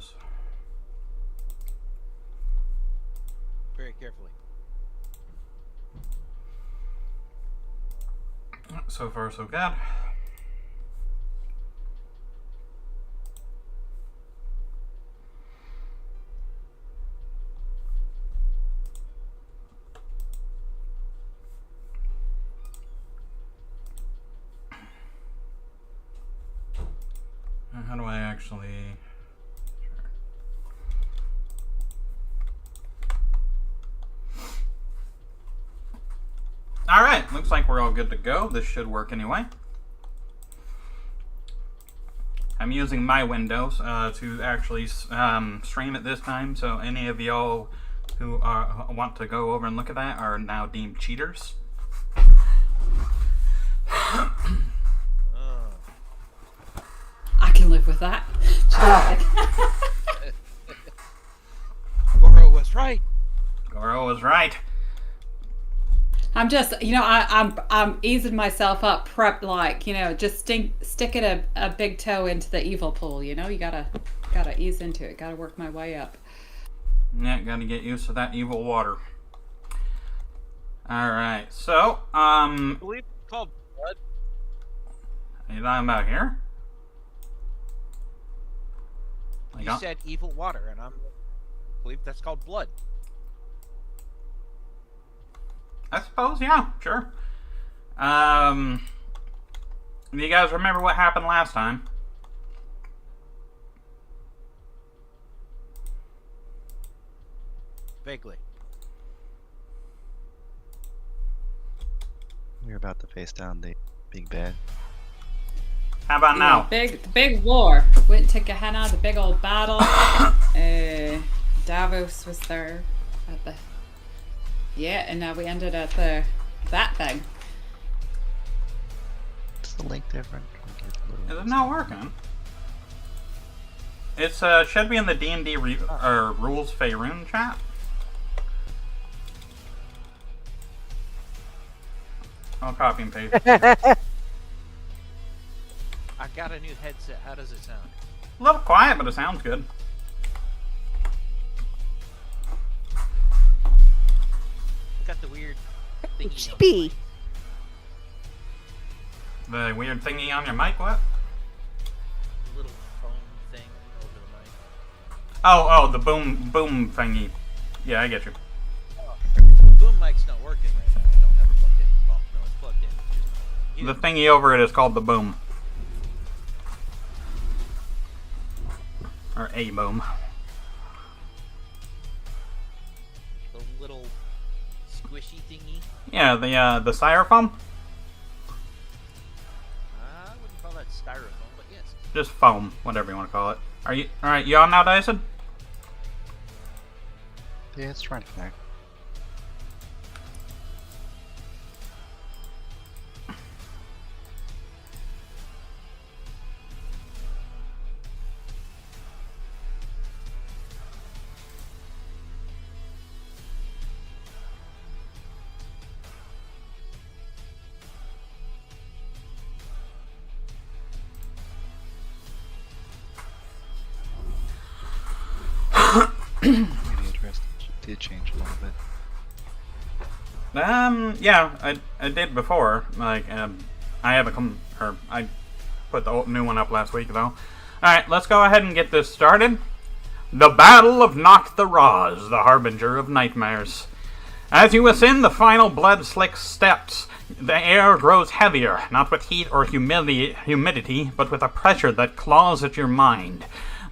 this. Very carefully. So far, so good. How do I actually... Sure. Alright, looks like we're all good to go. This should work anyway. I'm using my Windows to actually stream it this time, so any of y'all who want to go over and look at that are now deemed cheaters. I can live with that. Goro was right. Goro was right. I'm just, I'm easing myself up, prep like, just sticking a big toe into the evil pool. You gotta ease into it. Gotta work my way up. Yeah, gotta get used to that evil water. All right, so I believe it's called blood. Are you talking about here? You said evil water, and I believe that's called blood. I suppose, yeah, sure. Do you guys remember what happened last time? Vaguely. We're about to face down the big bad. How about now? The big war. Went to Gehenna, the big old battle. Davos was there at the... Yeah, and now we ended at that thing. Is the link different? Is it not working? It's should be in the D&D rules Faerun chat. I'll copy and paste. I got a new headset. How does it sound? A little quiet, but it sounds good. Got the weird thingy. Chippy. The weird thingy on your mic, what? Little phone thing over the mic. Oh, the boom thingy. Yeah, I get you. Boom mic's not working right now. I don't have it plugged in. Well, no, it's plugged in. Just, The thingy over it is called the boom. Or a boom. the little squishy thingy. Yeah, the styrofoam. I wouldn't call that styrofoam, but yes. Just foam, whatever you want to call it. Are you alright? You on now, Dyson? Yeah, it's trying to connect. Maybe address did change a little bit. Yeah, I did before. Like, I haven't I put the new one up last week though. Alright, let's go ahead and get this started. The Battle of Noct the Raz, the harbinger of nightmares. As you ascend the final blood-slick steps, the air grows heavier, not with heat or humidity, but with a pressure that claws at your mind.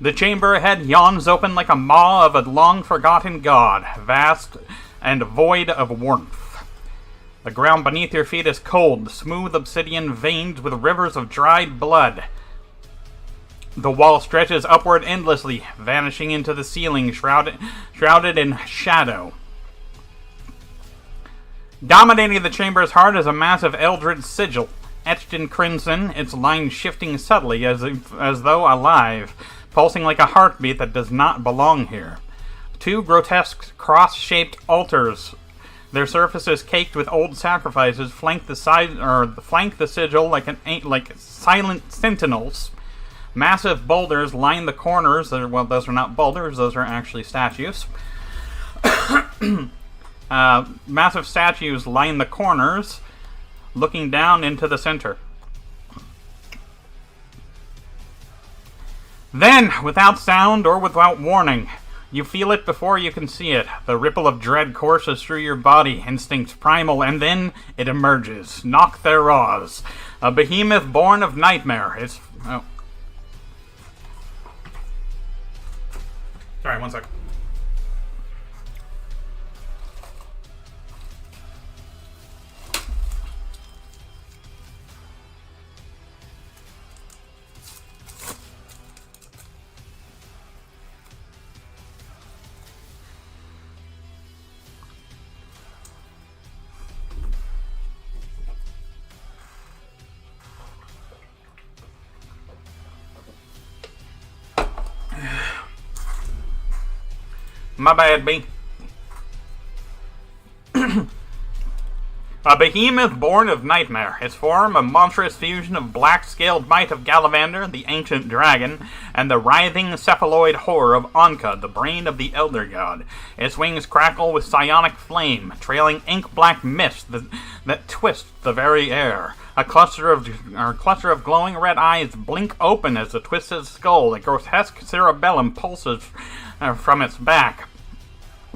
The chamber ahead yawns open like a maw of a long-forgotten god, vast and void of warmth. The ground beneath your feet is cold, smooth obsidian veined with rivers of dried blood. The wall stretches upward endlessly, vanishing into the ceiling, shrouded in shadow. Dominating the chamber's heart is a massive eldritch sigil, etched in crimson, its lines shifting subtly as though alive, pulsing like a heartbeat that does not belong here. Two grotesque cross-shaped altars, their surfaces caked with old sacrifices, flank the sigil like silent sentinels. Massive boulders line the corners. Well, those are not boulders, those are actually statues. Massive statues line the corners, looking down into the center. Then, without sound or without warning, you feel it before you can see it. The ripple of dread courses through your body, instincts primal, and then it emerges. Knock their Roz. A behemoth born of nightmare. Oh. Sorry, one sec. My bad, B. A behemoth born of nightmare. Its form a monstrous fusion of black-scaled might of Gallivander, the ancient dragon, and the writhing cephaloid horror of Anka, the brain of the elder god. Its wings crackle with psionic flame, trailing ink-black mist that twists the very air. A cluster of glowing red eyes blink open as the twisted skull, the grotesque cerebellum pulses from its back.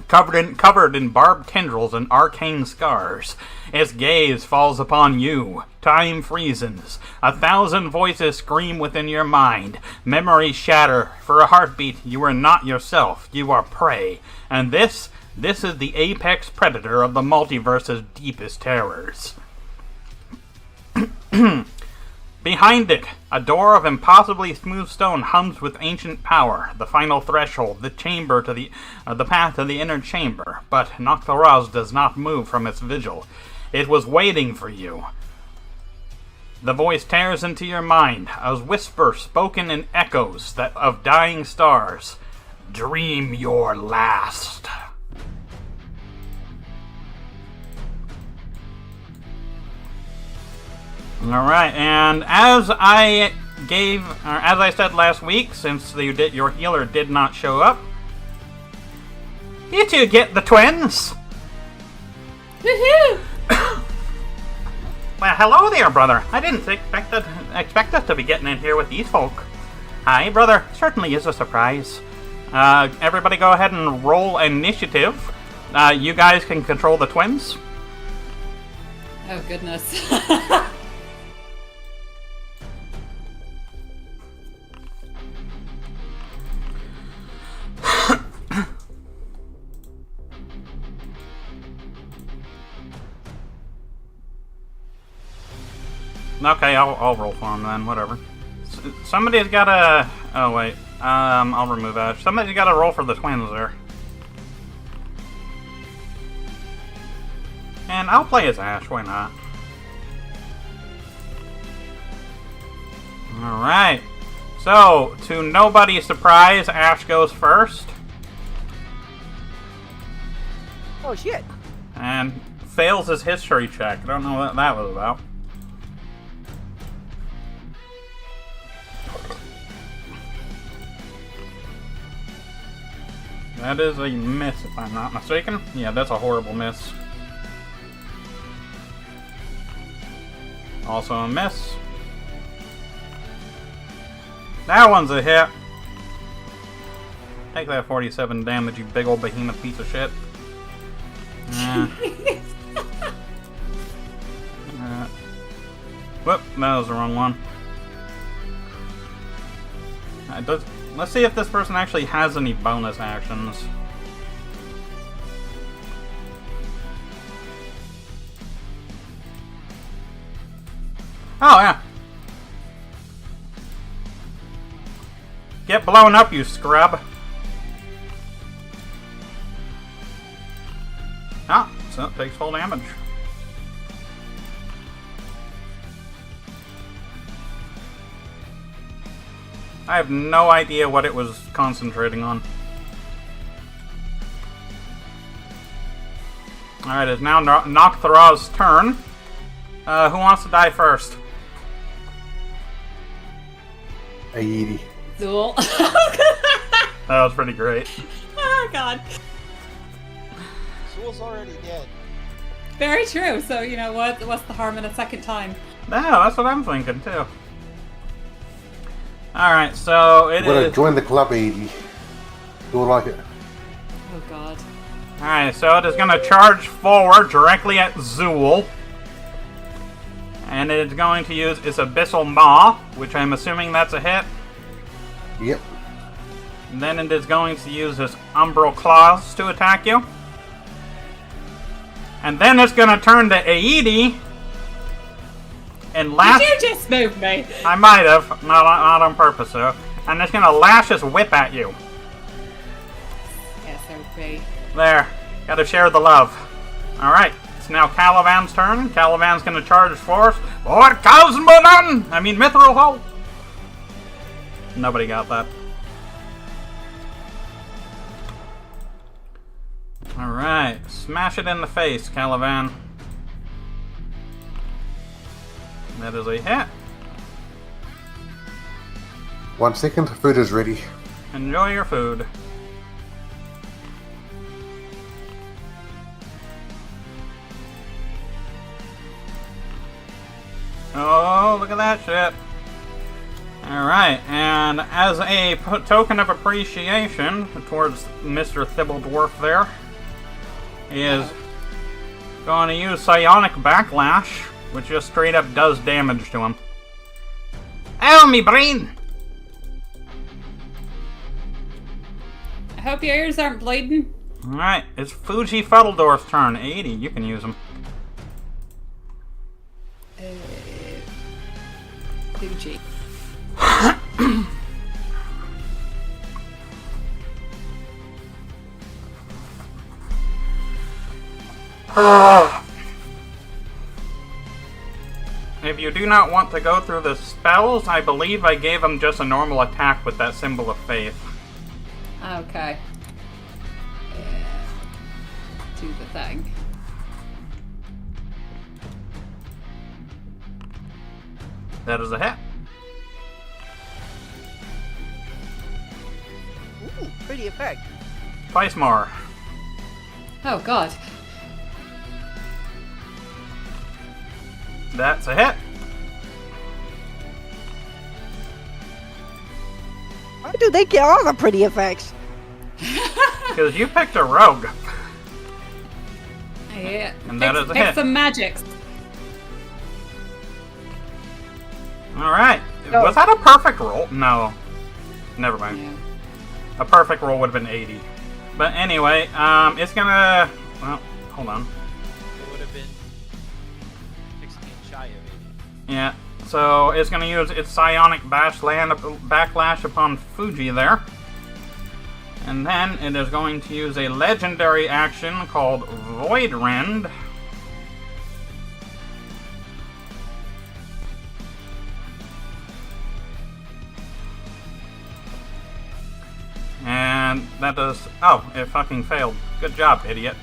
Covered in barbed tendrils and arcane scars. Its gaze falls upon you. Time freezes. 1,000 voices scream within your mind. Memories shatter. For a heartbeat, you are not yourself. You are prey. And this is the apex predator of the multiverse's deepest terrors. Behind it, a door of impossibly smooth stone hums with ancient power, the final threshold, the chamber to the path to the inner chamber. But Noctharaz does not move from its vigil. It was waiting for you. The voice tears into your mind, a whisper spoken in echoes of dying stars. Dream your last. Alright, and as I said last week, since your healer did not show up, you two get the twins! Woohoo! Well, hello there, brother. I didn't expect us to be getting in here with these folk. Hi, brother. Certainly is a surprise. Everybody go ahead and roll initiative. You guys can control the twins. Oh, goodness. Okay, I'll roll for them then, whatever. Somebody's gotta... Oh, wait. I'll remove Ash. Somebody's gotta roll for the twins there. And I'll play as Ash, why not? Alright. So, to nobody's surprise, Ash goes first. Oh shit! And fails his history check. I don't know what that was about. That is a miss, if I'm not mistaken. Yeah, that's a horrible miss. Also a miss. That one's a hit. Take that 47 damage, you big old behemoth piece of shit. Whoop, that was the wrong one. Let's see if this person actually has any bonus actions. Oh, yeah. Get blown up, you scrub. Ah, so it takes full damage. I have no idea what it was concentrating on. Alright, it's now Noctharaz's turn. Who wants to die first? 80. Zool. That was pretty great. Oh God. Zool's already dead. Very true. So you know what? What's the harm in a second time? No, that's what I'm thinking too. Alright, so it I'm gonna is. join the club, 80. Don't like it. Oh God. Alright, so it is going to charge forward directly at Zool. And it is going to use its Abyssal Maw, which I'm assuming that's a hit. Yep. Then it is going to use its Umbral Claws to attack you. And then it's going to turn to Aidi. And lash. Did you just move me? I might have, not on purpose though. And it's going to lash its whip at you. SOP. There. Gotta share the love. Alright. It's now Calivan's turn. Calivan's going to charge force. For Cosmodan! I mean Mithril Hull. Nobody got that. Alright. Smash it in the face, Calivan. That is a hit. 1 second, food is ready. Enjoy your food. Oh, look at that shit. Alright, and as a token of appreciation towards Mr. Thibble Dwarf there, he is going to use Psionic Backlash, which just straight up does damage to him. Ow, me brain! I hope your ears aren't bleeding. Alright, it's Fuji Fuddledorf's turn. 80, you can use him. Fuji. If you do not want to go through the spells, I believe I gave him just a normal attack with that symbol of faith. Okay. Do the thing. That is a hit. Ooh, pretty effect. Twice more. Oh God. That's a hit. Why do they get all the pretty effects? Because you picked a rogue. Yeah. And that is a pick hit. some magics. Alright. No. Was that a perfect roll? No. Never mind. Yeah. A perfect roll would have been 80. But anyway, it's gonna... Well, hold on. It would have been 16 shy of 80. Yeah, so it's gonna use its Psionic Backlash upon Fuji there. And then it is going to use a legendary action called Void Rend. And that does... Oh, it fucking failed. Good job, idiot.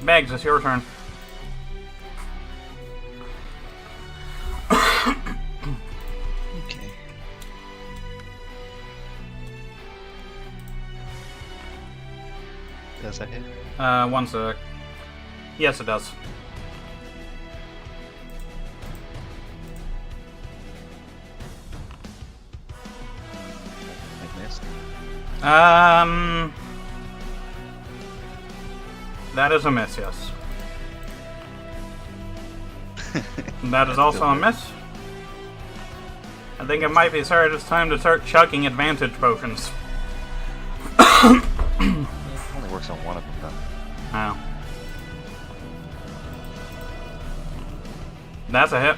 Bags, it's your turn. Okay. Does that hit? One sec. Yes, it does. I missed. That is a miss, yes. That is also a miss. I think it might be it's time to start chugging advantage potions. It only works on one of them, though. Oh. That's a hit.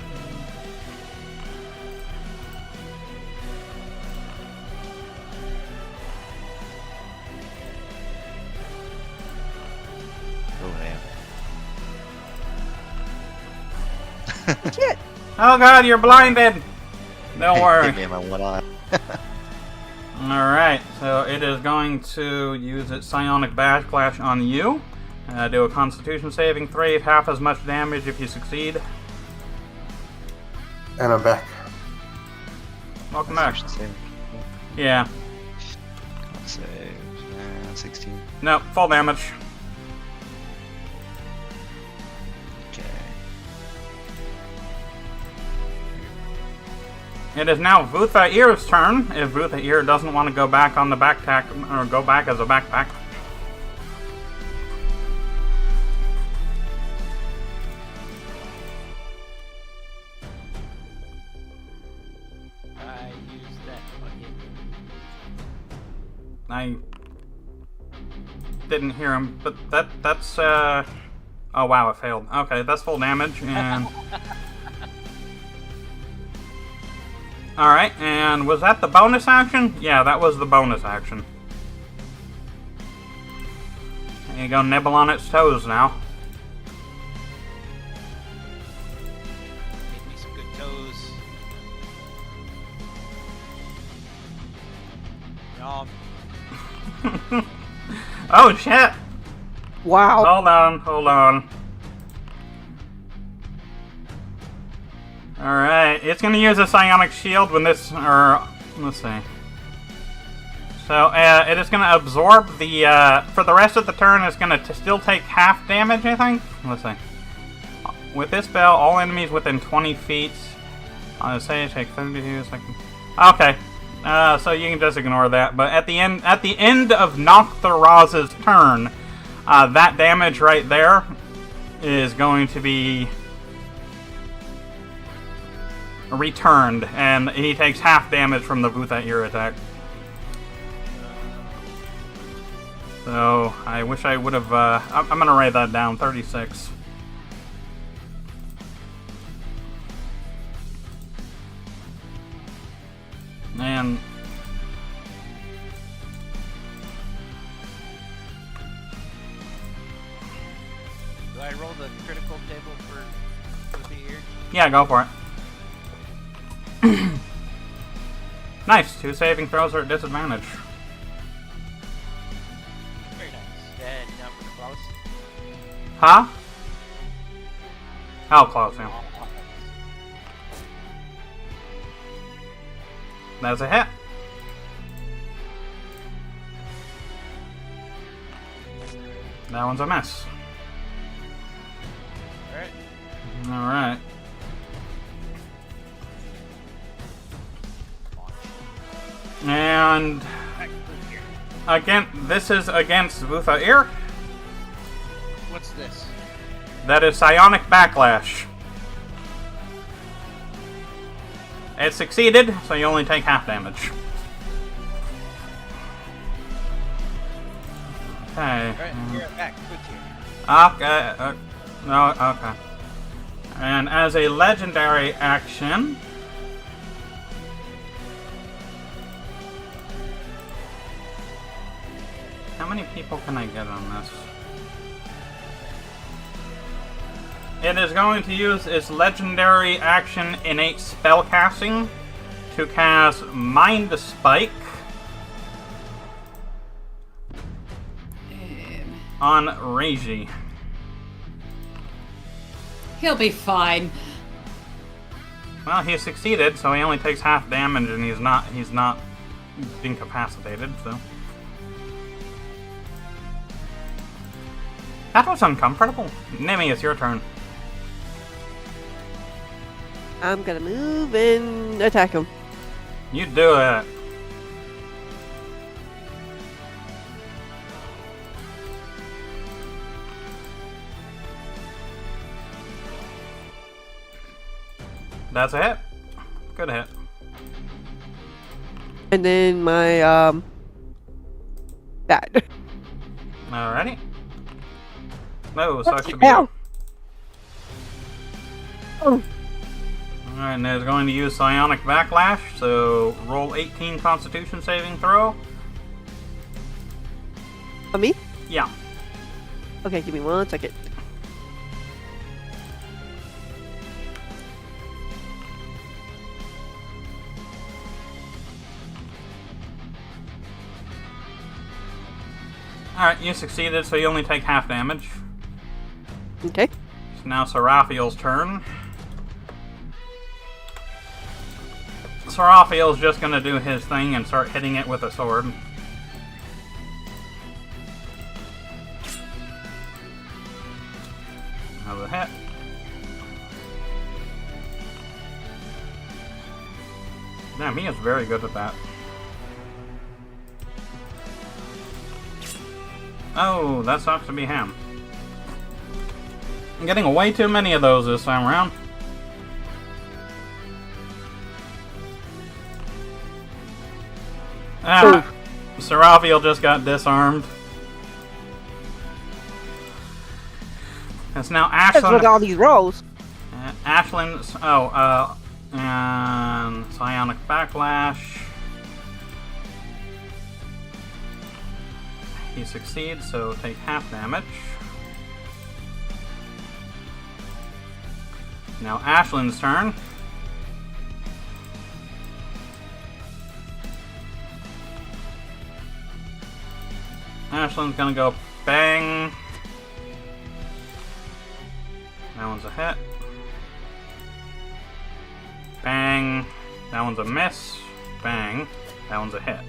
Oh, damn. Shit! Oh god, you're blinded! Don't worry. Hit me in my one eye. Alright, so it is going to use its Psionic Backlash on you. Do a Constitution saving throw, half as much damage if you succeed. And I'm back. Welcome back. Constitution save. Yeah. Con save. 16. No, full damage. Okay. It is now Vutha-Ir's turn, if Vutha-Ir doesn't want to go back on the backpack, or go back as a backpack. I used that on him. I didn't hear him, but that's, oh wow, it failed. Okay, that's full damage, and... Alright, and was that the bonus action? Yeah, that was the bonus action. There you go, nibble on its toes now. Make me some good toes. Yum. Oh shit! Wow. Hold on. Alright, it's gonna use a psionic shield when this, or, let's see. So, it is gonna absorb the, for the rest of the turn, it's gonna still take half damage, I think? Let's see. With this spell, all enemies within 20 feet, say take 32 seconds. Okay, so you can just ignore that, but at the end of Noctharaz's turn, that damage right there is going to be returned, and he takes half damage from the Vutha-Ir attack. So, I wish I would have, I'm gonna write that down, 36. And... Do I roll the critical table for the ear? yeah, go for it. Nice, 2 saving throws are at disadvantage. Very nice. And now for the claws. Huh? Oh, close, yeah. That's a hit. That one's a miss. Alright. Alright. And again, this is against Vutha-Ir. What's this? That is Psionic Backlash. It succeeded, so you only take half damage. Okay. Alright, you're back. Good here. Okay. No, okay. And as a legendary action... How many people can I get on this? It is going to use its legendary action innate spellcasting to cast Mind Spike on Reiji. He'll be fine. Well, he succeeded, so he only takes half damage, and he's not incapacitated. So that was uncomfortable. Nimi, it's your turn. I'm gonna move and attack him. You do it. That's a hit. Good hit. And then my, that. Alrighty. No, sucks to be Ow. you. Oh. Alright, and it's going to use Psionic Backlash, so roll 18 Constitution saving throw. On me? Yeah. Okay, give me 1 second. Alright, you succeeded, so you only take half damage. Okay. It's now Seraphiel's turn. Seraphiel's just gonna do his thing and start hitting it with a sword. Another hit. Damn, he is very good at that. Oh, that sucks to be him. I'm getting way too many of those this time around. Seraphiel just got disarmed. It's now What's with Ashlyn. all these rolls? Ashlyn's. And Psionic Backlash. He succeeds, so take half damage. Now Ashlyn's turn. Ashlyn's gonna go bang. That one's a hit. Bang. That one's a miss. Bang. That one's a hit.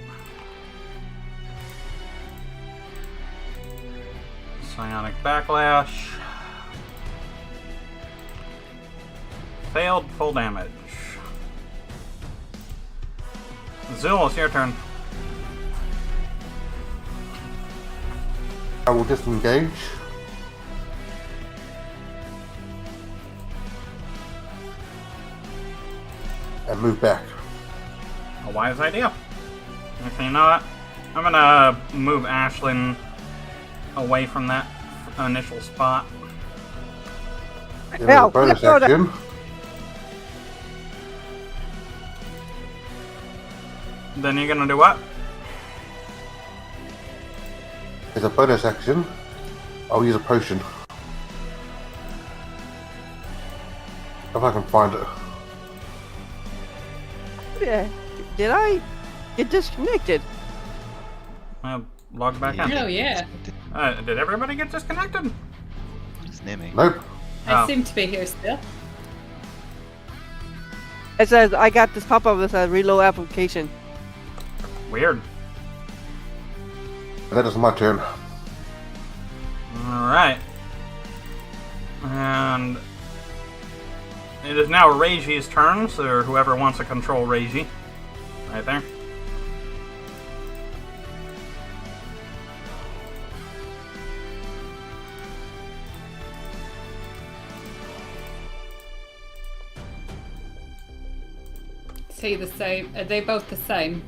Psionic Backlash. Failed full damage. Zul, it's your turn. I will disengage. And move back. A wise idea. Okay, you know what? I'm gonna move Ashlyn away from that initial spot. Then as a bonus flip over. action, Then you're gonna do what? as a bonus action, I'll use a potion. If I can find it. Yeah. Did I get disconnected? Log back in. Oh yeah. Did everybody get disconnected? It's Nimmy. Nope. I Oh. seem to be here still. It says I got this pop-up that says reload application. Weird. That is my turn. Alright. And it is now Reiji's turn, so whoever wants to control Reiji. Right there. See the same? Are they both the same?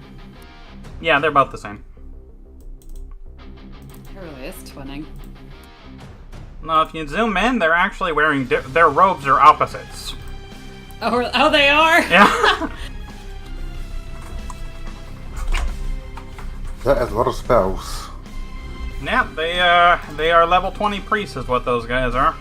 Yeah, they're both the same. It really is twinning. No, if you zoom in, they're actually wearing their robes are opposites. Oh, they are. Yeah. That has a lot of spells. Yeah, they are level 20 priests is what those guys are.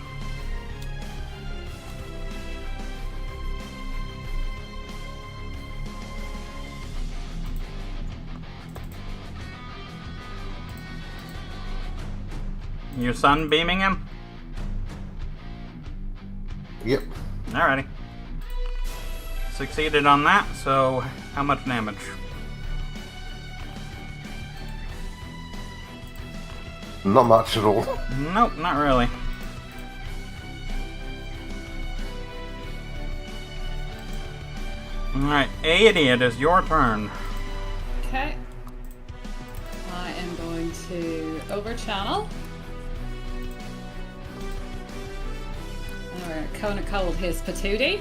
Your sun beaming him? Yep. Alrighty. Succeeded on that, so how much damage? Not much at all. Nope, not really. Alright, Aedy, it is your turn. Okay. I am going to overchannel. Or Kona Cold his patootie.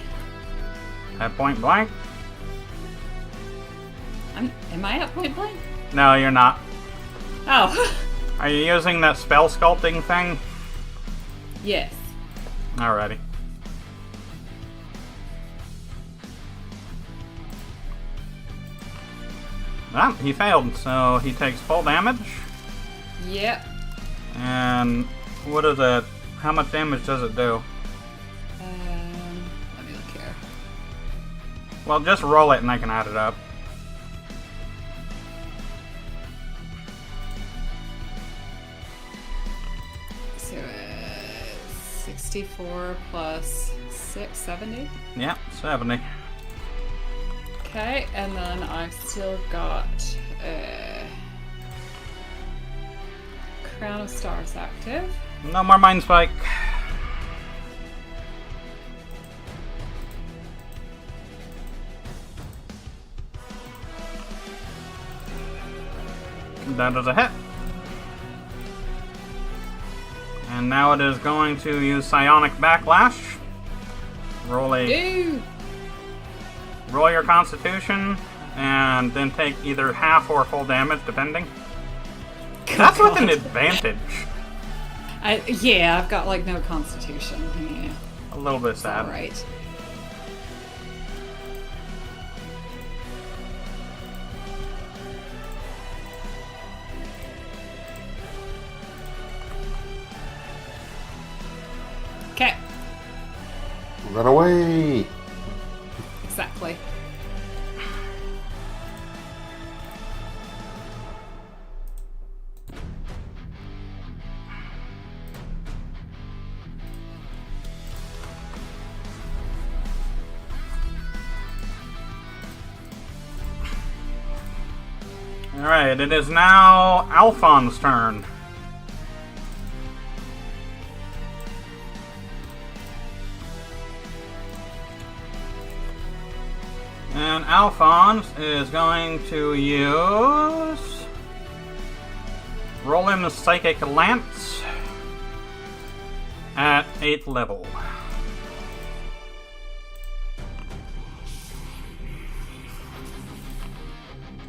At point blank? Am I at point blank? No, you're not. Oh. Are you using that spell sculpting thing? Yes. Alrighty. Ah, he failed, so he takes full damage. Yep. And what is it? How much damage does it do? Let me look here. Well, just roll it and I can add it up. So 64 plus 6, 70. Yeah, 70. Okay, and then I've still got Crown of Stars active. No more Mind Spike. That is a hit. And now it is going to use Psionic Backlash. Roll your Constitution, and then take either half or full damage, depending. That's with an advantage. Yeah, I've got like no Constitution. Yeah. A little bit sad. All right. Okay. Run away! Exactly. Alright, it is now Alphon's turn. And Alphonse is going to use... Roll in the Psychic Lance at 8th level.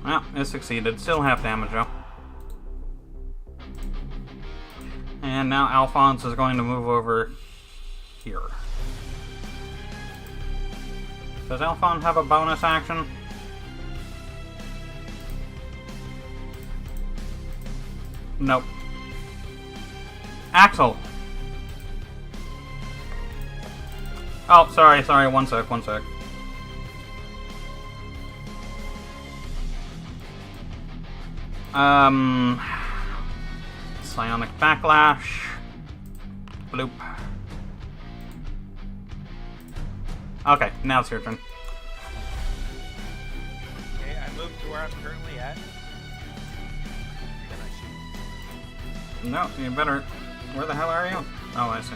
Well, it succeeded. Still half damage though. And now Alphonse is going to move over here. Does Alphonse have a bonus action? Nope. Axel! Oh, sorry, one sec. Psionic Backlash. Bloop. Okay, now it's your turn. Okay, I moved to where I'm currently at. Then I shoot. No, you better... Where the hell are you? Oh, I see.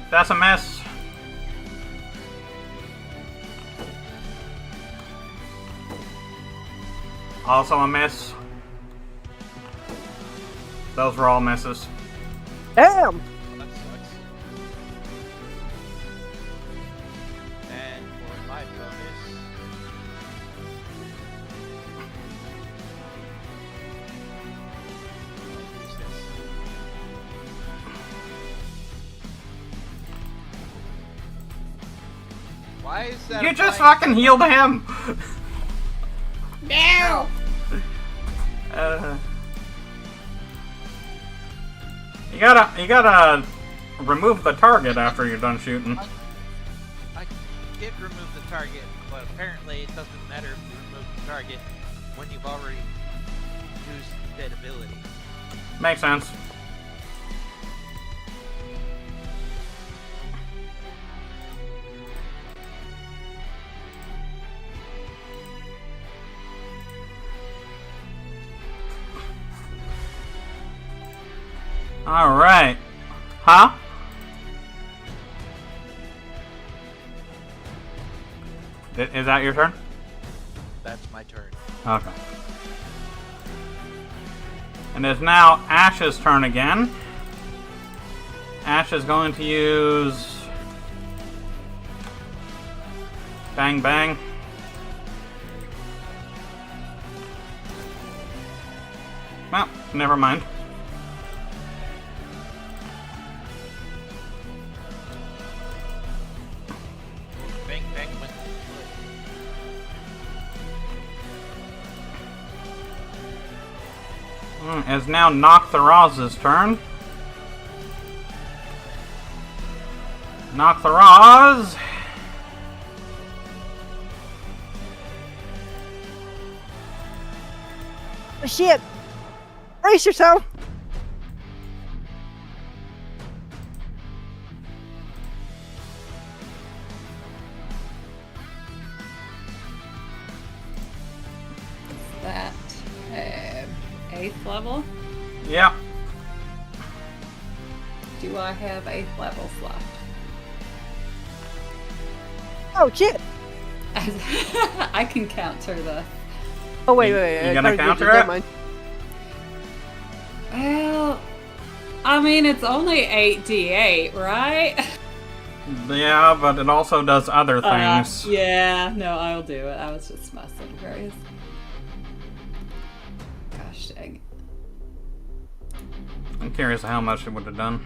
That's a miss. Also a miss. Those were all misses. Damn! That sucks. And for my bonus, I'll use this. Why is that? You just applying- fucking healed him! No! You gotta remove the target after you're done shooting. I did remove the target, but apparently it doesn't matter if you remove the target when you've already used that ability. Makes sense. Alright. Huh? Is that your turn? That's my turn. Okay. And it's now Ash's turn again. Ash is going to use... Bang Bang. Well, never mind. Bang bang went. It's now Noctharaz's turn. Noctharaz. Oh, shit! Brace yourself! 8th level? Yep. Do I have 8th levels left? Oh shit! I can counter this. Oh wait. You gonna Cardi counter Never it? mind. Well, I mean, it's only 8d8, right? Yeah, but it also does other things. Yeah, no, I'll do it. I was just messing, guys. Gosh dang it. I'm curious how much it would have done.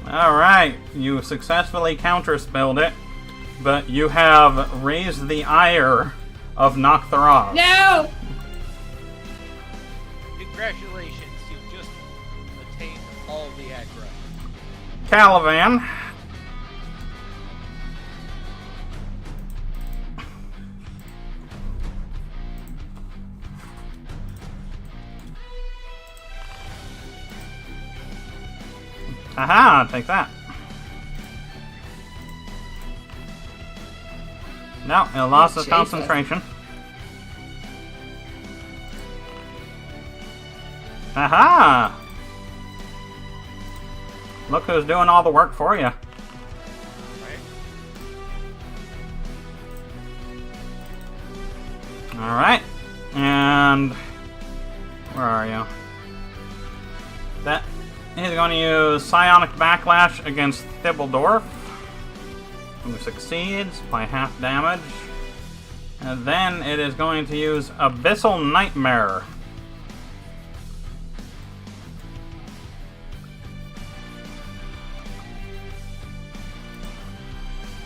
Alright, you successfully counterspelled it, but you have raised the ire of Noctharoth. No! Congratulations, you've just attained all the aggro. Caliban. Aha, take that. No, it lost its Jesus. concentration. Aha! Look who's doing all the work for you. Alright. And where are you? That is going to use Psionic Backlash against Thibbledorf, who succeeds by half damage. And then it is going to use Abyssal Nightmare.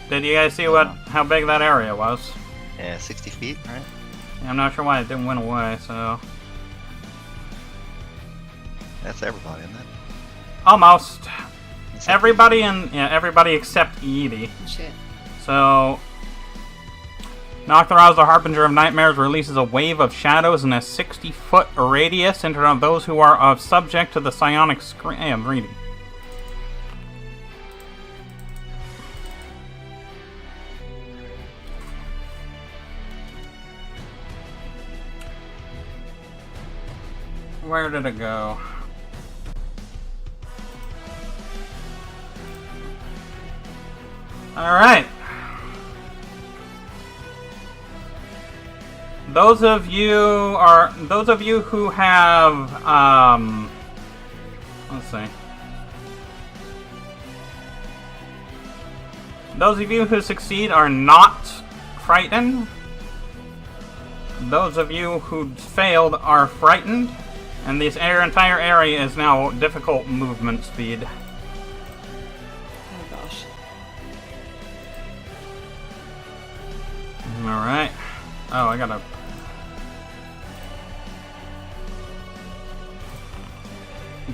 Did you guys see how big that area was? Yeah, 60 feet, right? I'm not sure why it didn't went away, so... That's everybody, isn't it? Almost. Except Everybody everybody except Edie. Shit. So... Noctharoth, the Harbinger of Nightmares, releases a wave of shadows in a 60-foot radius into those who are subject to the psionic screen. Hey, I'm reading. Where did it go? Alright. Those of you who have let's see. Those of you who succeed are not frightened. Those of you who failed are frightened. And this entire area is now difficult movement speed. Oh gosh. Alright. Oh, I gotta...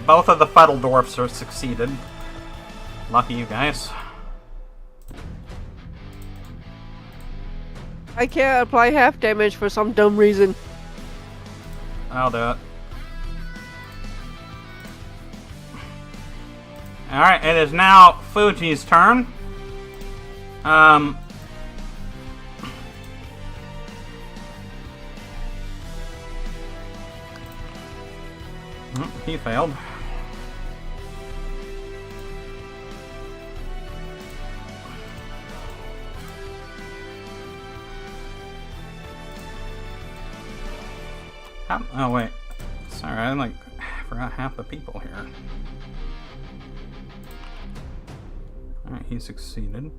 Both of the Fuddle Dwarfs are succeeded. Lucky you guys. I can't apply half damage for some dumb reason. I'll do it. Alright, it is now Fuji's turn. He failed. Oh wait, sorry, I forgot half the people here. Alright, he succeeded.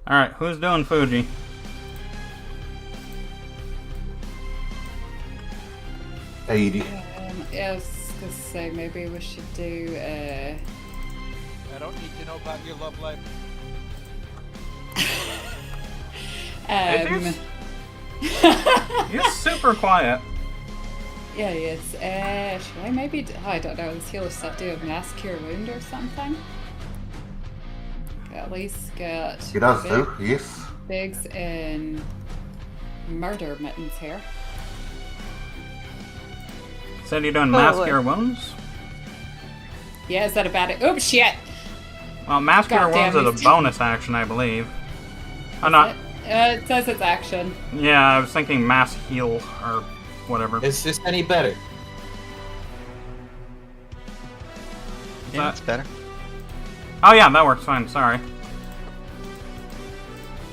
Alright, who's doing Fuji? Edie. I was gonna say maybe we should do I don't need to know about your love life. He's super quiet. Yeah, he is. Should I maybe I don't know, does healer stuff do a mass cure wound or something? At least get He does do, yes. Biggs and Murder Mittens here. Said you're doing mass Totally. cure wounds? Yeah, is that about it? Oops, shit! Well, Mass Cure Goddamn, Wounds is a he's- bonus action, I believe. Oh, no. It says it's action. Yeah, I was thinking Mass Heal or whatever. Is this any better? Yeah, it's better. Oh, yeah, that works fine. Sorry.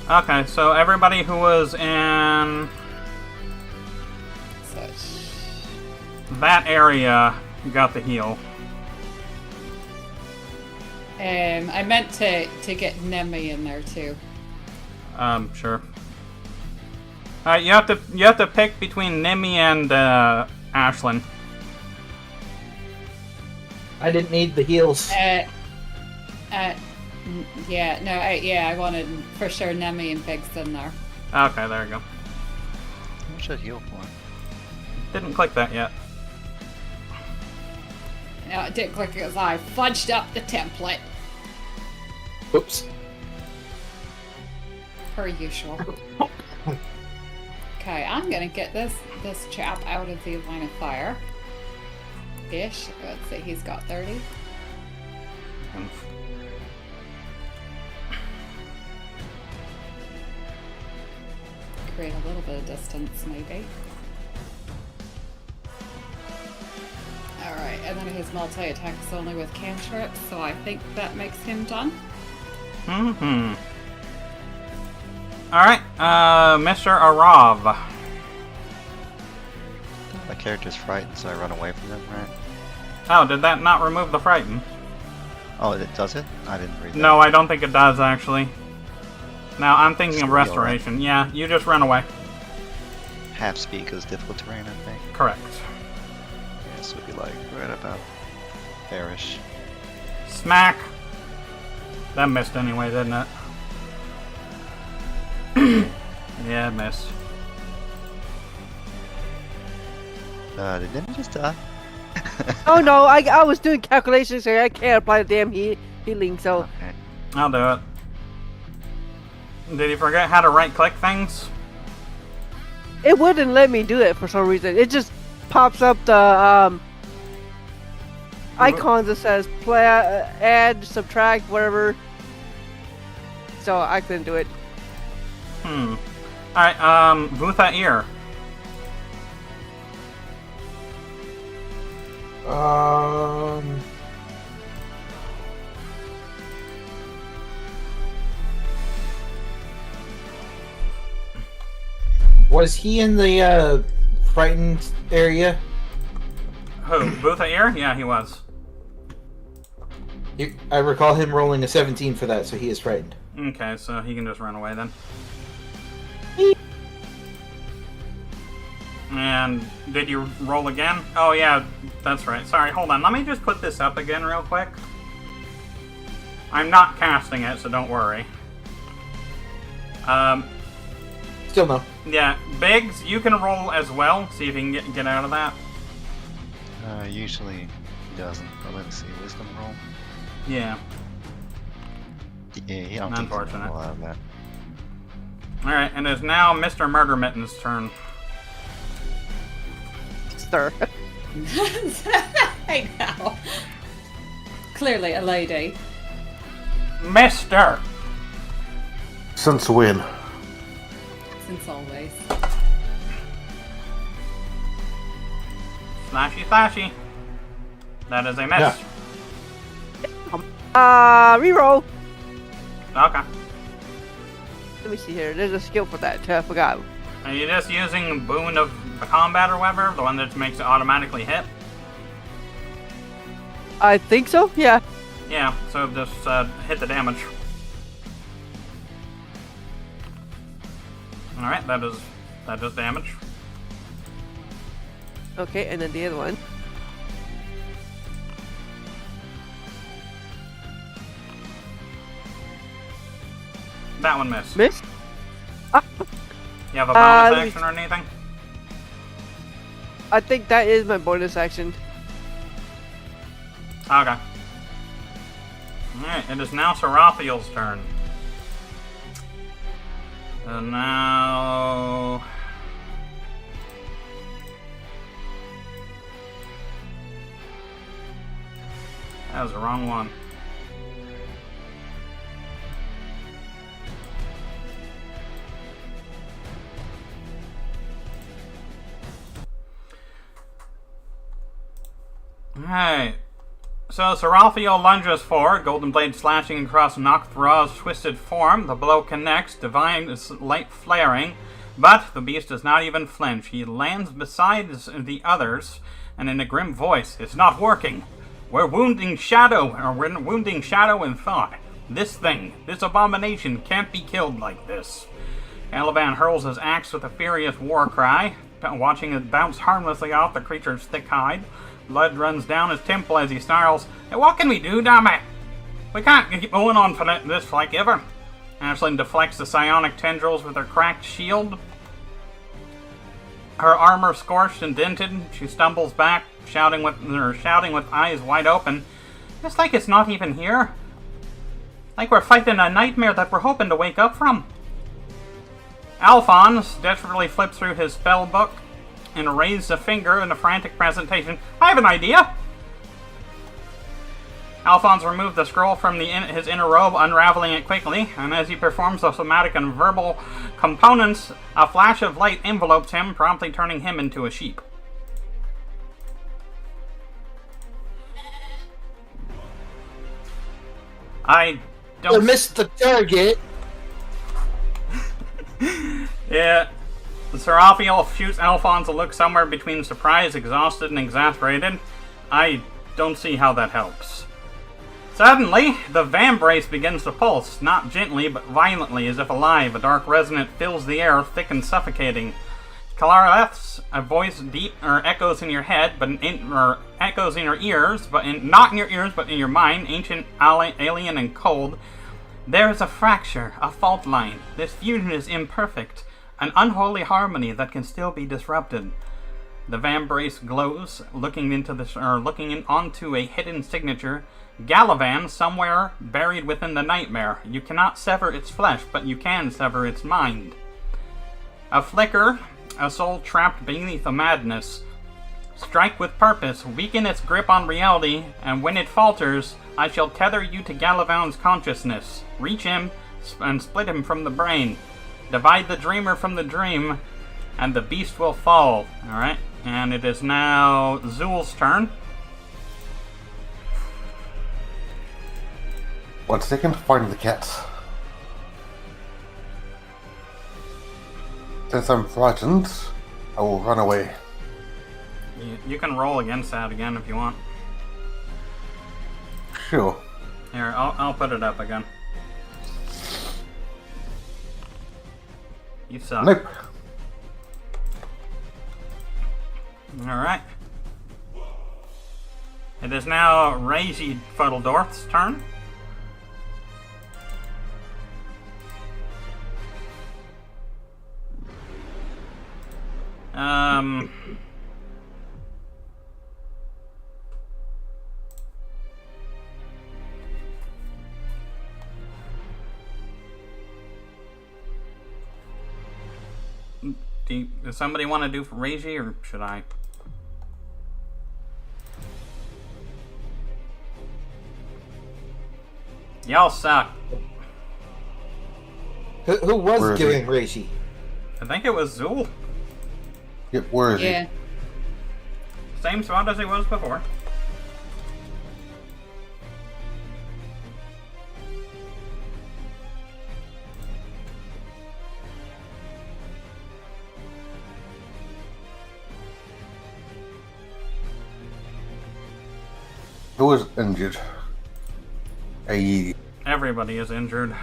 Okay, so everybody who was in So, that area got the heal. I meant to get Nemi in there too. Sure. Alright, you have to pick between Nemi and Ashlyn. I didn't need the heals. Yeah, no, I wanted for sure Nemi and Biggs in there. Okay, there you go. How much should I heal for? Didn't click that yet. No, I didn't click it because I fudged up the template, Oops. per usual. Okay, I'm gonna get this chap out of the line of fire. Ish. Let's see, he's got 30. Create a little bit of distance, maybe. Alright, and then his multi-attack is only with cantrips, so I think that makes him done. Mm-hmm. Alright, Mr. Arav. My character's frightened, so I run away from them, right? Oh, did that not remove the frighten? Oh, it does it? I didn't read that. No, I don't think it does, actually. Now, I'm thinking of Still be all right. restoration. Yeah, you just run away. Half speed goes difficult terrain, I think. Correct. Yeah, so it'd be like right about there-ish. Smack! That missed anyway, didn't it? Yeah, it missed. Did Nemi just die? Oh no, I was doing calculations so I can't apply the damn healing, so... Okay. I'll do it. Did you forget how to right-click things? It wouldn't let me do it for some reason. It just pops up the icons that says play, add, subtract, whatever. So I couldn't do it. Alright, Vutha Ear. Was he in the frightened area? Who? Vutha Ear? Yeah, he was. I recall him rolling a 17 for that, so he is frightened. Okay, so he can just run away then. And did you roll again? Oh yeah, that's right. Sorry, hold on. Let me just put this up again real quick. I'm not casting it, so don't worry. Still no. Yeah, Biggs, you can roll as well. See if you can get out of that. Usually he doesn't. But let's see, wisdom roll. Yeah. Yeah, he don't think he's gonna Unfortunate. roll out of that. Alright, and it's now Mr. Murder Mitten's turn. Stir. I know. Clearly a lady. Mister! Since when? Since always. Slashy slashy. That is a miss. Yeah. Reroll. Okay. Let me see here. There's a skill for that. I forgot. Are you just using Boon of the Combat or whatever? The one that makes it automatically hit? I think so. Yeah. Yeah, so just hit the damage. Alright, that does damage. Okay, and then the other one. That one missed. Miss. You have a bonus let me- action or anything? I think that is my bonus action. Okay. Alright, it is now Seraphiel's turn. And now... That was the wrong one. Alright. So Seralfio lunges forward, golden blade slashing across Nocthra's twisted form. The blow connects, divine light flaring, but the beast does not even flinch. He lands beside the others, and in a grim voice, "It's not working. We're wounding Shadow in thought. This thing, this abomination, can't be killed like this." Caliban hurls his axe with a furious war cry, watching it bounce harmlessly off the creature's thick hide. Blood runs down his temple as he snarls, "Hey, what can we do, damn it? We can't keep going on for this like ever." Ashlyn deflects the psionic tendrils with her cracked shield. Her armor scorched and dented, she stumbles back, shouting with eyes wide open. "It's like it's not even here. Like we're fighting a nightmare that we're hoping to wake up from." Alphonse desperately flips through his spell book and raises a finger in a frantic presentation. "I have an idea!" Alphonse removed the scroll from his inner robe, unraveling it quickly, and as he performs the somatic and verbal components, a flash of light envelopes him, promptly turning him into a sheep. I don't... missed the target! Yeah. Seraphiel shoots Alphonse a look somewhere between surprised, exhausted, and exasperated. I don't see how that helps. Suddenly, the vambrace begins to pulse, not gently, but violently, as if alive. A dark resonance fills the air, thick and suffocating. Kalareth's voice deep echoes in your head, echoes in your ears, not in your ears, but in your mind, ancient, alien, and cold. There is a fracture, a fault line. This fusion is imperfect, an unholy harmony that can still be disrupted. The vambrace glows, looking onto a hidden signature. Galavan, somewhere buried within the nightmare. You cannot sever its flesh, but you can sever its mind. A flicker, a soul trapped beneath a madness. Strike with purpose, weaken its grip on reality, and when it falters, I shall tether you to Galavan's consciousness. Reach him and split him from the brain. Divide the dreamer from the dream, and the beast will fall. Alright, and it is now Zool's turn. 1 second, find the cats. Since I'm frightened, I will run away. You can roll against that again if you want. Sure. Here, I'll put it up again. You suck. Nope. Alright. It is now Razy Fuddledorth's turn. Does somebody want to do for Razy, or should I? Y'all suck. Who was Where is giving he? Reishi? I think it was Zool. Yep, where is Yeah. Same spot as he was before. he? Who is injured? Everybody is injured.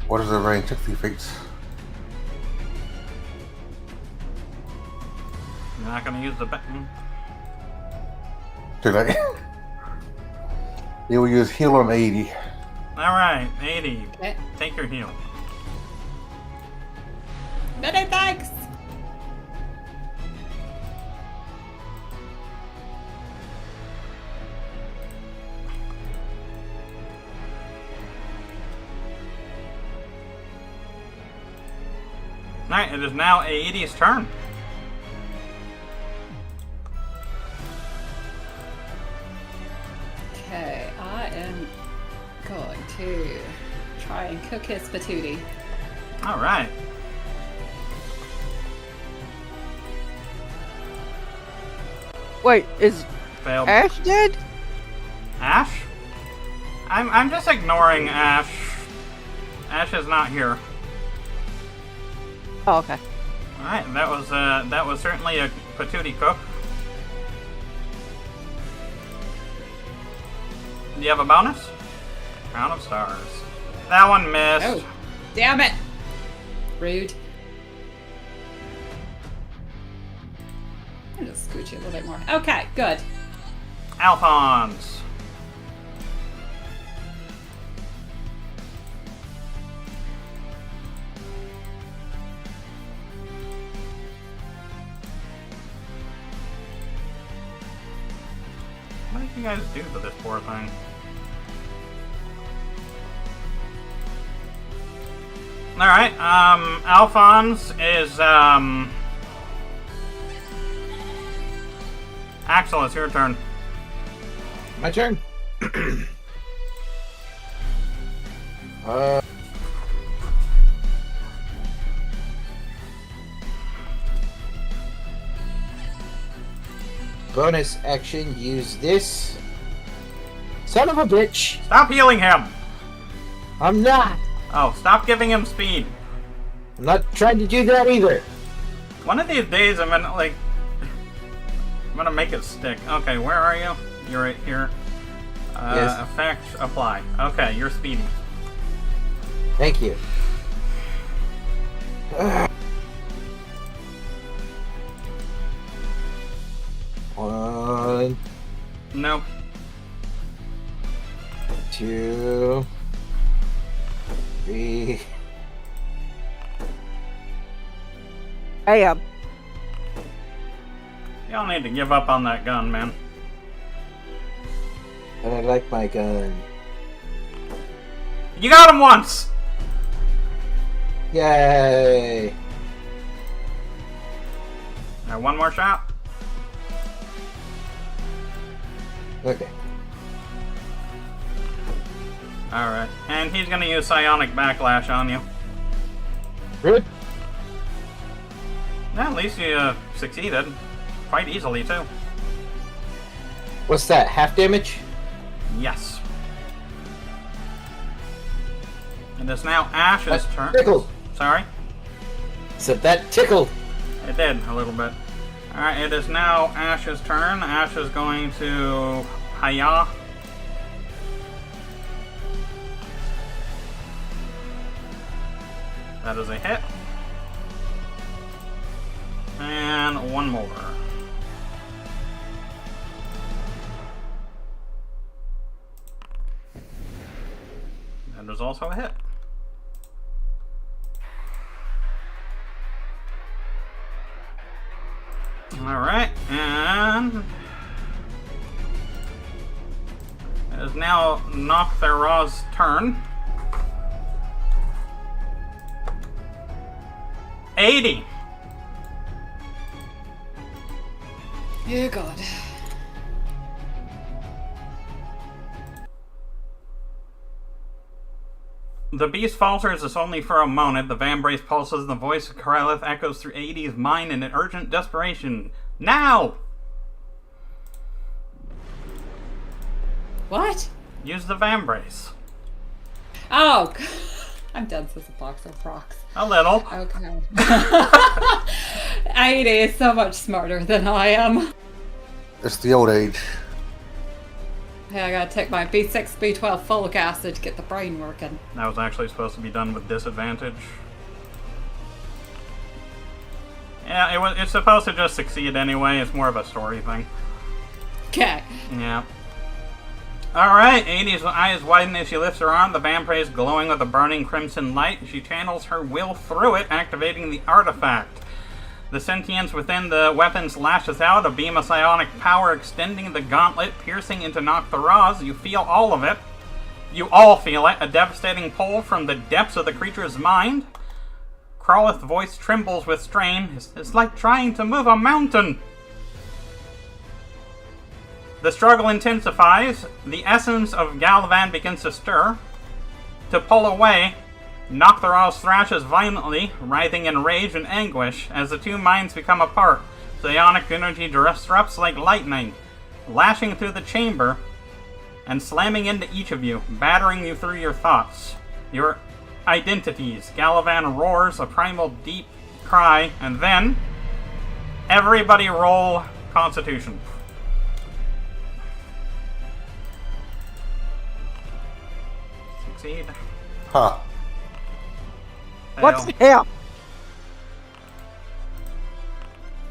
What is the range? 60 feet. You're not gonna use the button. Too late. He will use heal on 80. Alright, 80. Okay. Take your heal. Many thanks. Alright, it is now Aedes' turn. Okay, I am going to try and cook his patootie. Alright. Wait, is Failed. Ash dead? Ash? I'm just ignoring Ash. Ash is not here. Oh, okay. Alright, that was certainly a patootie cook. Do you have a bonus? Crown of Stars. That one missed. Oh, damn it. Rude. I'll just scooch you a little bit more. Okay, good. Alphonse. What did you guys do to this poor thing? Alright, Alphonse is, Axel, it's your turn. My turn. Bonus action, use this. Son of a bitch! Stop healing him! I'm not! Oh, stop giving him speed. I'm not trying to do that either. One of these days I'm gonna, like... I'm gonna make it stick. Okay, where are you? You're right here. Yes. Effect, apply. Okay, you're speedy. Thank you. One, Nope. 2, 3. I am. Y'all need to give up on that gun, man. And I like my gun. You got him once! Yay! Now, one more shot. Okay. Alright. And he's gonna use Psionic Backlash on you. Good. Well, at least you succeeded. Quite easily, too. What's that? Half damage? Yes. It is now Ash's That turn. tickled. Sorry? Said that tickled. It did, a little bit. Alright, it is now Ash's turn. Ash is going to Hiya. That is a hit. And one more. That is also a hit. Alright, and it is now Nocthera's turn. 80. Oh god. The beast falters as only for a moment. The vambrace pulses, and the voice of Karelith echoes through 80's mind in an urgent desperation. Now! What? Use the vambrace. Oh, I'm done since a box of rocks. A little. Okay. Aida is so much smarter than I am. It's the old age. Hey, I gotta take my B6, B12 folic acid to get the brain working. That was actually supposed to be done with disadvantage. Yeah, it's supposed to just succeed anyway. It's more of a story thing. Okay. Yeah. Alright, 80's eyes widen as she lifts her arm, the vampire is glowing with a burning crimson light. She channels her will through it, activating the artifact. The sentience within the weapons lashes out, a beam of psionic power extending the gauntlet, piercing into Noct the Roz. You feel all of it. You all feel it, a devastating pull from the depths of the creature's mind. Crawleth's voice trembles with strain. It's like trying to move a mountain. The struggle intensifies. The essence of Galvan begins to stir. To pull away, Noct the Roz thrashes violently, writhing in rage and anguish as the two minds become apart. Psionic energy disrupts like lightning, lashing through the chamber and slamming into each of you, battering you through your thoughts, your identities. Galvan roars a primal deep cry, and then everybody roll Constitution. Succeed. Ha. What the hell?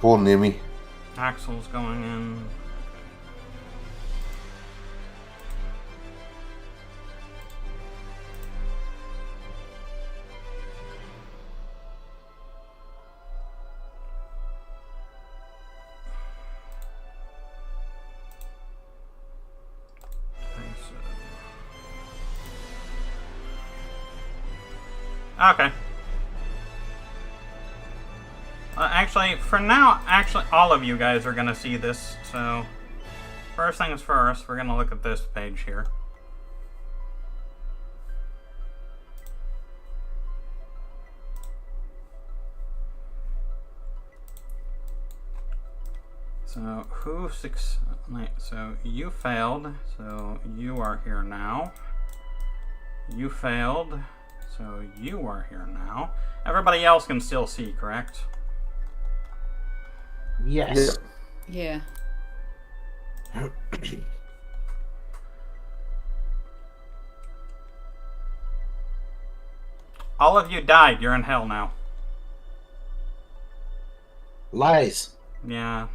Poor Nimmy. Axel's going in. Okay. Actually, for now, all of you guys are going to see this, so first things first, we're going to look at this page here. So, so you failed, so you are here now. You failed, so you are here now. Everybody else can still see, correct? Yes. Yeah. All of you died. You're in hell now. Lies. Yeah.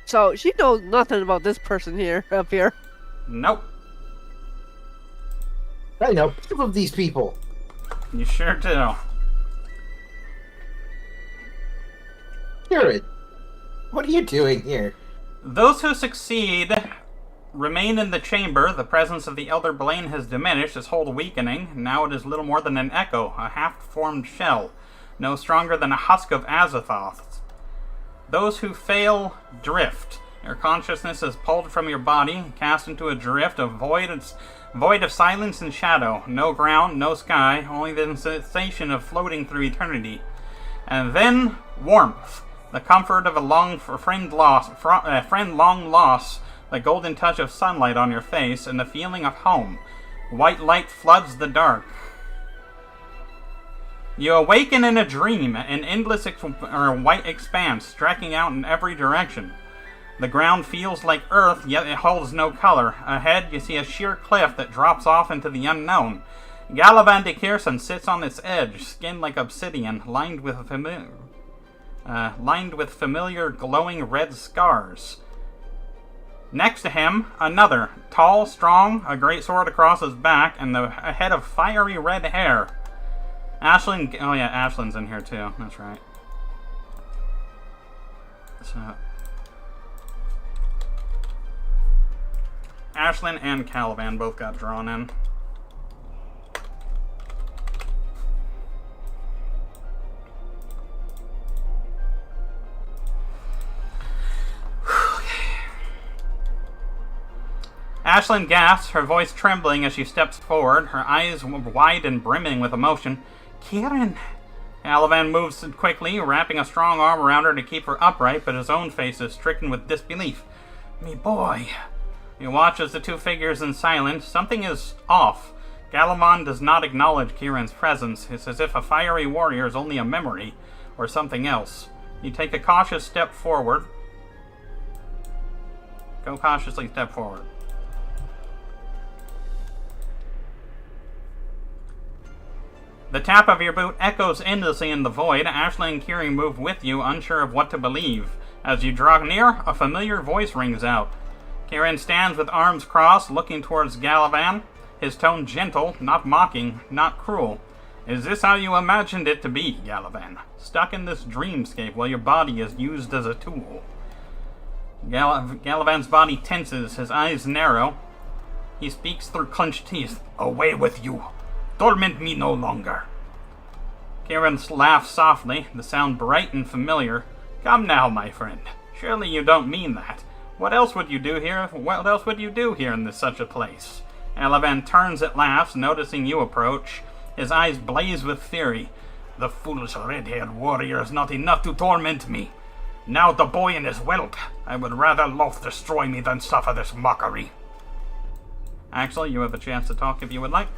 So she knows nothing about this person here, up here. Nope. I know some of these people. You sure do. Jared, what are you doing here? Those who succeed remain in the chamber. The presence of the Elder Blaine has diminished, his hold weakening. Now it is little more than an echo, a half-formed shell, no stronger than a husk of Azathoth. Those who fail drift. Your consciousness is pulled from your body, cast into a drift, a void of silence and shadow. No ground, no sky, only the sensation of floating through eternity. And then warmth. The comfort of a friend long lost, the golden touch of sunlight on your face, and the feeling of home. White light floods the dark. You awaken in a dream, an endless white expanse, stretching out in every direction. The ground feels like earth, yet it holds no color. Ahead, you see a sheer cliff that drops off into the unknown. Galvan de Kierson sits on its edge, skin like obsidian, lined with familiar glowing red scars. Next to him, another, tall, strong, a great sword across his back, and a head of fiery red hair. Ashlyn, oh yeah, Ashlyn's in here too, that's right. So, Ashlyn and Caliban both got drawn in. Ashlyn gasps, her voice trembling as she steps forward, her eyes wide and brimming with emotion. Kieran! Caliban moves quickly, wrapping a strong arm around her to keep her upright, but his own face is stricken with disbelief. Me boy. He watches the two figures in silence. Something is off. Galamon does not acknowledge Kieran's presence. It's as if a fiery warrior is only a memory, or something else. You take a cautious step forward. Go cautiously step forward. The tap of your boot echoes endlessly in the void. Ashley and Kieran move with you, unsure of what to believe. As you draw near, a familiar voice rings out. Kieran stands with arms crossed, looking towards Galavan, his tone gentle, not mocking, not cruel. Is this how you imagined it to be, Galavan? Stuck in this dreamscape while your body is used as a tool? Galavan's body tenses, his eyes narrow. He speaks through clenched teeth. Away with you. Torment me no longer. Kieran laughs softly, the sound bright and familiar. Come now, my friend. Surely you don't mean that. What else would you do here? What else would you do here in such a place? Galavan turns at last, noticing you approach. His eyes blaze with fury. The foolish red-haired warrior is not enough to torment me. Now the boy in his welt, I would rather Loth destroy me than suffer this mockery. Actually, you have a chance to talk if you would like.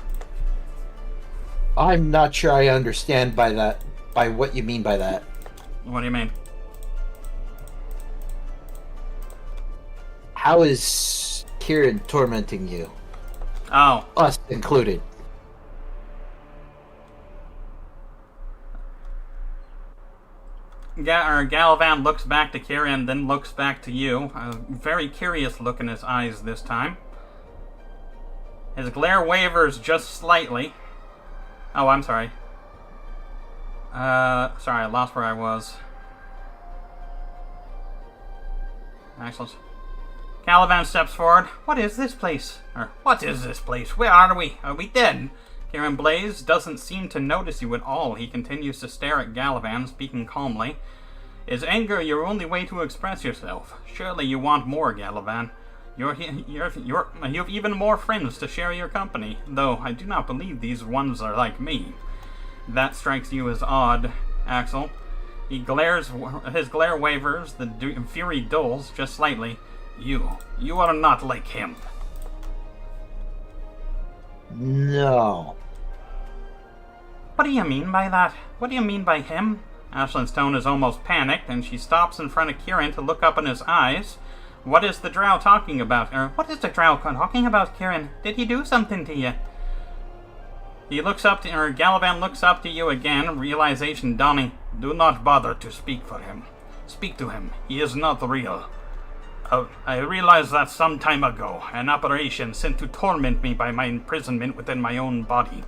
I'm not sure I understand by what you mean by that. What do you mean? How is Kieran tormenting you? Oh. Us included. Galavan looks back to Kieran, then looks back to you. A very curious look in his eyes this time. His glare wavers just slightly. Oh, I'm sorry. Sorry, I lost where I was. Excellent. Galavan steps forward. What is this place? What is this place? Where are we? Are we dead? Kieran Blaze doesn't seem to notice you at all. He continues to stare at Galavan, speaking calmly. Is anger your only way to express yourself? Surely you want more, Galavan. You have even more friends to share your company, though I do not believe these ones are like me. That strikes you as odd, Axel. His glare wavers, the fury dulls just slightly. You are not like him. No. What do you mean by that? What do you mean by him? Ashlyn's tone is almost panicked, and she stops in front of Kieran to look up in his eyes. What is the drow talking about? What is the drow talking about, Kieran? Did he do something to you? Galavan looks up to you again, realization dawning. Do not bother to speak for him. Speak to him. He is not real. I realized that some time ago, an operation sent to torment me by my imprisonment within my own body.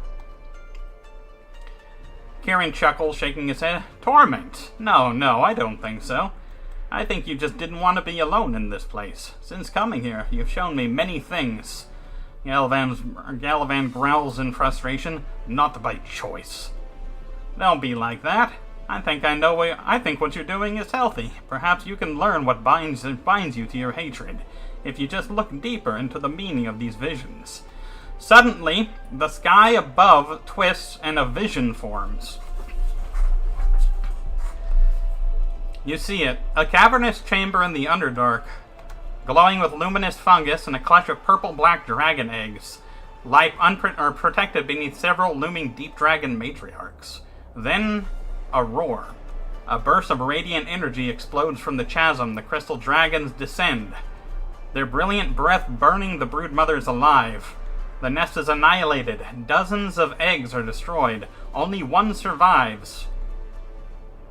Kieran chuckles, shaking his head. Torment? No, I don't think so. I think you just didn't want to be alone in this place. Since coming here, you've shown me many things. Galavan growls in frustration. Not by choice. Don't be like that. I think what you're doing is healthy. Perhaps you can learn what binds you to your hatred, if you just look deeper into the meaning of these visions. Suddenly, the sky above twists and a vision forms. You see it, a cavernous chamber in the Underdark, glowing with luminous fungus and a clutch of purple-black dragon eggs, lie protected beneath several looming deep dragon matriarchs. Then, a roar. A burst of radiant energy explodes from the chasm. The crystal dragons descend, their brilliant breath burning the broodmothers alive. The nest is annihilated. Dozens of eggs are destroyed. Only one survives.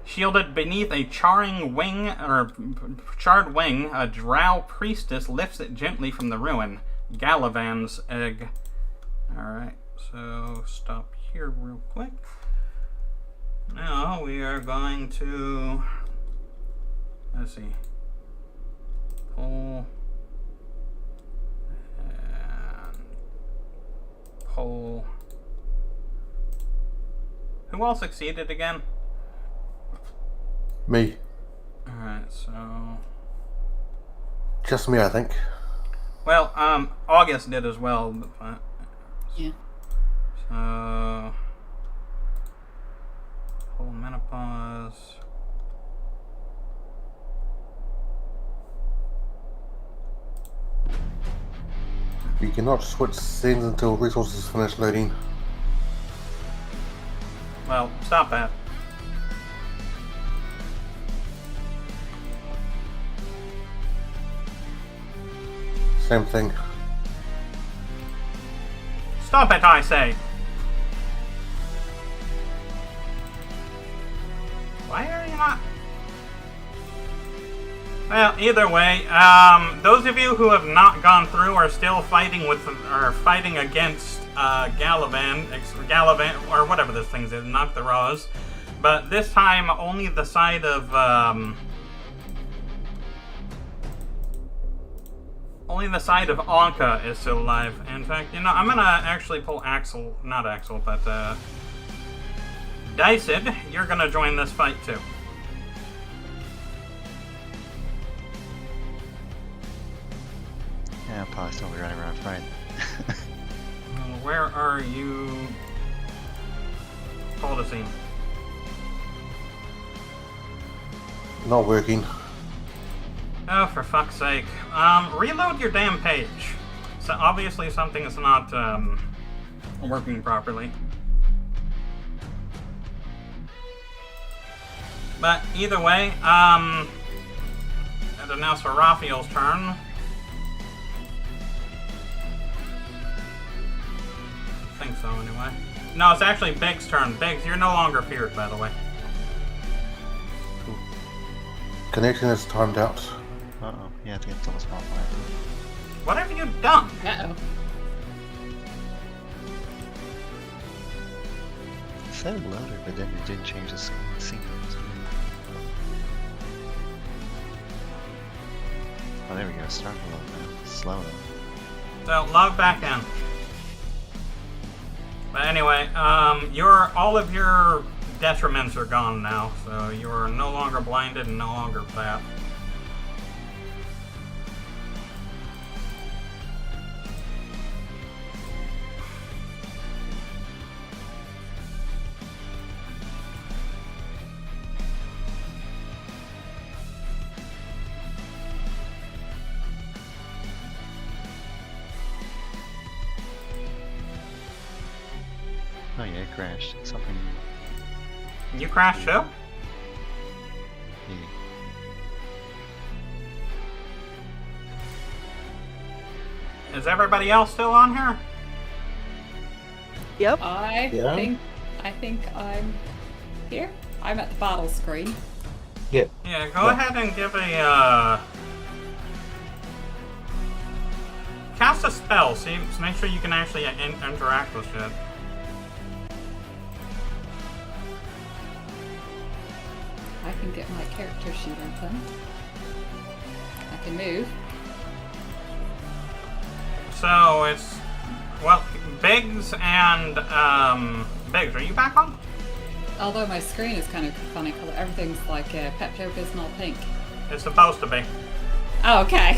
Shielded beneath a charred wing, a drow priestess lifts it gently from the ruin. Galavan's egg. Alright, so stop here real quick. Now we are going to, let's see, pull and pull. Who all succeeded again? Me. Alright, so... Just me, I think. Well, August did as well. But, Yeah. So... Pull menopause. We cannot switch scenes until resources finish loading. Well, stop that. Same thing. Stop it, I say! Why are you not... Well, either way, those of you who have not gone through are still fighting against Galavan, or whatever this thing is, not the Raws. But this time, only the side of Anka is still alive. In fact, you know, I'm gonna actually pull not Axel, but Diced, you're gonna join this fight too. Yeah, I'll probably still be running around fighting. Where are you? Hold a scene. Not working. Oh, for fuck's sake. Reload your damn page. So obviously something is not, working properly. But either way, and now it's Raphael's turn. I think so, anyway. No, it's actually Big's turn. Biggs, you're no longer feared, by the way. Connection is timed out. Uh-oh, yeah, I think it's almost small fire. What have you done? Uh-oh. It said loader, but then it didn't change the scene. Oh, there we go. Start to load now. Slow though. So, log back in. But anyway, all of your detriments are gone now, so you're no longer blinded and no longer fat. Oh yeah, it crashed. Something. You crashed too? Yeah. Is everybody else still on here? Yep. Yeah. I think I'm here. I'm at the battle screen. Yeah, go ahead and give a, cast a spell, see, so make sure you can actually interact with shit. I can get my character sheet open. I can move. So it's, well, Biggs and, Biggs, are you back on? Although my screen is kind of funny color. Everything's like Pepto-Bismol pink. It's supposed to be. Oh, okay.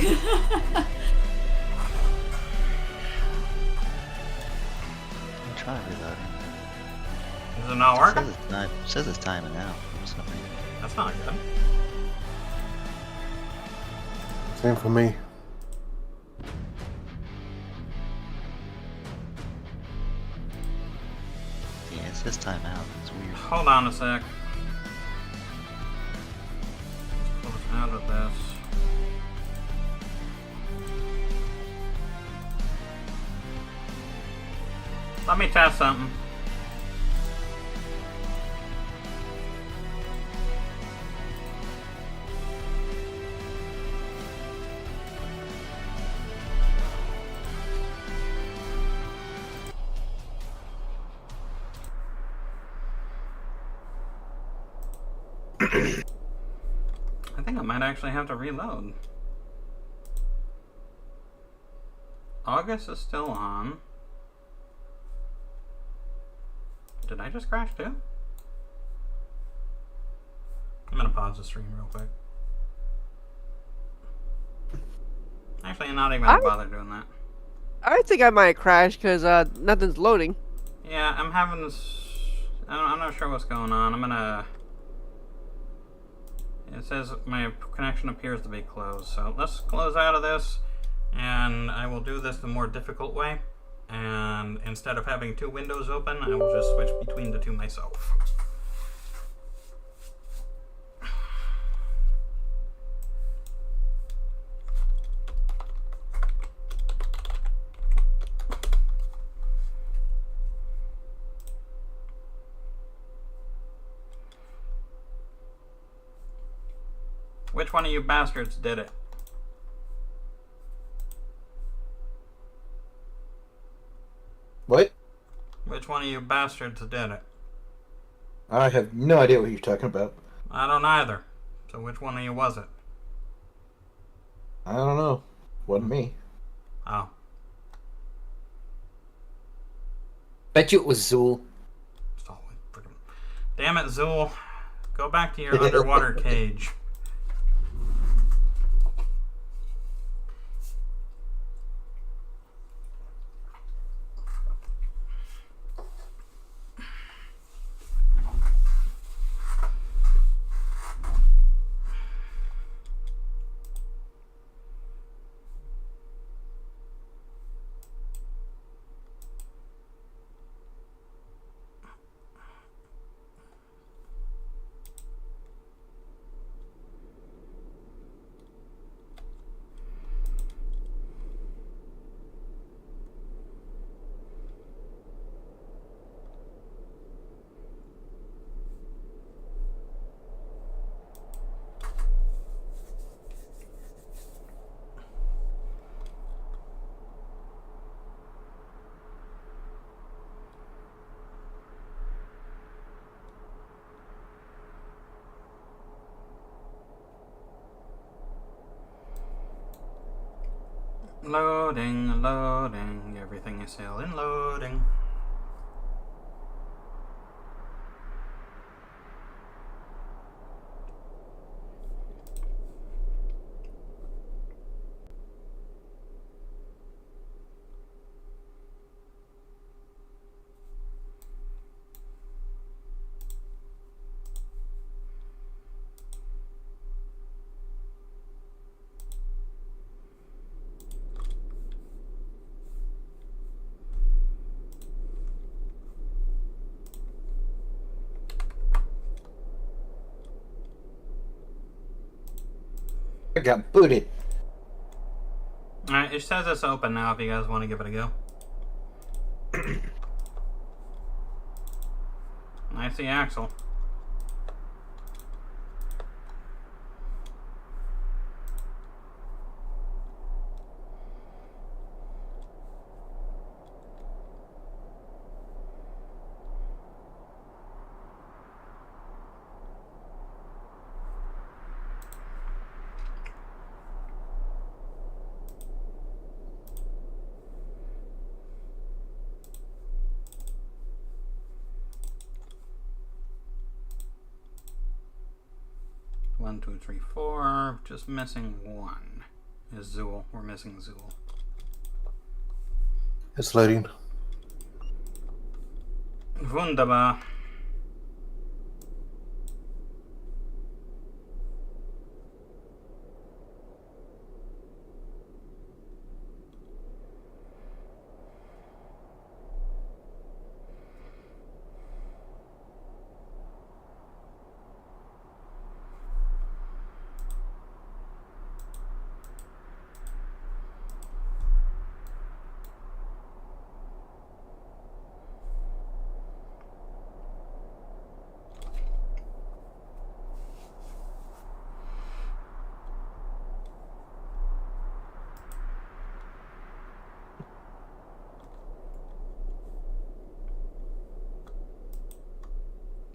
I'm trying to reload it. Is it not working? It says it's timing out for some reason. That's not good. Same for me. Yeah, it says time out. It's weird. Hold on a sec. Let's pull us out of this. Let me test something. I think I might actually have to reload. August is still on. Did I just crash too? I'm gonna pause the stream real quick. Actually, I'm not even gonna bother doing that. I think I might crash because nothing's loading. Yeah, I'm having this. I'm not sure what's going on. I'm gonna. It says my connection appears to be closed, so let's close out of this, and I will do this the more difficult way. And instead of having two windows open, I will just switch between the two myself. Which one of you bastards did it? What? Which one of you bastards did it? I have no idea what you're talking about. I don't either. So which one of you was it? I don't know. Wasn't me. Oh. Bet you it was Zool. So freaking... Damn it, Zool. Go back to your underwater cage. Loading, loading, everything is still in loading. I got booted. Alright, it says it's open now if you guys want to give it a go. I see Axel. One, two, three, four. Just missing one. Is Zool. We're missing Zool. It's loading. Wunderbar.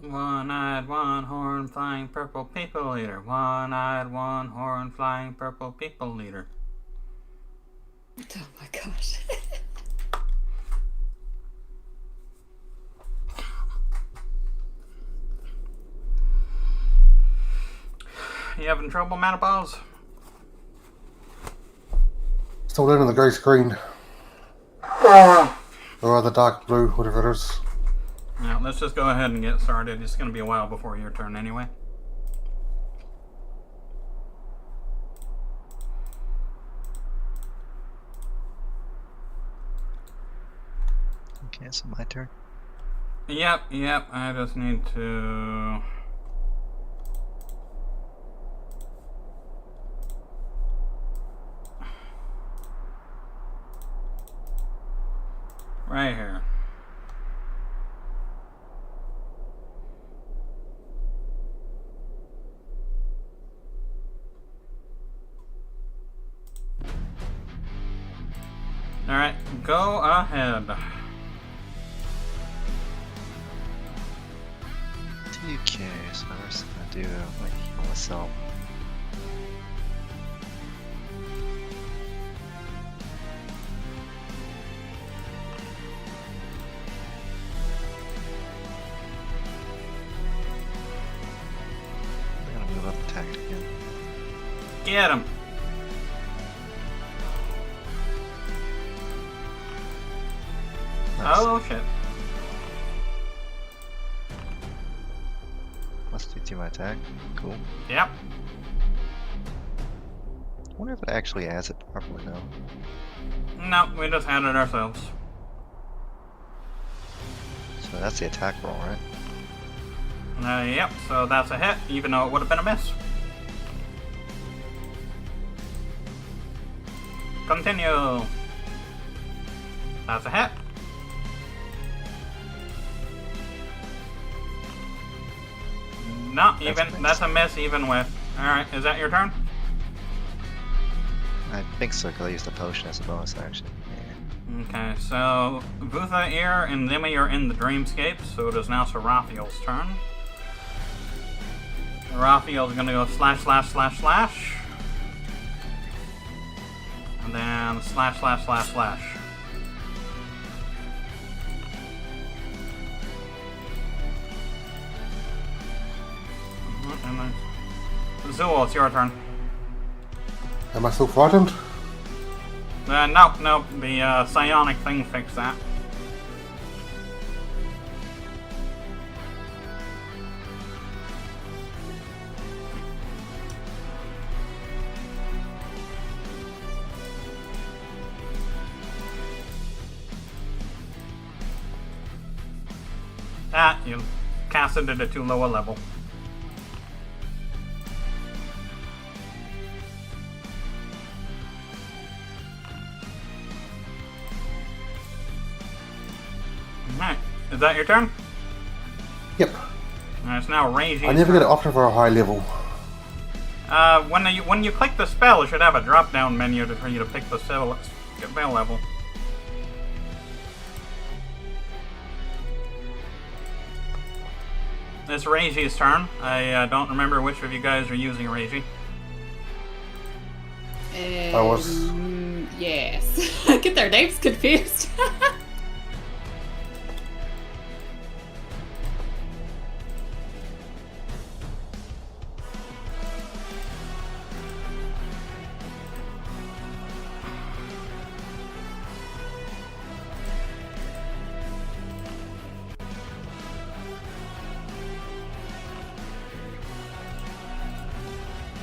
One-eyed, one-horn, flying purple people eater. One-eyed, one-horn, flying purple people eater. Oh my gosh. You having trouble, Manipause? Still down in the grey screen. Or the dark blue, whatever it is. Now, let's just go ahead and get started. It's going to be a while before your turn anyway. Okay, so my turn. Yep. I just need to... Right here. Alright, go ahead. 2K, so I'm just gonna do like heal myself. I'm gonna move up attack again. Get him. Nice. Oh shit. Let's do my attack. Cool. Yep. I wonder if it actually adds it properly now. No, we just had it ourselves. So that's the attack roll, right? Yep, so that's a hit, even though it would have been a miss. Continue. That's a hit. No, even. That's a miss even with. Alright, is that your turn? I think so, because I used the potion as a bonus action. Yeah. Okay, so Vutha, Ear, and Zimmy are in the dreamscape, so it is now Seraphiel's turn. Seraphiel's gonna go slash, slash, slash, slash. And then slash, slash, slash, slash. And then Zool, it's your turn. Am I still frightened? No, the psionic thing fixed that. You casted it at too low a level. Alright, is that your turn? Yep. It's now Reiji's I never turn. get it option for a high level. When you click the spell, it should have a drop-down menu for you to pick the spell level. It's Reiji's turn. I don't remember which of you guys are using Reiji. I was. Yes. I get their names confused.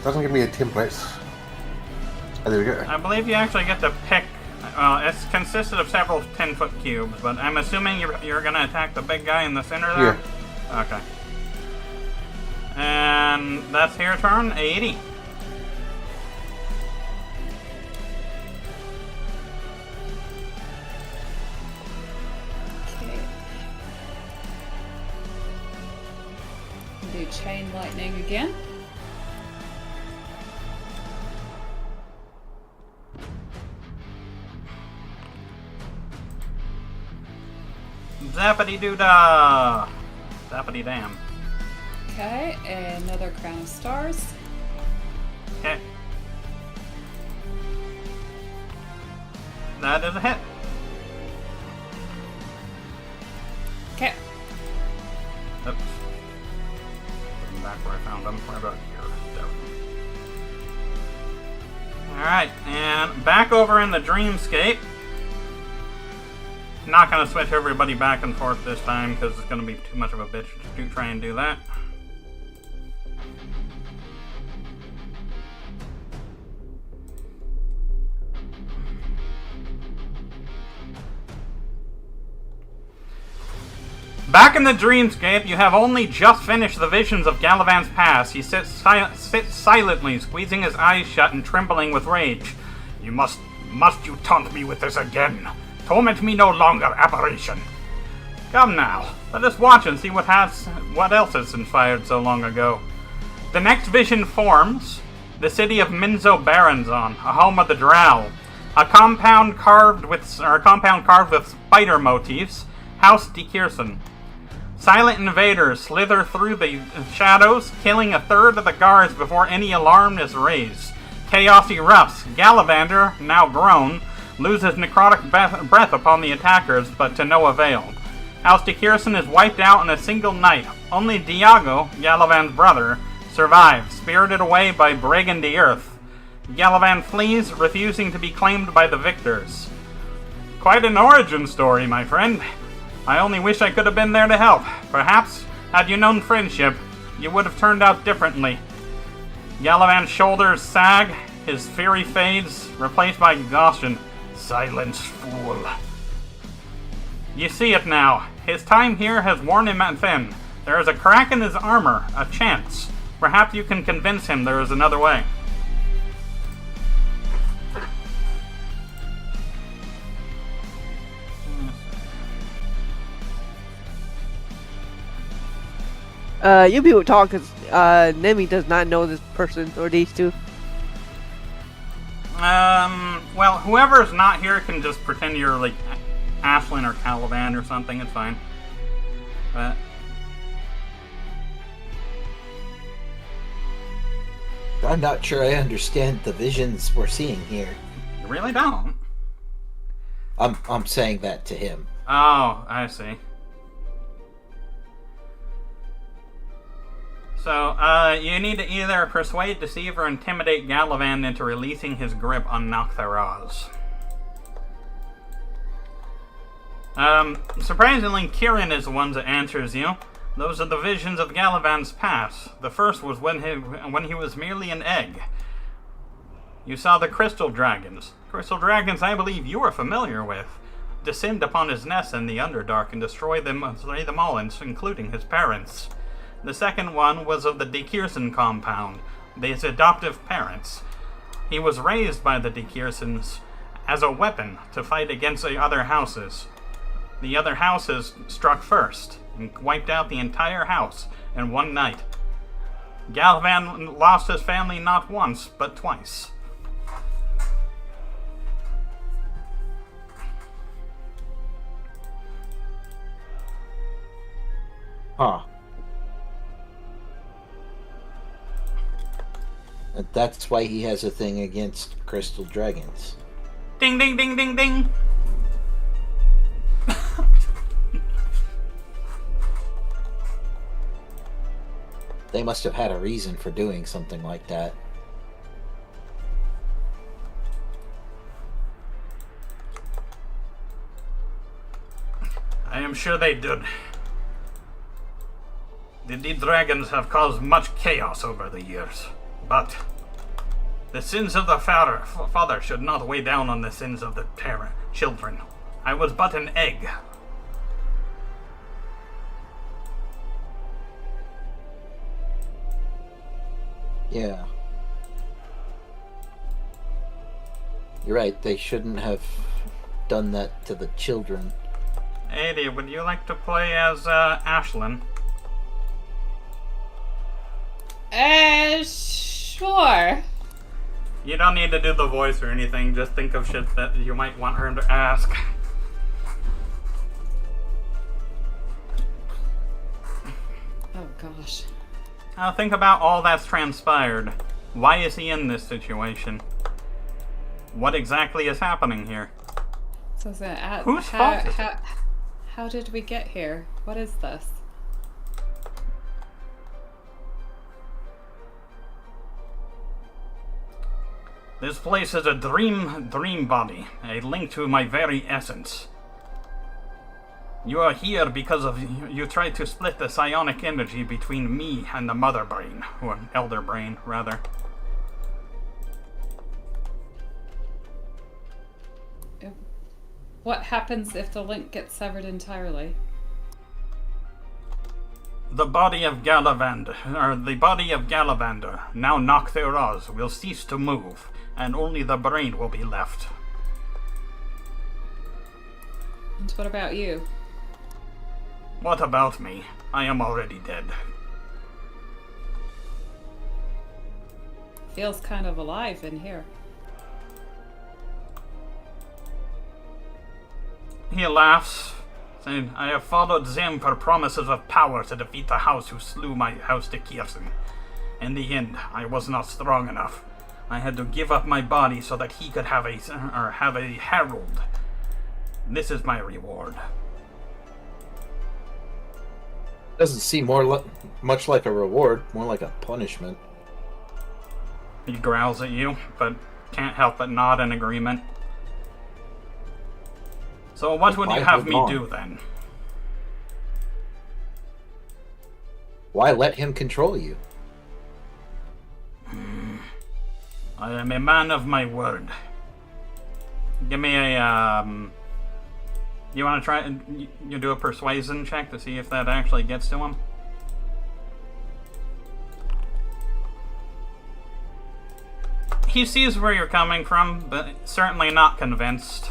Doesn't give me a template. Oh, there we go. I believe you actually get to pick. It's consisted of several 10-foot cubes, but I'm assuming you're going to attack the big guy in the center there? Yeah. Okay. And that's your turn, 80. Okay. Do chain lightning again. Zappity doo dah! Zappity damn. Okay, and another crown of stars. Okay. That is a hit. Okay. Oops. Put him back where I found him. Right about here. There we go. Alright, and back over in the dreamscape. Not going to switch everybody back and forth this time because it's going to be too much of a bitch to try and do that. Back in the dreamscape, you have only just finished the visions of Galavan's Pass. He sits silently, squeezing his eyes shut and trembling with rage. Must you taunt me with this again? Torment me no longer, apparition. Come now, let us watch and see what else has inspired so long ago. The next vision forms the city of Minzo Baranzon, a home of the Drow. A compound carved with spider motifs. House Dikirson. Silent invaders slither through the shadows, killing a third of the guards before any alarm is raised. Chaos erupts. Gallivander, now grown, loses necrotic breath upon the attackers, but to no avail. House Dikirson is wiped out in a single night. Only Diago, Gallivan's brother, survives, spirited away by Bregan the Earth. Gallivan flees, refusing to be claimed by the victors. Quite an origin story, my friend. I only wish I could have been there to help. Perhaps, had you known friendship, you would have turned out differently. Gallivan's shoulders sag, his fury fades, replaced by exhaustion. Silence, fool. You see it now. His time here has worn him thin. There is a crack in his armor, a chance. Perhaps you can convince him there is another way. You people talk because Nemi does not know this person or these two. Well, whoever's not here can just pretend you're like Ashlyn or Caliban or something. It's fine. But I'm not sure I understand the visions we're seeing here. you really don't. I'm saying that to him. Oh, I see. So, you need to either persuade, deceive, or intimidate Gallivan into releasing his grip on Noctheraz. Surprisingly, Kieran is the one that answers you. Those are the visions of Gallivan's past. The first was when he was merely an egg. You saw the crystal dragons. Crystal dragons I believe you are familiar with. Descend upon his nest in the Underdark and destroy them all, including his parents. The second one was of the Dikirson compound, his adoptive parents. He was raised by the Dikirsons as a weapon to fight against the other houses. The other houses struck first and wiped out the entire house in one night. Gallivan lost his family not once, but twice. Huh. And that's why he has a thing against crystal dragons. Ding, ding, ding, ding, ding. They must have had a reason for doing something like that. I am sure they did. The dragons have caused much chaos over the years, but the sins of the father should not weigh down on the sins of the children. I was but an egg. Yeah. You're right, they shouldn't have done that to the children. Ada, would you like to play as Ashlyn? Sure. You don't need to do the voice or anything, just think of shit that you might want her to ask. Oh gosh. Now think about all that's transpired. Why is he in this situation? What exactly is happening here? So is it Whose fault is it? How did we get here? What is this? This place is a dream body, a link to my very essence. You are here because you tried to split the psionic energy between me and the mother brain, or elder brain, rather. What happens if the link gets severed entirely? The body of Gallivander, now Noctheraz, will cease to move, and only the brain will be left. And what about you? What about me? I am already dead. Feels kind of alive in here. He laughs, saying, I have followed Zim for promises of power to defeat the house who slew my house to Kirsten. In the end, I was not strong enough. I had to give up my body so that he could have a herald. This is my reward. Doesn't seem much like a reward, more like a punishment. He growls at you, but can't help but nod in agreement. So what would you have me do then? Why let him control you? I am a man of my word. Give me a, You want to try and you do a persuasion check to see if that actually gets to him? He sees where you're coming from, but certainly not convinced.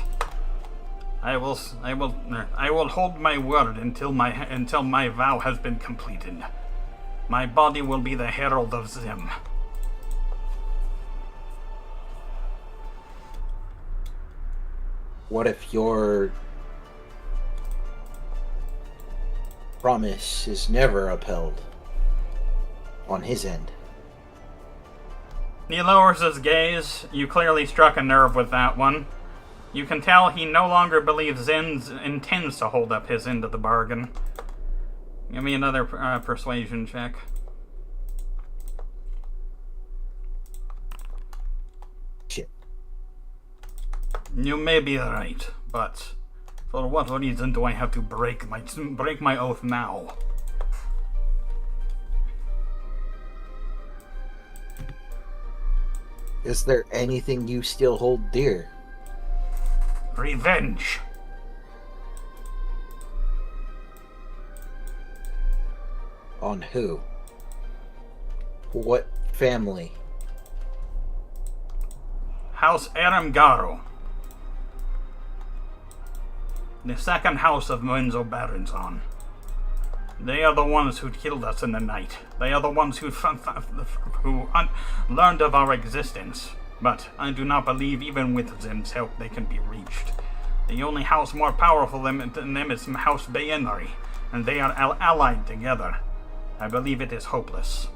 I will hold my word until my vow has been completed. My body will be the herald of Zim. What if your promise is never upheld on his end? He lowers his gaze. You clearly struck a nerve with that one. You can tell he no longer believes Zim intends to hold up his end of the bargain. Give me another persuasion check. Shit. You may be right, but for what reason do I have to break my oath now? Is there anything you still hold dear? Revenge. On who? What family? House Eremgaro. The second house of Menzo Baronzon. They are the ones who killed us in the night. They are the ones who learned of our existence. But I do not believe even with Zim's help they can be reached. The only house more powerful than them is House Bayenri, and they are allied together. I believe it is hopeless.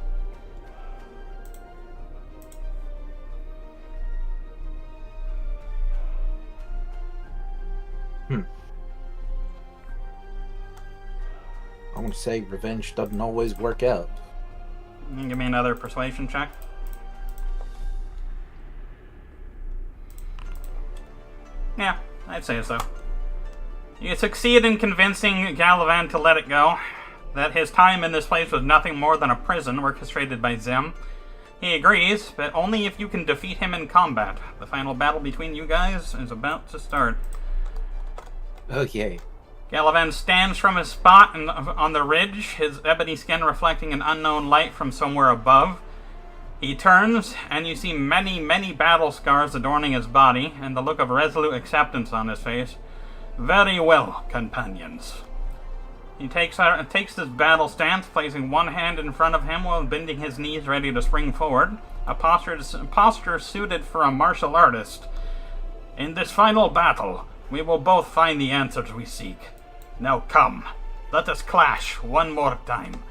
I want to say revenge doesn't always work out. Give me another persuasion check. Yeah, I'd say so. You succeed in convincing Galavan to let it go, that his time in this place was nothing more than a prison orchestrated by Zim. He agrees, but only if you can defeat him in combat. The final battle between you guys is about to start. Okay. Galavan stands from his spot on the ridge, his ebony skin reflecting an unknown light from somewhere above. He turns, and you see many, many battle scars adorning his body, and the look of resolute acceptance on his face. Very well, companions. He takes this battle stance, placing one hand in front of him while bending his knees ready to spring forward, a posture suited for a martial artist. In this final battle, we will both find the answers we seek. Now come, let us clash one more time.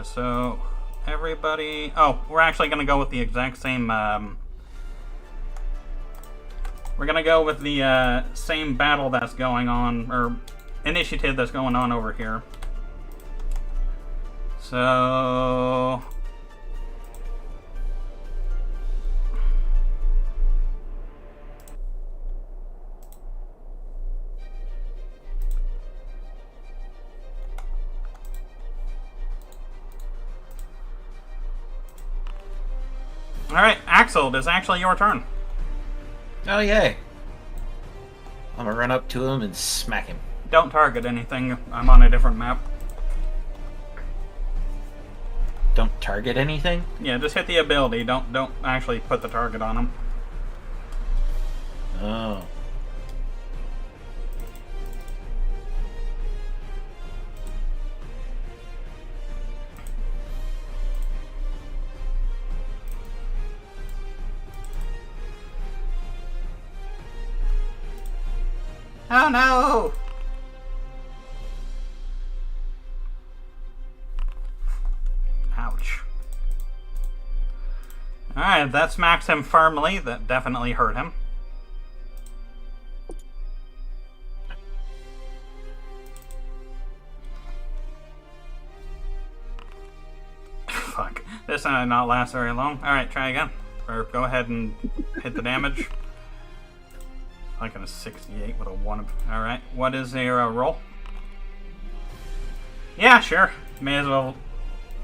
So, everybody... Oh, we're actually going to go with the exact same... We're going to go with the same battle that's going on, or initiative that's going on over here. So... Alright, Axel, it's actually your turn. Oh, yay. I'm gonna run up to him and smack him. Don't target anything. I'm on a different map. Don't target anything? Yeah, just hit the ability. Don't actually put the target on him. Oh. Oh no! Alright, that smacks him firmly. That definitely hurt him. Fuck. This might not last very long. Alright, try again. Or go ahead and hit the damage. Like a 68 with a 1. Alright, what is your roll? Yeah, sure. May as well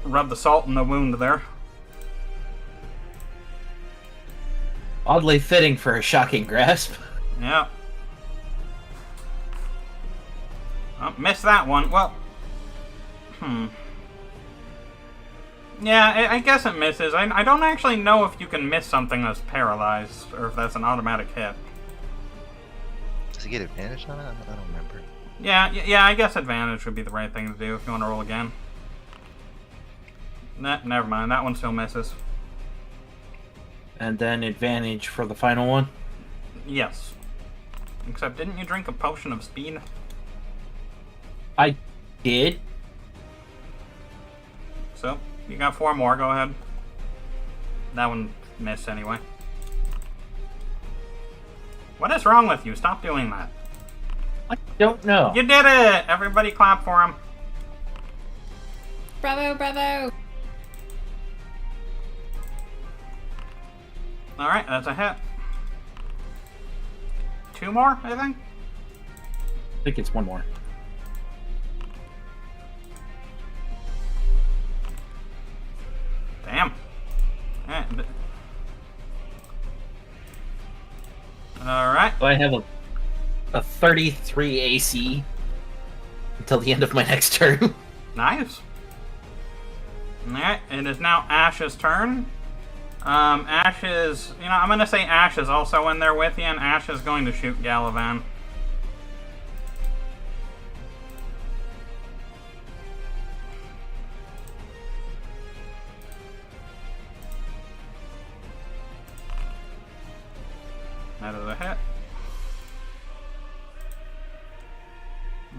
rub the salt in the wound there. Oddly fitting for a shocking grasp. Yeah. Oh, missed that one. Well, yeah, I guess it misses. I don't actually know if you can miss something that's paralyzed, or if that's an automatic hit. Does he get advantage on it? I don't remember. Yeah, I guess advantage would be the right thing to do if you want to roll again. Never mind, that one still misses. And then advantage for the final one? Yes. Except, didn't you drink a potion of speed? I did. So, you got 4 more, go ahead. That one missed anyway. What is wrong with you? Stop doing that. I don't know. You did it! Everybody clap for him. Bravo, bravo! Alright, that's a hit. 2 more, I think? I think it's one more. Damn. Alright. So I have a 33 AC until the end of my next turn. Nice. Alright, it is now Ash's turn. Ash is... You know, I'm gonna say Ash is also in there with you, and Ash is going to shoot Galavan. That is a hit.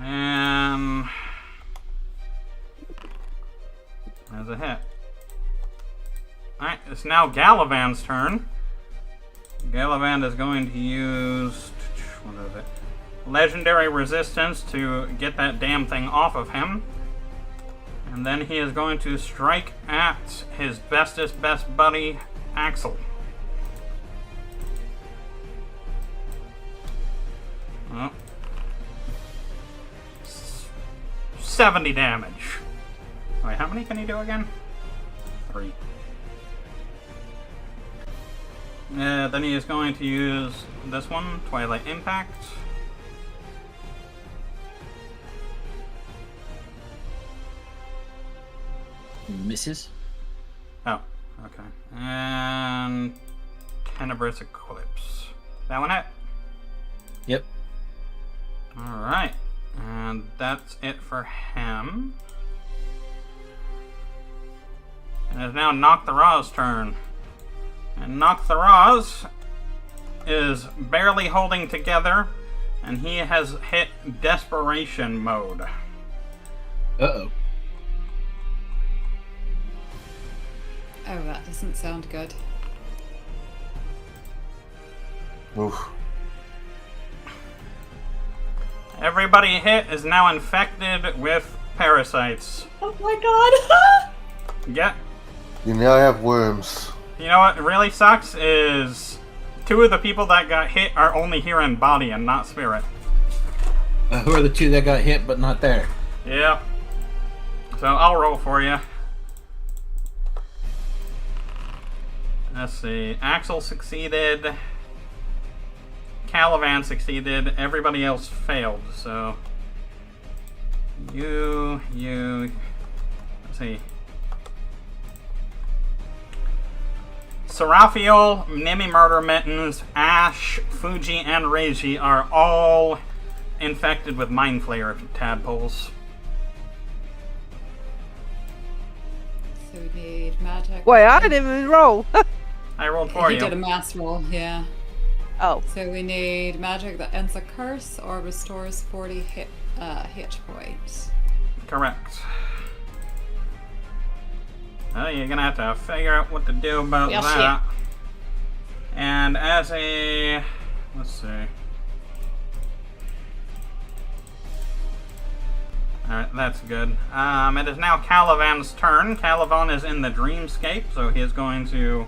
And... That's a hit. Alright, it's now Galavan's turn. Galavan is going to use... What is it? Legendary Resistance to get that damn thing off of him. And then he is going to strike at his bestest best buddy, Axel. Oh. 70 damage. Wait, how many can he do again? 3. Then he is going to use this one, Twilight Impact. Misses. Oh, okay. And Tenebrous Eclipse. That one hit? Yep. Alright. And that's it for him. And it's now Nocthera's turn. And Nocthera's is barely holding together, and he has hit Desperation Mode. Uh-oh. Oh, that doesn't sound good. Oof. Everybody hit is now infected with parasites. Oh my god! Yeah. You now have worms. You know what really sucks is 2 of the people that got hit are only here in body and not spirit. Who are the 2 that got hit but not there? Yeah. So I'll roll for you. Let's see. Axel succeeded. Calavan succeeded. Everybody else failed. So you. Let's see. Seraphiel, Nimi Murder Mittens, Ash, Fuji, and Reiji are all infected with Mind Flayer tadpoles. So we need magic. Wait, I didn't even roll. I rolled for He you. did a mass roll, yeah. Oh. So we need magic that ends a curse or restores 40 hit points. Correct. Well, you're gonna have to figure out what to do about Well, that. And as a... let's see. Alright, that's good. It is now Calivan's turn. Calivan is in the Dreamscape, so he is going to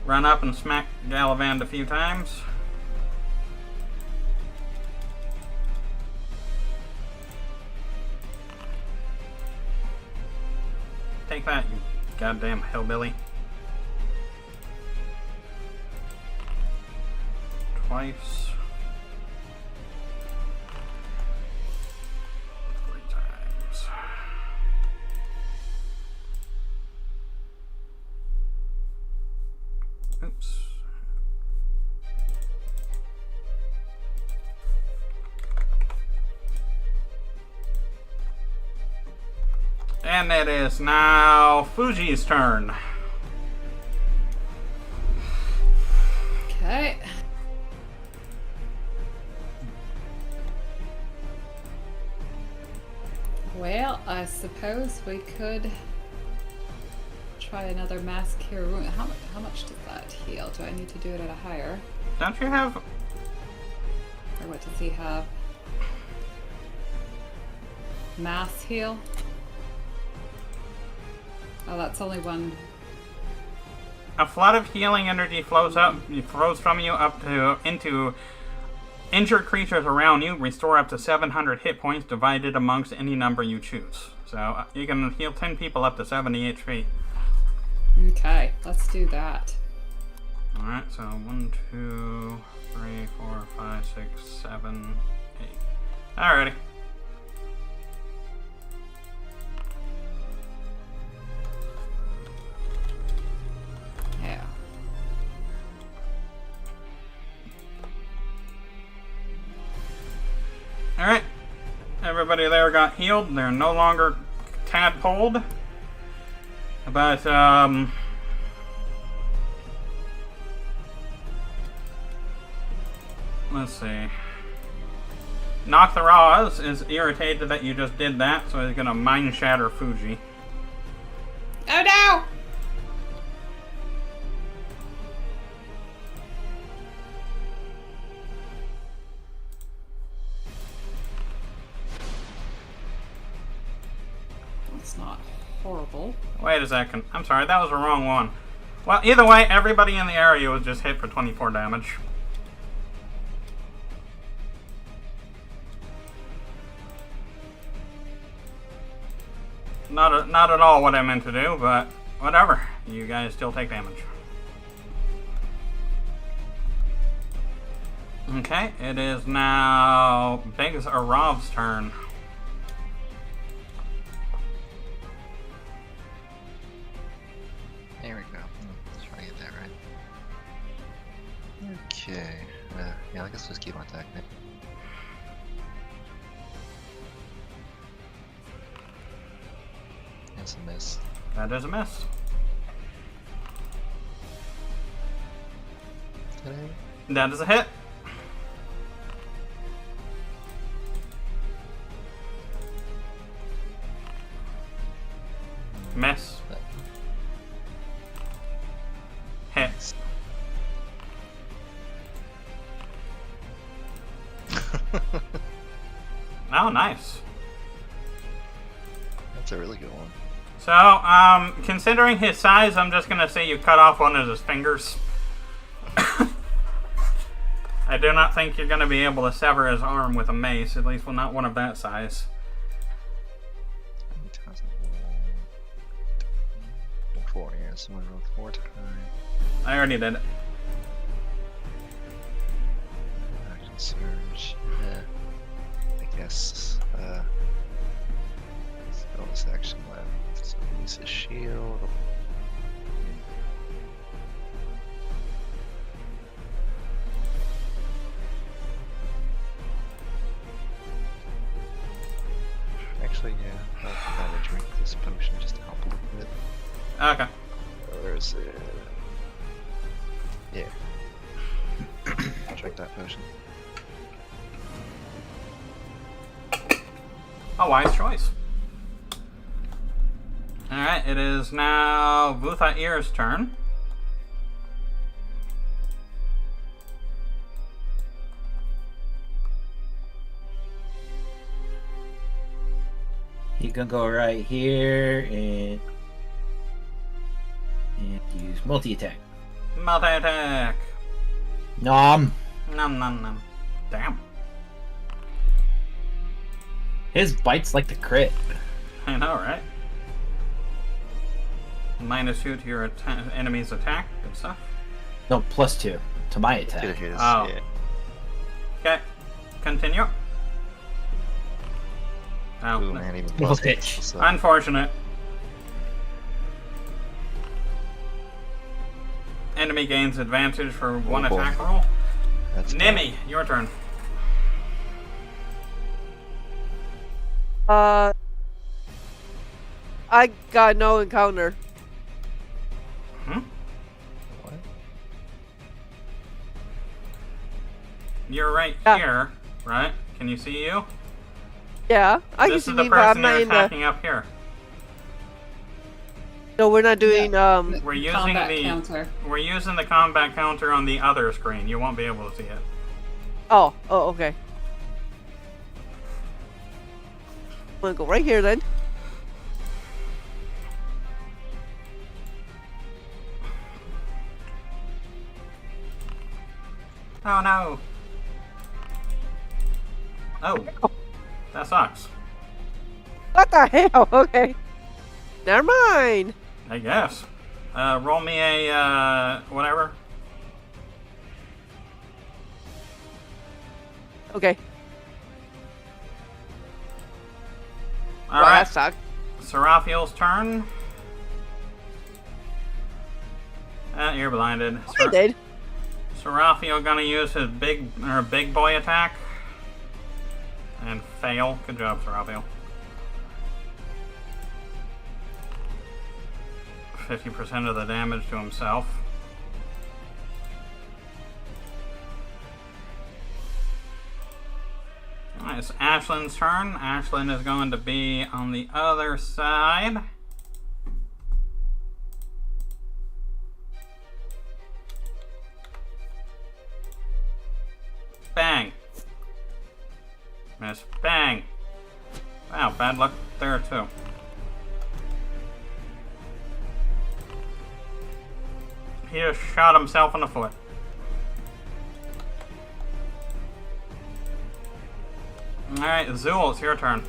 run up and smack Galavan a few times. Take that, you goddamn hillbilly. Twice. 3 times. Oops. And it is now Fuji's turn. Okay. Well, I suppose we could try another Mass Cure Wound. How much does that heal? Do I need to do it at a higher? Don't you have... Or what does he have? Mass heal? Oh, that's only one. A flood of healing energy flows from you up to into injured creatures around you. Restore up to 700 hit points divided amongst any number you choose. So you can heal 10 people up to 70 HP. Okay, let's do that. Alright, so 1, 2, 3, 4, 5, 6, 7, 8. Alrighty. Yeah. Alright. Everybody there got healed. They're no longer tadpoled. But, let's see. Knock the Raws is irritated that you just did that, so he's gonna Mind Shatter Fuji. Oh no! That's not horrible. Wait a second. I'm sorry, that was the wrong one. Well, either way, everybody in the area was just hit for 24 damage. Not at all what I meant to do, but whatever. You guys still take damage. Okay, it is now Biggs or Rob's turn. There we go. Let's try to get that right. Okay. Yeah, I guess let's keep on attacking it. That's a miss. That is a miss. That is a hit. Miss. Hit. Oh, nice. That's a really good one. So, considering his size, I'm just gonna say you cut off one of his fingers. I do not think you're gonna be able to sever his arm with a mace, at least not one of that size. Four, yeah, so I rolled 4 times. I already did it. Action surge. Yeah. I guess, bonus action left. So use his shield. Actually, yeah, I'll probably drink this potion just to help a little bit. Okay. Where is it? Yeah. I'll drink that potion. A wise choice. Alright. Alright, it is now Vuthair's turn. He can go right here and use multi-attack. Multi-attack. Nom. Nom nom nom. Damn. His bite's like the crit. I know, right? -2 to your enemy's attack. Good stuff. No, +2 to my attack. To his, Oh. yeah. Okay. Continue. Oh, Ooh, no. man, even Little plus bitch. so- Unfortunate. Enemy gains advantage for one boy. attack roll. That's Nimi, your turn. I got no encounter. Hmm? What? You're right Yeah. here, right? Can you see you? Yeah, I can This see is the me, but I'm person not you're in the. attacking up here. No, we're not doing. We're using Combat the counter. we're using the combat counter on the other screen. You won't be able to see it. Oh, okay. I'm gonna go right here then. Oh no. Oh. That sucks. What the hell? Okay. Never mind. I guess. Roll me a whatever. Okay. All Well, right. that sucked. Seraphiel's turn. You're blinded. I did. Seraphiel gonna use his big boy attack and fail. Good job, Seraphiel. 50% of the damage to himself. Alright, it's Ashlyn's turn. Ashlyn is going to be on the other side. Bang. Miss. Bang. Wow, bad luck there too. He just shot himself in the foot. Alright, Zool, it's your turn.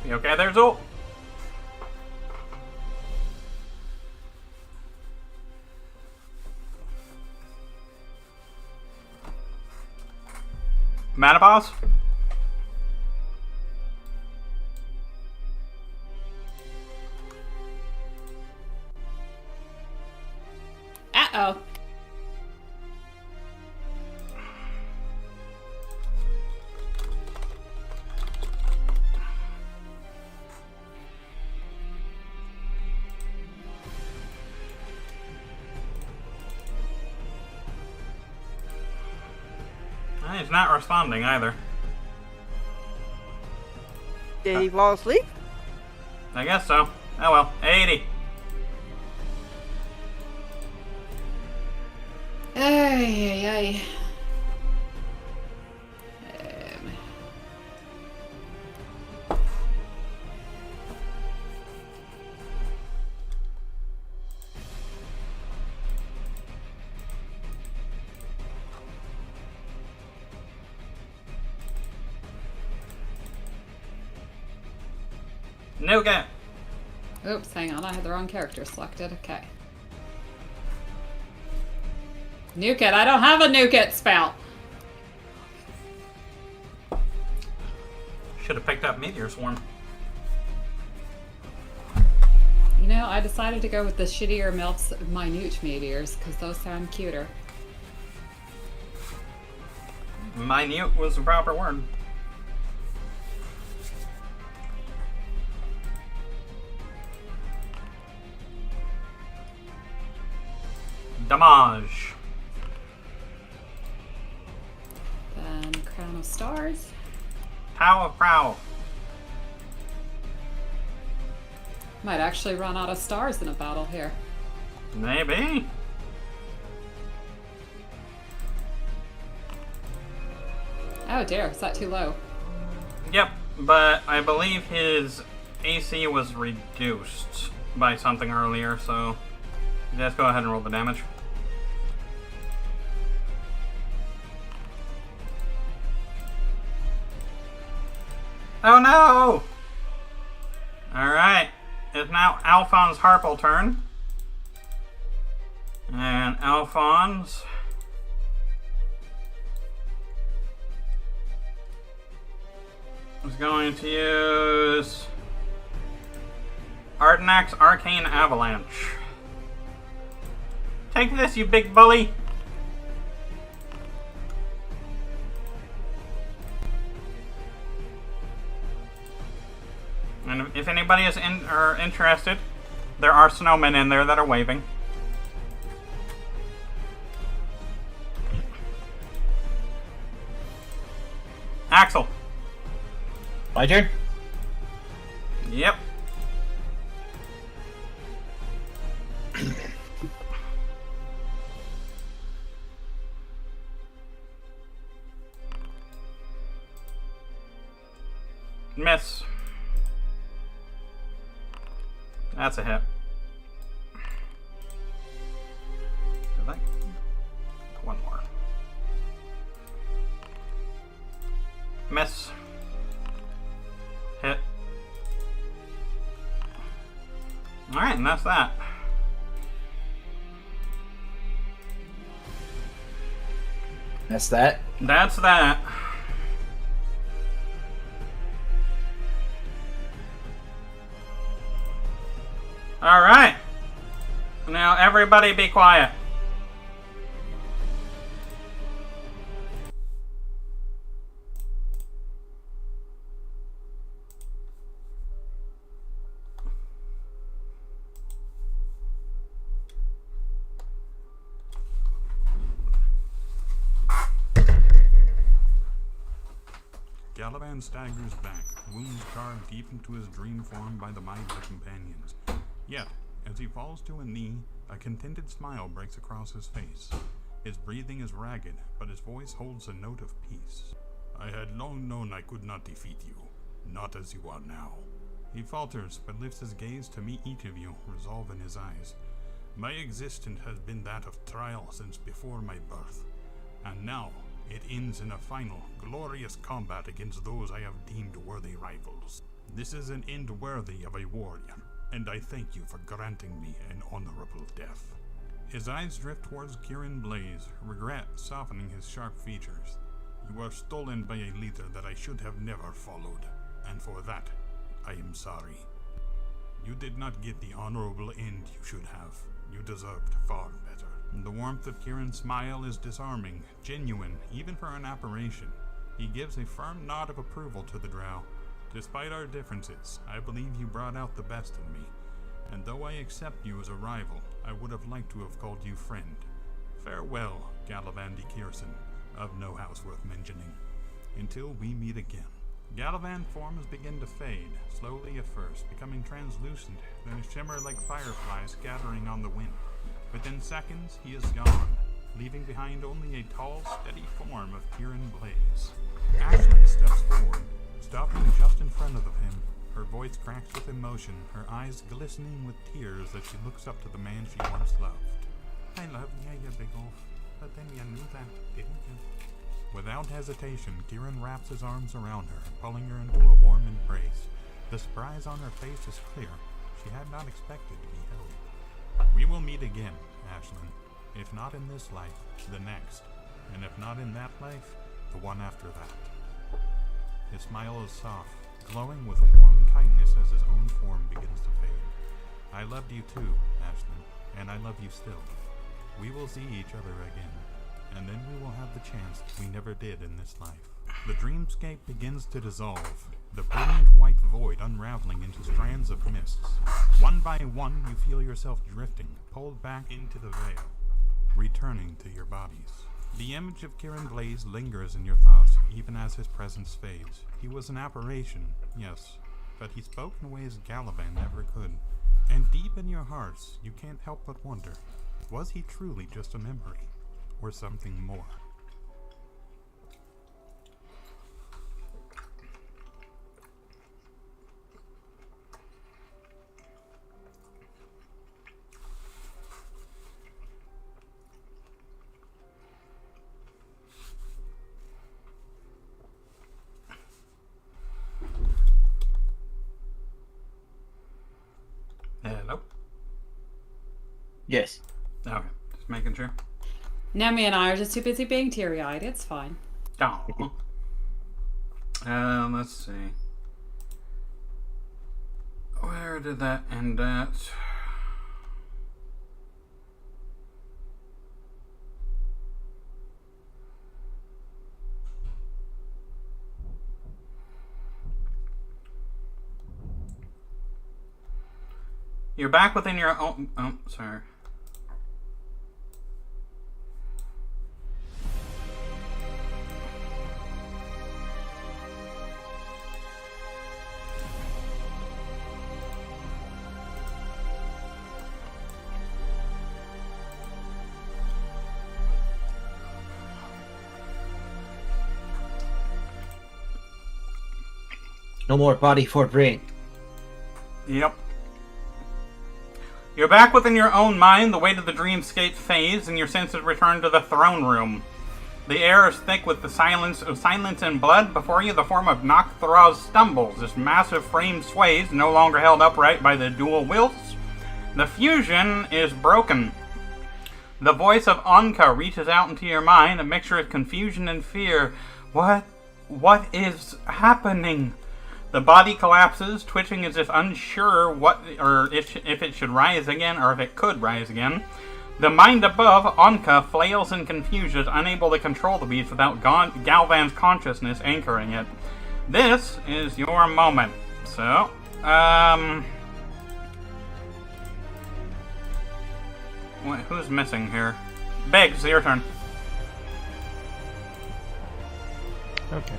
You okay there, Zool? Manipause? Uh-oh. He's not responding either. Did he fall asleep? I guess so. Oh well. 80. Ay, ay, ay. Nougat. Oops, hang on. I had the wrong character selected. Okay. Nuke it. I don't have a nuke it spell. Should have picked up Meteor Swarm. You know, I decided to go with the shittier Melf's minute meteors because those sound cuter. Minute was the proper word. Damage. Then Crown of Stars. Tower of Prowl. Might actually run out of stars in a battle here. Maybe. Oh dear, is that too low? Yep, but I believe his AC was reduced by something earlier, so let's go ahead and roll the damage. Oh no! Alright, it's now Alphonse Harple's turn. And Alphonse is going to use Ardenax Arcane Avalanche. Take this, you big bully! And if anybody is interested, there are snowmen in there that are waving. Axel. My turn? Yep. Miss. That's a hit. Did I? One more. Miss. Hit. Alright, and that's that. That's that. That's that. Alright. Now everybody be quiet. Galavan staggers back, wounds carved deep into his dream form by the might of the companions. Yet, as he falls to a knee, a contented smile breaks across his face. His breathing is ragged, but his voice holds a note of peace. I had long known I could not defeat you, not as you are now. He falters, but lifts his gaze to meet each of you, resolve in his eyes. My existence has been that of trial since before my birth, and now it ends in a final, glorious combat against those I have deemed worthy rivals. This is an end worthy of a warrior, and I thank you for granting me an honorable death. His eyes drift towards Kieran Blaze, regret softening his sharp features. You were stolen by a leader that I should have never followed, and for that, I am sorry. You did not get the honorable end you should have. You deserved far better. The warmth of Kieran's smile is disarming, genuine, even for an apparition. He gives a firm nod of approval to the drow. Despite our differences, I believe you brought out the best in me, and though I accept you as a rival, I would have liked to have called you friend. Farewell, Galavandi Kierson, of no house worth mentioning, until we meet again. Galavan forms begin to fade, slowly at first, becoming translucent, then shimmer like fireflies scattering on the wind. Within seconds, he is gone, leaving behind only a tall, steady form of Kieran Blaze. Ashlyn steps forward, stopping just in front of him. Her voice cracks with emotion, her eyes glistening with tears as she looks up to the man she once loved. I love you, you big oaf, but then you knew that, didn't you? Without hesitation, Kieran wraps his arms around her, pulling her into a warm embrace. The surprise on her face is clear. She had not expected to be held. We will meet again, Ashlyn. If not in this life, the next. And if not in that life, the one after that. His smile is soft, glowing with a warm kindness as his own form begins to fade. I loved you too, Ashlyn, and I love you still. We will see each other again, and then we will have the chance we never did in this life. The dreamscape begins to dissolve, the brilliant white void unraveling into strands of mists. One by one, you feel yourself drifting, pulled back into the veil. returning to your bodies. The image of Kieran Blaze lingers in your thoughts, even as his presence fades. He was an apparition, yes, but he spoke in ways Galavan never could. And deep in your hearts, you can't help but wonder, was he truly just a memory, or something more? Hello? Yes. Okay, just making sure. Nemi and I are just too busy being teary-eyed. It's fine. Oh. Let's see. Where did that end at? You're back within your own... Oh, sorry. No more body for brain. Yep. You're back within your own mind, the weight of the dreamscape fades, and your senses return to the throne room. The air is thick with the silence of silence and blood. Before you, the form of Nocthraz stumbles. This massive frame sways, no longer held upright by the dual wills. The fusion is broken. The voice of Anka reaches out into your mind, a mixture of confusion and fear. What is happening? The body collapses, twitching as if unsure if it should rise again, or if it could rise again. The mind above, Anka, flails in confusion, unable to control the beast without Galvan's consciousness anchoring it. This is your moment. So, who's missing here? Biggs, your turn. Okay.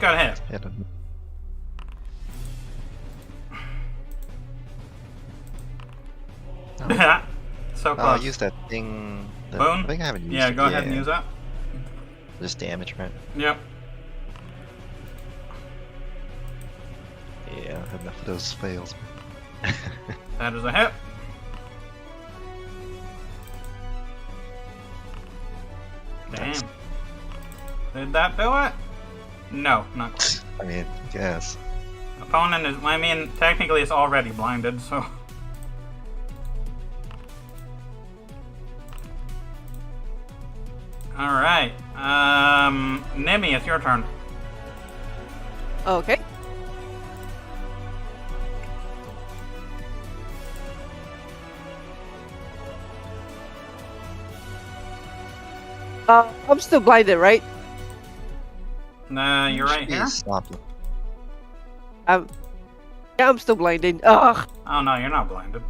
Go ahead. Hit him. So I'll close. use that thing. Boon? I think I haven't used Yeah, it. go ahead and use that. Just damage, right? Yep. Yeah, I have enough of those fails. That is a hit. Nice. Damn. Did that do it? No, not quite. I mean, yes. Opponent is, I mean, technically it's already blinded, so. Alright. Nemi, it's your turn. Okay. I'm still blinded, right? You're right here? Stop. Yeah, I'm still blinded. Ugh. Oh no, you're not blinded.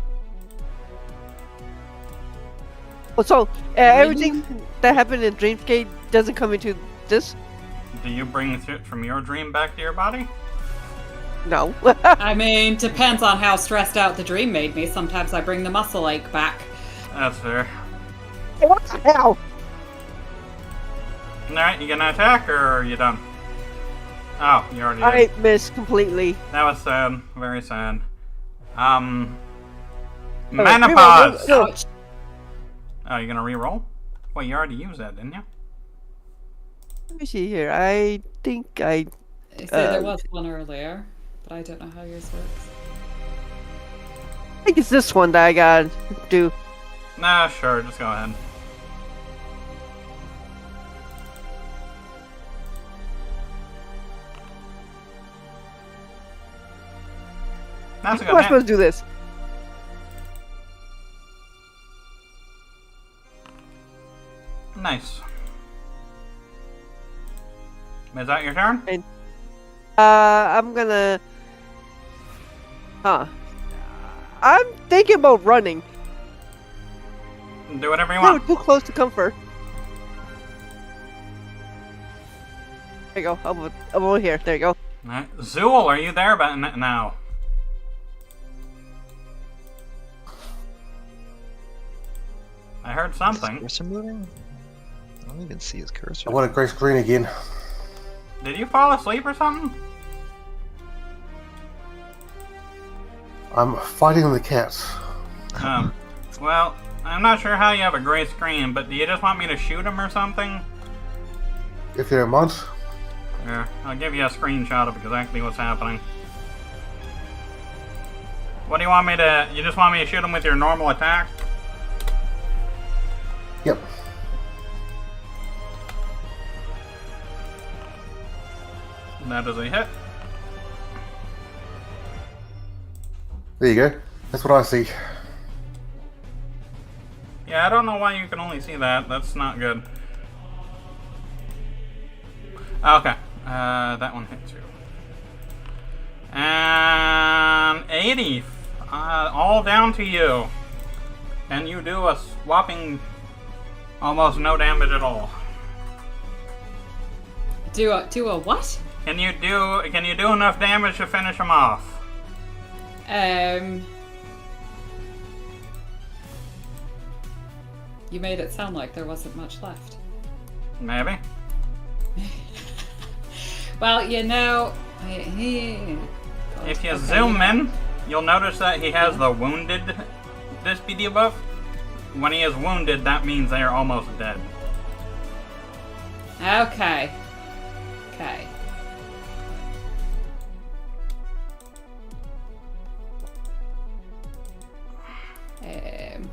So, everything that happened in Dreamscape doesn't come into this? Do you bring it from your dream back to your body? No. I mean, depends on how stressed out the dream made me. Sometimes I bring the muscle ache back. That's fair. What the hell? Alright, you gonna attack or are you done? Oh, you already I did. missed completely. That was sad. Very sad. Oh, Menopause! reroll, no. Oh, you're gonna re-roll? Well, you already used that, didn't you? Let me see here. I think I... I say there was one earlier, but I don't know how yours works. I think it's this one that I gotta do. Nah, sure, just go ahead. That's a How am I good supposed hit. to do this? Nice. Is that your turn? I'm gonna. I'm thinking about running. Do whatever you No, want. too close to comfort. There you go. I'm over here. There you go. Alright. Zool, are you there now? I heard something. Cursor moving? I don't even see his cursor. I want a grey screen again. Did you fall asleep or something? I'm fighting the cats. Well, I'm not sure how you have a gray screen, but do you just want me to shoot him or something? If you don't mind. Here, I'll give you a screenshot of exactly what's happening. What do you want me to... You just want me to shoot him with your normal attack? Yep. That is a hit. There you go. That's what I see. Yeah, I don't know why you can only see that. That's not good. Okay. That one hits you. And 80. All down to you. And you do a whopping almost no damage at all. Do a what? Can you do enough damage to finish him off? You made it sound like there wasn't much left. Maybe. Well, you know, If you zoom in, you'll notice that he has the wounded debuff. When he is wounded, that means they are almost dead. Okay. Okay.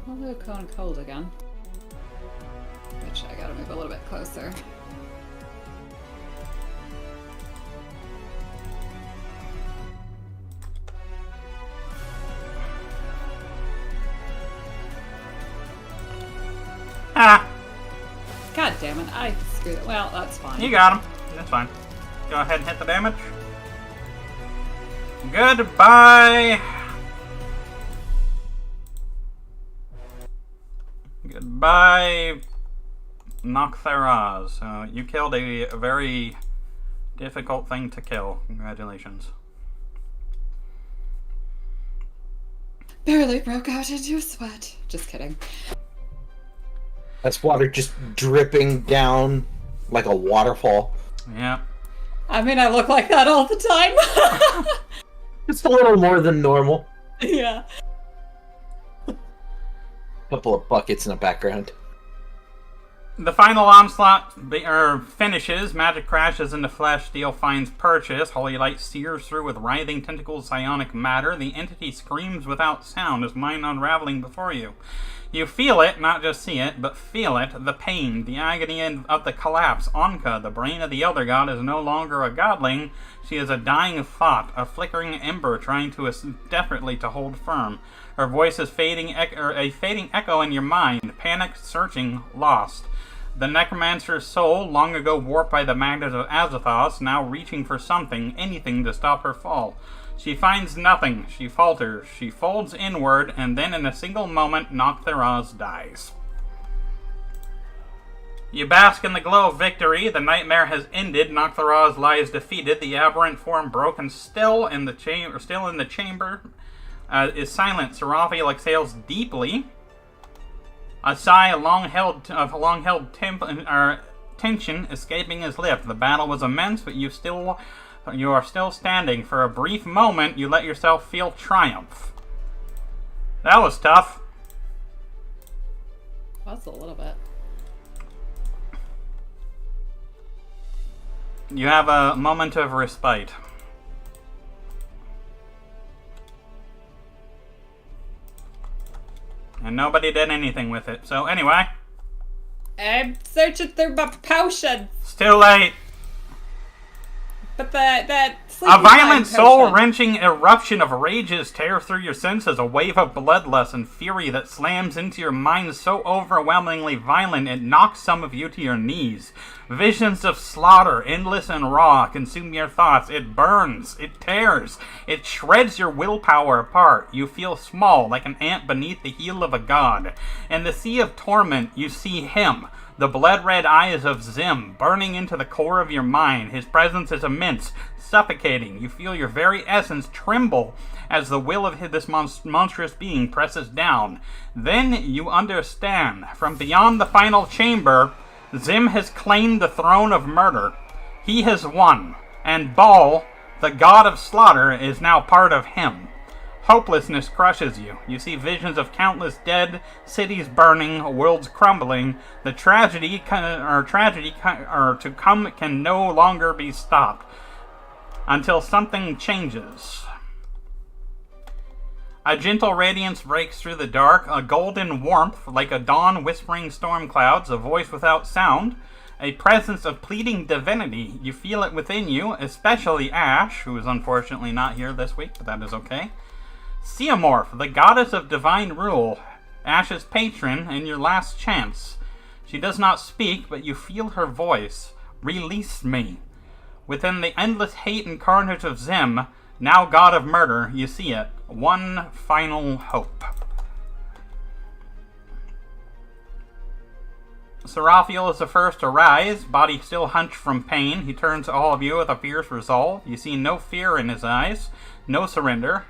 We'll do Cone Cold again. Which I gotta move a little bit closer. Ah! God damn it, I screwed it. Well, that's fine. You got him. That's fine. Go ahead and hit the damage. Goodbye! Goodbye, Noctheraz. You killed a very difficult thing to kill. Congratulations. Barely broke out into a sweat. Just kidding. That's water just dripping down like a waterfall. Yeah. I mean, I look like that all the time. Just a little more than normal. Yeah. Couple of buckets in the background. The final onslaught finishes. Magic crashes into flesh. Steel finds purchase. Holy light sears through with writhing tentacles, psionic matter. The entity screams without sound, his mind unraveling before you. You feel it, not just see it, but feel it. The pain, the agony of the collapse. Anka, the brain of the Elder God, is no longer a godling. She is a dying thought, a flickering ember trying desperately to hold firm. Her voice is a fading echo in your mind, panicked, searching, lost. The necromancer's soul, long ago warped by the magnet of Azathoth, now reaching for something, anything to stop her fall. She finds nothing. She falters. She folds inward, and then in a single moment, Noctheraz dies. You bask in the glow of victory. The nightmare has ended. Noctheraz lies defeated. The aberrant form broken, still in the chamber. Is silent. Seraphiel exhales deeply. A sigh of long-held tension escaping his lip. The battle was immense, but you are still standing. For a brief moment, you let yourself feel triumph. That was tough. That's a little bit. You have a moment of respite. And nobody did anything with it. So anyway. I'm searching through my potion. It's too late. But that A sleeping violent, giant soul-wrenching eruption of rages tears through your senses, a wave of bloodlust and fury that slams into your mind so overwhelmingly violent it knocks some of you to your knees. Visions of slaughter, endless and raw, consume your thoughts. It burns, it tears, it shreds your willpower apart. You feel small, like an ant beneath the heel of a god. In the sea of torment, you see him. The blood-red eyes of Zim burning into the core of your mind. His presence is immense, suffocating. You feel your very essence tremble as the will of this monstrous being presses down. Then you understand. From beyond the final chamber, Zim has claimed the throne of murder. He has won, and Baal, the god of slaughter, is now part of him. Hopelessness crushes you. You see visions of countless dead, cities burning, worlds crumbling. The tragedy to come can no longer be stopped until something changes. A gentle radiance breaks through the dark, a golden warmth like a dawn whispering storm clouds, a voice without sound, a presence of pleading divinity. You feel it within you, especially Ash, who is unfortunately not here this week, but that is okay. Seamorph, the goddess of divine rule, Ash's patron and your last chance. She does not speak, but you feel her voice. Release me. Within the endless hate and carnage of Zim, now god of murder, you see it. One final hope. Seraphiel is the first to rise, body still hunched from pain. He turns to all of you with a fierce resolve. You see no fear in his eyes, no surrender.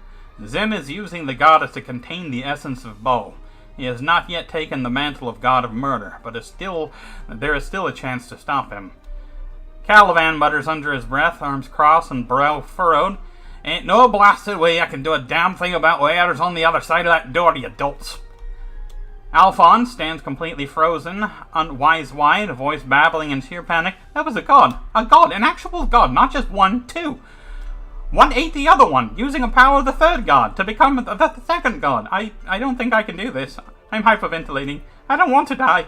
Zim is using the goddess to contain the essence of Baal. He has not yet taken the mantle of god of murder, but there is still a chance to stop him. Caliban mutters under his breath, arms crossed and brow furrowed. Ain't no blasted way I can do a damn thing about what's on the other side of that door, you dolts. Alphonse stands completely frozen, wide, a voice babbling in sheer panic. That was a god, an actual god, not just one, two. One ate the other one, using a power of the third god to become the second god. I don't think I can do this. I'm hyperventilating. I don't want to die,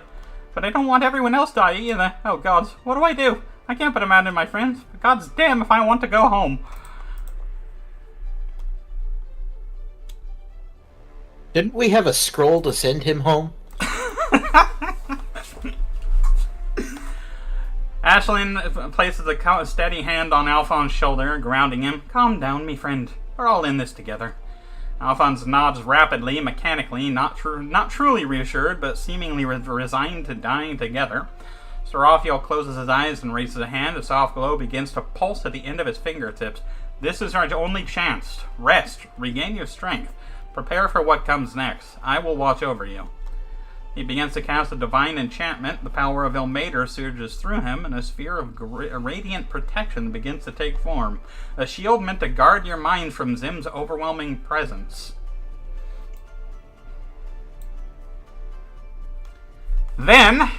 but I don't want everyone else to die either. Oh gods, what do I do? I can't but abandon my friends. God's damn if I want to go home. Didn't we have a scroll to send him home? Ashlyn places a steady hand on Alphonse's shoulder, grounding him. Calm down, me friend. We're all in this together. Alphonse nods rapidly, mechanically, not truly reassured, but seemingly resigned to dying together. Seraphiel closes his eyes and raises a hand. A soft glow begins to pulse at the end of his fingertips. This is our only chance. Rest. Regain your strength. Prepare for what comes next. I will watch over you. He begins to cast a divine enchantment. The power of Ilmater surges through him, and a sphere of radiant protection begins to take form. A shield meant to guard your mind from Zim's overwhelming presence. Then,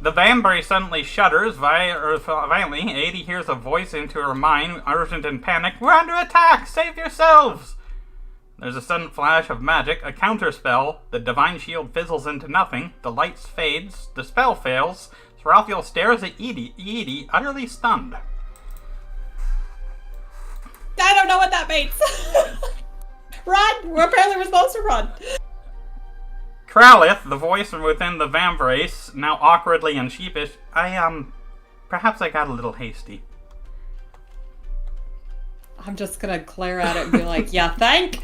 the vambrae suddenly shudders violently. Adi hears a voice into her mind, urgent and panicked. We're under attack! Save yourselves! There's a sudden flash of magic, a counterspell. The divine shield fizzles into nothing. The light fades. The spell fails. Seraphiel stares at Edie, utterly stunned. I don't know what that means. Run! Apparently we're supposed to run. Kralith, the voice within the vambrace, now awkwardly and sheepish. Perhaps I got a little hasty. I'm just gonna glare at it and be like, yeah, thank.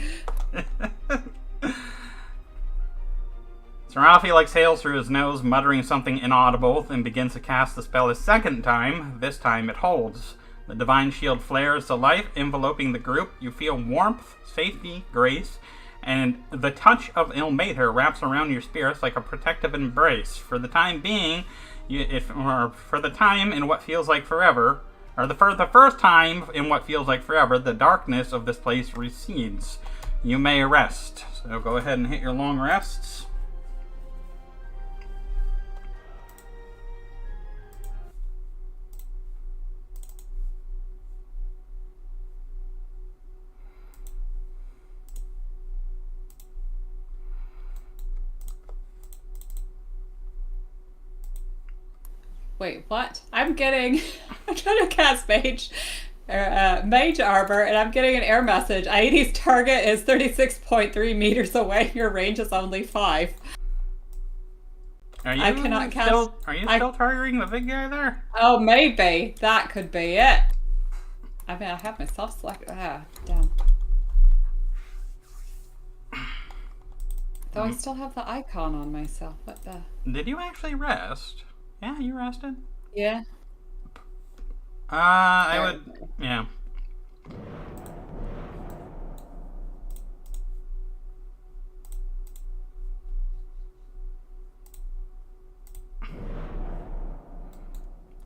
Seraphiel exhales through his nose, muttering something inaudible, and begins to cast the spell a second time. This time it holds. The divine shield flares to life, enveloping the group. You feel warmth, safety, grace, and the touch of Ilmater wraps around your spirits like a protective embrace. For the time being, for the time in what feels like forever, for the first time in what feels like forever, the darkness of this place recedes. You may rest. So go ahead and hit your long rests. Wait, what? I'm getting I'm trying to cast mage armor, and I'm getting an error message. Aidi's target is 36.3 meters away. Your range is only 5. Are you I cannot cast. Are you still targeting the big guy there? Oh, maybe that could be it. I mean, I have myself selected. Ah, damn. Though I still have the icon on myself. What the? Did you actually rest? Yeah, you rested. Yeah. I would. Yeah.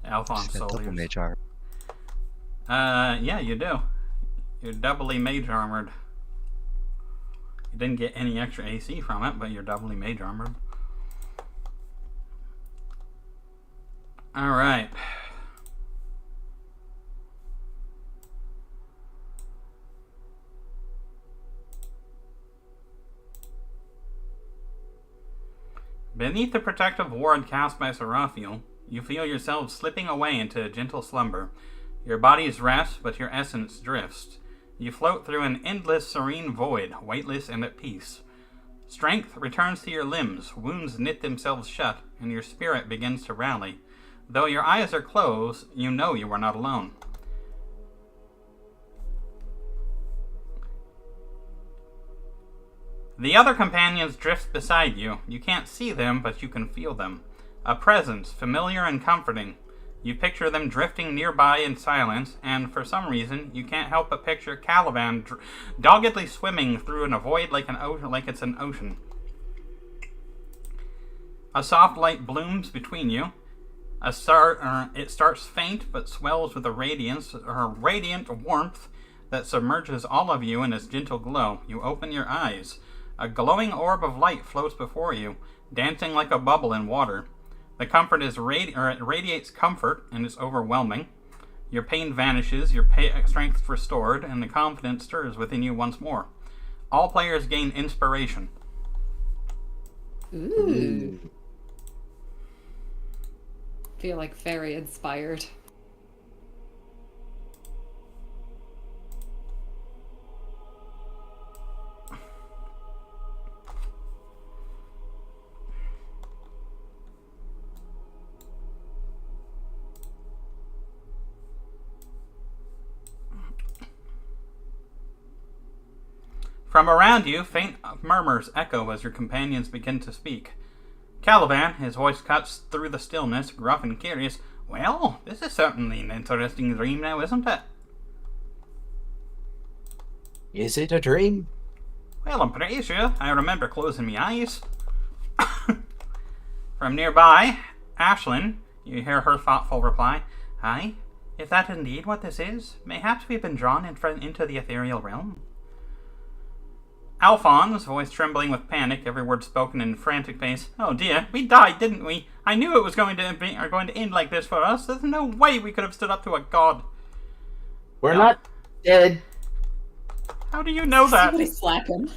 Alphonse Just got double soldiers. mage armor. Yeah, you do. You're doubly mage armored. You didn't get any extra AC from it, but you're doubly mage armored. Alright. Beneath the protective ward cast by Seraphiel, you feel yourself slipping away into a gentle slumber. Your bodies rest, but your essence drifts. You float through an endless, serene void, weightless and at peace. Strength returns to your limbs, wounds knit themselves shut, and your spirit begins to rally. Though your eyes are closed, you know you are not alone. The other companions drift beside you. You can't see them, but you can feel them. A presence, familiar and comforting. You picture them drifting nearby in silence, and for some reason, you can't help but picture Caliban doggedly swimming through a void like it's an ocean. A soft light blooms between you. It starts faint, but swells with a radiant warmth that submerges all of you in its gentle glow. You open your eyes. A glowing orb of light floats before you, dancing like a bubble in water. The comfort it radiates comfort and is overwhelming. Your pain vanishes, your strength restored, and the confidence stirs within you once more. All players gain inspiration. Ooh. Feel like very inspired. From around you, faint murmurs echo as your companions begin to speak. Caliban, his voice cuts through the stillness, gruff and curious. Well, this is certainly an interesting dream now, isn't it? Is it a dream? Well, I'm pretty sure I remember closing my eyes. From nearby, Ashlyn, you hear her thoughtful reply. Aye, if that is indeed what this is, mayhaps we've been drawn into the ethereal realm. Alphonse, voice trembling with panic, every word spoken in frantic pace. Oh dear, we died, didn't we? I knew it was going to end like this for us. There's no way we could have stood up to a god. We're not dead. How do you know that? Somebody slap him.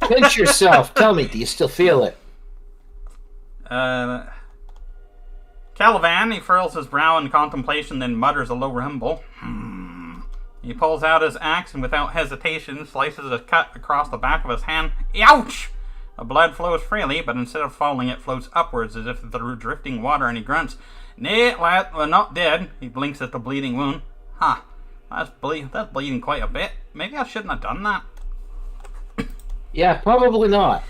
Pinch yourself. Tell me, do you still feel it? Caliban, he furls his brow in contemplation, then mutters a low rumble. He pulls out his axe and without hesitation slices a cut across the back of his hand. Ouch! The blood flows freely, but instead of falling, it floats upwards as if through drifting water, and he grunts. Nay, lad, we're not dead. He blinks at the bleeding wound. Ha! That's bleeding quite a bit. Maybe I shouldn't have done that. Yeah, probably not.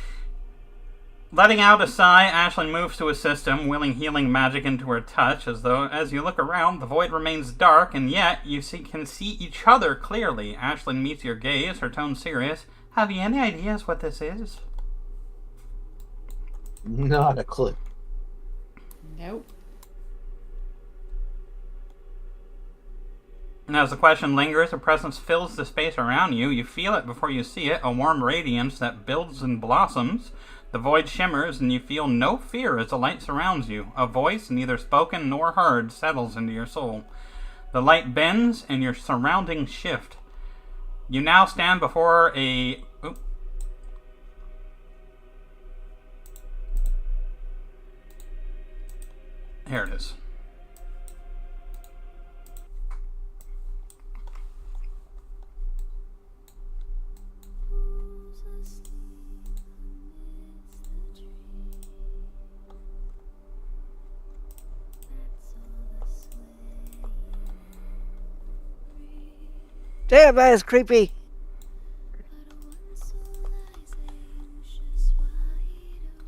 Letting out a sigh, Ashlyn moves to his system, willing healing magic into her touch, as you look around, the void remains dark, and yet you can see each other clearly. Ashlyn meets your gaze, her tone serious. Have you any ideas what this is? Not a clue. Nope. And as the question lingers, a presence fills the space around you. You feel it before you see it, a warm radiance that builds and blossoms. The void shimmers, and you feel no fear as the light surrounds you. A voice, neither spoken nor heard, settles into your soul. The light bends, and your surroundings shift. You now stand before a... Oop. Here it is. Damn, that is creepy.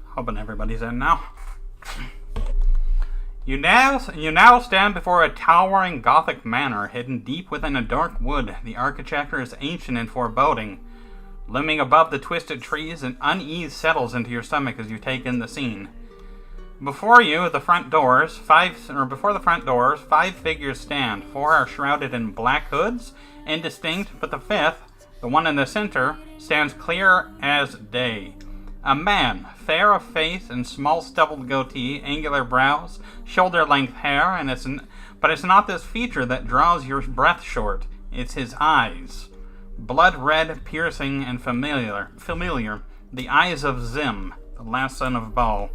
Hoping everybody's in now. You now stand before a towering Gothic manor hidden deep within a dark wood. The architecture is ancient and foreboding. Looming above the twisted trees, an unease settles into your stomach as you take in the scene. Before the front doors, five figures stand. 4 are shrouded in black hoods, indistinct, but the fifth, the one in the center, stands clear as day. A man, fair of face and small stubbled goatee, angular brows, shoulder-length hair, but it's not this feature that draws your breath short. It's his eyes. Blood red, piercing, and familiar. The eyes of Zim, the last son of Baal.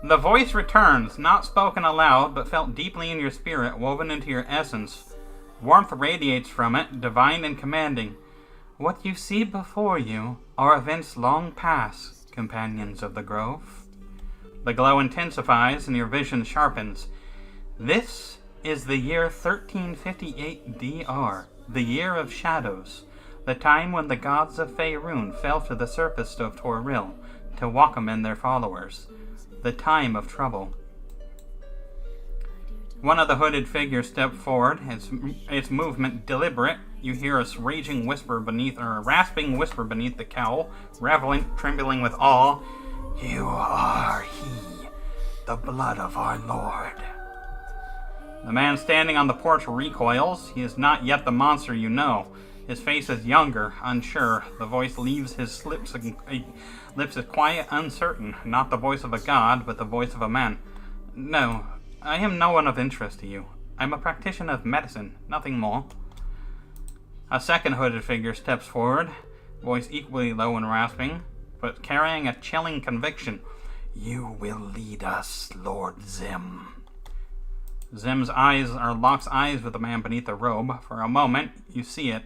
The voice returns, not spoken aloud, but felt deeply in your spirit, woven into your essence. Warmth radiates from it, divine and commanding. What you see before you are events long past, companions of the grove. The glow intensifies and your vision sharpens. This is the year 1358 DR, the year of shadows, the time when the gods of Faerun fell to the surface of Toril to welcome in their followers, the time of trouble. One of the hooded figures stepped forward, its movement deliberate. You hear a rasping whisper beneath the cowl, trembling with awe. You are he, the blood of our Lord. The man standing on the porch recoils. He is not yet the monster you know. His face is younger, unsure. The voice leaves his lips is quiet, uncertain. Not the voice of a god, but the voice of a man. No, I am no one of interest to you. I am a practitioner of medicine, nothing more. A second hooded figure steps forward, voice equally low and rasping, but carrying a chilling conviction. You will lead us, Lord Zim. Zim's eyes locks eyes with the man beneath the robe. For a moment, you see it.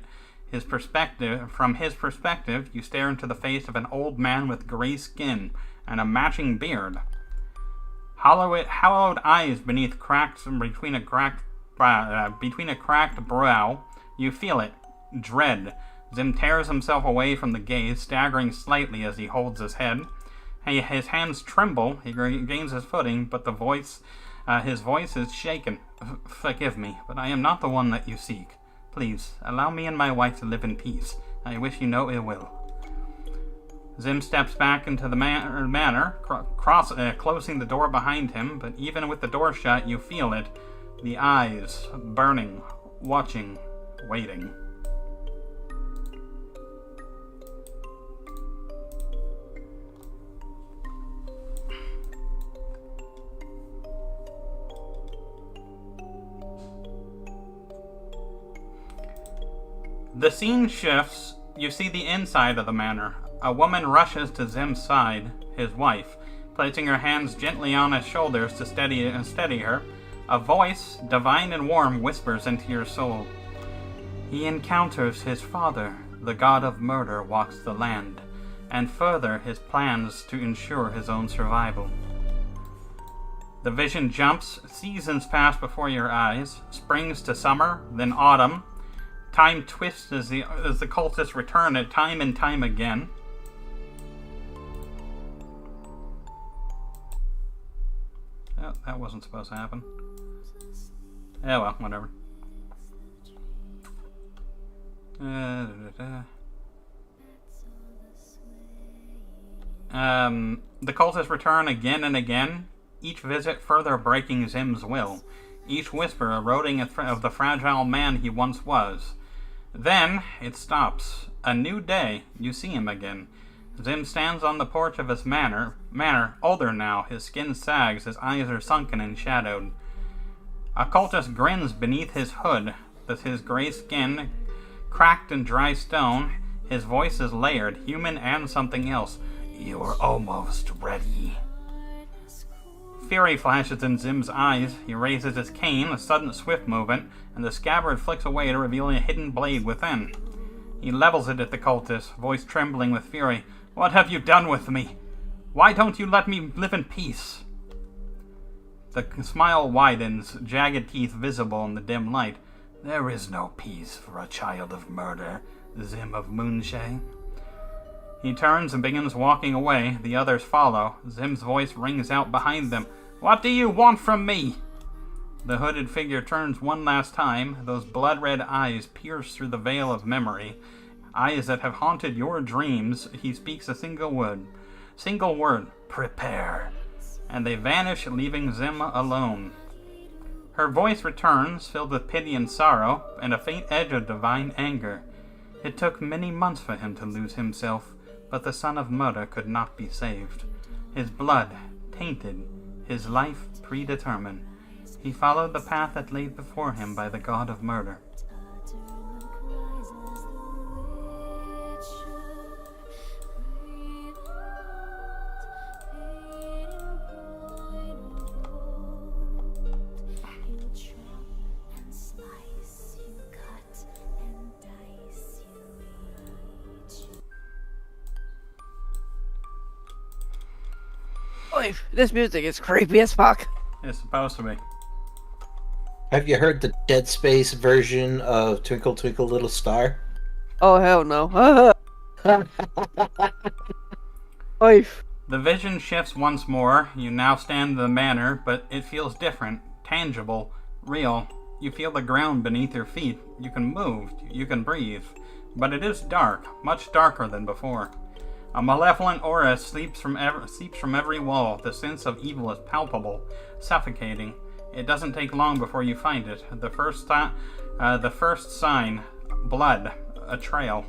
From his perspective, you stare into the face of an old man with gray skin and a matching beard. Hollowed eyes between a cracked brow. You feel it. Dread. Zim tears himself away from the gaze, staggering slightly as he holds his head. His hands tremble. He gains his footing, but his voice is shaken. Forgive me, but I am not the one that you seek. Please, allow me and my wife to live in peace. I wish you no ill will. Zim steps back into the manor, closing the door behind him, but even with the door shut, you feel it. The eyes, burning, watching, waiting. The scene shifts. You see the inside of the manor. A woman rushes to Zim's side, his wife, placing her hands gently on his shoulders to steady her. A voice, divine and warm, whispers into your soul. He encounters his father, the god of murder walks the land, and further his plans to ensure his own survival. The vision jumps, seasons pass before your eyes, springs to summer, then autumn. Time twists as the cultists return it time and time again. Oh, that wasn't supposed to happen. Yeah, well, whatever. The cultists return again and again, each visit further breaking Zim's will, each whisper eroding of the fragile man he once was. Then it stops. A new day, you see him again. Zim stands on the porch of his manor, older now, his skin sags, his eyes are sunken and shadowed. A cultist grins beneath his hood, his gray skin cracked and dry stone, his voice is layered, human and something else. You're almost ready. Fury flashes in Zim's eyes. He raises his cane, a sudden swift movement, and the scabbard flicks away to reveal a hidden blade within. He levels it at the cultist, voice trembling with fury. What have you done with me? Why don't you let me live in peace? The smile widens, jagged teeth visible in the dim light. There is no peace for a child of murder, Zim of Moonshay. He turns and begins walking away. The others follow. Zim's voice rings out behind them. What do you want from me? The hooded figure turns one last time. Those blood-red eyes pierce through the veil of memory. Eyes that have haunted your dreams. He speaks a single word. Prepare. And they vanish, leaving Zim alone. Her voice returns, filled with pity and sorrow, and a faint edge of divine anger. It took many months for him to lose himself, but the son of murder could not be saved. His blood tainted, his life predetermined. He followed the path that laid before him by the god of murder. Oy, this music is creepy as fuck. It's supposed to be. Have you heard the Dead Space version of Twinkle Twinkle Little Star? Oh, hell no. Oy. The vision shifts once more. You now stand in the manor, but it feels different, tangible, real. You feel the ground beneath your feet. You can move, you can breathe. But it is dark, much darker than before. A malevolent aura seeps from every wall. The sense of evil is palpable, suffocating. It doesn't take long before you find it. The first sign, blood, a trail.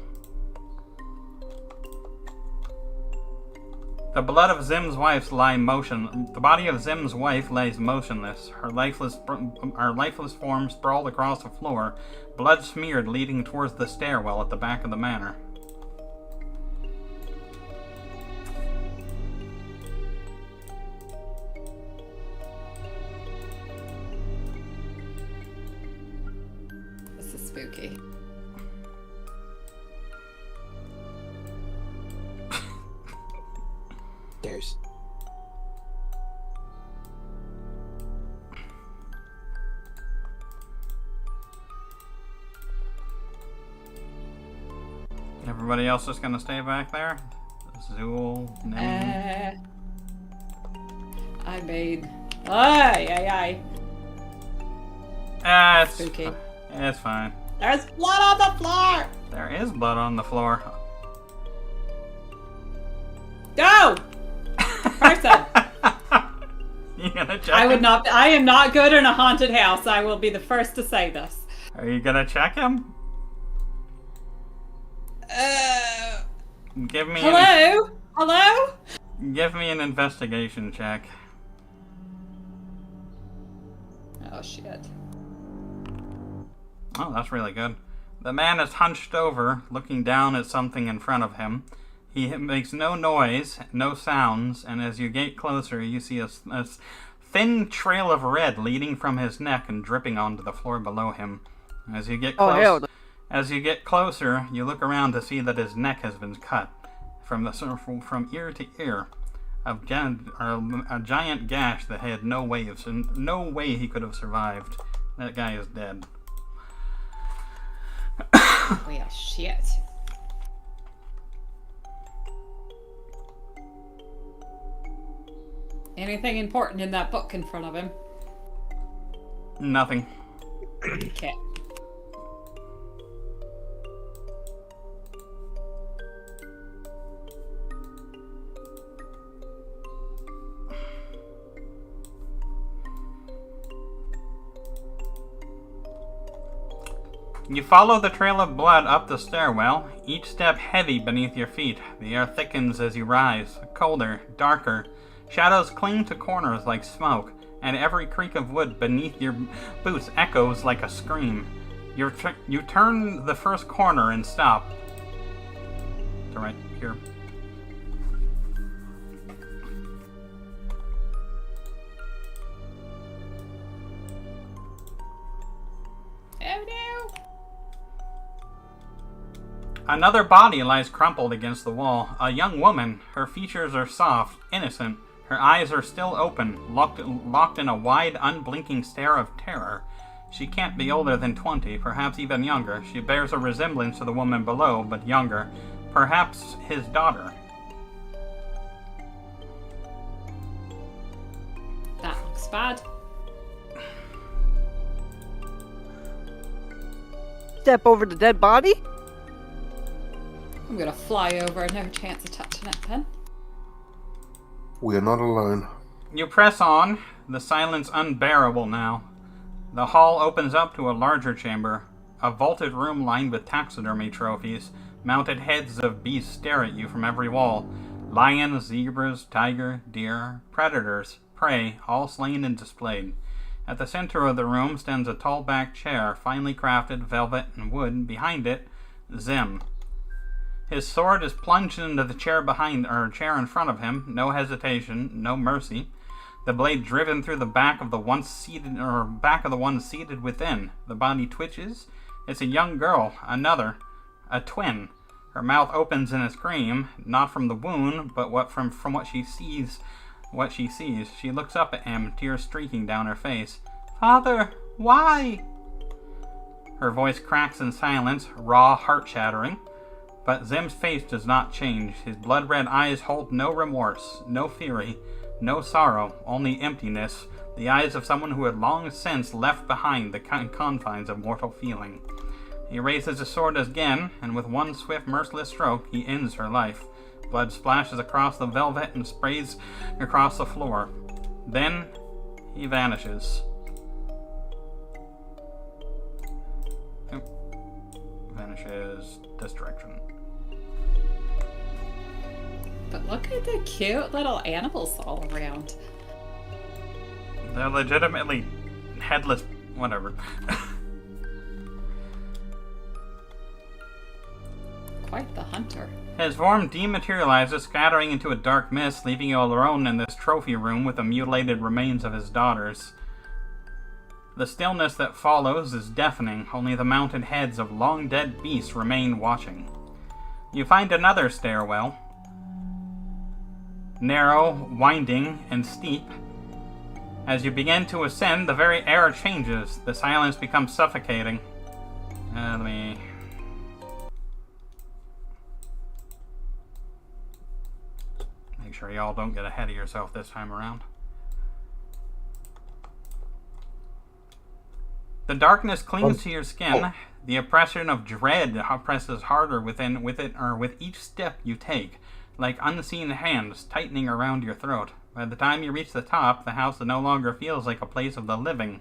The body of Zim's wife lays motionless. Her lifeless form sprawled across the floor, blood smeared, leading towards the stairwell at the back of the manor. This is spooky. There's. Everybody else just gonna stay back there? Zool, name. I made. Aye. It's Spooky. It's fine. There's blood on the floor! There is blood on the floor. Go! Person! You gonna check I would him? not. I am not good in a haunted house. I will be the first to say this. Are you gonna check him? Give me Hello? Hello? Give me an investigation check. Oh shit. Oh, that's really good. The man is hunched over, looking down at something in front of him. He makes no noise, no sounds, and as you get closer, you see a thin trail of red leading from his neck and dripping onto the floor below him. As you get closer, you look around to see that his neck has been cut from ear to ear. A giant gash that had no way he could have survived. That guy is dead. Well, shit. Anything important in that book in front of him? Nothing. Okay. You follow the trail of blood up the stairwell, each step heavy beneath your feet. The air thickens as you rise, colder, darker. Shadows cling to corners like smoke, and every creak of wood beneath your boots echoes like a scream. You turn the first corner and stop. To right here. Oh no! Another body lies crumpled against the wall. A young woman. Her features are soft, innocent. Her eyes are still open, locked in a wide, unblinking stare of terror. She can't be older than 20, perhaps even younger. She bears a resemblance to the woman below, but younger. Perhaps his daughter. That looks bad. Step over the dead body? I'm gonna fly over, no chance of touching it then. We are not alone. You press on, the silence unbearable now. The hall opens up to a larger chamber, a vaulted room lined with taxidermy trophies. Mounted heads of beasts stare at you from every wall. Lions, zebras, tiger, deer, predators, prey, all slain and displayed. At the center of the room stands a tall back chair, finely crafted, velvet and wood. Behind it, Zim. His sword is plunged into the chair chair in front of him. No hesitation, no mercy. The blade driven through the back of the one seated within. The body twitches. It's a young girl, a twin. Her mouth opens in a scream, not from the wound, but from what she sees. She looks up at him, tears streaking down her face. Father, why? Her voice cracks in silence, raw, heart-shattering. But Zim's face does not change. His blood-red eyes hold no remorse, no fury, no sorrow, only emptiness, the eyes of someone who had long since left behind the confines of mortal feeling. He raises his sword again, and with one swift, merciless stroke, he ends her life. Blood splashes across the velvet and sprays across the floor. Then, he vanishes. Vanishes this direction. But look at the cute little animals all around. They're legitimately headless, whatever. Quite the hunter. His form dematerializes, scattering into a dark mist, leaving you alone in this trophy room with the mutilated remains of his daughters. The stillness that follows is deafening. Only the mounted heads of long-dead beasts remain watching. You find another stairwell. Narrow, winding, and steep. As you begin to ascend, the very air changes. The silence becomes suffocating. Let me... make sure y'all don't get ahead of yourself this time around. The darkness clings to your skin. The oppression of dread presses harder with each step you take, like unseen hands tightening around your throat. By the time you reach the top, the house no longer feels like a place of the living.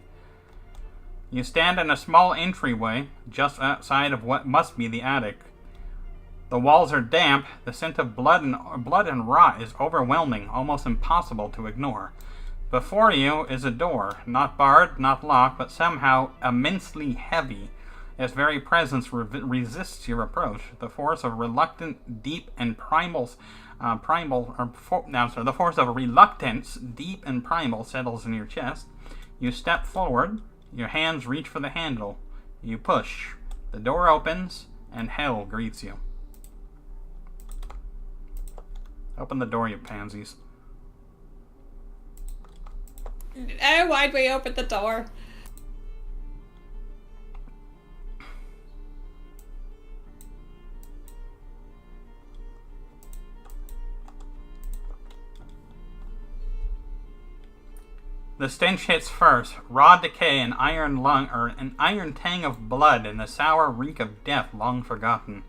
You stand in a small entryway, just outside of what must be the attic. The walls are damp. The scent of blood and rot is overwhelming, almost impossible to ignore. Before you is a door, not barred, not locked, but somehow immensely heavy. Its very presence resists your approach. The force of the force of reluctance, deep and primal, settles in your chest. You step forward. Your hands reach for the handle. You push. The door opens, and hell greets you. Open the door, you pansies. Oh, why'd we open the door? The stench hits first, raw decay, an iron tang of blood, and the sour reek of death long forgotten.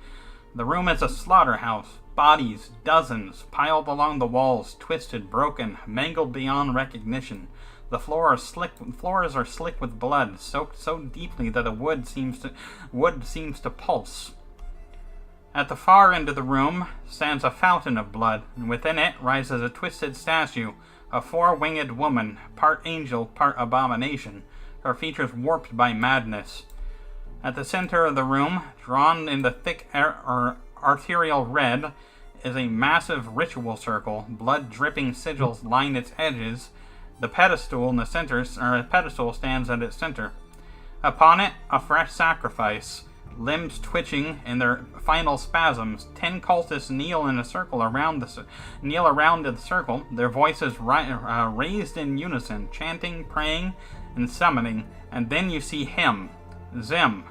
The room is a slaughterhouse. Bodies, dozens, piled along the walls, twisted, broken, mangled beyond recognition. The floors are slick with blood, soaked so deeply that the wood seems to pulse. At the far end of the room stands a fountain of blood, and within it rises a twisted statue, a four-winged woman, part angel, part abomination, her features warped by madness. At the center of the room, drawn in the thick arterial red, is a massive ritual circle. Blood-dripping sigils line its edges. The pedestal in the center, pedestal stands at its center. Upon it, a fresh sacrifice. limbs twitching in their final spasms. 10 cultists kneel in a circle around the circle, their voices raised in unison, chanting, praying, and summoning. And then you see him, Zim.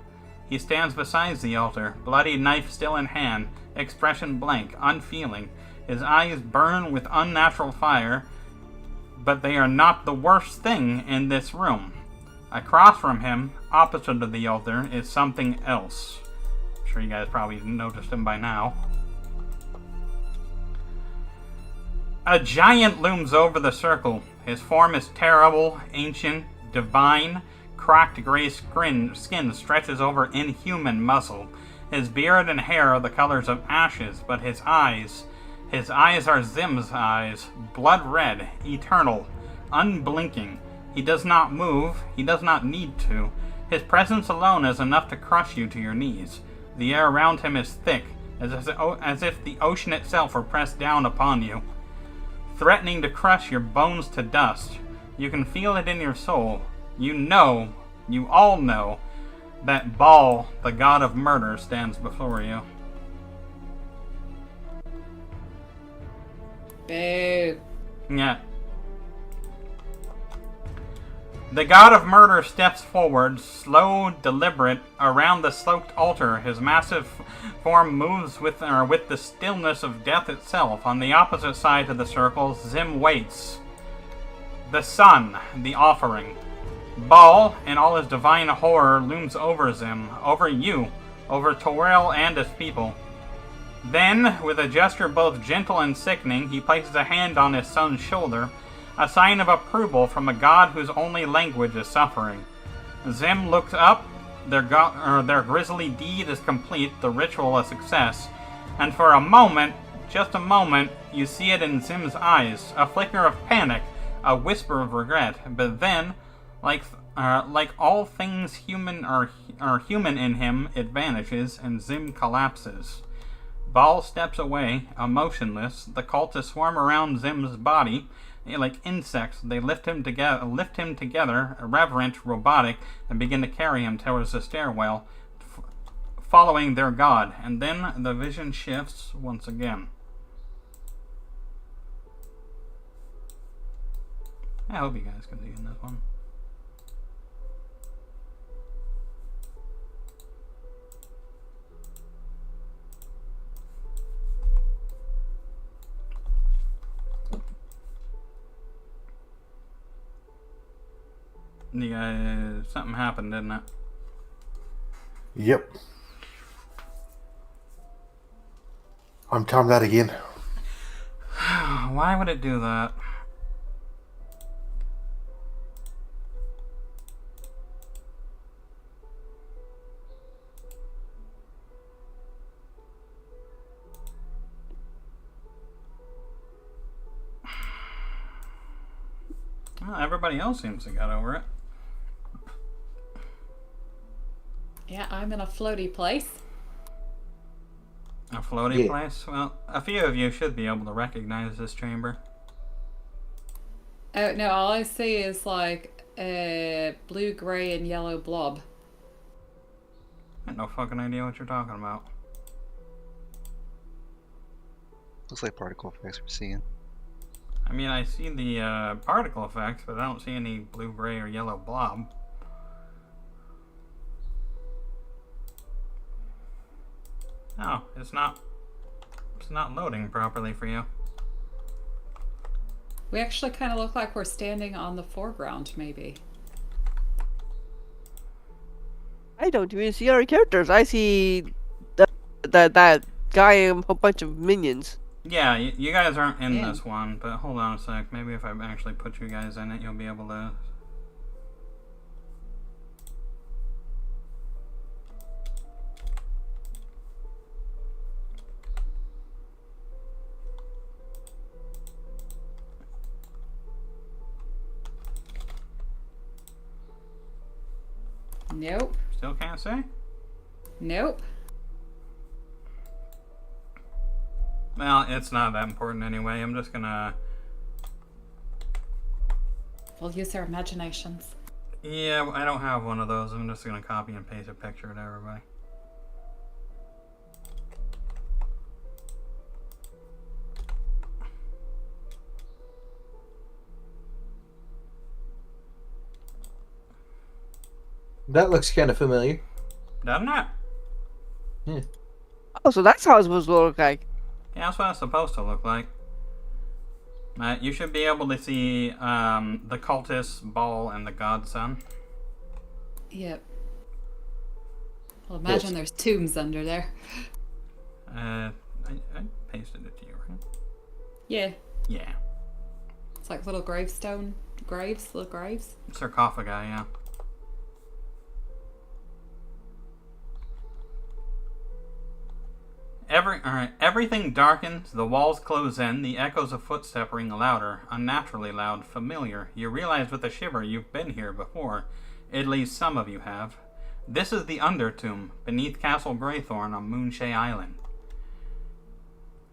He stands beside the altar, bloody knife still in hand, expression blank, unfeeling. His eyes burn with unnatural fire, but they are not the worst thing in this room. Across from him, opposite of the altar, is something else. I'm sure you guys probably noticed him by now. A giant looms over the circle. His form is terrible, ancient, divine. Cracked gray skin stretches over inhuman muscle. His beard and hair are the colors of ashes, but his eyes are Zim's eyes, blood red, eternal, unblinking. He does not move, he does not need to. His presence alone is enough to crush you to your knees. The air around him is thick, as if the ocean itself were pressed down upon you, threatening to crush your bones to dust. You can feel it in your soul. You all know, that Baal, the god of murder, stands before you. Boo. Yeah. The god of murder steps forward, slow, deliberate, around the sloped altar. His massive form moves with the stillness of death itself. On the opposite side of the circle, Zim waits. The sun, the offering. Baal, in all his divine horror, looms over Zim, over you, over Torel and his people. Then, with a gesture both gentle and sickening, he places a hand on his son's shoulder, a sign of approval from a god whose only language is suffering. Zim looks up, their grisly deed is complete, the ritual a success, and for a moment, just a moment, you see it in Zim's eyes, a flicker of panic, a whisper of regret, but then, like all things human are human in him, it vanishes, and Zim collapses. Baal steps away, emotionless. The cultists swarm around Zim's body. Like insects, they lift him together, irreverent, robotic, and begin to carry him towards the stairwell, following their god. And then the vision shifts once again. I hope you guys can see in this one. You guys, something happened, didn't it? Yep. I'm timed out again. Why would it do that? Well, everybody else seems to get over it. Yeah, I'm in a floaty place. A floaty place? Well, a few of you should be able to recognize this chamber. Oh, no, all I see is like a blue, gray, and yellow blob. I have no fucking idea what you're talking about. Looks like particle effects we're seeing. I mean, I see the particle effects, but I don't see any blue, gray, or yellow blob. Oh, it's not loading properly for you. We actually kind of look like we're standing on the foreground, maybe. I don't even see our characters. I see that guy and a bunch of minions. Yeah, you guys aren't in this one, but hold on a sec. Maybe if I actually put you guys in it, you'll be able to... Nope. Still can't say? Nope. Well, it's not that important anyway. I'm just gonna... We'll use our imaginations. Yeah, I don't have one of those. I'm just gonna copy and paste a picture to everybody. That looks kind of familiar. Doesn't it? Yeah. Oh, so that's how it's supposed to look like. Yeah, that's what it's supposed to look like. You should be able to see the cultist, Ball, and the godson. Yep. Well, imagine there's tombs under there. I pasted it to you, right? Yeah. Yeah. It's like little gravestone graves, little graves. Sarcophagi, yeah. Everything darkens, the walls close in, the echoes of footsteps ring louder, unnaturally loud, familiar. You realize with a shiver you've been here before. At least some of you have. This is the Undertomb, beneath Castle Greythorn on Moonshay Island.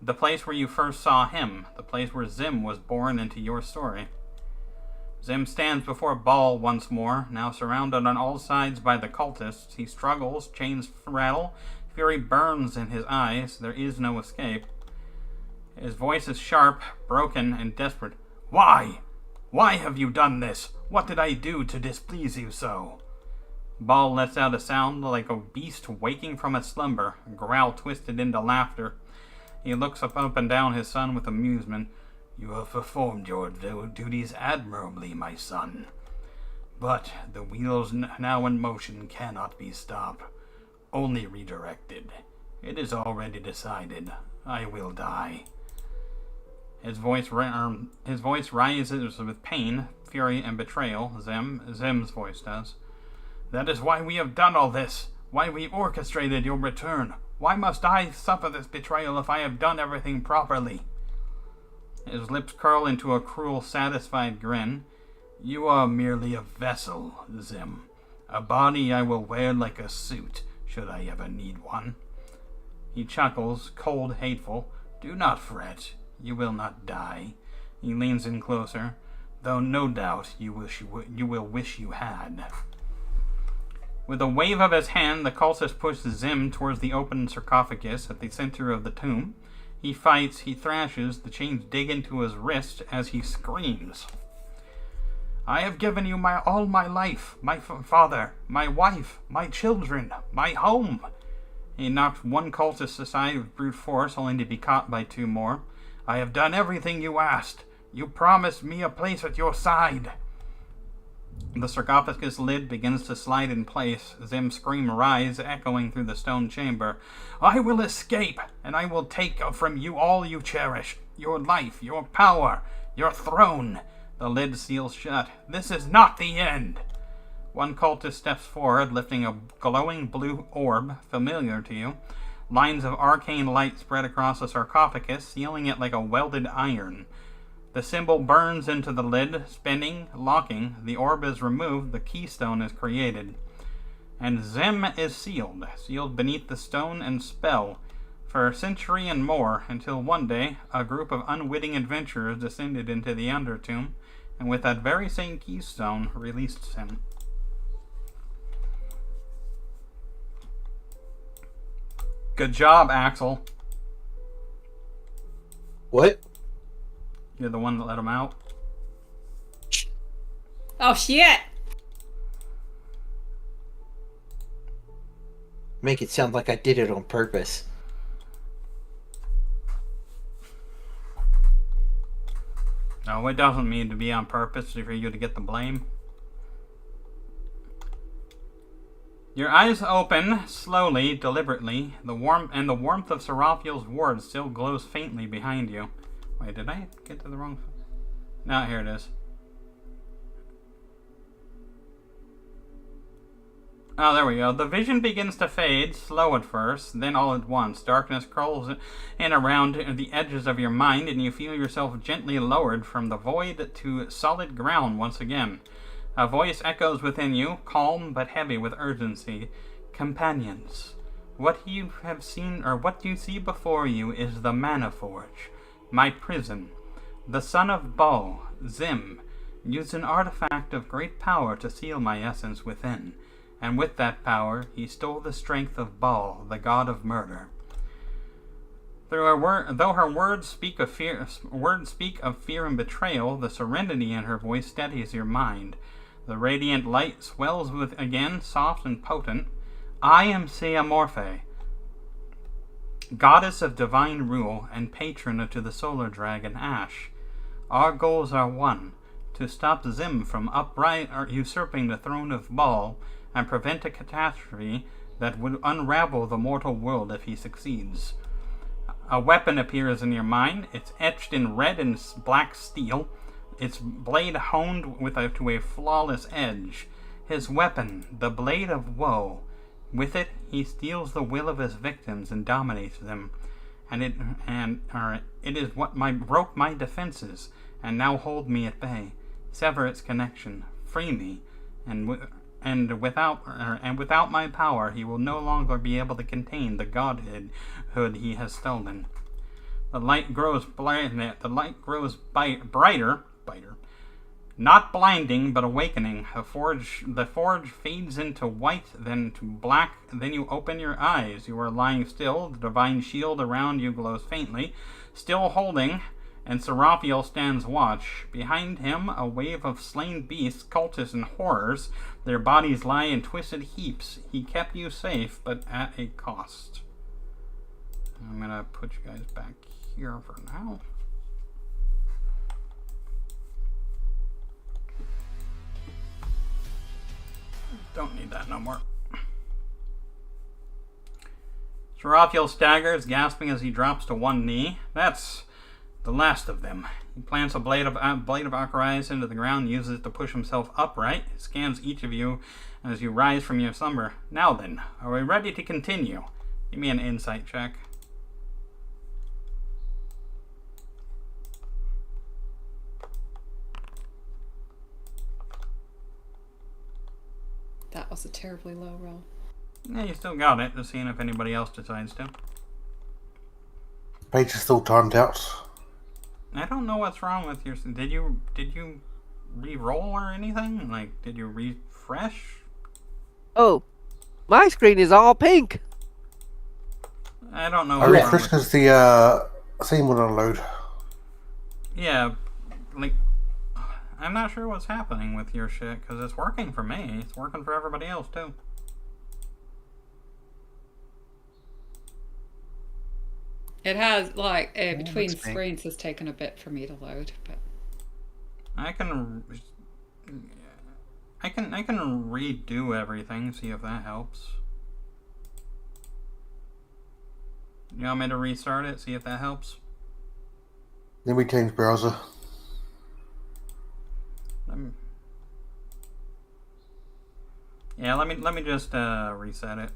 The place where you first saw him, the place where Zim was born into your story. Zim stands before Ball once more, now surrounded on all sides by the cultists. He struggles, chains rattle, fury burns in his eyes. There is no escape. His voice is sharp, broken, and desperate. Why? Why have you done this? What did I do to displease you so? Ball lets out a sound like a beast waking from its slumber, a growl twisted into laughter. He looks up and down his son with amusement. You have performed your duties admirably, my son. But the wheels now in motion cannot be stopped, only redirected. It is already decided. I will die. His voice rises with pain, fury, and betrayal. Zim's voice does. That is why we have done all this. Why we orchestrated your return. Why must I suffer this betrayal if I have done everything properly? His lips curl into a cruel, satisfied grin. You are merely a vessel, Zim. A body I will wear like a suit, should I ever need one. He chuckles, cold, hateful. Do not fret. You will not die. He leans in closer, though no doubt you will wish you had. With a wave of his hand, the cultist pushes Zim towards the open sarcophagus at the center of the tomb. He fights, he thrashes, the chains dig into his wrist as he screams. I have given you all my life, my father, my wife, my children, my home. He knocked one cultist aside with brute force, only to be caught by two more. I have done everything you asked. You promised me a place at your side. The sarcophagus lid begins to slide in place. Zim's scream rises, echoing through the stone chamber. I will escape, and I will take from you all you cherish. Your life, your power, your throne. The lid seals shut. This is not the end. One cultist steps forward, lifting a glowing blue orb, familiar to you. Lines of arcane light spread across the sarcophagus, sealing it like a welded iron. The symbol burns into the lid, spinning, locking. The orb is removed, the keystone is created. And Zim is sealed beneath the stone and spell, for a century and more, until one day, a group of unwitting adventurers descended into the Undertomb, and with that very same keystone, released him. Good job, Axel. What? You're the one that let him out. Oh, shit! Make it sound like I did it on purpose. No, it doesn't mean to be on purpose for you to get the blame. Your eyes open, slowly, deliberately. The warmth of Seraphiel's words still glows faintly behind you. Wait, did I get to the wrong... No, here it is. Oh, there we go. The vision begins to fade, slow at first, then all at once. Darkness crawls in around the edges of your mind, and you feel yourself gently lowered from the void to solid ground once again. A voice echoes within you, calm but heavy with urgency. Companions, what you have seen, or what you see before you, is the Mana Forge, my prison. The son of Ball, Zim, used an artifact of great power to seal my essence within, and with that power he stole the strength of Ball, the god of murder. Though her words speak of fear and betrayal, the serenity in her voice steadies your mind. The radiant light swells with again, soft and potent. I am Seamorphe, goddess of divine rule and patron to the solar dragon Ash. Our goals are one, to stop Zim from usurping the throne of Baal and prevent a catastrophe that would unravel the mortal world if he succeeds. A weapon appears in your mind. It's etched in red and black steel, its blade honed to a flawless edge. His weapon, the Blade of Woe. With it, he steals the will of his victims and dominates them. It is what broke my defenses, and now hold me at bay. Sever its connection, free me, and without my power, he will no longer be able to contain the godhood he has stolen. The light grows brighter, not blinding, but awakening. The forge fades into white, then to black. Then you open your eyes. You are lying still. The divine shield around you glows faintly, still holding, and Seraphiel stands watch. Behind him, a wave of slain beasts, cultists, and horrors. Their bodies lie in twisted heaps. He kept you safe, but at a cost. I'm gonna put you guys back here for now. Don't need that no more. Seraphiel staggers, gasping as he drops to one knee. That's the last of them. He plants a blade of Akarias into the ground, uses it to push himself upright, scans each of you as you rise from your slumber. Now then, are we ready to continue? Give me an insight check. That was a terribly low roll. Yeah, you still got it. Just seeing if anybody else decides to. Page is still timed out. I don't know what's wrong with your... Did you re-roll or anything? Like, did you refresh? Oh, my screen is all pink. I don't know I what's wrong refreshed with... because the scene would unload. Yeah, like... I'm not sure what's happening with your shit, because it's working for me. It's working for everybody else, too. It has, like, between screens has taken a bit for me to load, but... I can redo everything, see if that helps. You want me to restart it, see if that helps? Then we change browser. Yeah, let me just reset it.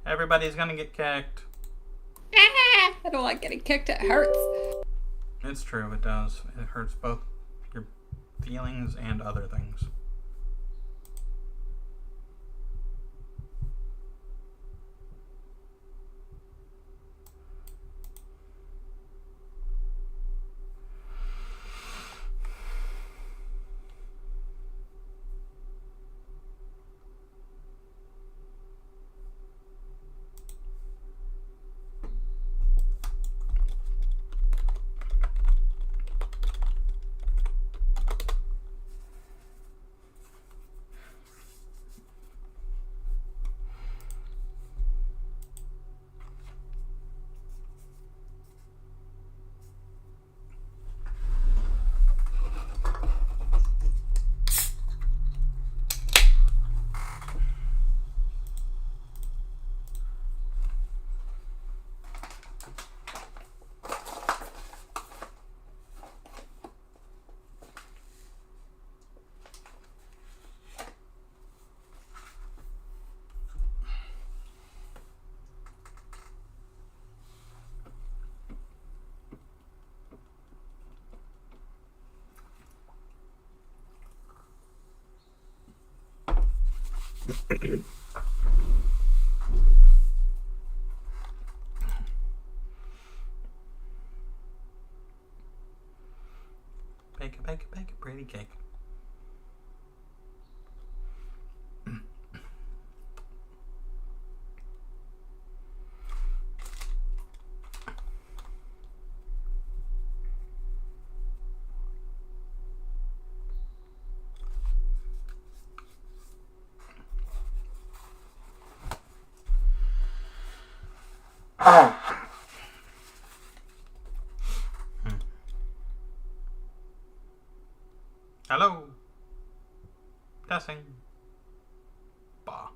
Everybody's gonna get kicked. I don't like getting kicked, it hurts. It's true, it does. It hurts both your feelings and other things. Bake a pretty cake. guessing. Bah.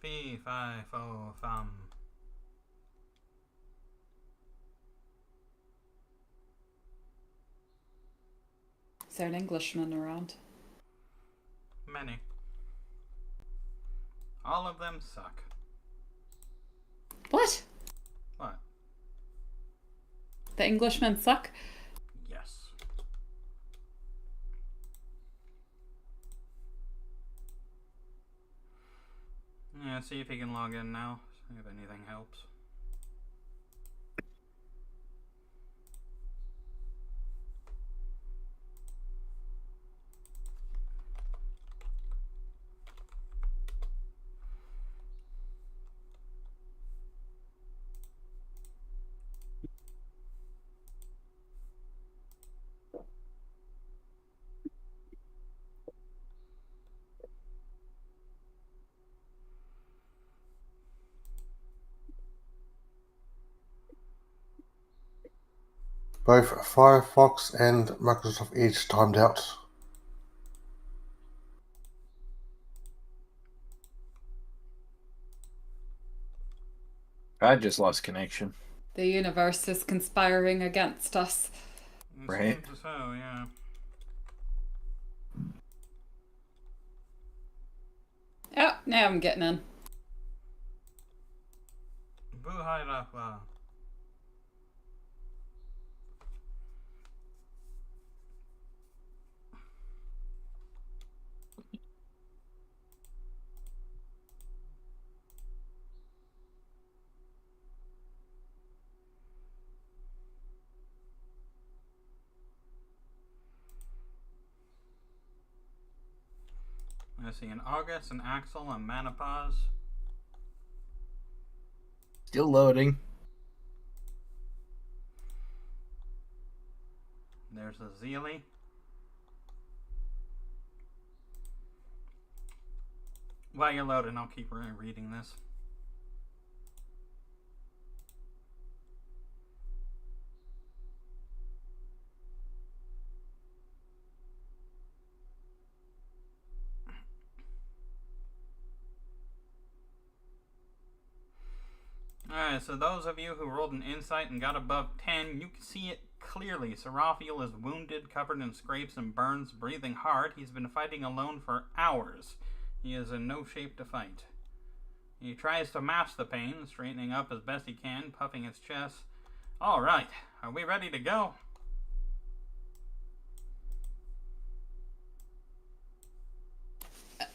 Fee, fi, fo, fum. Is there an Englishman around? Many. All of them suck. What? What? The Englishmen suck? Yes. Yeah, see if he can log in now. See if anything helps. Both Firefox and Microsoft Edge timed out. I just lost connection. The universe is conspiring against us. It Right. seems so, yeah. Oh, now I'm getting in. Buhai Rahwa. I see an August, an Axel, a Manipause. Still loading. There's a Zeely. While you're loading, I'll keep reading this. Alright, so those of you who rolled an insight and got above 10, you can see it clearly. Seraphiel is wounded, covered in scrapes and burns, breathing hard. He's been fighting alone for hours. He is in no shape to fight. He tries to mask the pain, straightening up as best he can, puffing his chest. Alright, are we ready to go?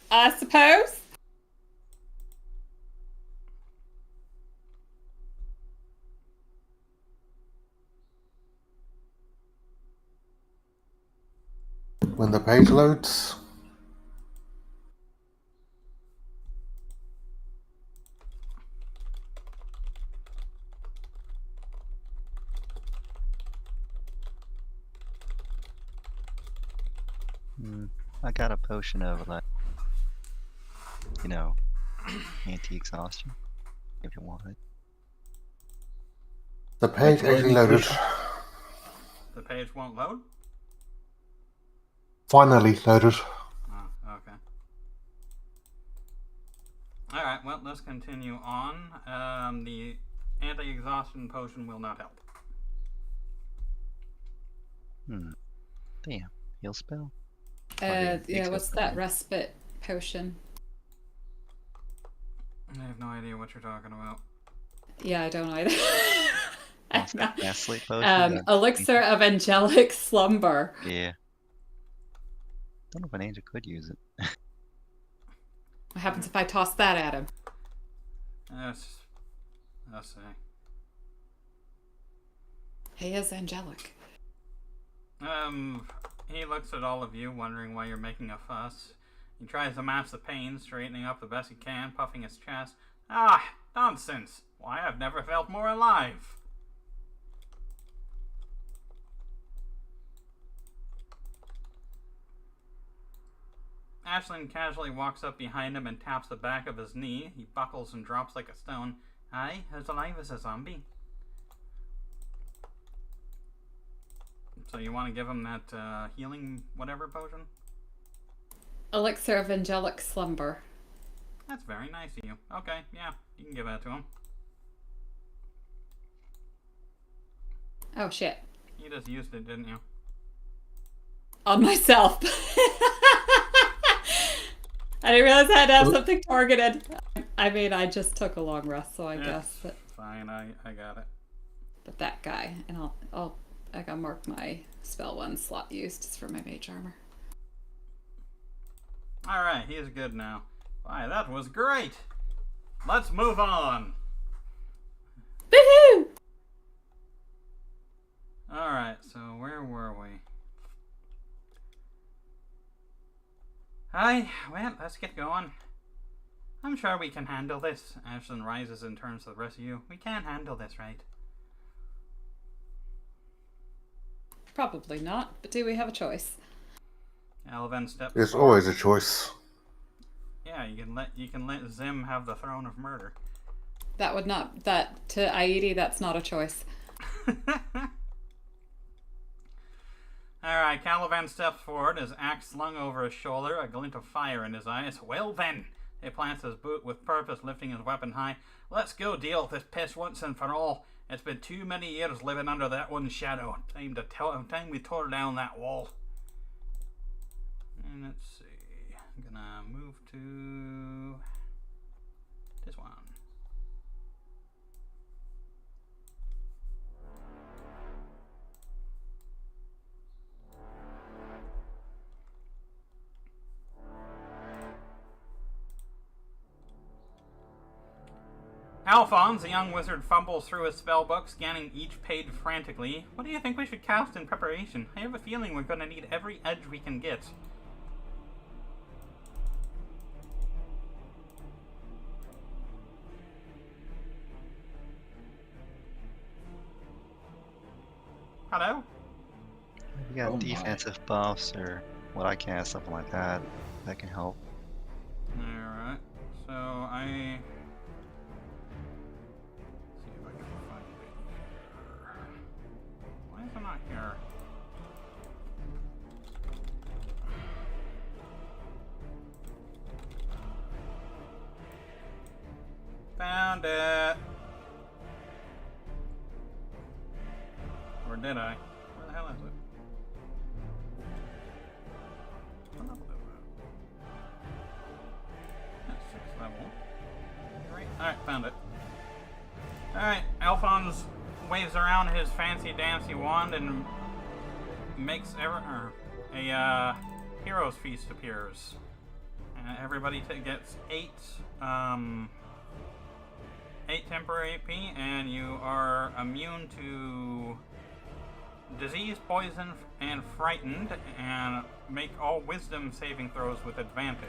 I suppose. When the page loads, I got a potion of, like, you know, anti-exhaustion, if you want it. the page actually loaded. The page won't load? Finally loaded. Oh, okay. Alright, well, let's continue on. The anti-exhaustion potion will not help. Damn. Heal spell? Yeah, what's that respite potion? I have no idea what you're talking about. Yeah, I don't either. What's that gas sleep potion? Elixir of angelic slumber. Yeah. Don't know if an angel could use it. What happens if I toss that at him? Let's see. He is angelic. He looks at all of you, wondering why you're making a fuss. He tries to mask the pain, straightening up the best he can, puffing his chest. Ah, nonsense. Why, I've never felt more alive. Ashlyn casually walks up behind him and taps the back of his knee. He buckles and drops like a stone. Aye, as alive as a zombie. So you want to give him that healing whatever potion? Elixir of angelic slumber. That's very nice of you. Okay, yeah, you can give that to him. Oh shit. You just used it, didn't you? On myself. I didn't realize I had to have something targeted. I mean, I just took a long rest, so I guess that. Fine, I got it. But that guy, and I gotta mark my spell 1 slot used just for my mage armor. Alright, he's good now. Why, that was great! Let's move on! Woohoo! Alright, so where were we? Aye, well, let's get going. I'm sure we can handle this. Ashlyn rises and turns to the rest of you. We can handle this, right? Probably not, but do we have a choice? Alvin steps There's forward. always a choice. Yeah, you can let Zim have the throne of murder. That would not, that, to Aidi, that's not a choice. Alright, Caliban steps forward, his axe slung over his shoulder, a glint of fire in his eyes. Well then, he plants his boot with purpose, lifting his weapon high. Let's go deal with this piss once and for all. It's been too many years living under that one shadow. Time we tore down that wall. And let's see. I'm gonna move to this one. Alphonse, the young wizard, fumbles through his spellbook, scanning each page frantically. What do you think we should cast in preparation? I have a feeling we're going to need every edge we can get. Hello? You got Oh my. defensive buffs or what I cast, something like that. That can help. Alright, so I... see if I can find it here. Why is it not here? Found it! Or did I? Where the hell is it? What level is that? That's 6th level. Right. Alright, found it. Alright, Alphonse waves around his fancy dancy wand and makes a hero's feast appears. Everybody gets 8 temporary AP, and you are immune to disease, poison, and frightened, and make all wisdom saving throws with advantage.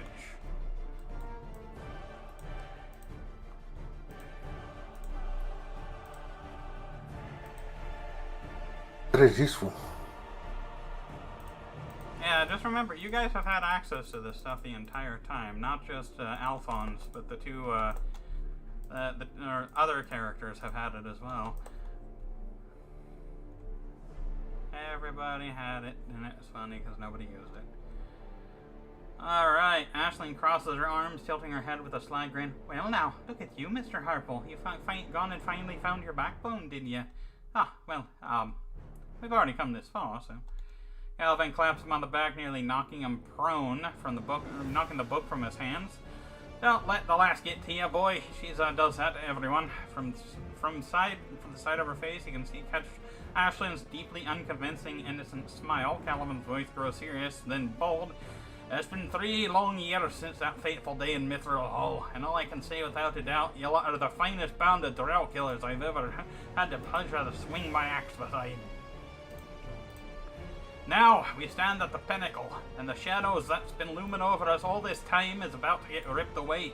That is useful. Yeah, just remember, you guys have had access to this stuff the entire time. Not just Alphonse, but the two other characters have had it as well. Everybody had it, and it was funny because nobody used it. Alright, Aisling crosses her arms, tilting her head with a sly grin. Well now, look at you, Mr. Harple. You gone and finally found your backbone, did you? Ah, well, we've already come this far, so... Calvin claps him on the back, nearly knocking him prone from the book, knocking the book from his hands. Don't let the lass get to you, boy. She does that to everyone. From the side of her face, you can catch Ashlyn's deeply unconvincing, innocent smile. Calvin's voice grows serious, then bold. It's been 3 long years since that fateful day in Mithril Hall, and all I can say without a doubt, you lot are the finest band of drow killers I've ever had the pleasure to swing my axe beside. Now, we stand at the pinnacle, and the shadows that's been looming over us all this time is about to get ripped away.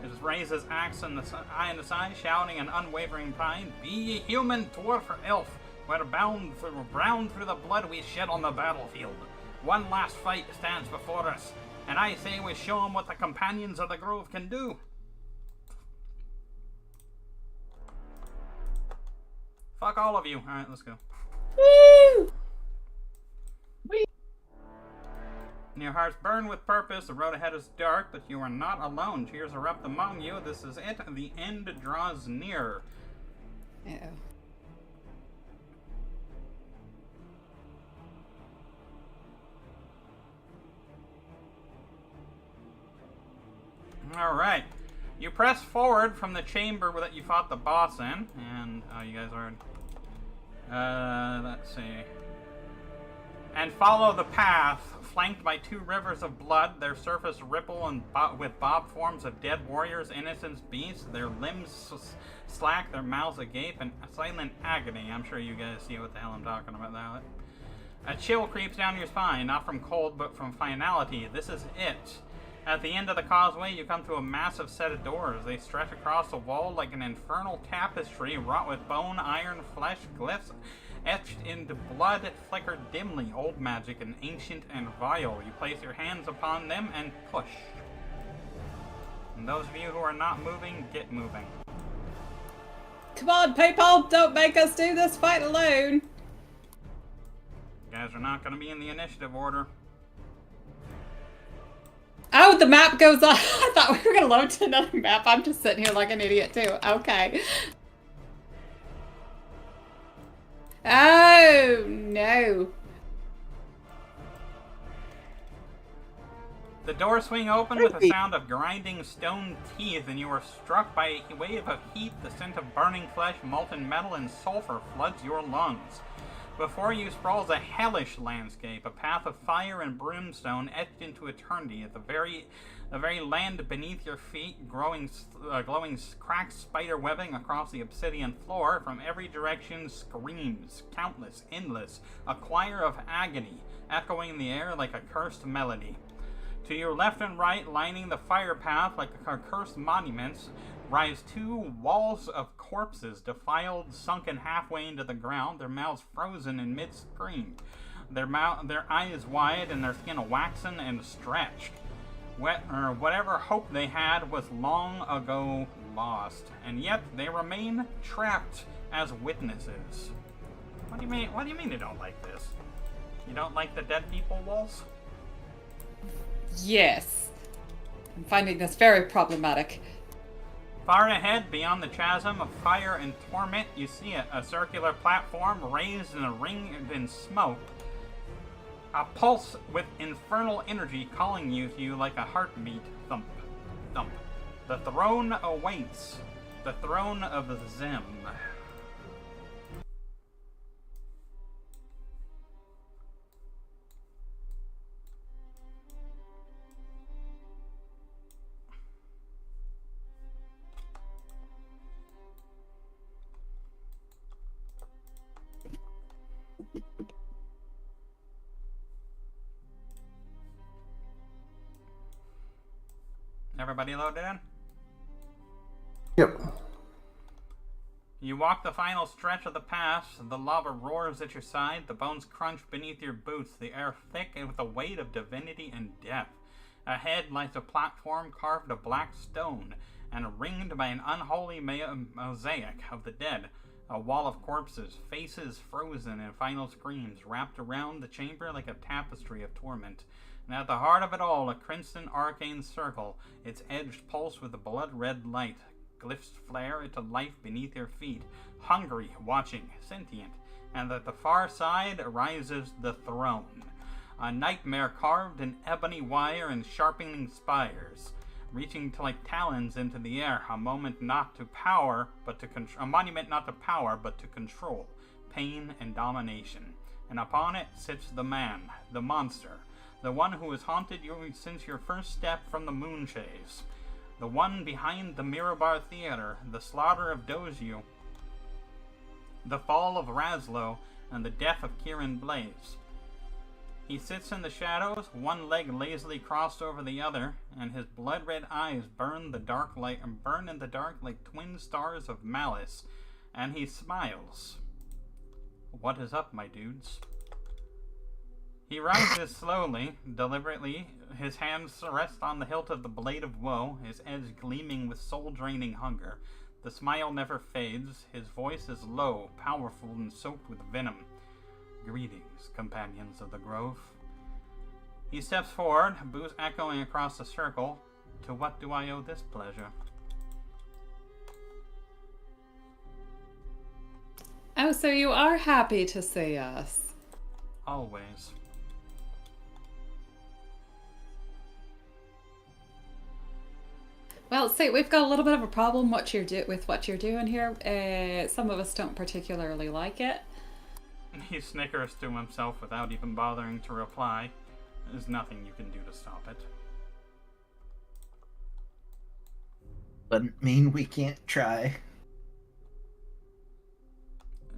It raises axe in the eye in the side, shouting in unwavering pride, "Be ye human, dwarf or elf, we're brown through the blood we shed on the battlefield. One last fight stands before us, and I say we show them what the companions of the grove can do." Fuck all of you. Alright, let's go. Woo! Your hearts burn with purpose. The road ahead is dark, but you are not alone. Cheers erupt among you. This is it. The end draws near. Uh-oh. Alright. You press forward from the chamber that you fought the boss in. And, you guys are... let's see. And follow the path, flanked by 2 rivers of blood. Their surface ripple and with bob forms of dead warriors, innocents, beasts. Their limbs slack, their mouths agape, and silent agony. I'm sure you guys see what the hell I'm talking about now. A chill creeps down your spine, not from cold, but from finality. This is it. At the end of the causeway, you come to a massive set of doors. They stretch across the wall like an infernal tapestry wrought with bone, iron, flesh, glyphs etched into blood, flicker dimly, old magic and ancient and vile. You place your hands upon them and push. And those of you who are not moving, get moving. Come on, people! Don't make us do this fight alone! You guys are not going to be in the initiative order. Oh, the map goes on. I thought we were going to load to another map. I'm just sitting here like an idiot, too. Okay. Oh, no. The doors swing open with a sound of grinding stone teeth, and you are struck by a wave of heat. The scent of burning flesh, molten metal, and sulfur floods your lungs. Before you sprawls a hellish landscape, a path of fire and brimstone etched into eternity. At the very land beneath your feet, glowing cracked spider webbing across the obsidian floor. From every direction, screams, countless, endless, a choir of agony, echoing in the air like a cursed melody. To your left and right, lining the fire path like cursed monuments, rise 2 walls of corpses, defiled, sunken halfway into the ground, their mouths frozen in mid-scream, their eyes wide and their skin waxen and stretched. Whatever hope they had was long ago lost, and yet they remain trapped as witnesses. What do you mean? What do you mean you don't like this? You don't like the dead people walls? Yes. I'm finding this very problematic. Far ahead, beyond the chasm of fire and torment, you see a circular platform raised in a ring in smoke. A pulse with infernal energy calling you to you like a heartbeat. Thump, thump. The throne awaits. The throne of Zim. Everybody loaded in? Yep. You walk the final stretch of the pass. The lava roars at your side. The bones crunch beneath your boots. The air thick with the weight of divinity and death. Ahead lies a platform carved of black stone and ringed by an unholy mosaic of the dead. A wall of corpses, faces frozen in final screams, wrapped around the chamber like a tapestry of torment. And at the heart of it all, a crimson arcane circle, its edge pulsed with a blood-red light. Glyphs flare into life beneath your feet, hungry, watching, sentient. And at the far side rises the throne, a nightmare carved in ebony wire and sharpening spires, reaching to like talons into the air, a monument not to power, but to control, pain and domination. And upon it sits the man, the monster, the one who has haunted you since your first step from the moon chase, the one behind the Mirabar Theater, the slaughter of Doziu, the fall of Raslo, and the death of Kieran Blaze. He sits in the shadows, one leg lazily crossed over the other, and his blood-red eyes burn in the dark like twin stars of malice, and he smiles. What is up, my dudes? He rises slowly, deliberately, his hands rest on the hilt of the blade of woe, his edge gleaming with soul-draining hunger. The smile never fades, his voice is low, powerful, and soaked with venom. Greetings, companions of the grove. He steps forward, boots echoing across the circle. To what do I owe this pleasure? Oh, so you are happy to see us. Always. Well, see, we've got a little bit of a problem with what you're doing here. Some of us don't particularly like it. He snickers to himself without even bothering to reply. There's nothing you can do to stop it. Doesn't mean we can't try.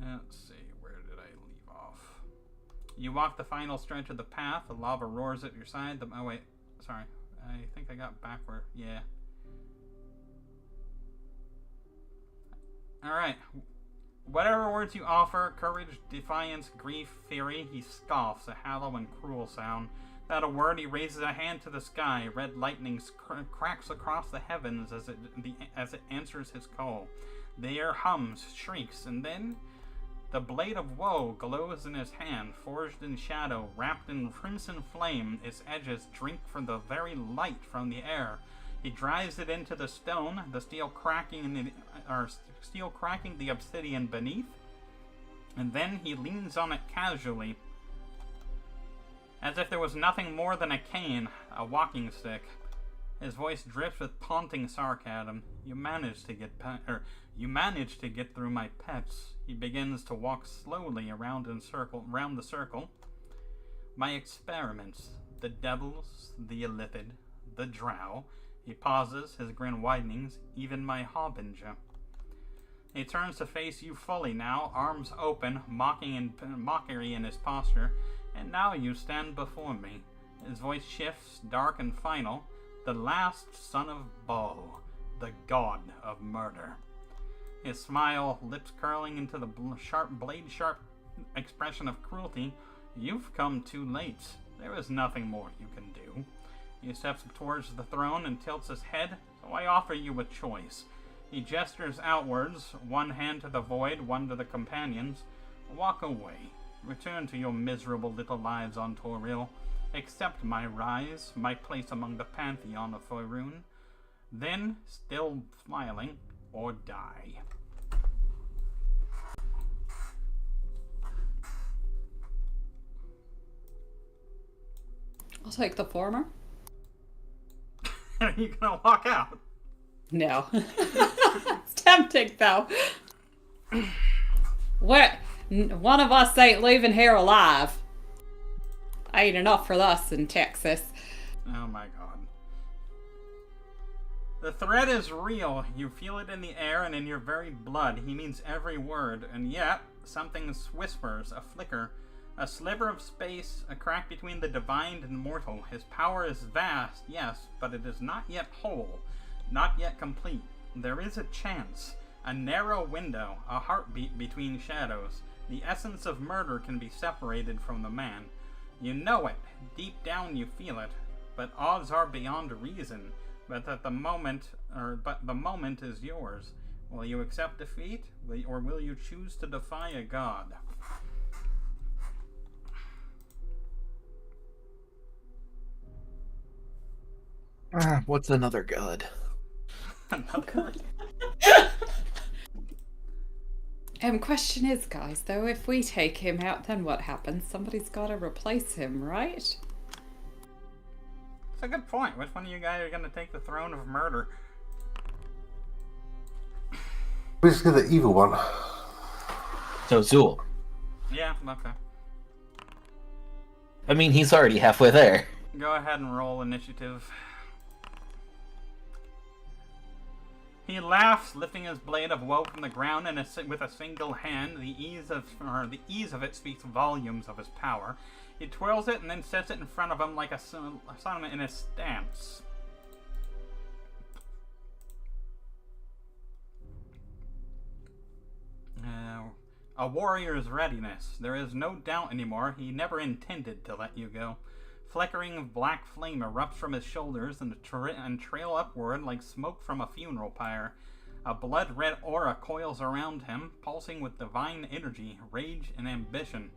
Let's see, where did I leave off? You walk the final stretch of the path, the lava roars at your side. Oh wait, sorry. I think I got backward. Yeah. Alright. Whatever words you offer, courage, defiance, grief, fury, he scoffs, a hollow and cruel sound. Without a word, he raises a hand to the sky. Red lightning cracks across the heavens as it answers his call. The air hums, shrieks, and then the blade of woe glows in his hand, forged in shadow, wrapped in crimson flame. Its edges drink from the very light from the air. He drives it into the stone, the steel cracking the obsidian beneath, and then he leans on it casually, as if there was nothing more than a cane, a walking stick. His voice drips with taunting sarcasm. You managed to get through my pets. He begins to walk slowly around the circle. My experiments, the devils, the illithid, the drow. He pauses, his grin widening, even my harbinger. He turns to face you fully now, arms open, mockery in his posture, and now you stand before me. His voice shifts, dark and final. The last son of Baal, the god of murder. His smile, lips curling into the blade-sharp expression of cruelty. You've come too late. There is nothing more you can do. He steps towards the throne and tilts his head, so I offer you a choice. He gestures outwards, one hand to the void, one to the companions. Walk away. Return to your miserable little lives on Toril. Accept my rise, my place among the pantheon of Faerun. Then, still smiling, or die. I'll take the former. Are you gonna walk out? No. It's tempting, though. One of us ain't leaving here alive. Ain't enough for us in Texas. Oh my god. The threat is real. You feel it in the air and in your very blood. He means every word, and yet something whispers, a flicker, a sliver of space, a crack between the divine and mortal. His power is vast, yes, but it is not yet whole, not yet complete. There is a chance, a narrow window, a heartbeat between shadows. The essence of murder can be separated from the man. You know it. Deep down you feel it. But odds are beyond reason. But the moment is yours. Will you accept defeat, or will you choose to defy a god? What's another god? Another. Question is, guys, though, if we take him out, then what happens? Somebody's got to replace him, right? That's a good point. Which one of you guys are going to take the throne of murder? Basically the evil one. So Zool. Yeah, okay. I mean, he's already halfway there. Go ahead and roll initiative. He laughs, lifting his blade of woe from the ground and with a single hand. The ease of it speaks volumes of his power. He twirls it and then sets it in front of him like a son in his stance. A warrior's readiness. There is no doubt anymore. He never intended to let you go. Flickering of black flame erupts from his shoulders and trail upward like smoke from a funeral pyre. A blood-red aura coils around him, pulsing with divine energy, rage, and ambition.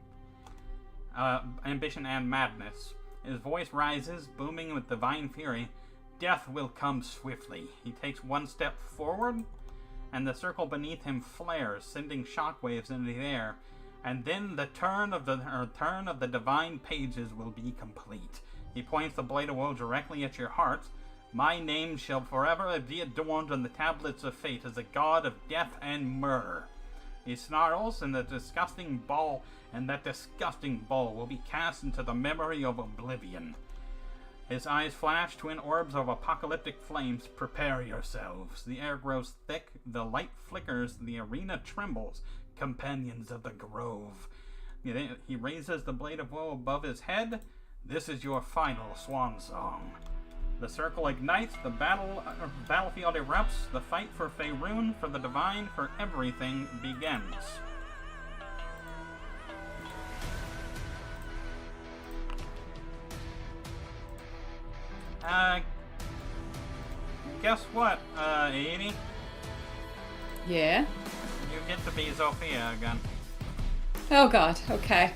Ambition and madness. His voice rises, booming with divine fury. Death will come swiftly. He takes one step forward, and the circle beneath him flares, sending shockwaves into the air. And then the turn of the divine pages will be complete. He points the blade of woe directly at your heart. My name shall forever be adorned on the tablets of fate as a god of death and murder. He snarls, and that disgusting ball will be cast into the memory of oblivion. His eyes flash, twin orbs of apocalyptic flames. Prepare yourselves. The air grows thick, the light flickers, the arena trembles. Companions of the grove. He raises the blade of woe above his head. This is your final swan song. The circle ignites, the battlefield erupts, the fight for Faerun, for the divine, for everything begins. Guess what, 80? Yeah? You get to be Zofia again. Oh god, okay.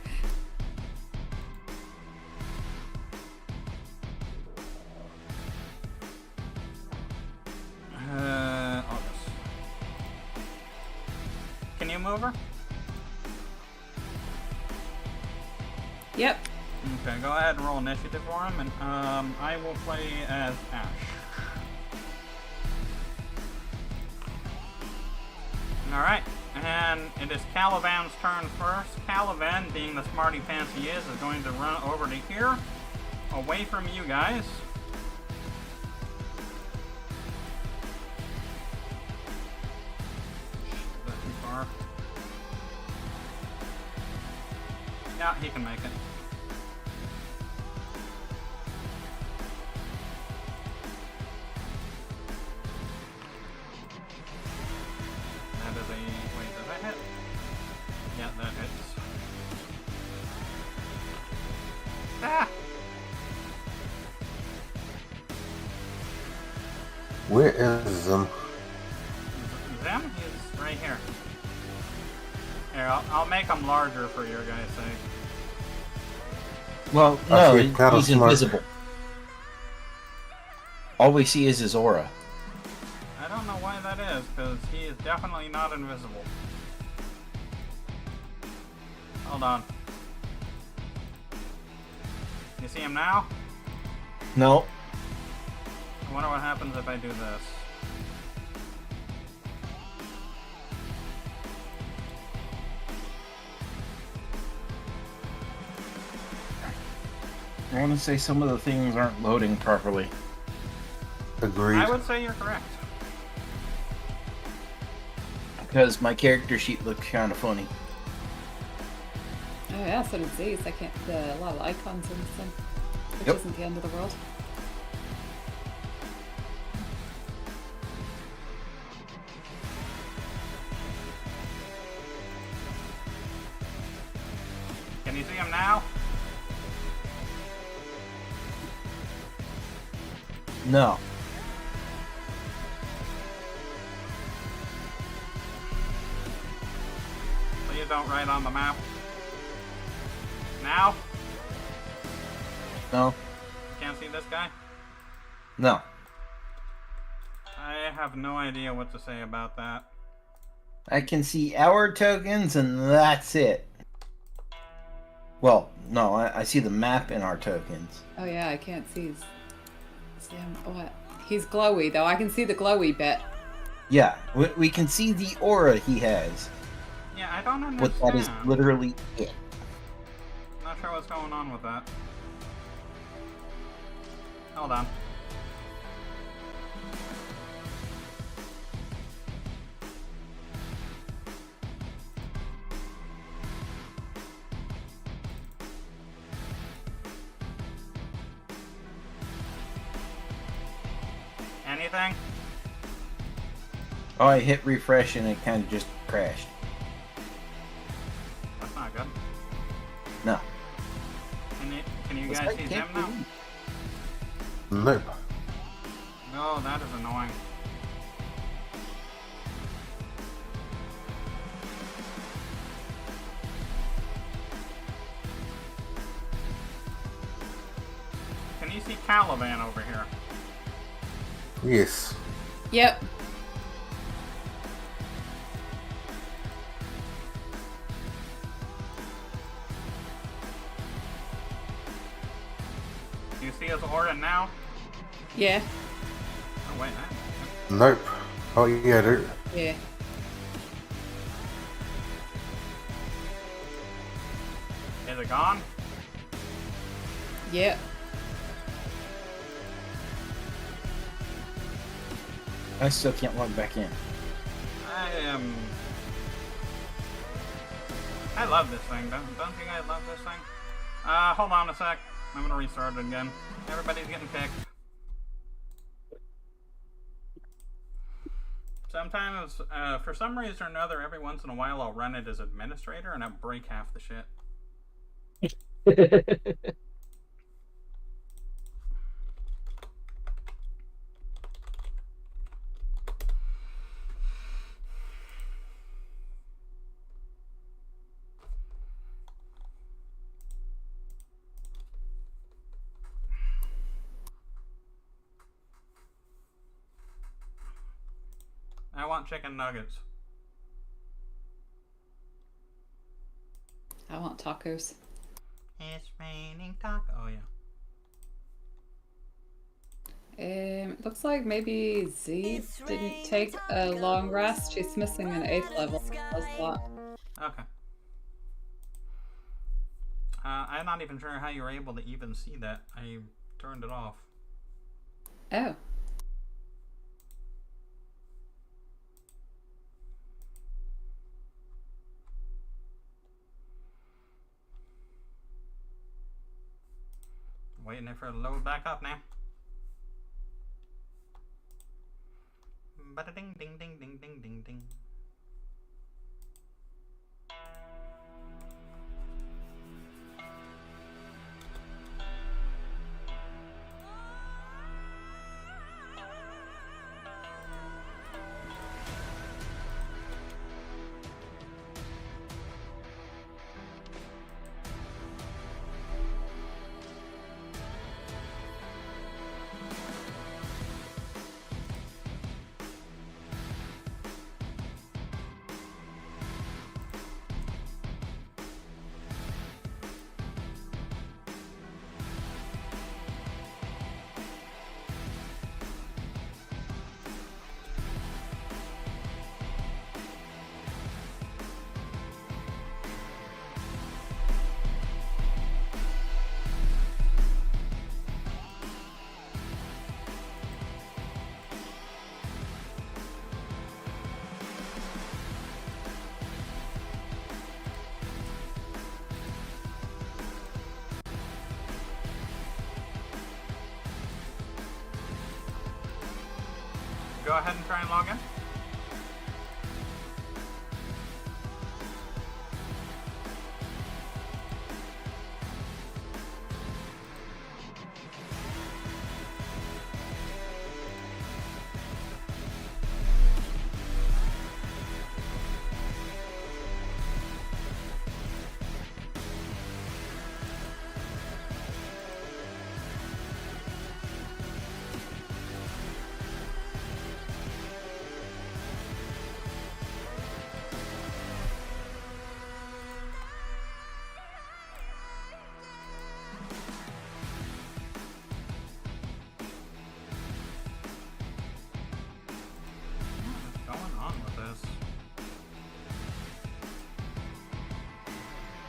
August. Can you move her? Yep. Okay, go ahead and roll initiative for him, and I will play as Ash. Alright, and it is Calivan's turn first. Calivan, being the smarty pants he is going to run over to here, away from you guys. Is that too far? Yeah, he can make it. That is a... wait, does that hit? Yeah, that hits. Ah! Where is them? Them? He's right here. Here, I'll make him larger for your guys' sake. Well, I no, see a cloud of he's smoke. invisible. All we see is his aura. I don't know why that is, because he is definitely not invisible. Hold on. You see him now? No. I wonder what happens if I do this. I want to say some of the things aren't loading properly. Agreed. I would say you're correct. Because my character sheet looks kind of funny. Oh yeah, so does these. I can't. A lot of icons and stuff. Which Yep. isn't the end of the world. Can you see him now? No. Please don't write on the map. Now? No. Can't see this guy? No. I have no idea what to say about that. I can see our tokens and that's it. Well, no, I see the map in our tokens. Oh yeah, I can't see his. See him. What? He's glowy though. I can see the glowy bit. Yeah, we can see the aura he has, Yeah, I don't but understand. that is literally it. Not sure what's going on with that. Hold on. anything? Oh, I hit refresh and it kind of just crashed. That's not good. No. Can you Looks guys like see can't them now? Nope. No, that is annoying. Can you see Caliban over here? Yes. Yep. Do you see his aura now? Yeah. Oh wait, that. Nope. Oh yeah, I do. Yeah. Is it gone? Yep. I still can't log back in. I love this thing. Don't you guys love this thing? Hold on a sec. I'm gonna restart it again. Everybody's getting picked. Sometimes, for some reason or another, every once in a while I'll run it as administrator and I'll break half the shit. I want chicken nuggets. I want tacos. It's raining taco. Oh yeah. Looks like maybe Z didn't take a long rest. She's missing an 8th level. That's a lot. Okay. I'm not even sure how you were able to even see that. I turned it off. Oh. Waiting for it to load back up now. Bada ding ding ding ding ding ding ding. Go ahead and try and log in.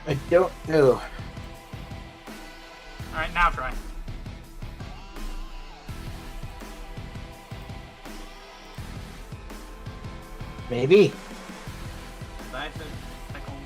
I don't know. Alright, now try. Maybe. Dice it, pickles.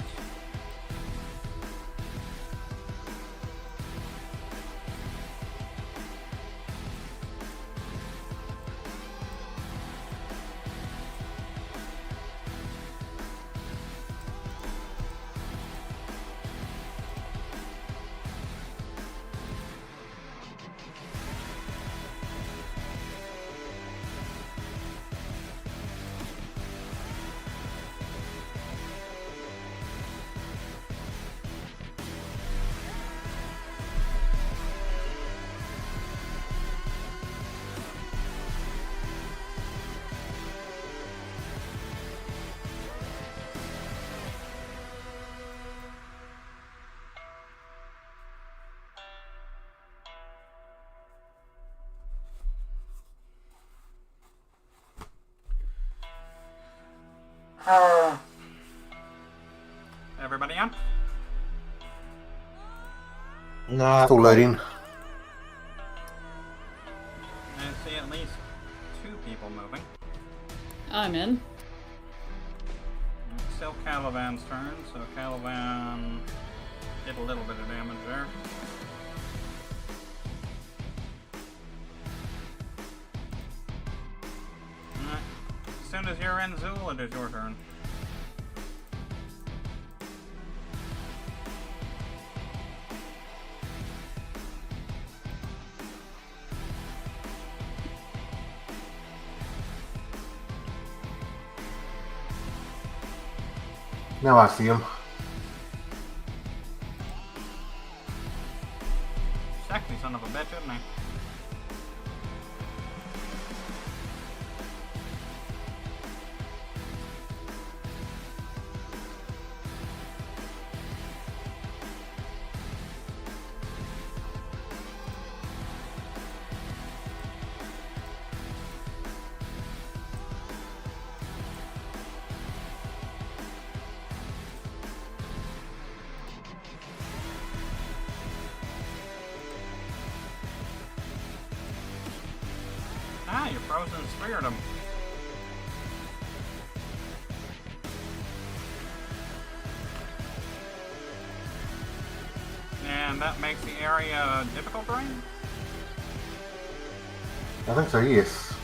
Not Still quite. loading. I see at least 2 people moving. I'm in. It's still Caliban's turn, so Caliban did a little bit of damage there. Alright. As soon as you're in, Zool, it is your turn. Now I see him. Sexy son of a bitch, isn't he? Ah, you frozen speared him. And that makes the area difficult terrain? I think so, yes.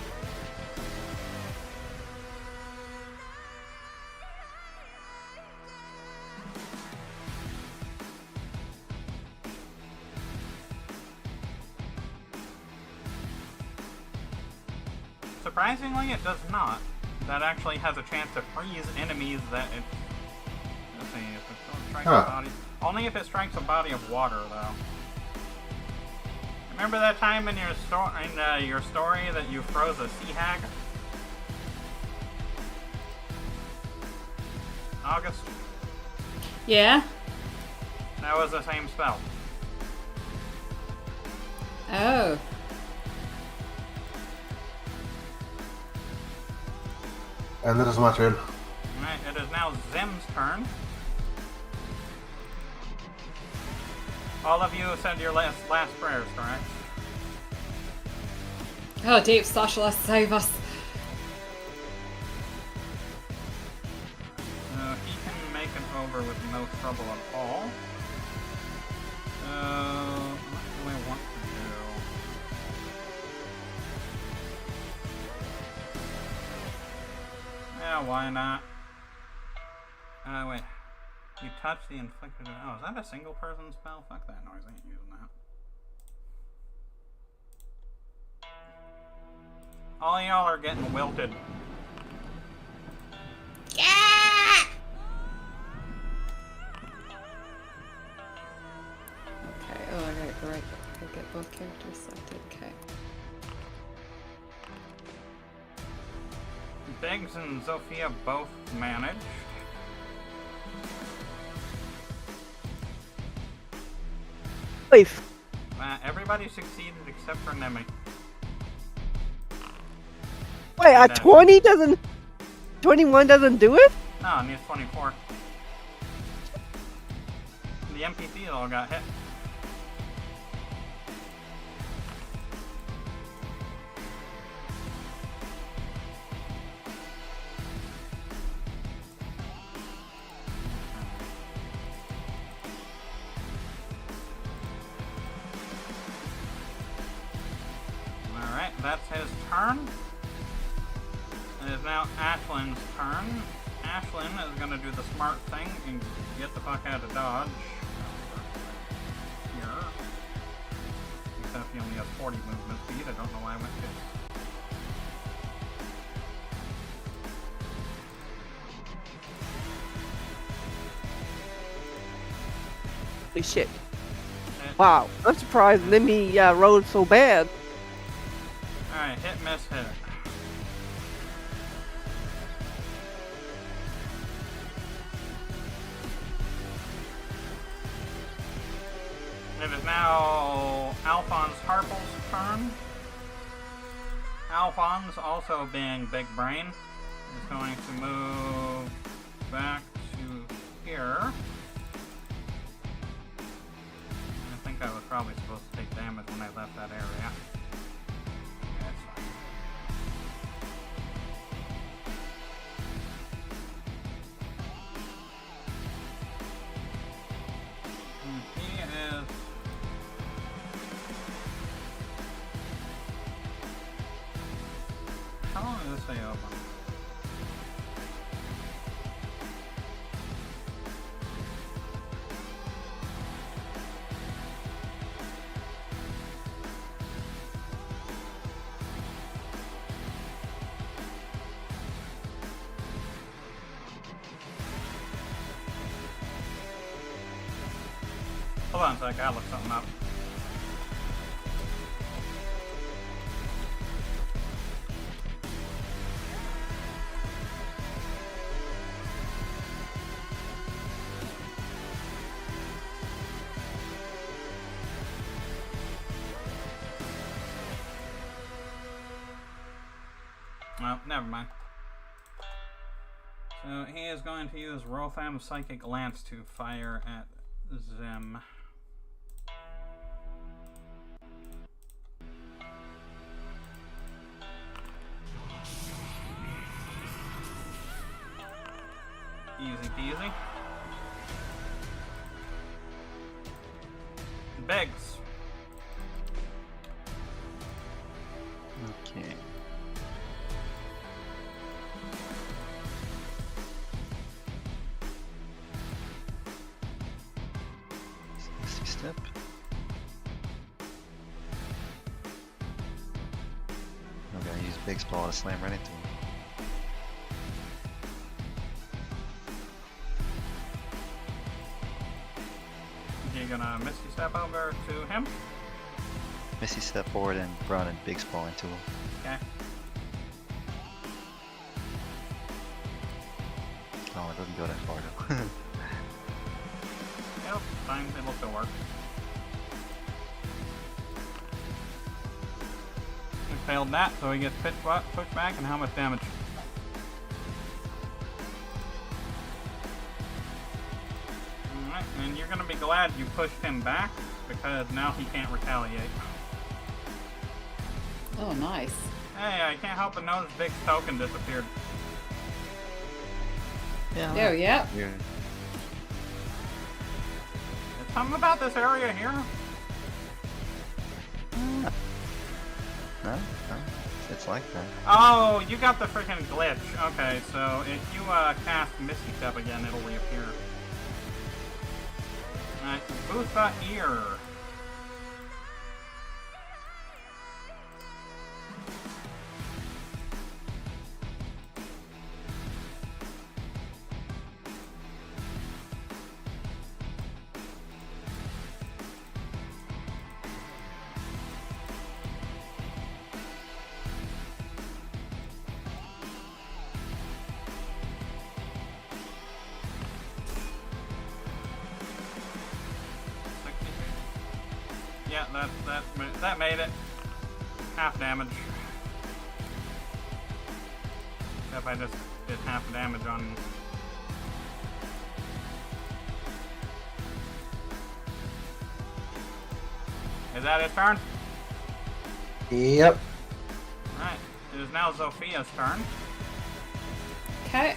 Surprisingly, it does not. That actually has a chance to freeze enemies that it... Let's see, if it strikes a body... Only if it strikes a body of water, though. Remember that time in your story that you froze a sea hag? August? Yeah? That was the same spell. Oh. And that is my turn. Alright, it is now Zim's turn. All of you said your last prayers, correct? Oh, deep socialist, save us. He can make it over with no trouble at all. What do I want to do? Yeah, why not? Wait. You touch the inflicted... Oh, is that a single person spell? Fuck that noise, I ain't using that. All y'all are getting wilted. Yeah! Okay, oh, I gotta get both characters selected, okay. Biggs and Zofia both managed. Everybody succeeded except for Nemi. Wait, a 20 doesn't... 21 doesn't do it? No, it needs 24. The NPCs all got hit. Alright, that's his turn. It is now Ashlin's turn. Ashlyn is going to do the smart thing and get the fuck out of Dodge. Here. Except he only has 40 movement speed. I don't know why I went 50. Holy shit. Wow, I'm surprised Lemmy rolled so bad. Alright, hit, miss, hit. It is now Alphonse Harple's turn. Alphonse, also being big brain, is going to move back to here. I think I was I left that area. That's fine. He is... How long does this stay open? Hold on a sec, I gotta look something up. Well, never mind. So he is going to use Rotham's Psychic Lance to fire at Zim. Easy peasy. Biggs. Okay. Misty step. I'm gonna use Big's ball to slam right into him. You gonna Misty Step over to him? Misty step forward and brought in Big's ball into him. Okay. Oh, it doesn't go that far though. Yep, fine, it'll still work. He failed that, so he gets pushed back, and how much damage? Alright, and you're gonna be glad you pushed him back, because now he can't retaliate. Oh, nice. Hey, I can't help but notice Big's token disappeared. Yeah. Oh, yeah. Weird. There's something about this area here. No? No. It's like that. Oh, you got the freaking glitch. Okay, so if you cast Misty Step again, it'll reappear. Alright, Butha Ear. Yeah, that made it. Half damage. If I just did half damage on... Is that his turn? Yep. Alright, it is now Zophia's turn. Okay.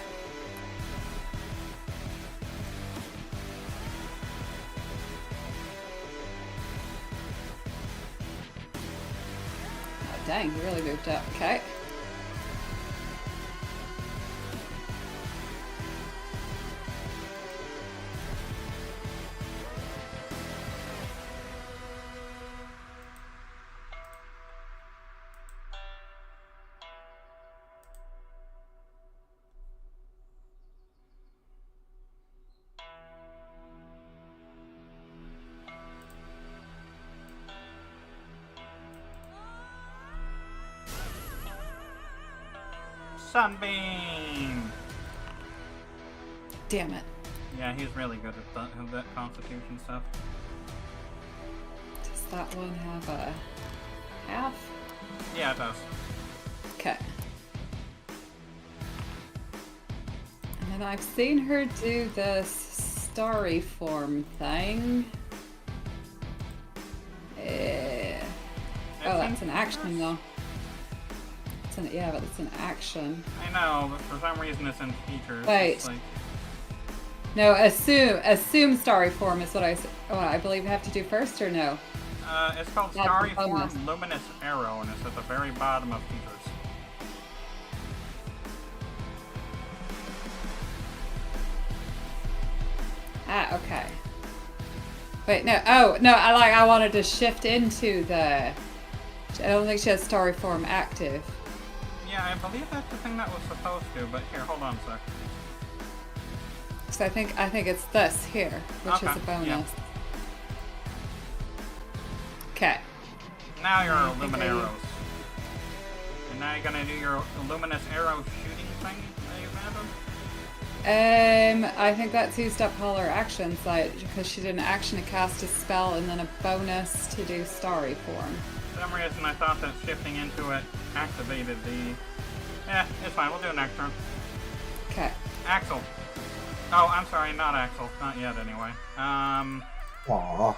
Oh, dang, he really moved up. Okay. Sunbeam! Damn it. Yeah, he's really good at that constitution stuff. Does that one have a half? Yeah, it does. Okay. And then I've seen her do this starry form thing. Oh, that's an action though. Yeah, but it's an action. I know, but for some reason it's in features. Wait. It's like, No, assume starry form is what I believe you have to do first, or no? it's called That's Starry the bonus. Form Luminous Arrow, and it's at the very bottom of features. Ah, okay. Wait, no. Oh, no. I wanted to shift into the. I don't think she has starry form active. Yeah, I believe that's the thing that was supposed to, but here, hold on a sec. So I think it's this here, which is Okay, a bonus. yeah. Okay. Now you're I think Luminous I- Arrows. And now you're gonna do your Luminous Arrow shooting thing that you imagined? I think that's used up all her actions, like because she did an action to cast a spell and then a bonus to do starry form. For some reason I thought that shifting into it activated the... Yeah, it's fine, we'll do an extra. Okay. Axel. Oh, I'm sorry, not Axel. Not yet, anyway. Aww.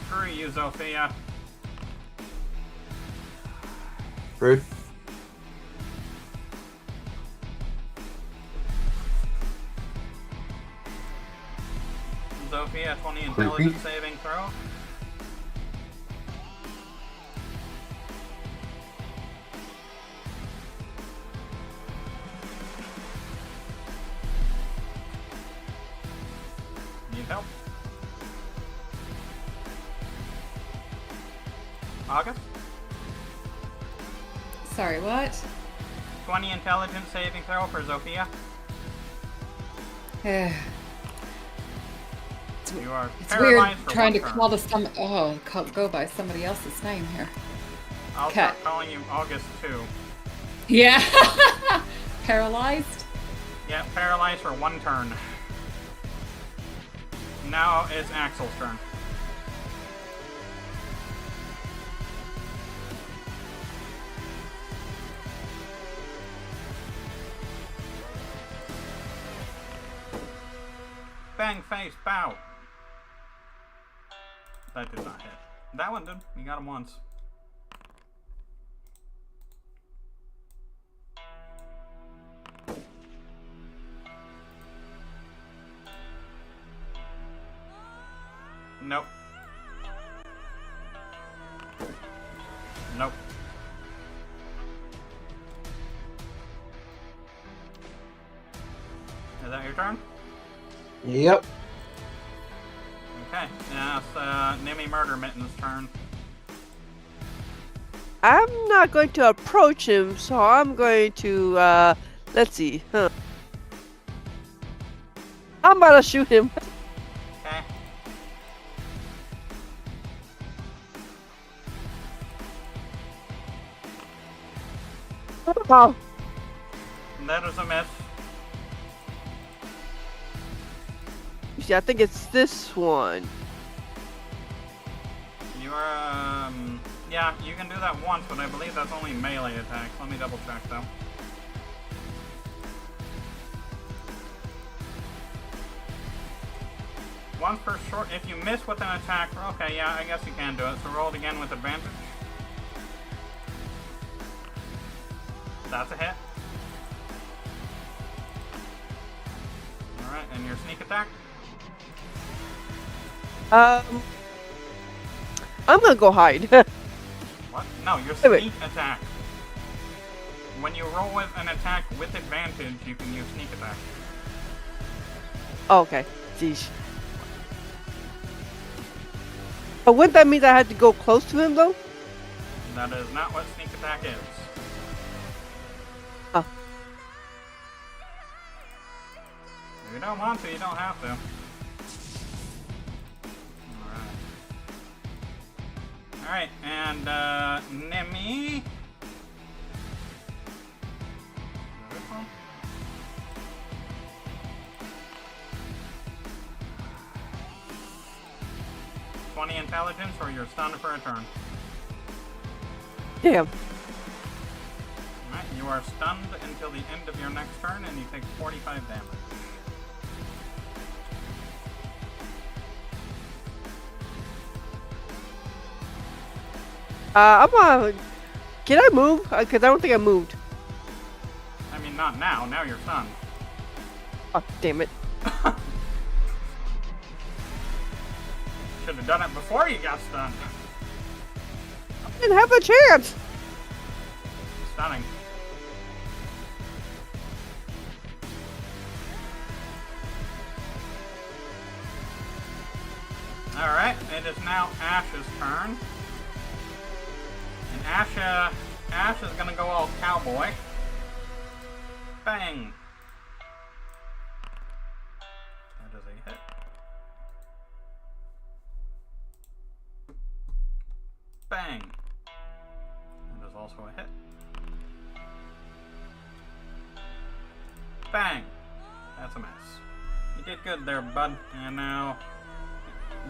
Screw you, Zofia. Rude. Zofia, 20 Creepy. intelligence saving throw. Need help? August? Sorry, what? 20 intelligence saving throw for Zofia. You are It's paralyzed weird for trying to one turn. call to some. Oh, go by somebody else's name here. I'll Okay. start calling you August too. Yeah. Paralyzed. Yeah, paralyzed for one turn. Now it's Axel's turn. Bang face, bow. That did not hit. That one did. We got him once. Nope. Nope. Is that your turn? Yep. Okay, now it's Nimmy Murder Mitten's turn. I'm not going to approach him, so I'm going to, let's see. Huh. I'm about to shoot him. Okay. Oh, That is a miss. you see, I think it's this one. You are, yeah, you can do that once, but I believe that's only melee attacks. Let me double check, though. Once per short, if you miss with an attack, okay, yeah, I guess you can do it. So roll it again with advantage. That's a hit. Alright, and your sneak attack? I'm gonna go hide. What? No, your Wait, wait. sneak attack. When you roll with an attack with advantage, you can use sneak attack. Oh, okay. Jeez. But wouldn't that mean I had to go close to him, though? That is not what sneak attack is. Oh. If you don't want to, you don't have to. Alright, and Nemi. This one? $20 intelligence, or you're stunned for a turn. Damn. Alright, you are stunned until the end of your next turn, and you take 45 damage. Can I move? Because I don't think I moved. I mean, not now. Now you're stunned. Oh, damn it. Should have done it before you got stunned. I didn't have a chance. Stunning. Alright, it is now Ash's turn. And Ash is gonna go all cowboy. Bang! That is a hit. Bang! That is also a hit. Bang! That's a miss. You did good there, bud. And now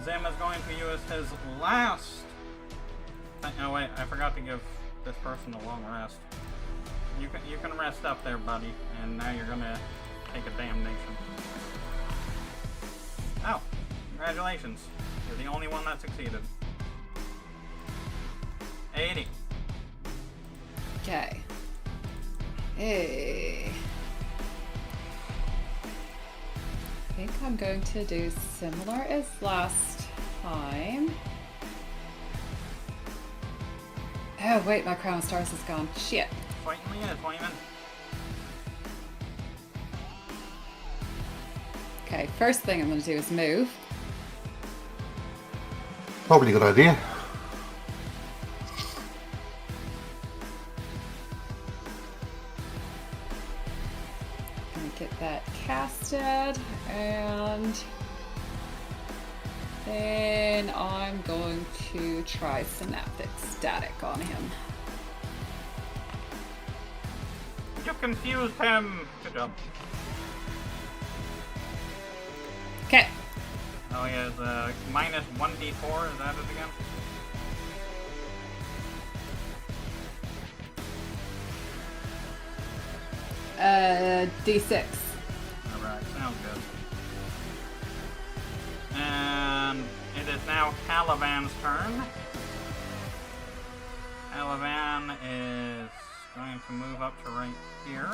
Zim is going to use his last. Oh wait, I forgot to give this person a long rest. You can rest up there, buddy. And now you're gonna take a damnation. Oh, congratulations! You're the only one that succeeded. 80. Okay. Hey. I think I'm going to do similar as last time. Oh wait, my crown of stars is gone. Shit. Appointment. Okay, first thing I'm going to do is move. Probably a good idea. Gonna get that casted, and then I'm going to try Synaptic Static on him. You confused him. Good job. Okay. Oh, he has minus 1d4. Is that it again? D6. Alright, sounds good. And it is now Calivan's turn. Calivan is going to move up to right here.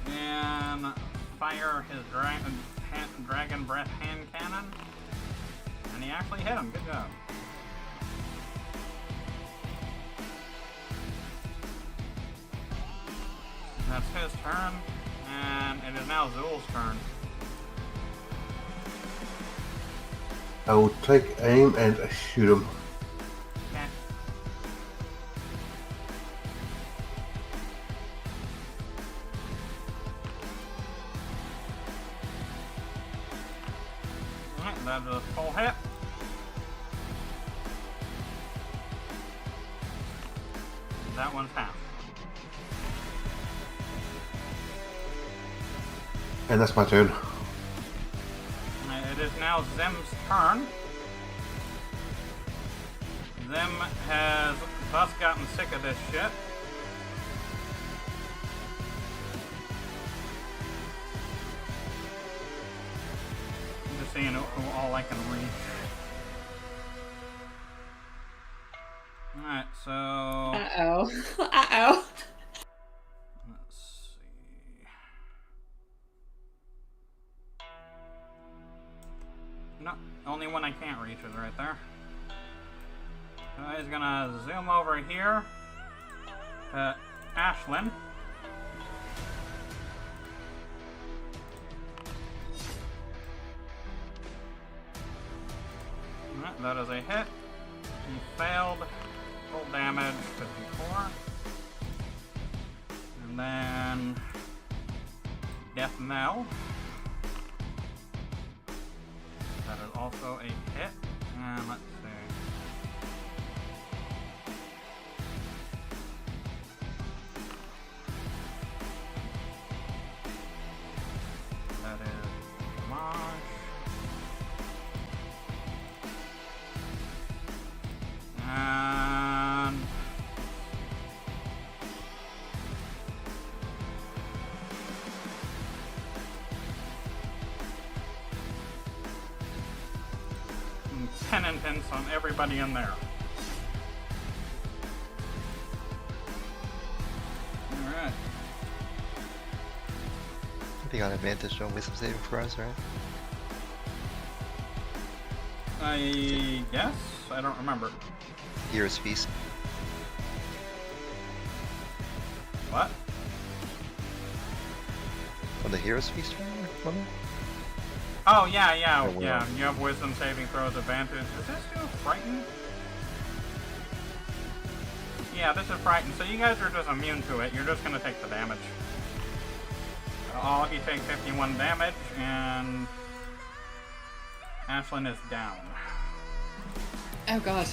And fire his dragon breath hand cannon. And he actually hit him. Good job. That's his turn. And it is now Zul's turn. I will take aim and shoot him. Okay. Alright, that's a full hit. That one's half. And that's my turn. It is now Zim's turn. Zim has thus gotten sick of this shit. I'm just seeing who all I can reach. Alright, so Uh-oh. Uh-oh. let's see. No, only one I can't reach is right there. So he's gonna zoom over here to Ashlyn. Alright, that is a hit. He failed. Full damage, 54. And then Death Knell. That is also a hit. And let's see. That is Mosh. And penitence on everybody in there. Alright. They got advantage on wisdom saving for us, right? I guess? I don't remember. Hero's Feast. What? On the Hero's Feast one? Oh, yeah. Oh, well. Yeah, you have wisdom saving throws advantage. Is this still frightened? Yeah, this is frightened, so you guys are just immune to it. You're just gonna take the damage. All of you take 51 damage, and Ashlyn is down. Oh god.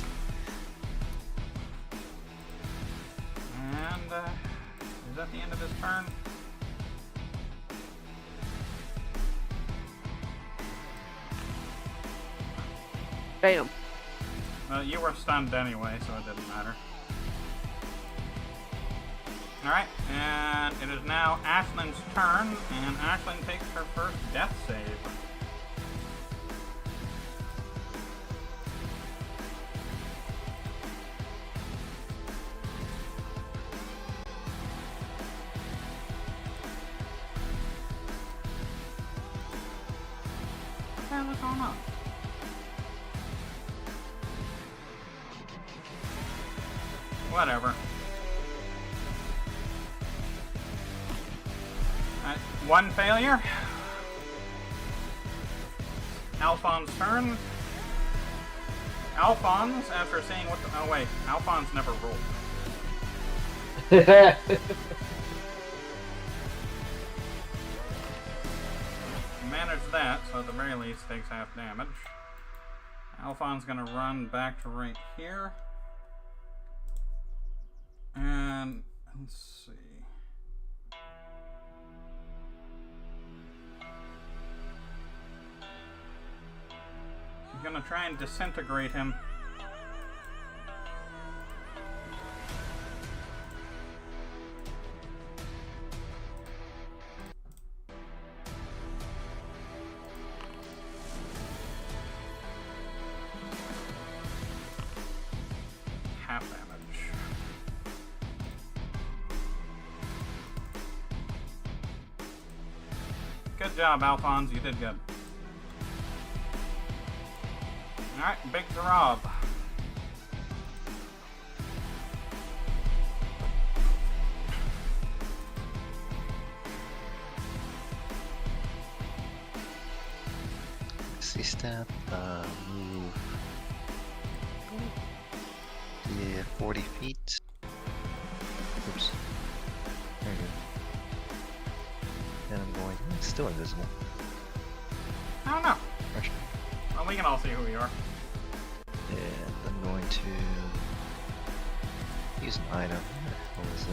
And, is that the end of his turn? Bam. Well, you were stunned anyway, so it didn't matter. Alright, and it is now Ashlyn's turn, and Ashlyn takes her first death save. What the hell is going on? Whatever. Alright, one failure. Alphonse's turn. Alphonse, after seeing what the... Oh wait, Alphonse never rolled. Managed that, so at the very least takes half damage. Alphonse's gonna run back to right here. And let's see. I'm gonna try and disintegrate him. Half damage. Good job, Alphonse. You did good. Alright, Big Rob. See step, move. Yeah, 40 feet. Oops. There you go. And I'm going. It's still invisible. I don't know. Actually, Well, we can all see who we are. and I'm going to use an item. What was it?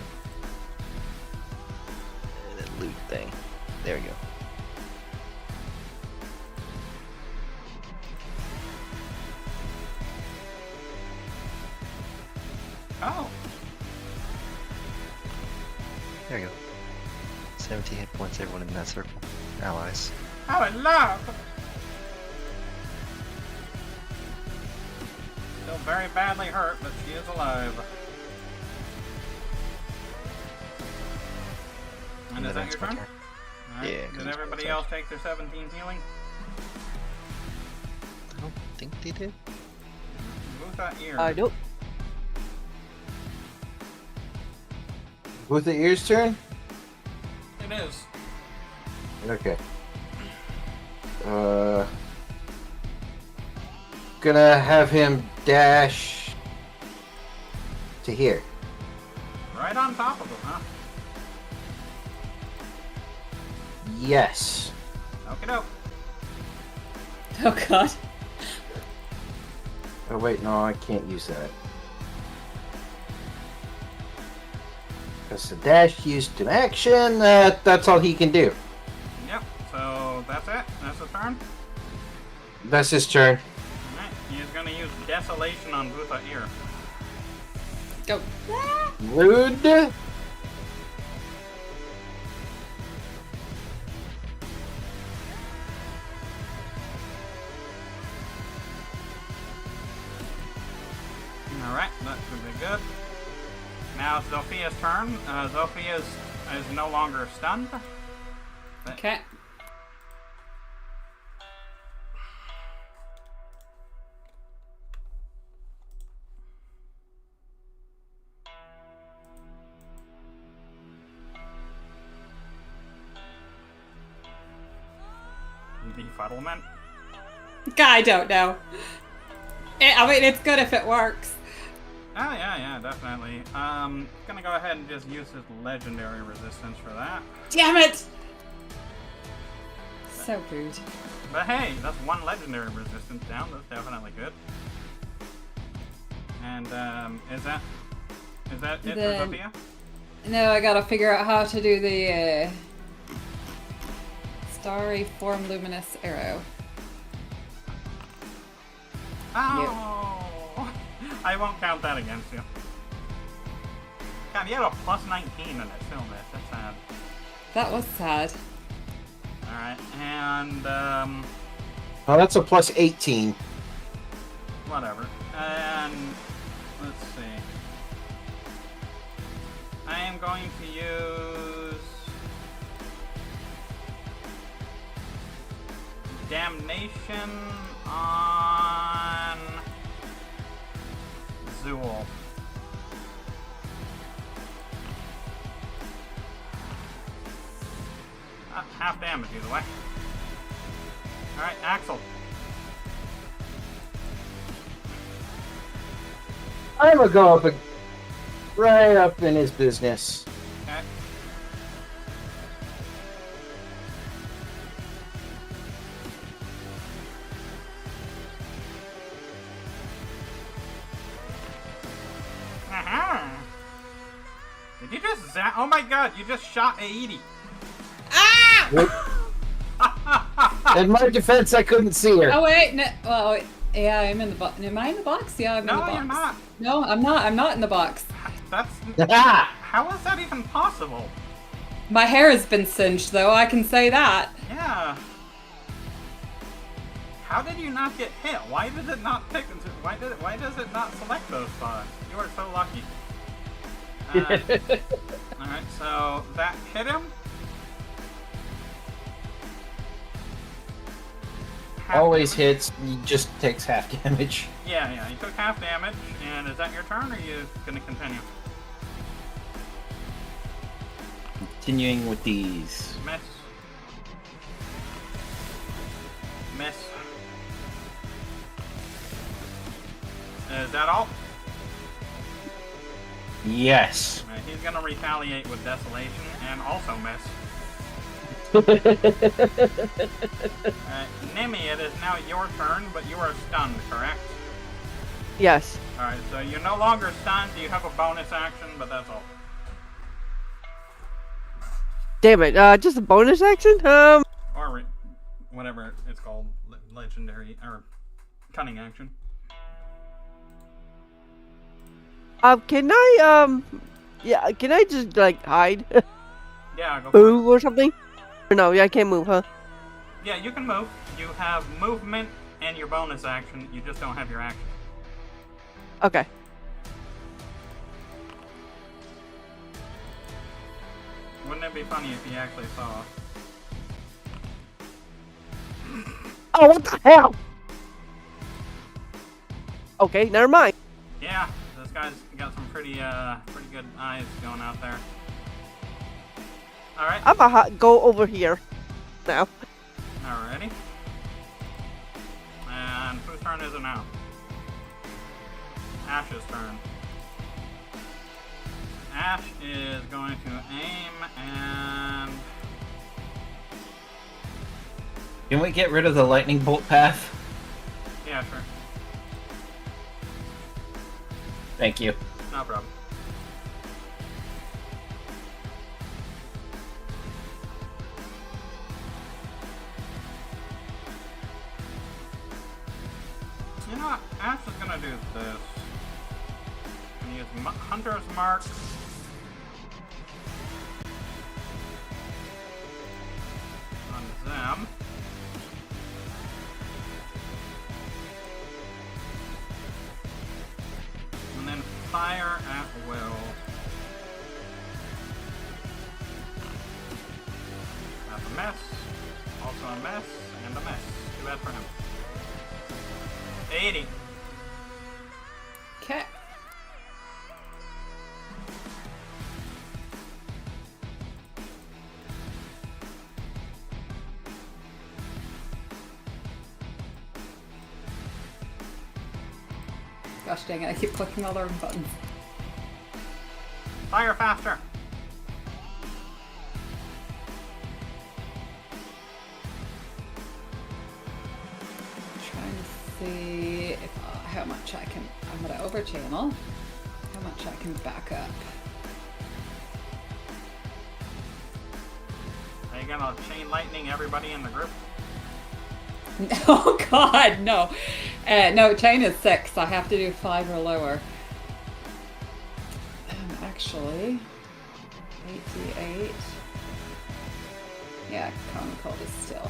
That loot thing. There we go. Oh, There you go. 17 hit points, everyone in that circle. Allies. how I love! Still very badly hurt, but she is alive. And is that that's your my turn? turn. Alright, Yeah, 'cause did it's everybody my else take their 17 healing? I don't think they did. Move that ear. Nope. With the ears turn? It is. Okay. Gonna have him dash to here. Right on top of him, huh? Yes. Okie doke. Oh god. Oh wait, no, I can't use that. That's the dash used in action. That's all he can do. Yep, so that's it. That's the turn. That's his turn. Alright, he is gonna use Desolation on Butha Ear. Go. Rude. Very good. Now it's Zophia's turn. Zophia is no longer stunned. Okay. Befuddlement. I don't know. I mean, it's good if it works. Oh, yeah, definitely. Gonna go ahead and just use his legendary resistance for that. Damn it! So rude. But hey, that's one legendary resistance down. That's definitely good. And, is that it for Zofia? No, I gotta figure out how to do the, Starry Form Luminous Arrow. Oh! I won't count that against you. God, you had a plus 19 in it, still miss. That's sad. That was sad. Alright, and, Oh, that's a plus 18. whatever. And, let's see. I am going to use Damnation on Zool. Half damage either way. Alright, Axel. I'm gonna go up right up in his business. Okay. Aha! Did you just zap? Oh my god, you just shot Aidi. In my defense, I couldn't see her. Oh wait, no, well, wait. Yeah, I'm in the box. Am I in the box? Yeah, I'm in the box. No, you're not. No, I'm not. I'm not in the box. That's... How is that even possible? My hair has been singed, though. I can say that. Yeah. How did you not get hit? Why did it not pick? Why does it not select those spots? You are so lucky. All right, so that hit him. Always hits. He just takes half damage. Yeah, he took half damage. And is that your turn, or are you gonna continue? Continuing with these. Miss. Miss. Is that all? Yes. Right, he's gonna retaliate with Desolation and also miss. Nimi, it is now your turn, but you are stunned, correct? Yes. Alright, so you're no longer stunned. You have a bonus action, but that's all. Damn it. Just a bonus action? Or whatever it's called. Legendary, or cunning action. Can I, yeah, can I just, like, hide? Yeah, go for it. Move or something? Or no, yeah, I can't move, huh? Yeah, you can move. You have movement and your bonus action. You just don't have your action. Okay. Wouldn't it be funny if you actually saw? Oh, what the hell? Okay, never mind. Yeah, this guy's got some pretty good eyes going out there. Alright. I'm gonna go over here now. Alrighty. And whose turn is it now? Ash's turn. Ash is going to aim and... Can we get rid of the lightning bolt path? Yeah, sure. Thank you. No problem. You know what? Ash is gonna do this. And use Hunter's Mark. On them. And then fire at will. That's a mess. Also a mess, and a mess. Too bad for him. 80. Okay. Gosh dang it, I keep clicking all the wrong buttons. Fire faster! Trying to see if how much I can. I'm gonna over channel. How much I can back up. Are you gonna chain lightning everybody in the group? Oh God, no. No, chain is 6. I have to do 5 or lower. Actually, 88. Yeah, common cold is still.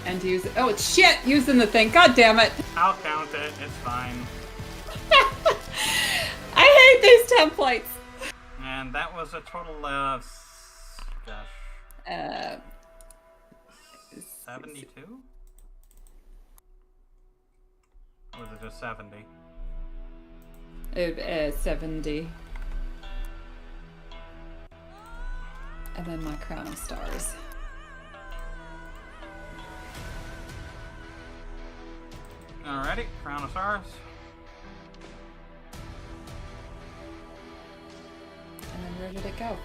And use it. Oh, it's shit! Using the thing. God damn it! I'll count it. It's fine. I hate these templates. And that was a total of, gosh, 72? Or was it just 70? 70. And then my crown of stars. Alrighty, crown of stars. And then where did it go?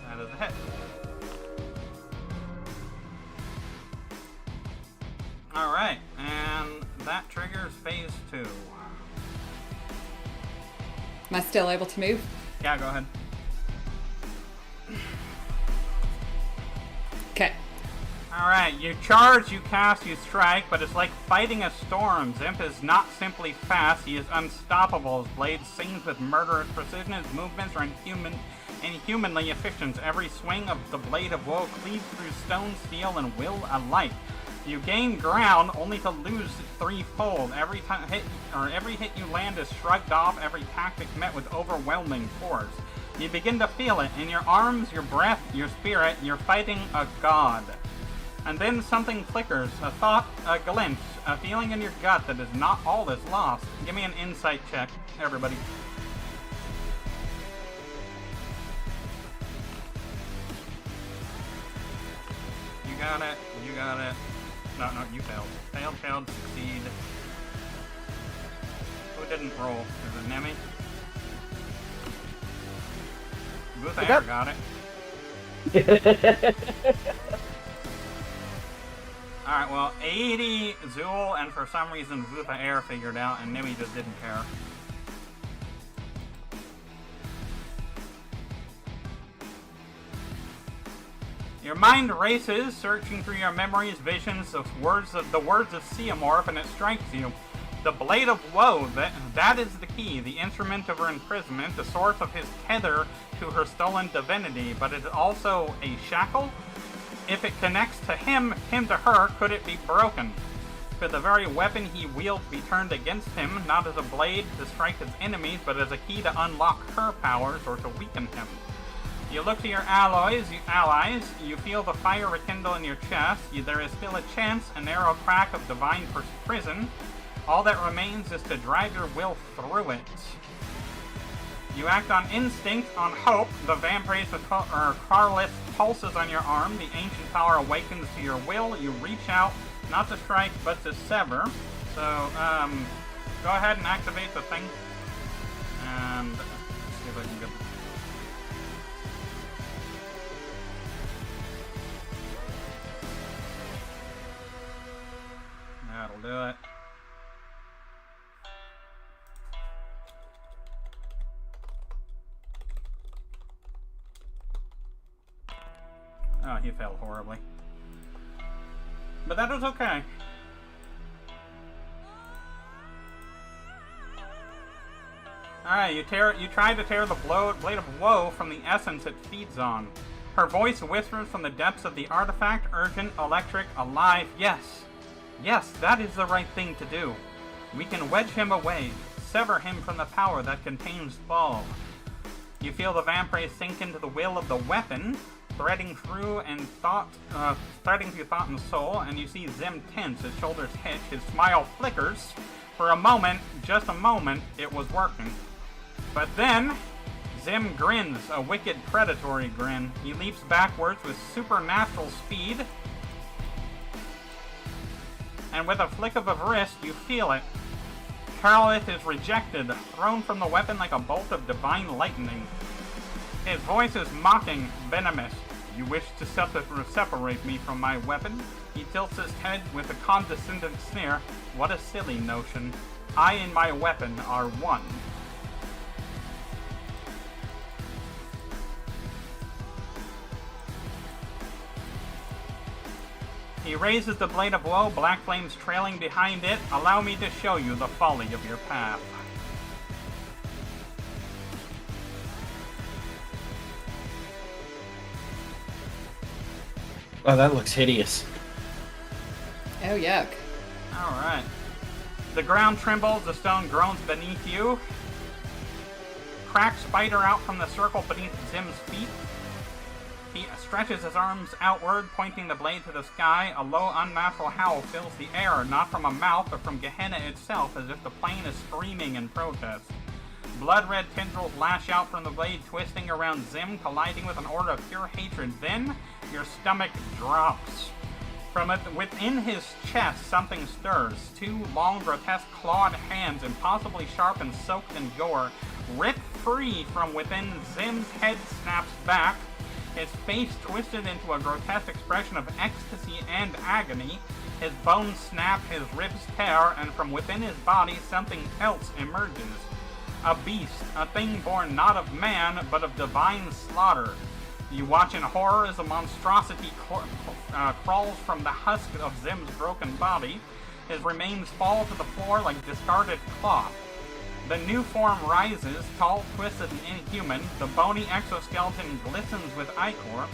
That is a hit. Alright, and that triggers phase 2. Am I still able to move? Yeah, go ahead. Okay. Alright, you charge, you cast, you strike, but it's like fighting a storm. Zimp is not simply fast, he is unstoppable. His blade sings with murderous precision, his movements are inhumanly efficient. Every swing of the blade of woe cleaves through stone, steel, and will alike. You gain ground only to lose threefold. Every hit you land is shrugged off, every tactic met with overwhelming force. You begin to feel it in your arms, your breath, your spirit. You're fighting a god. And then something flickers, a thought, a glimpse, a feeling in your gut that is not all is lost. Give me an insight check, everybody. You got it, you got it. No, you failed. Failed, succeed. Who didn't roll? Is it Nemi? Air got it. Alright, well, 80 Zool, and for some reason Vutha Air figured out, and Nemi just didn't care. Your mind races, searching through your memories, visions, the words of Seamorph, and it strikes you. The Blade of Woe, that is the key, the instrument of her imprisonment, the source of his tether to her stolen divinity, but it is also a shackle? If it connects to him to her, could it be broken? Could the very weapon he wields be turned against him, not as a blade to strike his enemies, but as a key to unlock her powers or to weaken him? You look to your allies, you feel the fire rekindle in your chest, there is still a chance, a narrow crack of divine prison. All that remains is to drive your will through it. You act on instinct, on hope. The vampires with Carlith pulses on your arm. The ancient power awakens to your will. You reach out, not to strike, but to sever. So, go ahead and activate the thing. And let's see if I can get... That'll do it. Oh, he failed horribly. But that was okay. Alright, you try to tear the blade of woe from the essence it feeds on. Her voice whispers from the depths of the artifact, urgent, electric, alive. Yes, that is the right thing to do. We can wedge him away, sever him from the power that contains Ball. You feel the vampire sink into the will of the weapon, threading through thought and soul, and you see Zim tense, his shoulders hitch, his smile flickers. For a moment, just a moment, it was working. But then, Zim grins, a wicked, predatory grin. He leaps backwards with supernatural speed, and with a flick of a wrist, you feel it. Charlotte is rejected, thrown from the weapon like a bolt of divine lightning. His voice is mocking, venomous. You wish to separate me from my weapon? He tilts his head with a condescending sneer. What a silly notion. I and my weapon are one. He raises the blade of woe, black flames trailing behind it. Allow me to show you the folly of your path. Oh, that looks hideous. Oh, yuck. Alright. The ground trembles, the stone groans beneath you. Cracks spider out from the circle beneath Zim's feet. He stretches his arms outward, pointing the blade to the sky. A low, unnatural howl fills the air, not from a mouth, but from Gehenna itself, as if the plane is screaming in protest. Blood-red tendrils lash out from the blade, twisting around Zim, colliding with an aura of pure hatred. Then, your stomach drops. From within his chest, something stirs. Two long, grotesque, clawed hands, impossibly sharp and soaked in gore, rip free from within Zim's head, snaps back. His face twisted into a grotesque expression of ecstasy and agony. His bones snap, his ribs tear, and from within his body something else emerges. A beast, a thing born not of man, but of divine slaughter. You watch in horror as a monstrosity crawls from the husk of Zim's broken body. His remains fall to the floor like discarded cloth. The new form rises, tall, twisted, and inhuman. The bony exoskeleton glistens with ichor.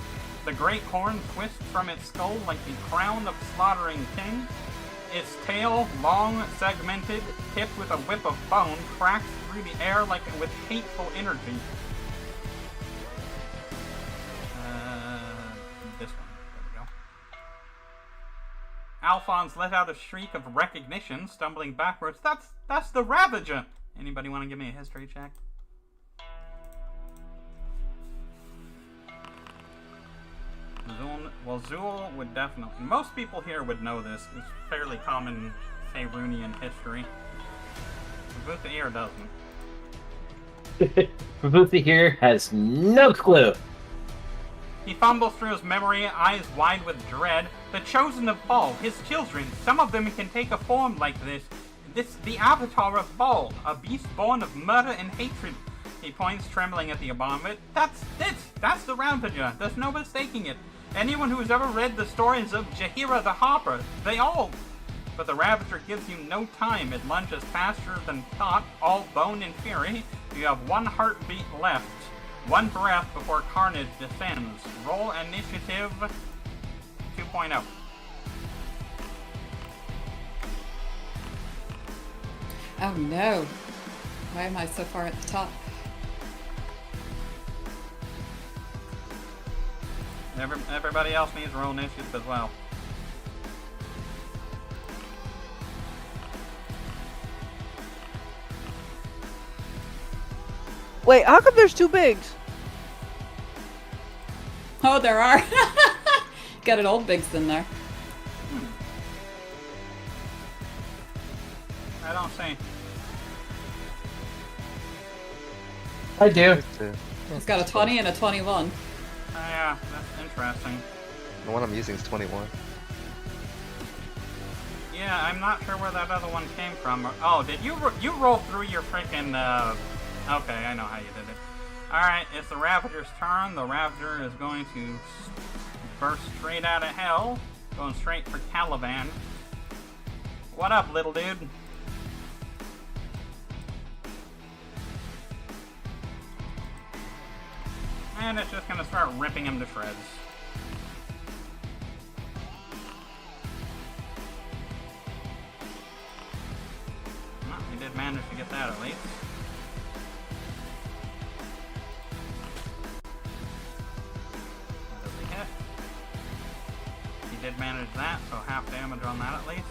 The great horn twists from its skull like the crown of slaughtering king. Its tail, long, segmented, tipped with a whip of bone, cracks through the air like with hateful energy. This one. There we go. Alphonse let out a shriek of recognition, stumbling backwards. That's the Ravager! Anybody want to give me a history check? Zool would definitely... Most people here would know this. It's fairly common Faerunian history. Vutha here doesn't. Vutha here has no clue. He fumbles through his memory, eyes wide with dread. The chosen of Baal, his children, some of them can take a form like this. The avatar of Baal, a beast born of murder and hatred. He points, trembling at the abomination. That's the Ravager. There's no mistaking it. Anyone who's ever read the stories of Jahira the Harper, they all... But the Ravager gives you no time. It lunges faster than thought, all bone and fury. You have one heartbeat left. One breath before carnage descends. Roll initiative 2.0. Oh no. Why am I so far at the top? Everybody else needs to roll initiative as well. Wait, how come there's two bigs? Oh, there are. Got an old Biggs in there. I don't see. I do. It's got a 20 and a 21. Oh yeah, that's interesting. The one I'm using is 21. Yeah, I'm not sure where that other one came from. Oh, did you roll through your freaking? Okay, I know how you did it. All right, it's the Ravager's turn. The Ravager is going to burst straight out of hell, going straight for Caliban. What up, little dude? And it's just gonna start ripping him to shreds. Well, he did manage to get that at least. That does a hit. He did manage that, so half damage on that at least.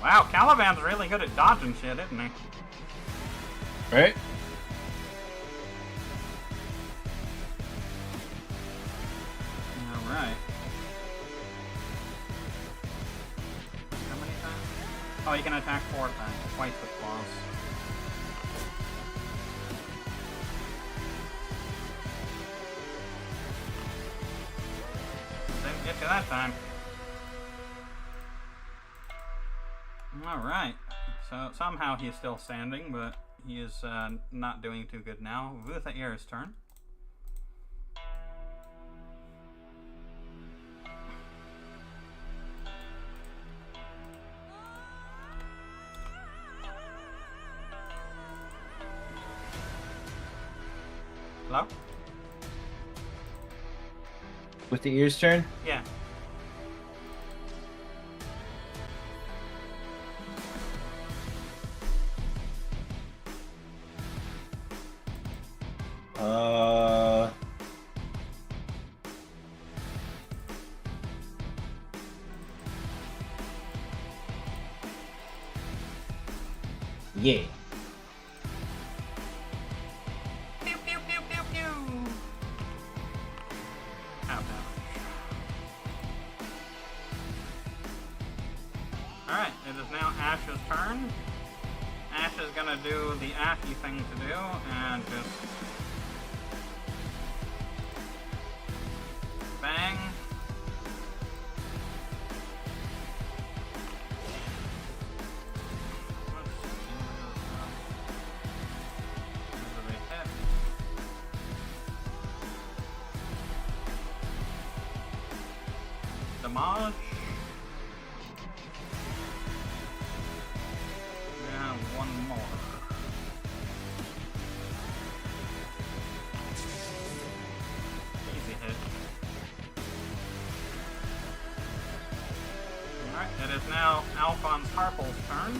Wow, Caliban's really good at dodging shit, isn't he? Right? Alright. How many times? Oh, you can attack 4 times, twice with claws. Didn't get you that time. Alright, so somehow he's still standing, but he is not doing too good now. Vuthair's turn. Hello? With the ears turn? Yeah. Yeah. Pew pew pew pew pew. Half damage. Alright, it is now Ash's turn. Ash is gonna do the Ashy thing to do and just bang. Damage. And one more. Easy hit. Alright, it is now Alphonse Harple's turn.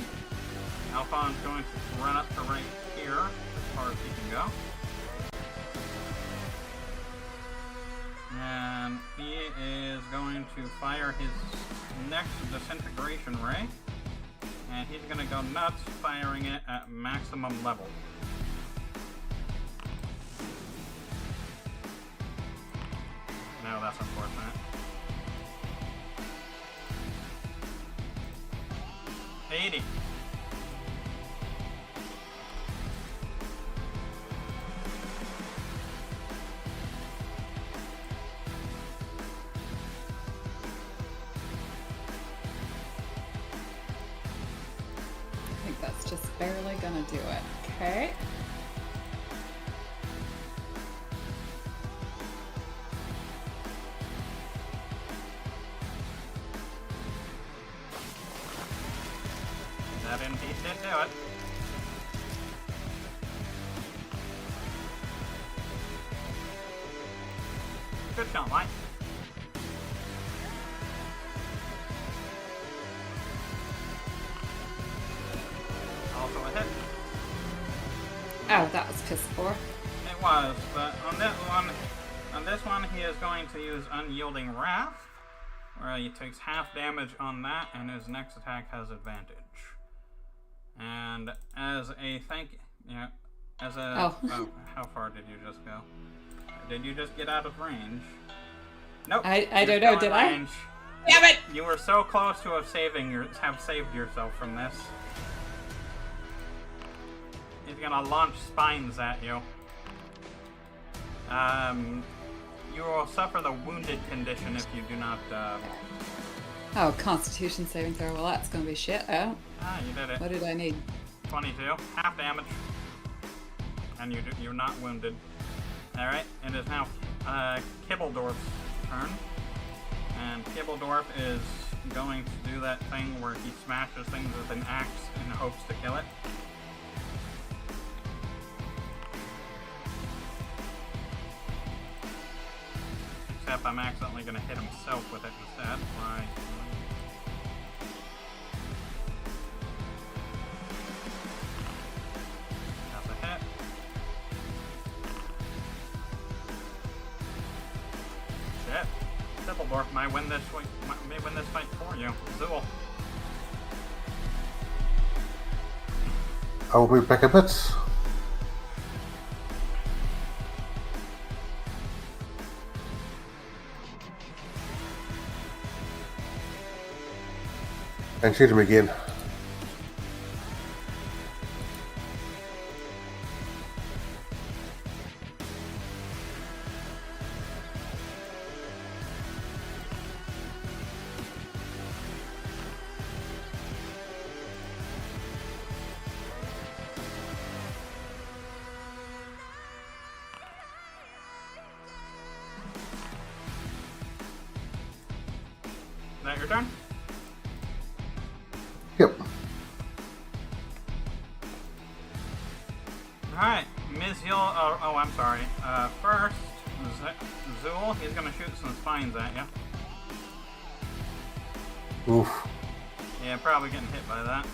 Alphonse going to run up to right here as far as he can go. And he is going to fire his next disintegration ray. And he's going to go nuts, firing it at maximum level. No, that's unfortunate. 80. I think that's just barely gonna do it. Okay. That indeed did do it. Good shot, Mike. Also a hit. Oh, that was piss poor. It was, but on this one, he is going to use Unyielding Wrath, where he takes half damage on that, and his next attack has advantage. And as a oh, how far did you just go? Did you just get out of range? Nope. I don't know, did I? Range. Damn it! You were so close to have saved yourself from this. He's gonna launch spines at you. You will suffer the wounded condition if you do not. Oh, Constitution saving throw. Well, that's gonna be shit. Oh. Ah, you did it. What did I need? 22, half damage, and you're not wounded. All right, it is now Kibbledorf's turn, and Kibbledorf is going to do that thing where he smashes things with an axe in hopes to kill it. Except I'm accidentally going to hit himself with it instead. Right. That's a hit. Shit. Trippledorf might win this fight for you. Zool. I will move back a bit. And shoot him again. Is that your turn? Yep. Alright, Ms. Yule. Oh, I'm sorry. First, Zool, he's gonna shoot some spines at you. Oof. Yeah, probably getting hit by that.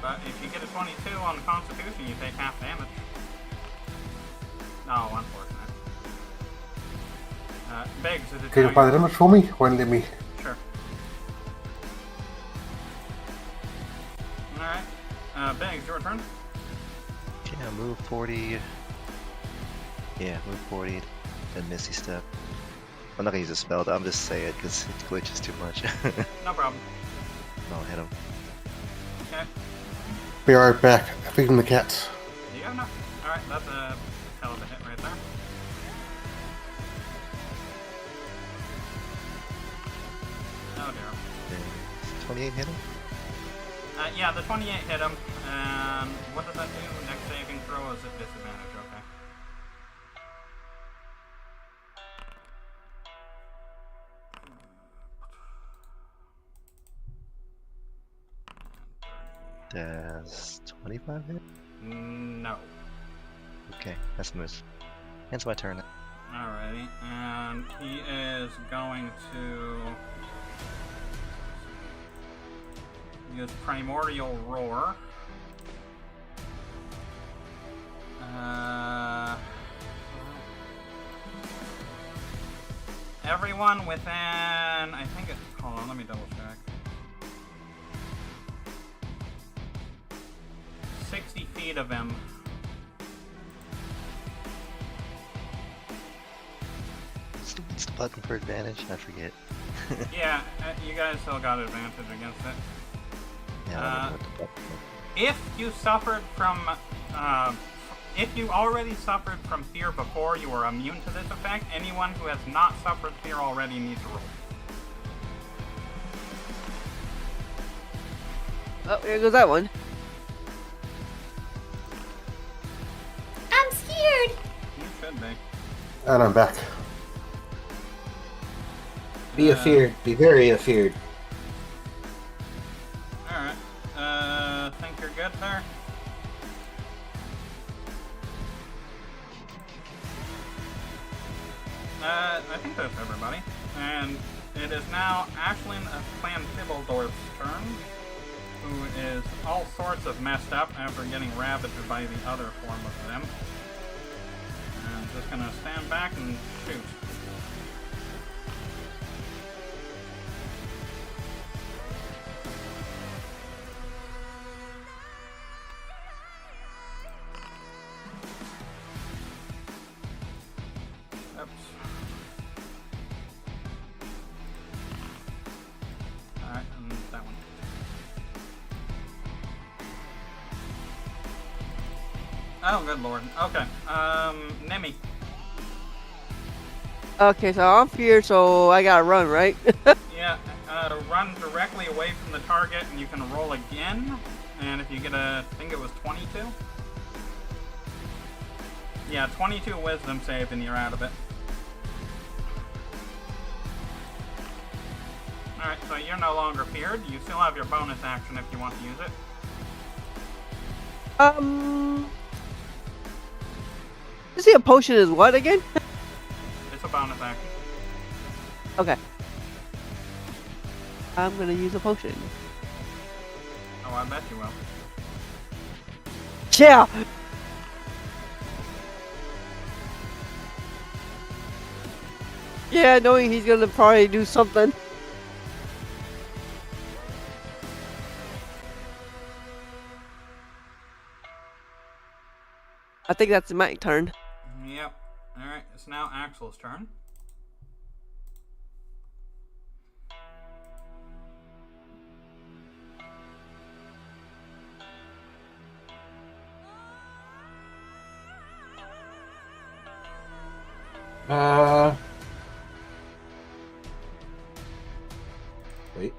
But if you get a 22 on the Constitution, you take half damage. No, unfortunate. Biggs, is it Can you apply the damage for me? Won't let me. Sure. Alright. Biggs, your turn. Yeah, move 40. Yeah, move 40. Then Misty Step. I'm not gonna use a spell, I'm just saying it because it glitches too much. No problem. I'll hit him. Okay. Be right back. Feeding the cats. Do you have enough? Alright, that's a hell of a hit right there. Oh dear. 28 hit him? Yeah, the 28 hit him. And what does that do? Next saving throw is at disadvantage, okay. Does 25 hit? No. Okay, that's moves. It's my turn. Alrighty, and he is going to use Primordial Roar. Everyone within, I think it's, hold on, let me double check. 60 feet of him. What's the button for advantage? I forget. Yeah, you guys still got advantage against it. Yeah, I don't know what the button is. If you suffered from, if you already suffered from fear before, you are immune to this effect. Anyone who has not suffered fear already needs to roll. Oh, here goes that one. I'm scared. You should be. And I'm back. Be afeared. Be very afeared. Alright. Think you're good there? I think that's everybody. And it is now Ashlyn of Clan Tibbledorf's turn, who is all sorts of messed up after getting ravaged by the other form of them. And just gonna stand back and shoot. Oops. Alright, and that one. Oh, good lord. Okay, Nemi. Okay, so I'm feared, so I gotta run, right? Yeah, run directly away from the target, and you can roll again. And if you get a, I think it was 22? Yeah, 22 wisdom save, and you're out of it. Alright, So you're no longer feared. You still have your bonus action if you want to use it. You see a potion is what again? It's a bonus action. Okay. I'm gonna use a potion. Oh, I bet you will. Yeah! Yeah, knowing he's gonna probably do something. I think that's my turn. Yep. Alright, it's now Axel's turn. Wait.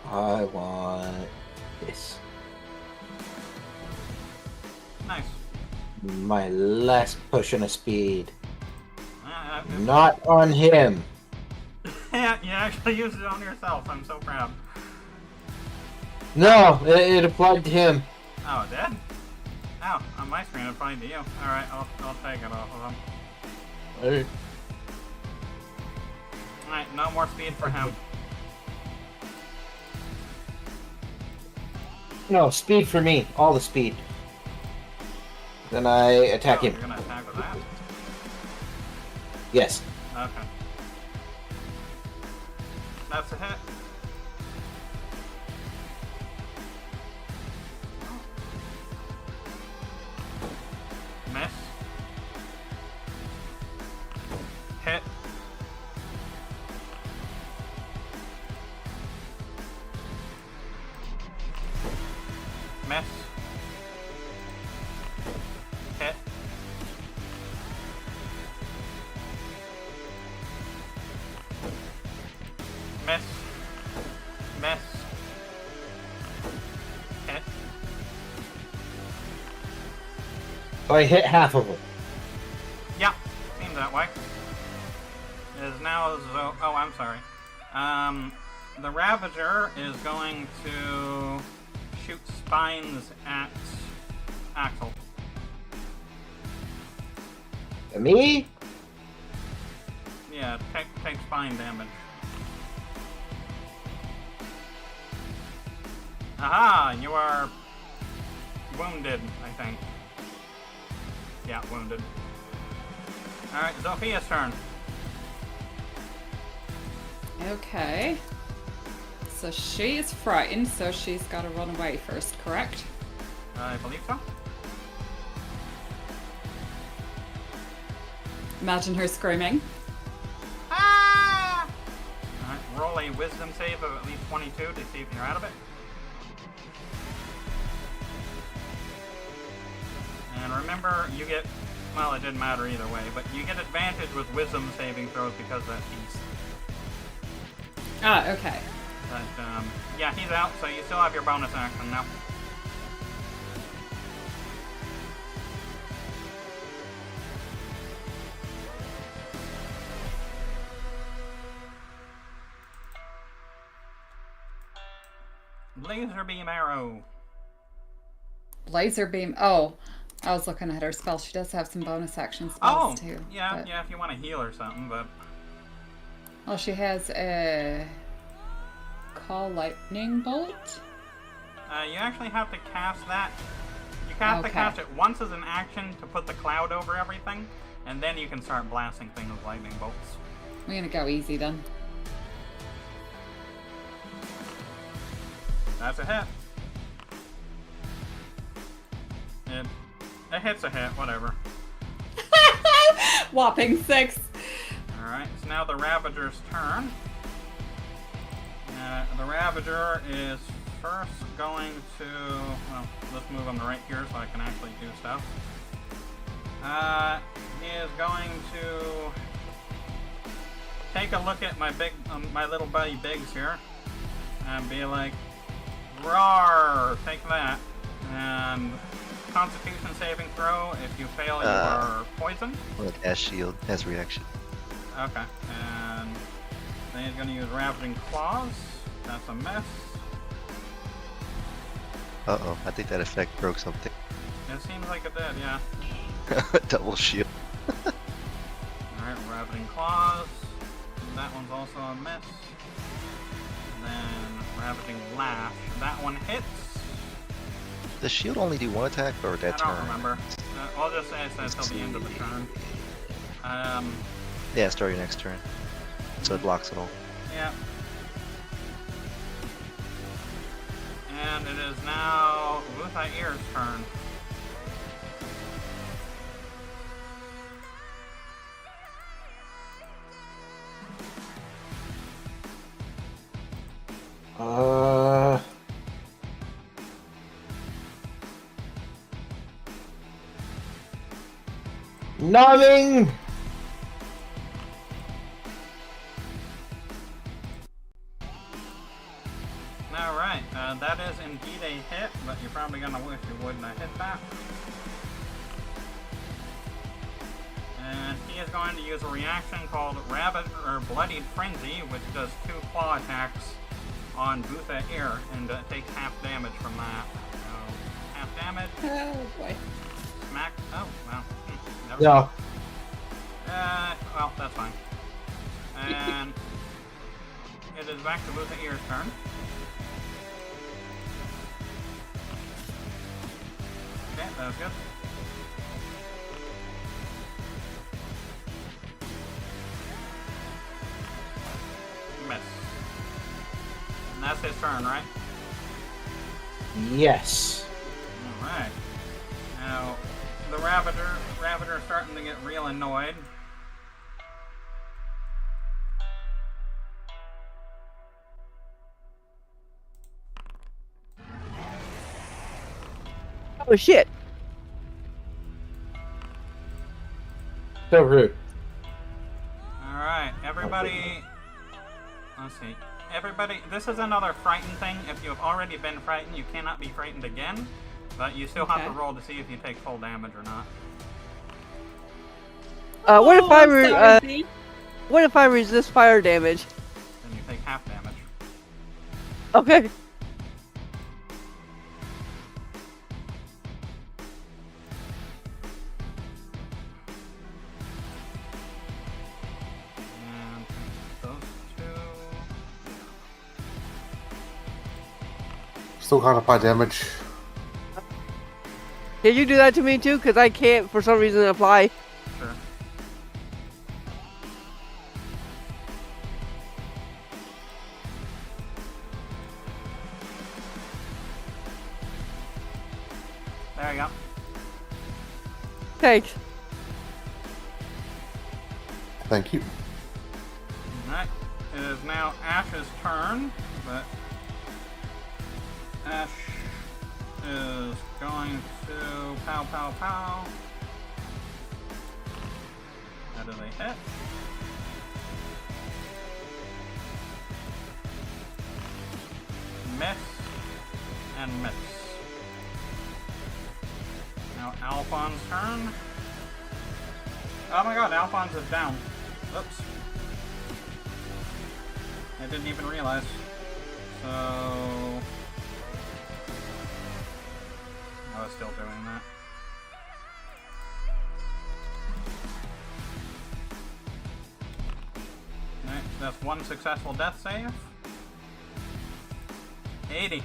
I want this. Nice. My last push on a speed. Uh, Not on him. Yeah, you actually used it on yourself. I'm so proud. No, it applied to him. Oh, it did? Oh, on my screen it applied to you. Alright, I'll take it off of him. Hey. Alright, no more speed for him. No, speed for me. All the speed. Then I attack Oh, him. you're gonna attack with that? Yes. Okay. That's a hit. Miss. Hit. Miss. Hit. Miss. Miss. Hit. So I hit half of them. Yeah, seems that way. It is now oh, I'm sorry. The Ravager is going to shoot spines at Axel. Me? Yeah, take spine damage. Aha! You are wounded, I think. Yeah, wounded. Alright, Zophia's turn. Okay. So she is frightened, so she's got to run away first, correct? I believe so. Imagine her screaming. Ah! Alright, roll a wisdom save of at least 22 to see if you're out of it. And remember, you get, well, it didn't matter either way, but you get advantage with wisdom saving throws because of that piece. Ah, okay. But, yeah, he's out, so you still have your bonus action now. Laser beam arrow. Laser beam. Oh, I was looking at her spell. She does have some bonus action spells too. Yeah, but... yeah, if you want to heal or something, but... Well, she has a call lightning bolt. You actually have to cast that. You have to cast it once as an action to put the cloud over everything, and then you can start blasting things with lightning bolts. We're gonna go easy then. That's a hit. It hits a hit, whatever. Whopping 6. Alright, it's now the Ravager's turn. The Ravager is first going to... Well, let's move on the right here so I can actually do stuff. He is going to take a look at my little buddy Biggs here and be like, "Roar! Take that!" And Constitution saving throw. If you fail, you are poisoned. Well, Ash Shield has reaction. Okay, and he's going to use Ravaging Claws. That's a miss. Uh-oh, I think that effect broke something. It seems like it did, yeah. Double shield. Alright, Ravaging Claws. That one's also a miss. And then Ravaging Lash. That one hits. Does shield only do one attack or that I turn? don't remember. I'll just say it says till the end of the turn. Yeah, start your next turn. So it blocks it all. Yeah. And it is now Rujiel's turn. Numbing! Alright, that is indeed a hit, but you're probably gonna wish you wouldn't have hit that. And he is going to use a reaction called Rabid or Bloodied Frenzy, which does 2 claw attacks on Rujiel and takes half damage from that. So, half damage. Oh boy. Smack. Oh, well. Never No. Well, that's fine. And it is back to Rujiel's turn. Okay, that was good. Miss. And that's his turn, right? Yes. Alright. Now, the Ravager is starting to get real annoyed. Oh shit! So rude. Alright, everybody. Let's see. Everybody, this is another frightened thing. If you have already been frightened, you cannot be frightened again. But you still have to Okay. roll to see if you take full damage or not. What if I I'm sorry, what if I resist fire damage? Then you take half damage. Okay. And those two. Still can't apply damage. Can you do that to me too? Because I can't, for some reason, apply. Sure. There you go. Thanks. Thank you. Alright. It is now Ash's turn, but Ash is going to pow pow pow. That is a hit. Miss and miss. Now Alphon's turn. Oh my god, Alphonse is down. Oops. I didn't even realize. So I was still doing that. Alright, that's one successful death save. 80.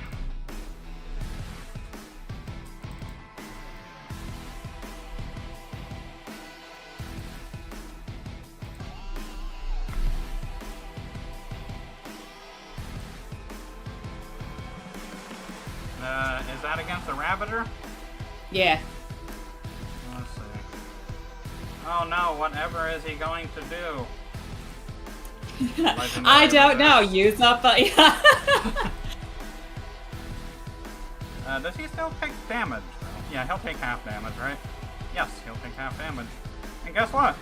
Is that against the Ravager? Yeah. Let's see. Oh no, whatever is he going to do? I don't know. Use up. Yeah. Does he still take damage, though? Yeah, he'll take half damage, right? Yes, he'll take half damage. And guess what?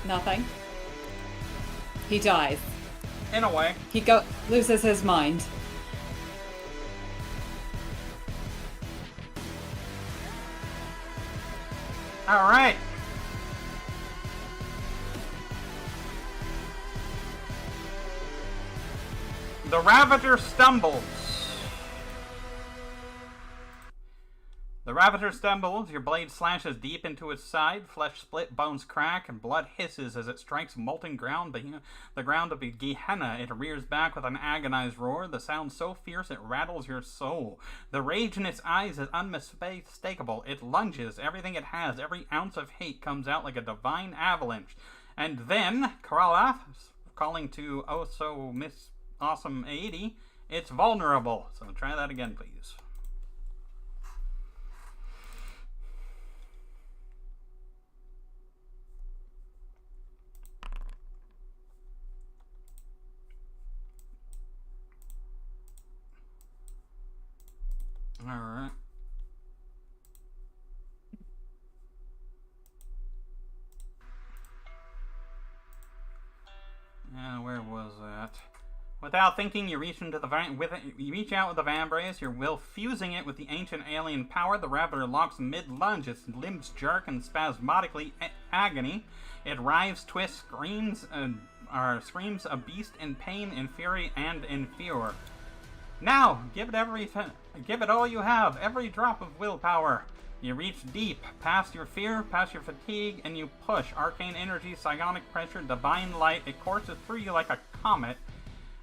Nothing. He dies. In a way. He loses his mind. Alright. The Ravager stumbles. The Ravager stumbles, your blade slashes deep into its side, flesh split, bones crack, and blood hisses as it strikes molten ground, the ground of Gehenna. It rears back with an agonized roar, the sound so fierce it rattles your soul. The rage in its eyes is unmistakable. It lunges, everything it has, every ounce of hate comes out like a divine avalanche. And then, Karalath, calling to oh so Miss Awesome 80, it's vulnerable. So try that again, please. Alright. Where was that? Without thinking, you reach into the you reach out with the vambrace, your will fusing it with the ancient alien power. The Ravager locks mid-lunge, its limbs jerk in spasmodically agony. It writhes, twists, screams a beast in pain, in fury, and in fear. Now, give it all you have, every drop of willpower. You reach deep, past your fear, past your fatigue, and you push. Arcane energy, psionic pressure, divine light. It courses through you like a comet,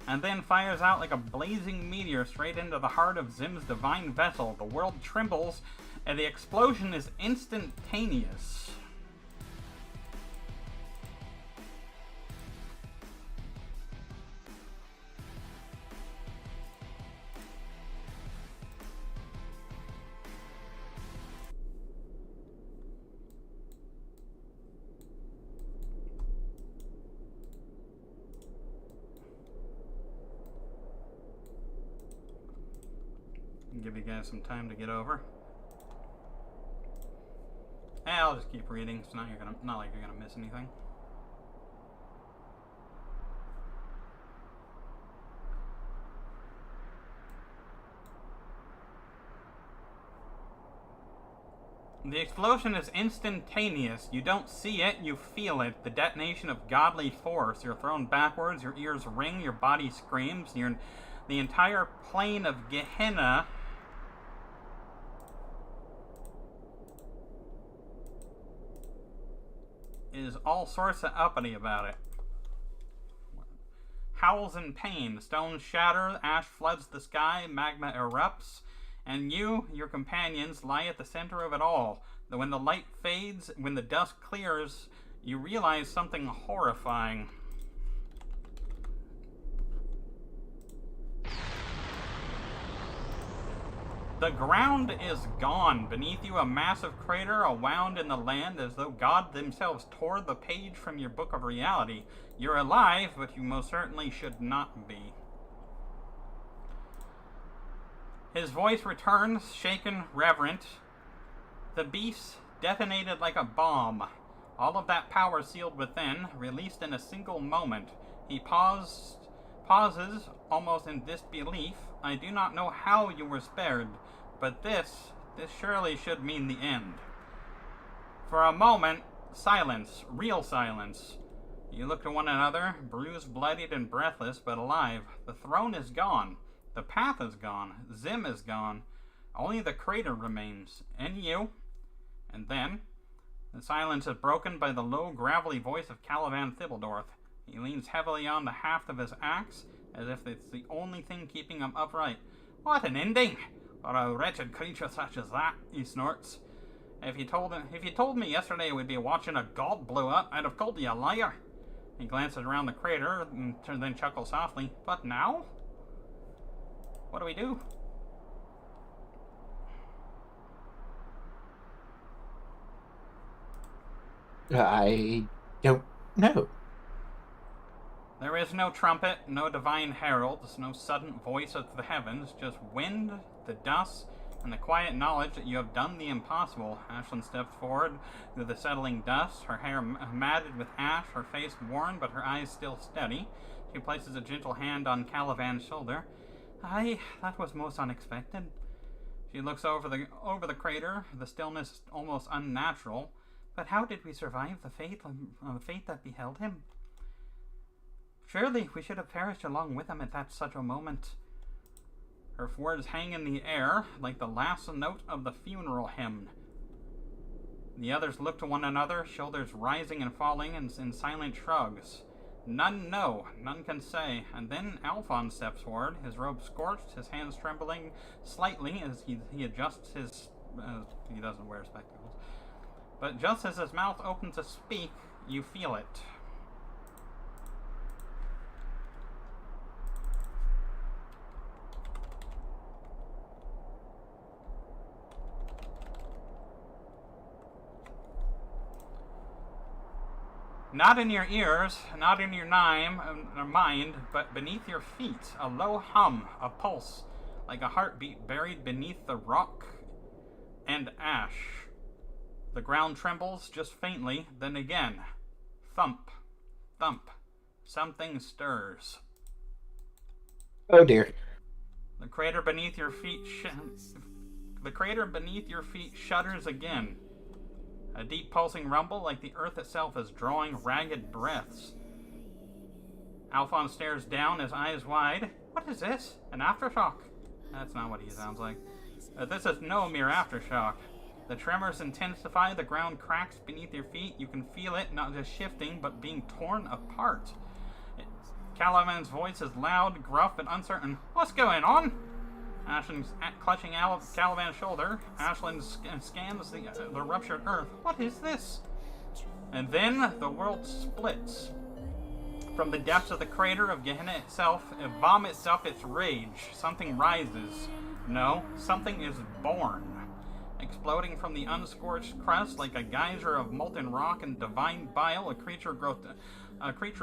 and then fires out like a blazing meteor straight into the heart of Zim's divine vessel. The world trembles, and the explosion is instantaneous. Give you guys some time to get over. I'll just keep reading. It's not like you're gonna miss anything. The explosion is instantaneous. You don't see it, you feel it. The detonation of godly force. You're thrown backwards, your ears ring, your body screams. The entire plane of Gehenna is all sorts of uppity about it. Howls in pain, the stones shatter, ash floods the sky, magma erupts, and you, your companions, lie at the center of it all. When the light fades, when the dust clears, you realize something horrifying. The ground is gone. Beneath you, a massive crater, a wound in the land, as though God themselves tore the page from your book of reality. You're alive, but you most certainly should not be. His voice returns, shaken, reverent. The beast detonated like a bomb. All of that power sealed within, released in a single moment. He pauses, almost in disbelief. I do not know how you were spared, but this surely should mean the end. For a moment, silence, real silence. You look to one another, bruised, bloodied, and breathless, but alive. The throne is gone. The path is gone. Zim is gone. Only the crater remains. And you. And then, the silence is broken by the low, gravelly voice of Caliban Thibildorth. He leans heavily on the haft of his axe, as if it's the only thing keeping him upright. What an ending! For a wretched creature such as that, he snorts. If you told me yesterday we'd be watching a god blow up, I'd have called you a liar. He glances around the crater, and then chuckles softly. But now? What do we do? I don't know. There is no trumpet, no divine heralds, no sudden voice of the heavens, just wind, the dust, and the quiet knowledge that you have done the impossible. Ashlyn steps forward through the settling dust, her hair matted with ash, her face worn, but her eyes still steady. She places a gentle hand on Calivan's shoulder. Aye, that was most unexpected. She looks over the crater, the stillness almost unnatural. But how did we survive the fate that beheld him? Surely we should have perished along with him at that such a moment. Her words hang in the air like the last note of the funeral hymn. The others look to one another, shoulders rising and falling in silent shrugs. None know, none can say, and then Alphonse steps forward, his robe scorched, his hands trembling slightly as he adjusts his... he doesn't wear spectacles. But just as his mouth opens to speak, you feel it. Not in your ears, not in your mind, but beneath your feet, a low hum, a pulse, like a heartbeat buried beneath the rock and ash. The ground trembles just faintly, then again. Thump, thump. Something stirs. Oh dear. The crater beneath your feet shudders again. A deep pulsing rumble like the earth itself is drawing ragged breaths. Alphonse stares down, his eyes wide. What is this? An aftershock? That's not what he sounds like. This is no mere aftershock. The tremors intensify, the ground cracks beneath your feet. You can feel it, not just shifting, but being torn apart. Caliban's voice is loud, gruff, and uncertain. What's going on? Ashland's clutching Caliban's shoulder. Ashland scans the ruptured earth. What is this? And then the world splits. From the depths of the crater of Gehenna itself, it vomits up its rage. Something rises. No, something is born. Exploding from the unscorched crust like a geyser of molten rock and divine bile, a creature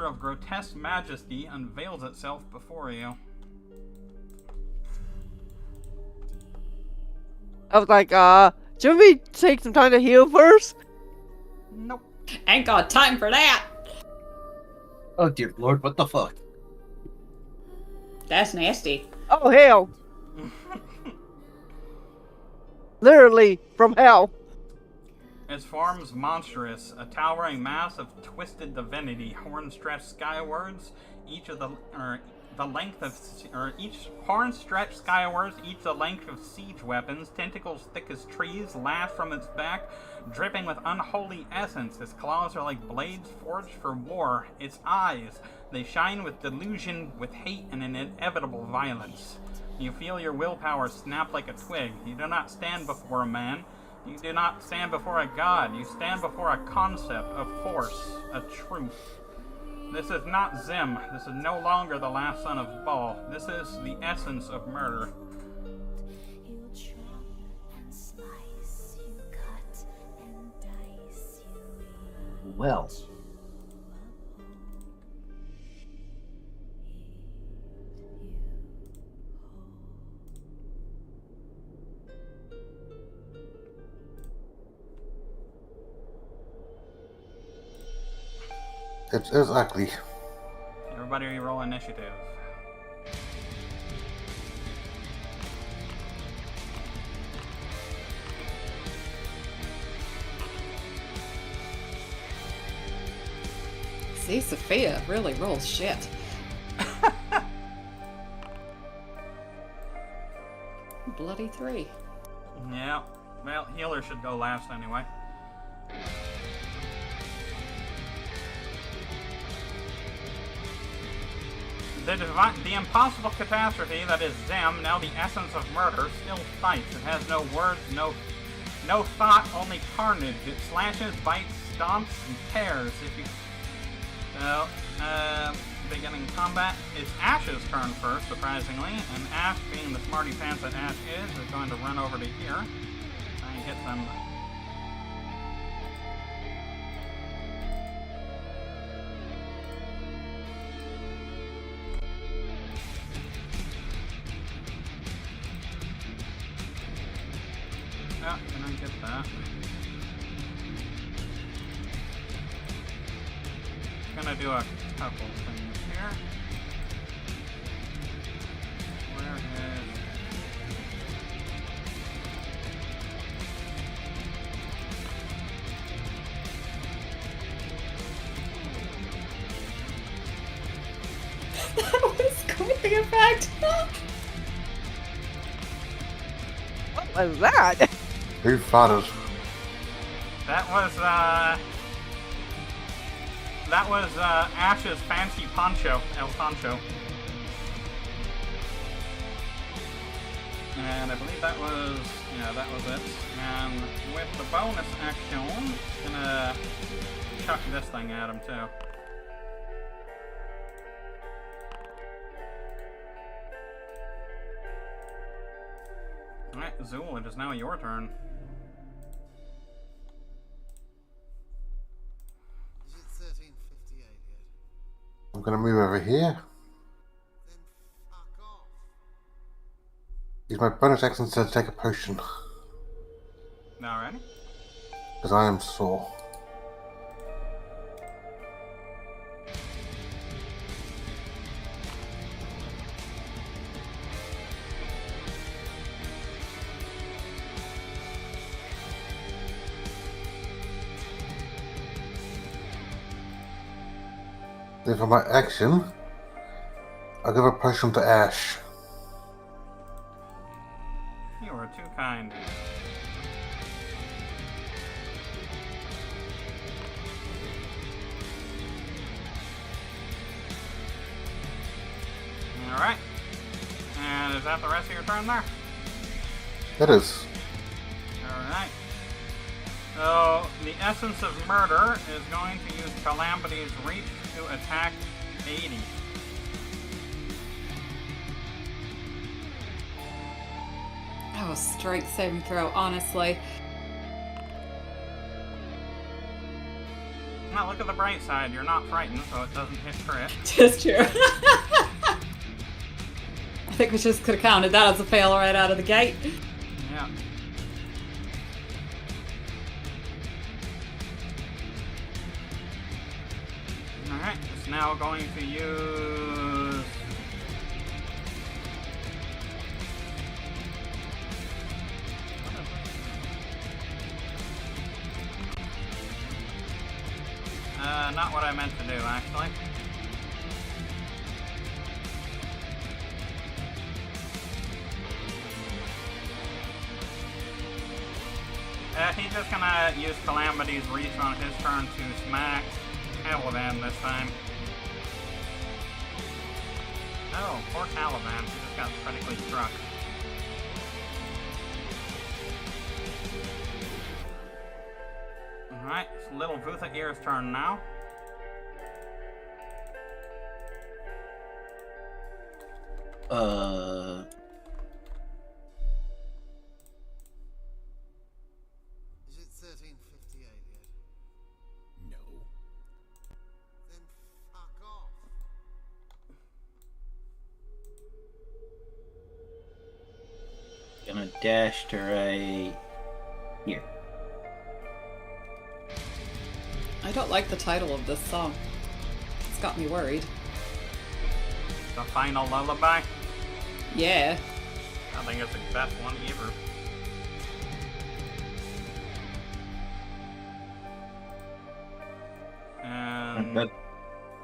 of grotesque majesty unveils itself before you. I was like, should we take some time to heal first? Nope. Ain't got time for that. Oh dear lord, what the fuck? That's nasty. Oh, hell. Literally from hell. Its form's monstrous, a towering mass of twisted divinity, horns stretched skywards, each the length of siege weapons, tentacles thick as trees, lash from its back, dripping with unholy essence. Its claws are like blades forged for war. Its eyes, they shine with delusion, with hate, and an inevitable violence. You feel your willpower snap like a twig. You do not stand before a man. You do not stand before a god. You stand before a concept, a force, a truth. This is not Zim. This is no longer the last son of Baal. This is the essence of murder. Well. It's ugly. Everybody roll initiative. See, Sophia really rolls shit. Bloody 3. Yeah. Well, healer should go last anyway. The impossible catastrophe that is Zem, now the essence of murder, still fights. It has no words, no thought, only carnage. It slashes, bites, stomps, and tears. Beginning combat. It's Ash's turn first, surprisingly, and Ash, being the smarty pants that Ash is going to run over to here. Try and hit them. Oh, can I get that? Gonna do a couple things here. Where is... That was quite the effect. What was that? Who farted? That was Ash's fancy poncho, El Poncho. And I believe that was it. And with the bonus action, gonna chuck this thing at him too. Alright, Zool, it is now your turn. Is it 1358 yet? I'm gonna move over here. Then fuck off. Use my bonus action to take a potion, Alrighty. because I am sore. Then for my action, I'll give a potion to Ash. You are too kind. Alright. And is that the rest of your turn there? It is. Alright. So, the essence of murder is going to use Calamity's Reach to attack 80. Oh, strength saving throw, honestly. Now look at the bright side, you're not frightened, so it doesn't hit crit. Just true. I think we just could have counted that as a fail right out of the gate. Yeah. Alright, it's now going to use... not what I meant to do, actually. He's just gonna use Calamity's Reach on his turn to smack Caliban this time. Oh, poor Caliban, he just got critically struck. Alright, it's Little Vutha-Ear's turn now. Is it 1358 yet? No. Then fuck off. Gonna dash to right here. I don't like the title of this song. It's got me worried. The Final Lullaby. Yeah. I think it's the best one ever. And That-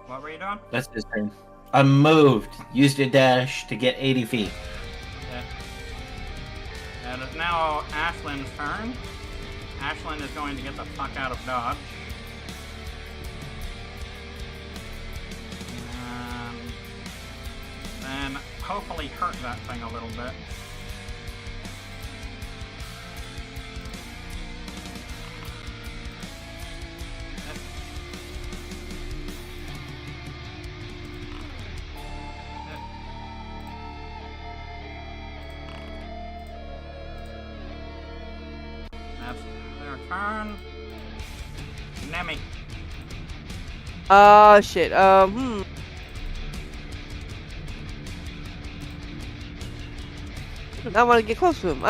what were you doing? That's his turn. I moved. Used a dash to get 80 feet. Okay. And it's now Ashlyn's turn. Ashlyn is going to get the fuck out of dodge. And hopefully hurt that thing a little bit. That's their turn. Nemi. Shit. I want to get close to him.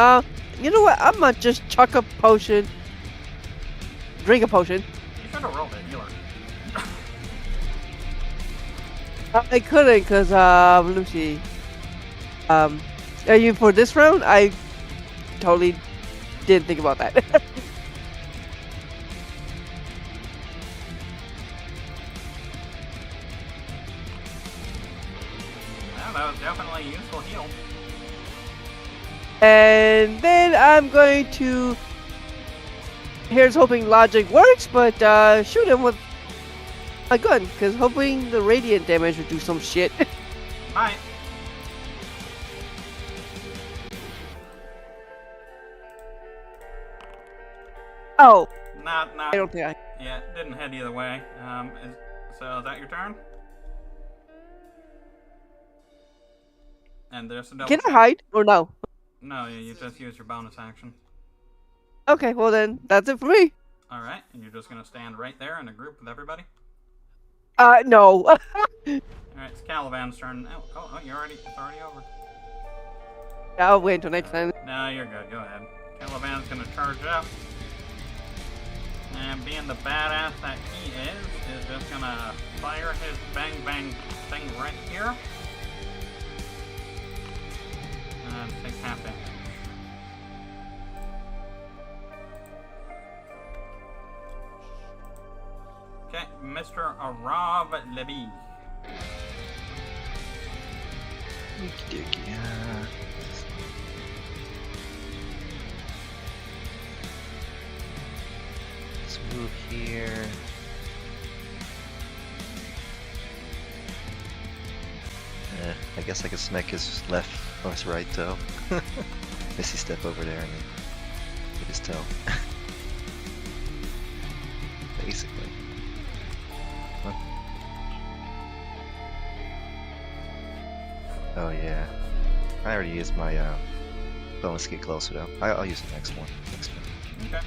You know what? I'm gonna just chuck a potion. Drink a potion. You should have rolled a healer. I couldn't, cause let me see. Are you for this round? I totally didn't think about that. definitely a useful heal. And then I'm going to. Here's hoping logic works, but shoot him with a gun, because hoping the radiant damage would do some shit. Might. Oh, Not. I don't think I. Yeah, didn't hit either way. So is that your turn? And there's a double. Can I hide or no? No, you just use your bonus action. Okay, well then that's it for me. All right, and you're just gonna stand right there in a group with everybody. No. All right, it's Caliban's turn. Oh, it's already over. I'll wait until next time. No, you're good. Go ahead. Caliban's gonna charge up, and being the badass that he is just gonna fire his bang bang thing right here, and take half damage. Okay, Mr. Arav Levy. Okey dokey. Let's move here. I guess I could smack his left or his right toe. Missy step over there and hit his toe. Basically. What? Oh yeah. I already used my bonus to get closer though. I'll use the next one. Okay.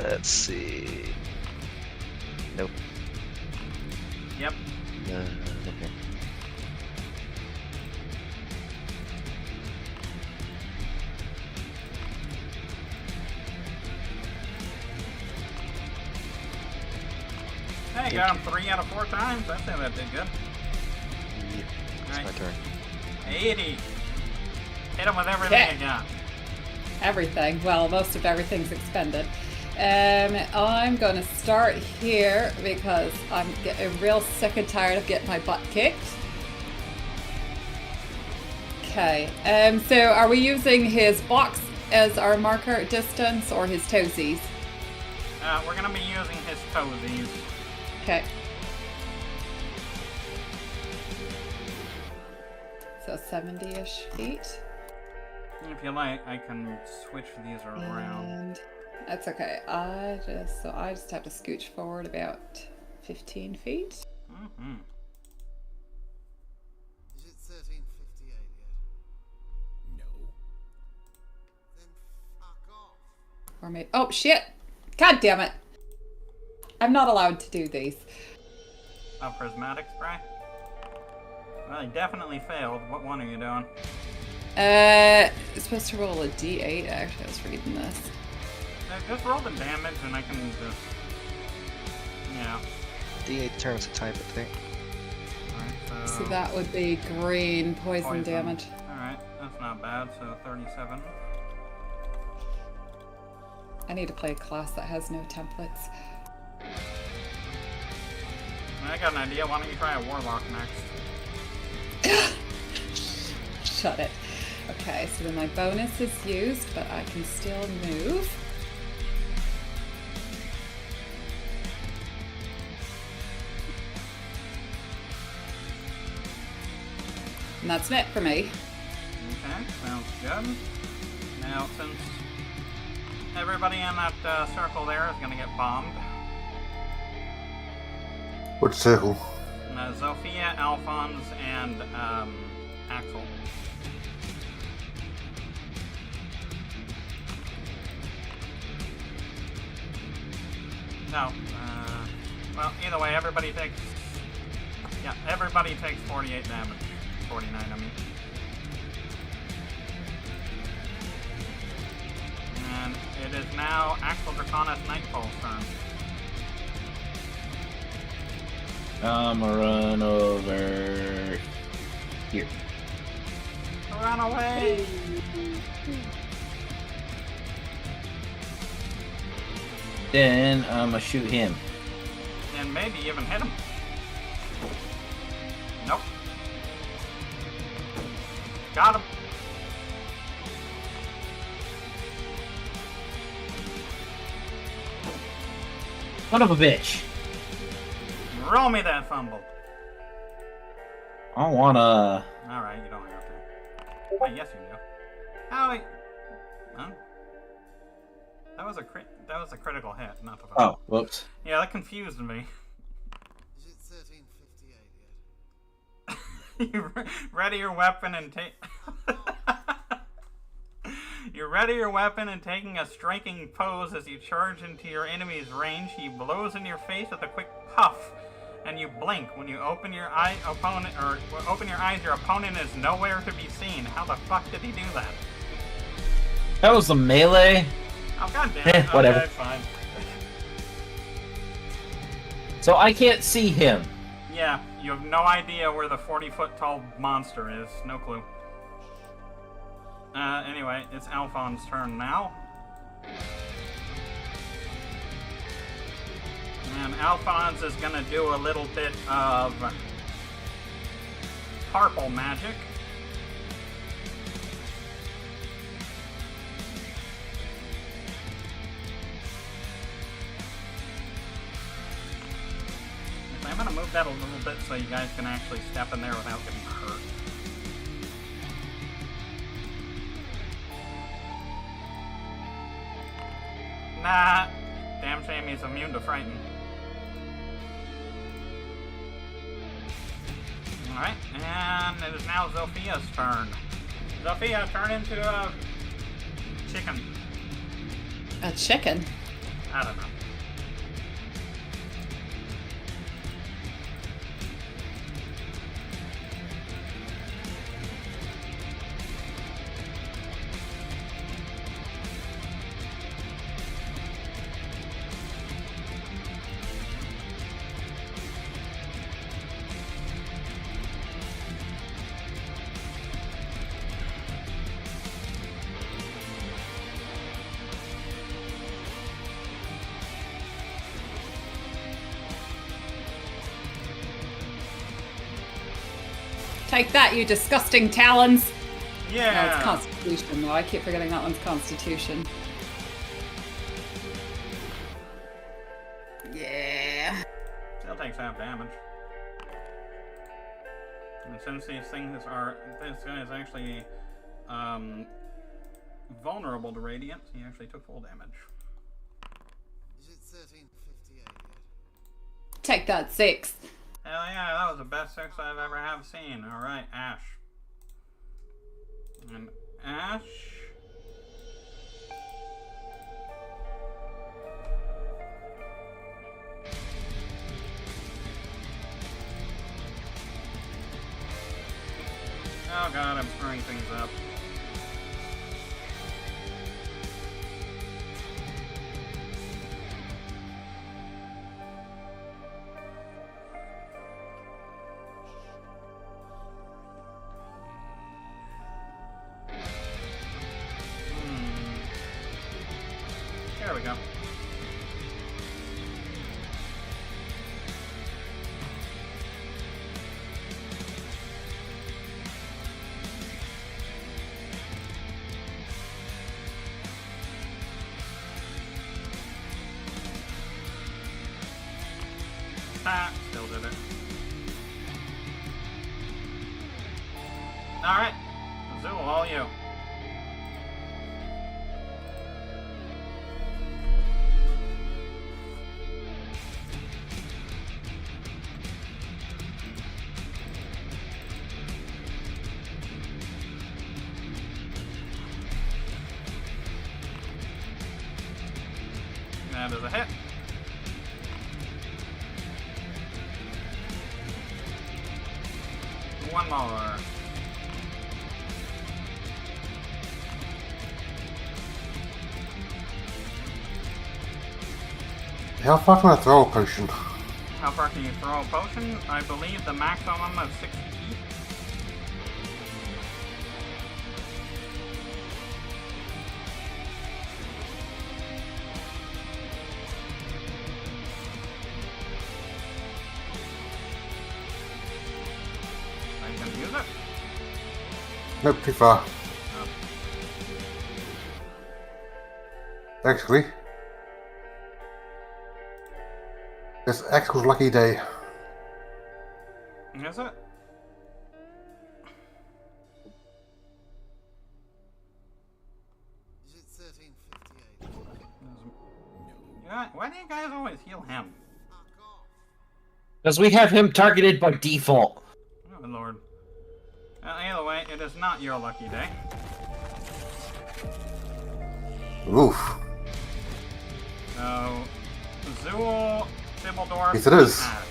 Let's see. Nope. Yep. Okay. Hey, got him 3 out of 4 times. I'd say that did good. Yeah. It's my turn. 80. Hit him with everything Okay. you got. Everything. Well, most of everything's expended. I'm going to start here because I'm getting real sick and tired of getting my butt kicked. Okay. So are we using his box as our marker distance or his toesies? We're gonna be using his toesies. Okay. So 70-ish feet. If you like, I can switch these around. And that's okay. I just have to scooch forward about 15 feet. Mm-hmm. Is it 1358 yet? No. Then fuck off. Or maybe. Oh shit! God damn it! I'm not allowed to do these. A prismatic spray? Well, he definitely failed. What one are you doing? It's supposed to roll a D8. Actually, I was reading this. Just roll the damage and I can just... Yeah. D8 determines the type, I think. Alright, So that would be green poison damage. Alright, that's not bad. So 37. I need to play a class that has no templates. I got an idea. Why don't you try a warlock next? Shut it. Okay, so then my bonus is used, but I can still move. And that's it for me. Okay, sounds good. Now, since everybody in that circle there is going to get bombed, Which circle? Zofia, Alphonse, and Axel. No, well, either way, everybody takes 48 damage. 49, I mean. And it is now Axel Draconis Nightfall's turn. I'm gonna run over here. Run away! Then I'm gonna shoot him. And maybe even hit him. Nope. Got him. Son of a bitch. Roll me that fumble. I don't wanna. Alright, you don't have to. Wait, yes you do. Oh, wait. Huh? That was a critical hit, not the fumble. Oh, whoops. Yeah, that confused me. Is it 1358 yet? You ready your weapon and take... You ready your weapon and taking a striking pose as you charge into your enemy's range. He blows in your face with a quick puff, and you blink. When you open your eyes, your opponent is nowhere to be seen. How the fuck did he do that? That was a melee. Oh, god damn it. Whatever. Okay, fine. So I can't see him. Yeah, you have no idea where the 40-foot tall monster is. No clue. Anyway, it's Alphon's turn now. And Alphonse is gonna do a little bit of purple magic. I'm gonna move that a little bit so you guys can actually step in there without getting hurt. Nah, damn shame he's immune to frighten. Alright, and it is now Zophia's turn. Zophia, turn into a chicken. A chicken? I don't know. Take that, you disgusting talons! Yeah! No, it's Constitution, though. I keep forgetting that one's Constitution. Yeah. Still takes half damage. And since these things are... This guy is actually vulnerable to radiant, he actually took full damage. Is it 1358 yet? Take that, 6. Hell yeah, that was the best 6 I've ever have seen. Alright, Ash. And Ash... Oh god, I'm screwing things up. There we go. Ah, still did it. Alright. Zool, all you. That is a hit. One more. How far can I throw a potion? How far can you throw a potion? I believe the maximum of 60 feet. Are you gonna use it? Nope, too far. Oh. Actually, it's Axel's lucky day. Is it? Is it 1358? Why do you guys always heal him? Fuck off. Because we have him targeted by default. Oh, Lord. Either way, it is not your lucky day. Oof. So, Zool, Thibbledorf, Yes, it is. Ash.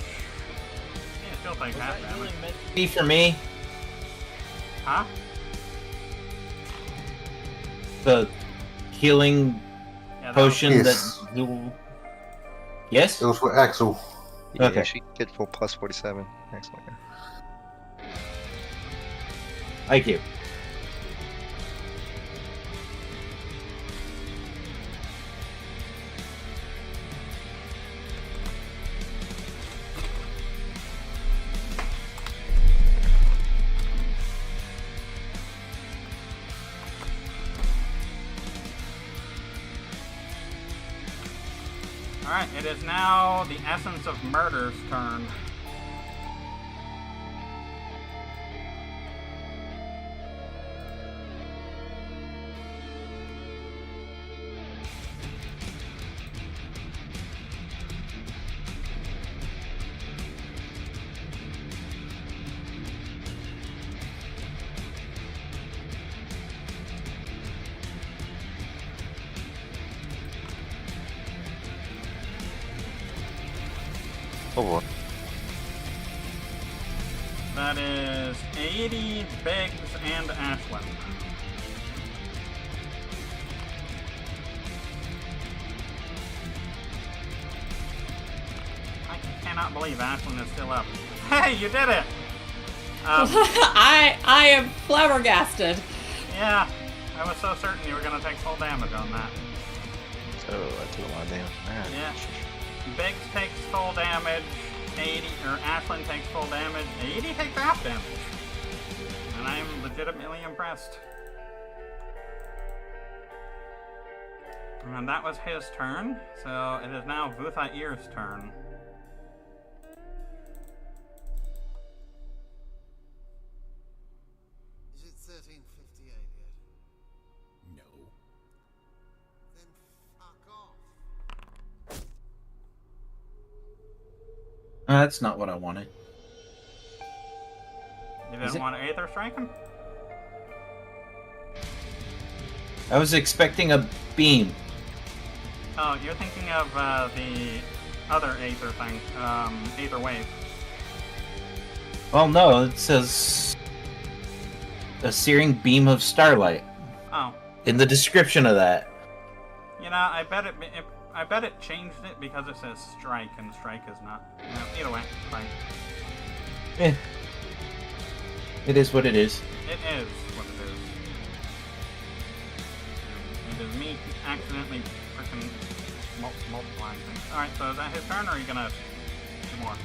Yeah, she'll take half damage. Be for me. Huh? The healing Yeah, potion Yes. that you... Yes? It was for Axel. Yeah, Okay. she did full plus 47. Excellent. Thank you. Alright, it is now the Essence of Murder's turn. Oh boy. That is 80 Biggs and Ashlyn. I cannot believe Ashlyn is still up. Hey, you did it! I am flabbergasted. Yeah, I was so certain you were going to take full damage on that. Oh, I took a lot of damage. Man. Yeah. Biggs takes full damage, 80, or Ashlyn takes full damage, 80 takes half damage. And I am legitimately impressed. And that was his turn, so it is now Vuthair's turn. Is it 1358 yet? No. Then fuck off. That's not what I wanted. You Is didn't it- want to Aether Strike him? I was expecting a beam. Oh, you're thinking of the other Aether thing, Aether Wave. Well, no, it says a searing beam of starlight Oh, in the description of that. you know, I bet it changed it because it says strike, and strike is not. You know, either way, fine. Eh. It is what it is. It is what it is. It is me accidentally freaking multiplying things. Alright, so is that his turn, or are you gonna do more?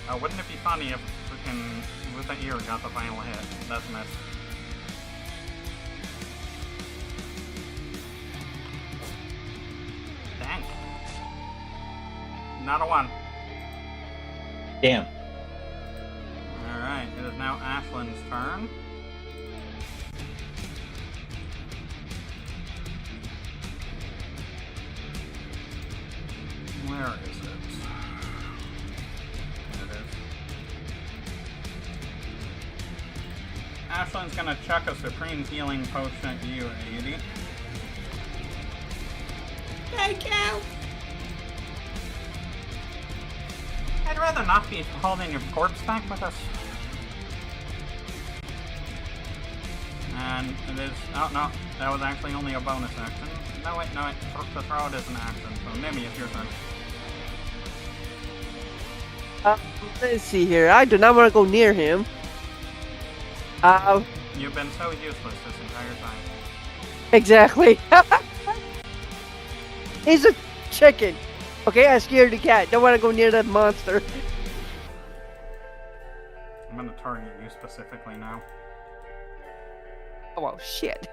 Oh, wouldn't it be funny if freaking Vuthair got the final hit? That's missed. Dang. Not a 1. Damn. Alright, it is now Ashlyn's turn. Where is it? There it is. Ashlyn's gonna chuck a Supreme Healing Potion at you, 80. Thank you. I'd rather not be holding your corpse back with us. And it is... Oh, no. That was actually only a bonus action. No, wait. To throw it is an action. So, Nimi, it's your turn. Let's see here. I do not want to go near him. You've been so useless this entire time. Exactly. He's a chicken. Okay, I scared the cat. Don't want to go near that monster. I'm gonna target you specifically now. Oh, well, shit.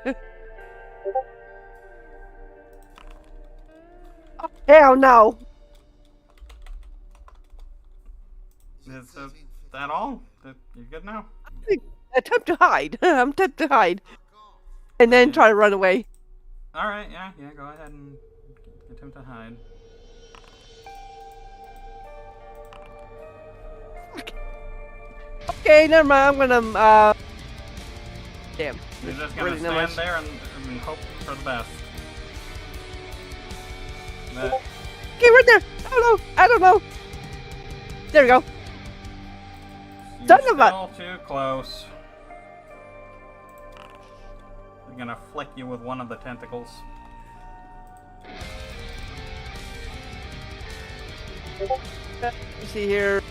Oh, hell no! Is that all? You good now? Attempt to hide. I'm attempt to hide. And then try to run away. Alright, yeah, go ahead and attempt to hide. Okay, never mind. I'm gonna, damn. You're just gonna Really stand there and hope for the best. But Okay, right there. I don't know. There we go. you're Son of a- still too close. I'm gonna flick you with one of the tentacles. Let's see here.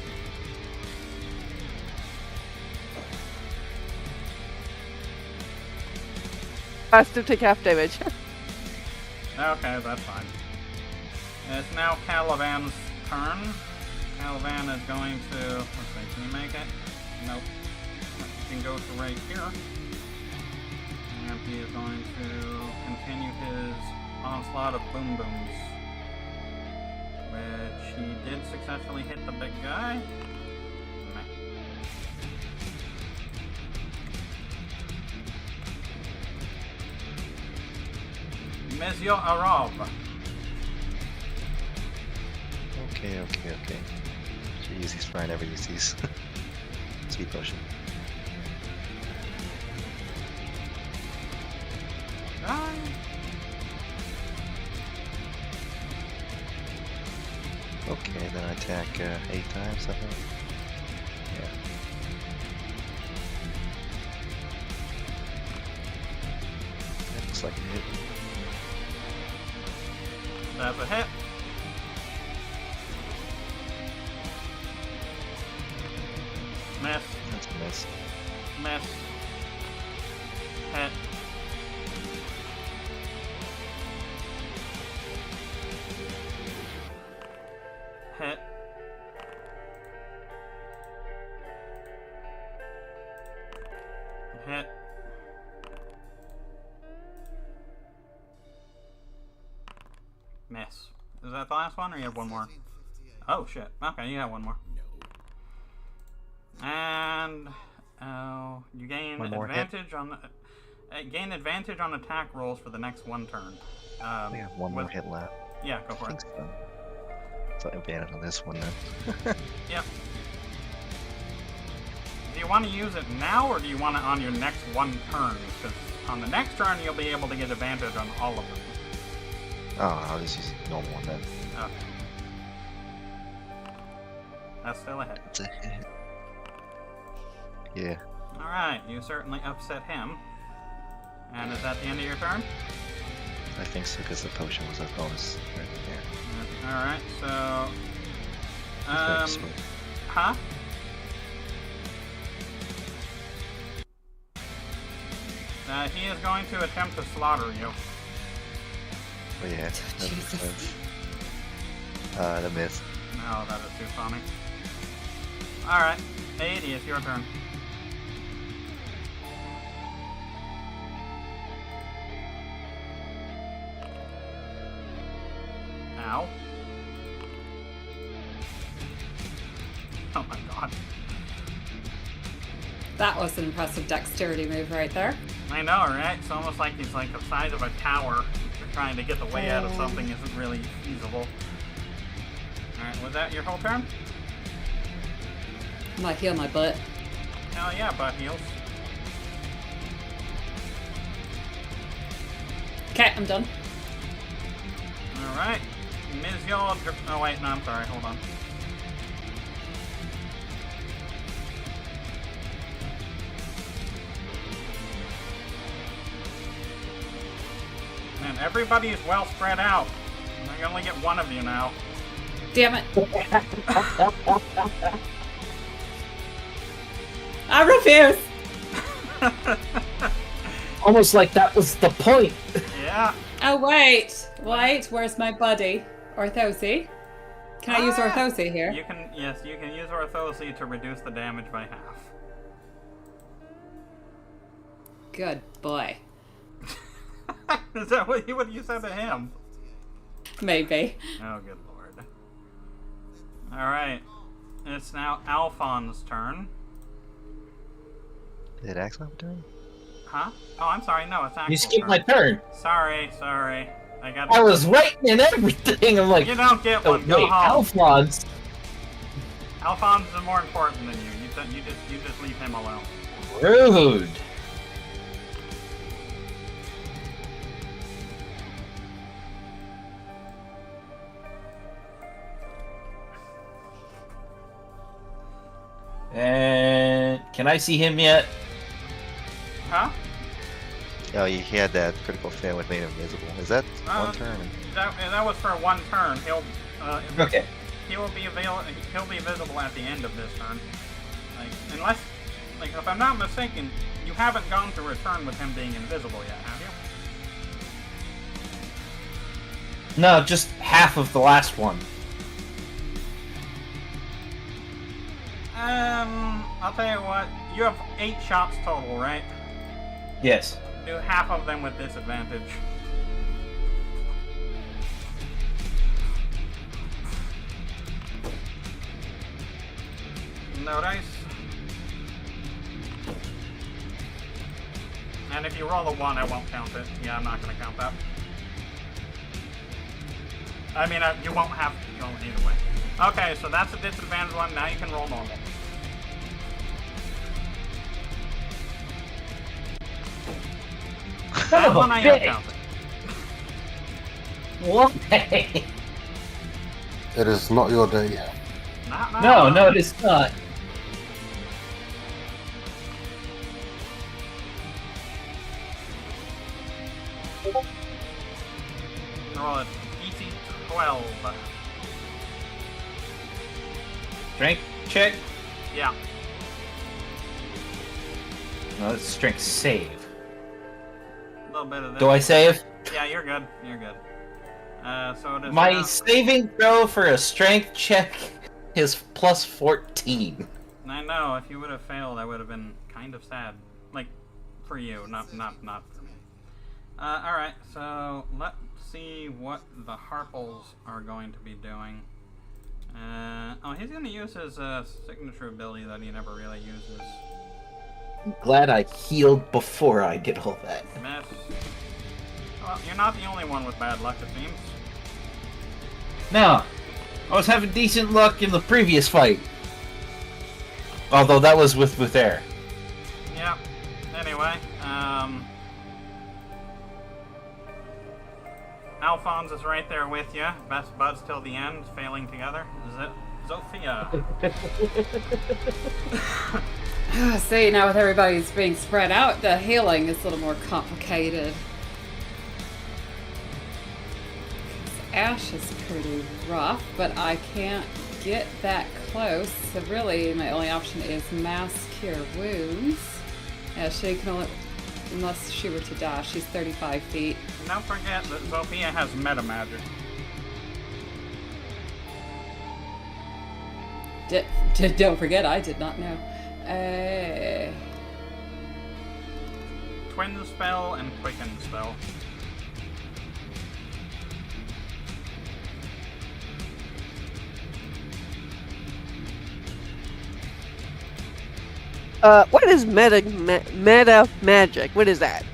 I still take half damage. Okay, that's fine. It's now Caliban's turn. Caliban is going to... Let's see, can you make it? Nope. You can go to right here. And he is going to continue his onslaught of boom booms. Which he did successfully hit the big guy. Monsieur Arov. Okay. Jeez, he's fine. Never use these. Speed potion. Okay, then I attack 8 times, I think. Yeah. That looks like a hit. That's a hit. Miss. That's a miss. Miss. Hit. Hit. Hit. Miss. Is that the last one, or you have one more? Oh shit. Okay, you have one more. And you gain One more advantage on gain advantage on attack rolls for the next one turn. We have one more hit left. Yeah, go for I it. think so. So advantage on this one then. Yep. Do you want to use it now, or do you want it on your next one turn? Because on the next turn, you'll be able to get advantage on all of them. Oh, I'll just use the normal one then. Okay. That's still a hit. It's a hit. Yeah. Alright, you certainly upset him. And is that the end of your turn? I think so, because the potion was a bonus right there. Alright, so... Very smooth. Huh? He is going to attempt to slaughter you. Oh yeah. Jesus. The miss. No, that is too funny. Alright, 80, it's your turn. Ow. Oh my god. That was an impressive dexterity move right there. I know, right? It's almost like he's like the size of a tower. Trying to get the way out of something isn't really feasible. Alright, was that your whole turn? I'm gonna heal my butt. Hell yeah, butt heals. Okay, I'm done. Alright. Ms. Yod... Oh wait, no, I'm sorry, hold on. Man, everybody is well spread out. I can only get one of you now. Damn it. I refuse. Almost like that was the point. Yeah. Oh, wait. Where's my buddy? Orthosi? Can I use Orthosi here? You can, yes, you can use Orthosi to reduce the damage by half. Good boy. Is that what you said to him? Maybe. Oh, good lord. Alright. It's now Alphon's turn. Did Axel have a turn? Huh? Oh, I'm sorry. No, it's Axel's You skipped turn. my turn. Sorry. I was waiting and everything. I'm like, You don't get oh, one. Go wait, home. Alphonse. Alphonse is more important than you. You just leave him alone. Rude. And can I see him yet? Huh? Oh, he had that critical fail which made him invisible. Is that one turn? That was for one turn. Okay. He'll be visible at the end of this turn. Unless, if I'm not mistaken, you haven't gone through a turn with him being invisible yet, have you? No, just half of the last one. I'll tell you what. You have 8 shots total, right? Yes. Do half of them with disadvantage. No dice. And if you roll a 1, I won't count it. Yeah, I'm not going to count that. I mean, you won't have to roll either way. Okay, so that's a disadvantage one. Now you can roll normal. That one I am counting. Why? It is not your day. No, it is not. Roll a DC 12. Strength check? Yeah. No, it's strength save. A little bit of this. Do I save? Yeah, you're good. You're good. So it is My saving throw for a strength check is plus 14. I know. If you would have failed, I would have been kind of sad. Like, for you, not for me. Alright, so let's see what the Harples are going to be doing. He's going to use his signature ability that he never really uses. I'm glad I healed before I did all that. Miss. Well, you're not the only one with bad luck, it seems. No, I was having decent luck in the previous fight. Although that was with air. Yeah. Anyway, Alphonse is right there with you. Best buds till the end, failing together. Zofia. See, now with everybody's being spread out, the healing is a little more complicated. Ash is pretty rough, but I can't get that close. So really, my only option is mass cure wounds. Yeah, she can only, unless she were to die. She's 35 feet. Don't forget that Zofia has meta magic. Don't forget, I did not know. Twin spell and quicken spell. What is meta magic? What is that?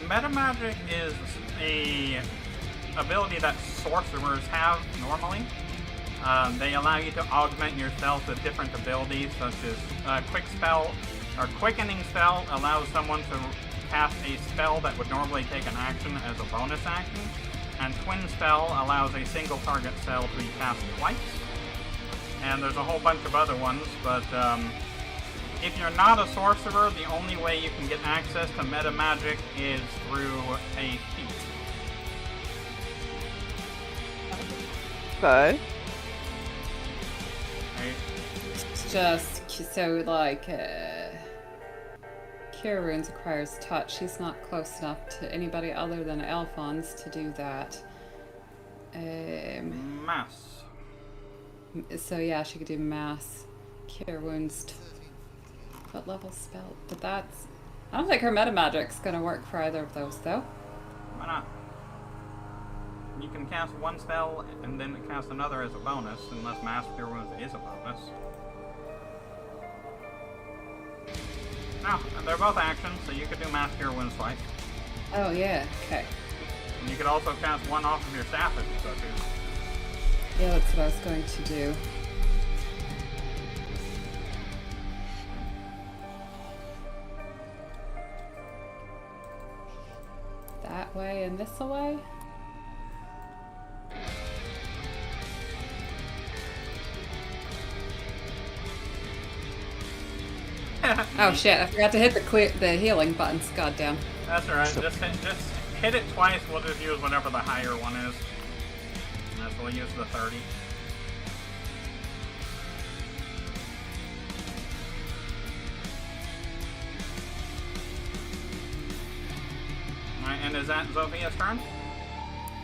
Meta magic is a ability that sorcerers have normally. They allow you to augment yourself with different abilities, such as quick spell or quickening spell allows someone to cast a spell that would normally take an action as a bonus action, and twin spell allows a single target spell to be cast twice. And there's a whole bunch of other ones, but if you're not a sorcerer, the only way you can get access to meta magic is through a feat. Okay. It's just so like Cure Wounds requires touch. She's not close enough to anybody other than Alphonse to do that. Mass. So yeah, she could do mass Cure Wounds. What level spell? But that's I don't think her meta magic's gonna work for either of those, though. Why not? You can cast one spell and then cast another as a bonus, unless Mass Cure Wounds is a bonus. No, they're both actions, so you could do Mass Cure Wounds twice. Oh, yeah. Okay. And you could also cast one off of your staff if you so choose. Yeah, that's what I was going to do. That way and this away? Oh shit, I forgot to hit the healing buttons, goddamn. That's alright, just hit it twice, we'll just use whatever the higher one is. And that's we'll use the 30. Alright, and is that Zophia's turn?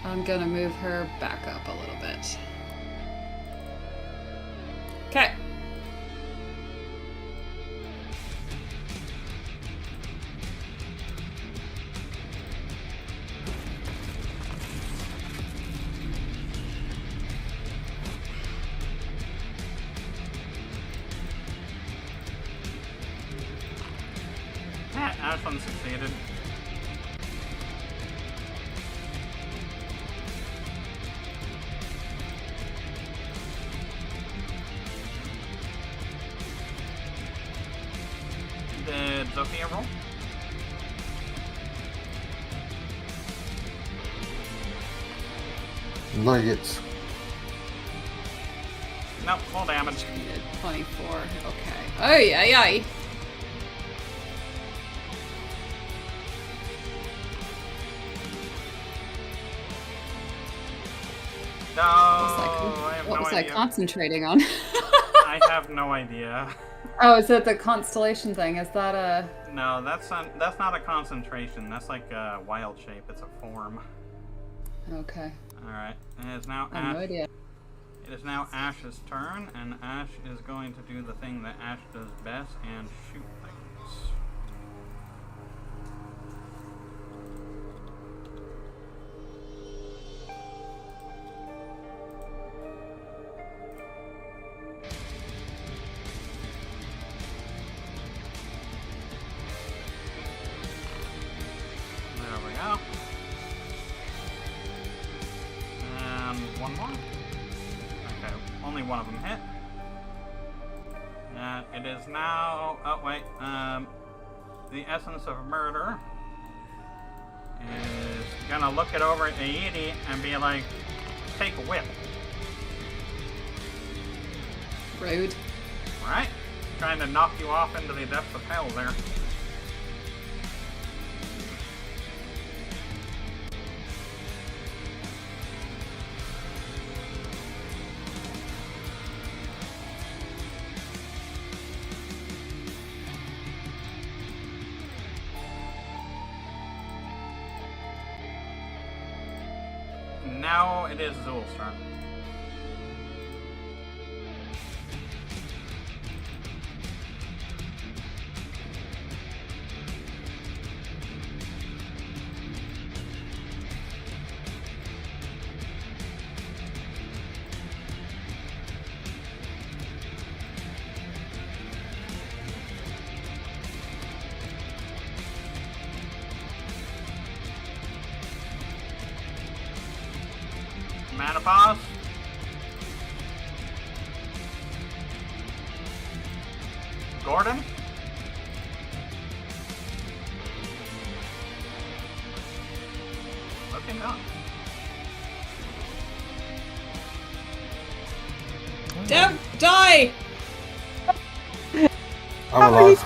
I'm gonna move her back up a little bit. Okay. Ashland succeeded. Did Zofia roll? Not yet. Nope, full damage. 24, okay. Oh, yeah. No, I have What no was idea. I concentrating on? I have no idea. Oh, is it the constellation thing? Is that a... No, that's not a concentration. That's like a wild shape. It's a form. Okay. Alright. It is now I have no idea. It is now Ash's turn, and Ash is going to do the thing that Ash does best and shoot things. There we go. And one more. Okay, only one of them hit. And it is now. Oh wait. The essence of murder is gonna look it over at Aidi and be like, "Take a whip." Rude. Right? Trying to knock you off into the depths of hell there. Now it is Zul's turn. Mana pause. Gordon. Looking up. Don't die! I'm alive.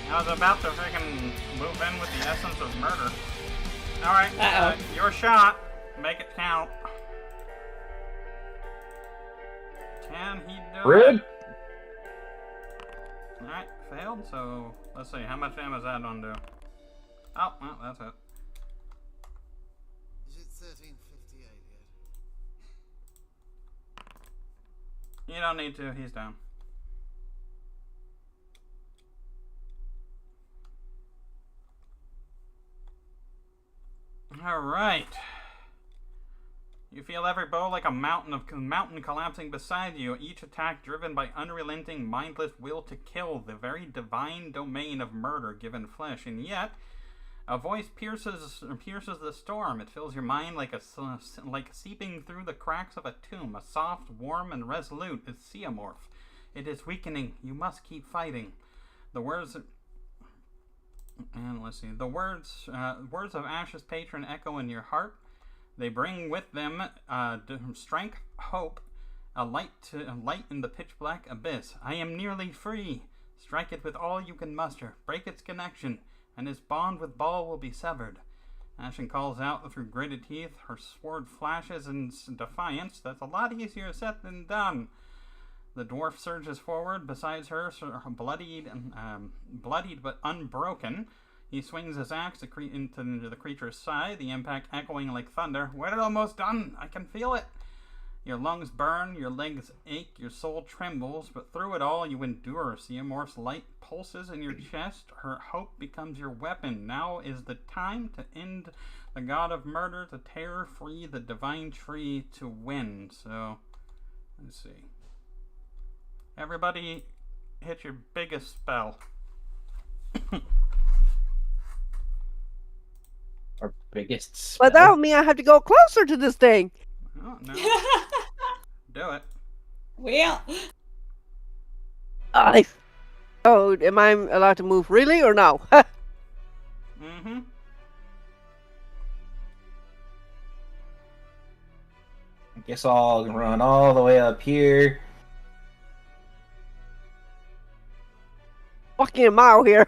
I was about to freaking move in with the essence of murder. Alright, your shot. Make it count. Can he do it? Alright, failed, so let's see, how much damage is that gonna do? Oh, well, that's it. Is it 1358 yet? You don't need to, he's down. Alright. You feel every blow like a mountain collapsing beside you, each attack driven by unrelenting, mindless will to kill, the very divine domain of murder given flesh. And yet, a voice pierces the storm. It fills your mind like seeping through the cracks of a tomb, a soft, warm, and resolute Seamorph. It is weakening. You must keep fighting. The words... And let's see. The words of Ash's patron echo in your heart. They bring with them strength, hope, a light in the pitch-black abyss. I am nearly free. Strike it with all you can muster. Break its connection, and its bond with Baal will be severed. Ashen calls out through gritted teeth. Her sword flashes in defiance. That's a lot easier said than done. The dwarf surges forward. Beside her, bloodied but unbroken. He swings his axe into the creature's side, the impact echoing like thunder. We're almost done. I can feel it. Your lungs burn, your legs ache, your soul trembles, but through it all you endure. Seamorph's light pulses in your chest. Her hope becomes your weapon. Now is the time to end the god of murder, to tear free the divine tree, to win. So, let's see. Everybody hit your biggest spell. Our biggest spell. But that would mean I have to go closer to this thing. Oh, no. Do it. Well, Oh, am I allowed to move really or no? Mm-hmm. I guess I'll run all the way up here. Fucking a mile here.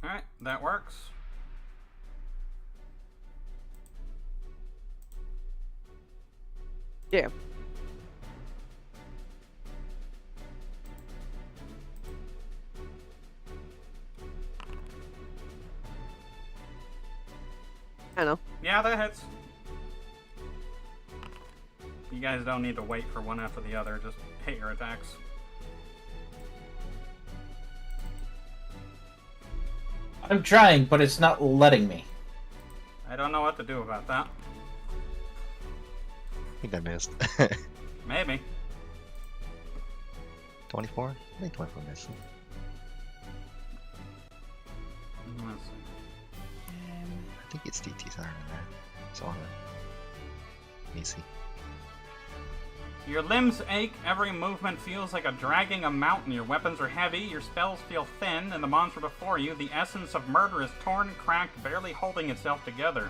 Alright, that works. Yeah. I know. Yeah, that hits. You guys don't need to wait for one after the other. Just hit your attacks. I'm trying, but it's not letting me. I don't know what to do about that. I think I missed. Maybe. 24? I think 24 missed. Let's see. I think it's DT's higher than that. So on it. Easy. Your limbs ache, every movement feels like a dragging a mountain. Your weapons are heavy, your spells feel thin, and the monster before you, the essence of murder, is torn, cracked, barely holding itself together.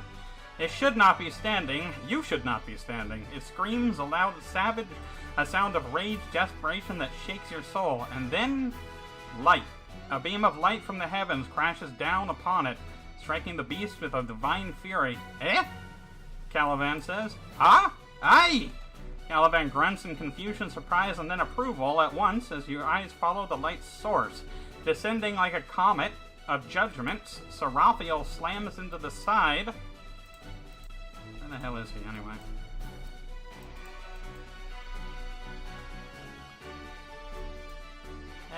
It should not be standing. You should not be standing. It screams a loud, savage, a sound of rage, desperation that shakes your soul. And then, light. A beam of light from the heavens crashes down upon it, striking the beast with a divine fury. Eh? Caliban says. Ah? Aye! Caliban grunts in confusion, surprise, and then approval at once as your eyes follow the light's source. Descending like a comet of judgment, Seraphiel slams into the side. Where the hell is he, anyway?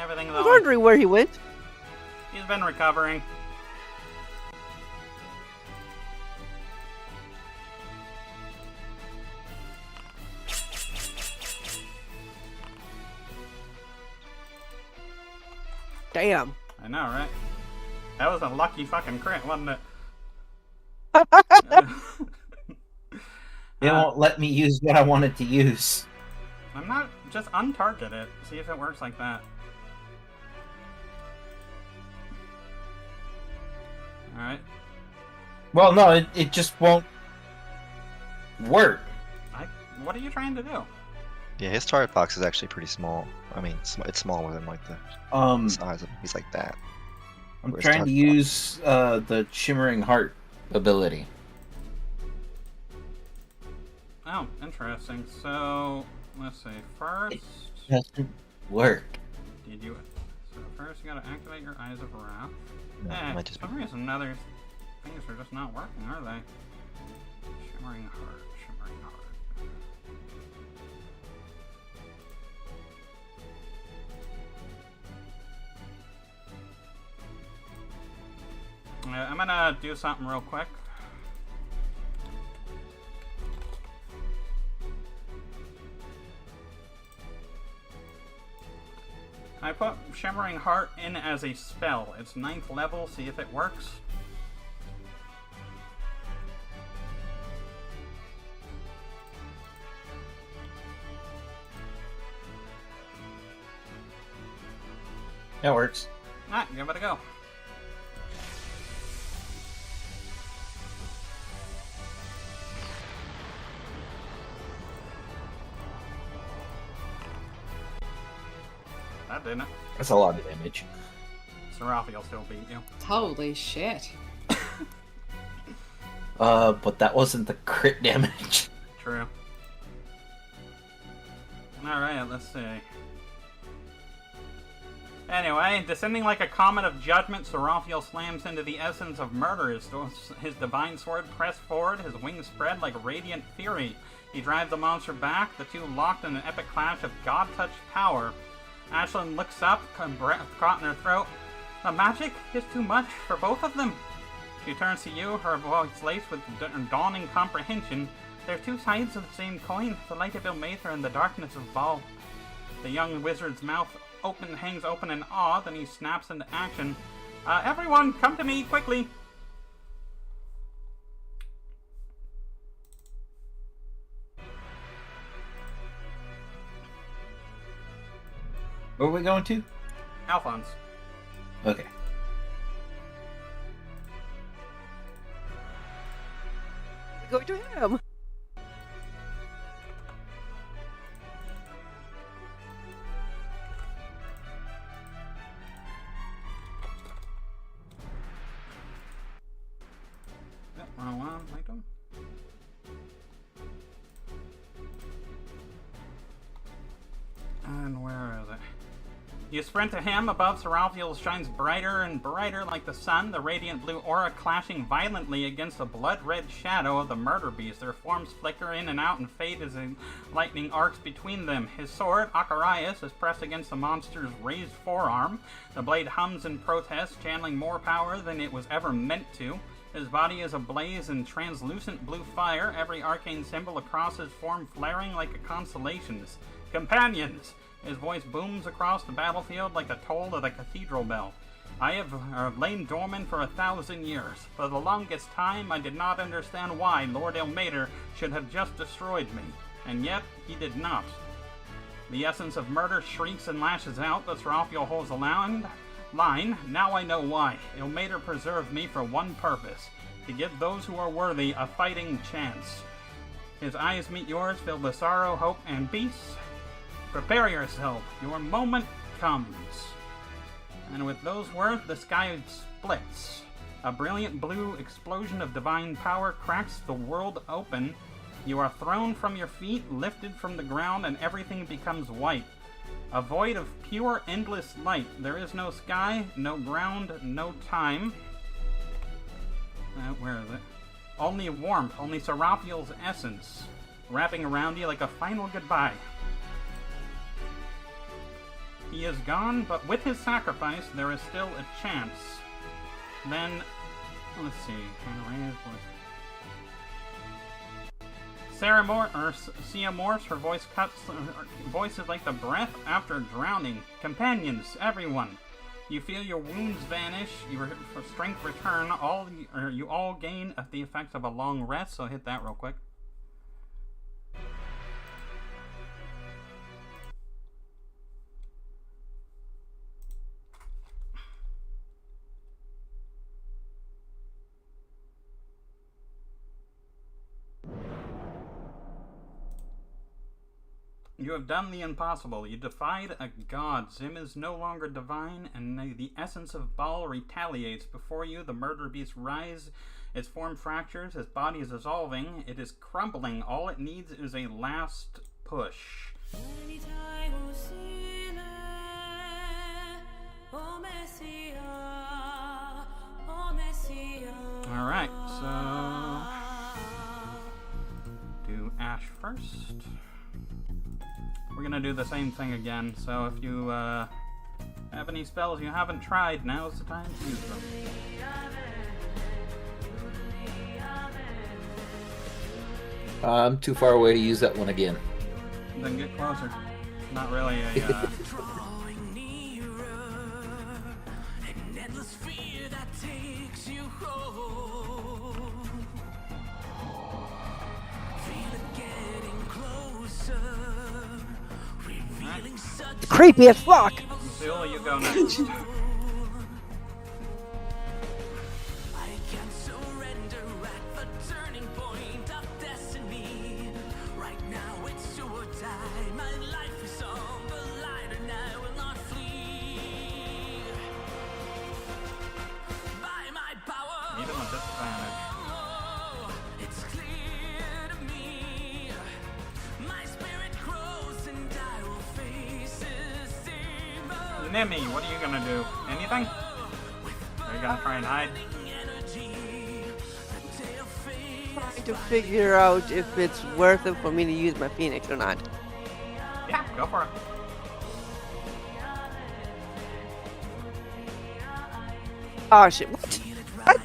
Everything I though. was wondering where he went. He's been recovering. Damn. I know, right? That was a lucky fucking crit, wasn't it? It won't let me use what I wanted to use. I'm not... Just untarget it. See if it works like that. Alright. Well, no, it just won't work. What are you trying to do? Yeah, his target box is actually pretty small. I mean, it's smaller than like the size of him. He's like that. I'm Where's trying to target use the Shimmering Heart ability. Oh, interesting. So, let's see. First... It doesn't work. Did you... So first you gotta activate your Eyes of Wrath. No, it might For just some reason other things are just not working, are they? Shimmering Heart, Shimmering Heart. I'm gonna do something real quick. I put Shimmering Heart in as a spell. It's 9th level, see if it works. That works. Alright, give it a go. That didn't. That's a lot of damage. Seraphi'll still beat you. Holy shit. But that wasn't the crit damage. True. Alright, let's see. Anyway, descending like a comet of judgment, Seraphiel slams into the essence of murder. His divine sword pressed forward, his wings spread like radiant fury. He drives the monster back, the two locked in an epic clash of god-touched power. Ashlyn looks up, caught in her throat. The magic is too much for both of them. She turns to you, her voice laced with dawning comprehension. They're two sides of the same coin, the light of Ilmater and the darkness of Baal. The young wizard's mouth hangs open in awe, then he snaps into action. Everyone, come to me, quickly! Where are we going to? Alphonse. Okay. Go to him. Yep, wrong one, item. And where is it? You sprint to him. Above, Seraphiel shines brighter and brighter like the sun, the radiant blue aura clashing violently against the blood-red shadow of the murder beast. Their forms flicker in and out and fade as the lightning arcs between them. His sword, Acharias, is pressed against the monster's raised forearm. The blade hums in protest, channeling more power than it was ever meant to. His body is ablaze in translucent blue fire, every arcane symbol across his form flaring like a constellation's. Companions! His voice booms across the battlefield like the toll of the cathedral bell. I have lain dormant for 1,000 years. For the longest time, I did not understand why Lord Ilmater should have just destroyed me. And yet, he did not. The essence of murder shrieks and lashes out, but Seraphiel holds a line. Now I know why. Ilmater preserved me for one purpose. To give those who are worthy a fighting chance. His eyes meet yours, filled with sorrow, hope, and peace. Prepare yourself. Your moment comes. And with those words, the sky splits. A brilliant blue explosion of divine power cracks the world open. You are thrown from your feet, lifted from the ground, and everything becomes white. A void of pure, endless light. There is no sky, no ground, no time. Where is it? Only warmth, only Seraphiel's essence, wrapping around you like a final goodbye. He is gone, but with his sacrifice, there is still a chance. Then, let's see. Sia Morse, her voice voice is like the breath after drowning. Companions, everyone, you feel your wounds vanish, your strength return. You all gain the effects of a long rest. So hit that real quick. You have done the impossible. You defied a god. Zim is no longer divine, and the essence of Baal retaliates. Before you, the murder beast rise. Its form fractures. Its body is dissolving. It is crumbling. All it needs is a last push. Alright, so do Ash first. We're gonna do the same thing again, so if you have any spells you haven't tried, now's the time to use them. I'm too far away to use that one again. Then get closer. Not really a. Creepy as fuck. Zula, you go next. Even with disadvantage. Nimmy, what are you gonna do? Anything? Are you gonna try and hide? Trying to figure out if it's worth it for me to use my Phoenix or not. Yeah, go for it. Oh shit! What?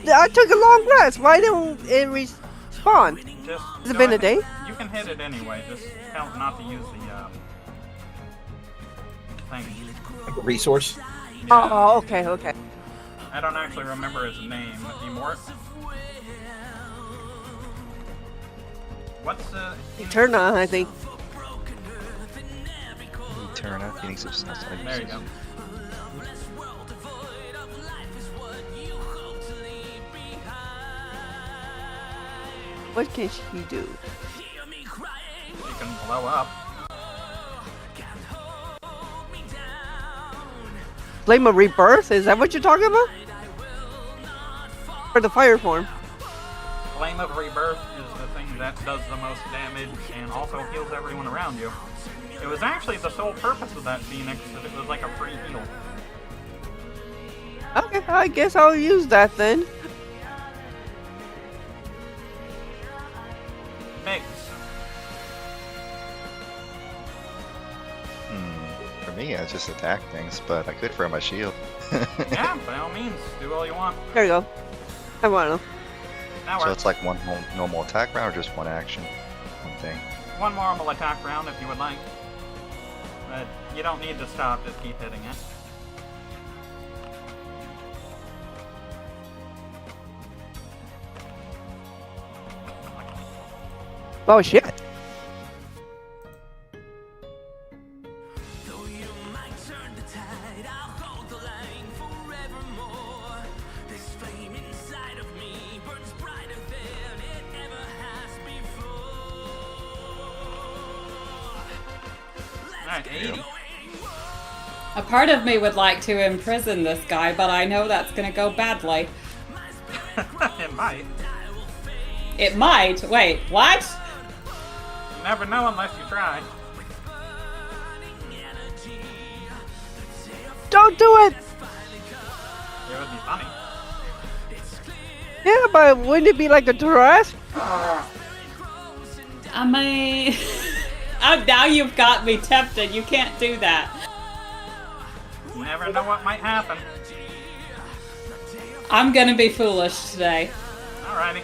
I took a long rest. Why don't it respawn? Just Has it go been a ahead. day? You can hit it anyway. Just count not to use the thing. Like a resource? Oh, okay, okay. I don't actually remember his name. Emort? What's Eterna, I think. Eterna, Phoenix of Snow. There you go. What can she do? You can blow up. Flame of Rebirth? Is that what you're talking about? Or the fire form? Flame of Rebirth is the thing that does the most damage and also heals everyone around you. It was actually the sole purpose of that Phoenix, that it was like a free heal. Okay, I guess I'll use that then. Thanks. For me, I just attack things, but I could throw my shield. Yeah, by all means, do all you want. There you go. I want to. That So works. it's like one normal attack round or just one action? One thing. One normal attack round if you would like. But you don't need to stop, just keep hitting it. Oh shit. Alright, 80. A part of me would like to imprison this guy, but I know that's gonna go badly. It might. It might. Wait, what? You never know unless you try. Don't do it! It would be funny. Yeah, but wouldn't it be like a dress? I mean... now you've got me tempted. You can't do that. You never know what might happen. I'm gonna be foolish today. Alrighty.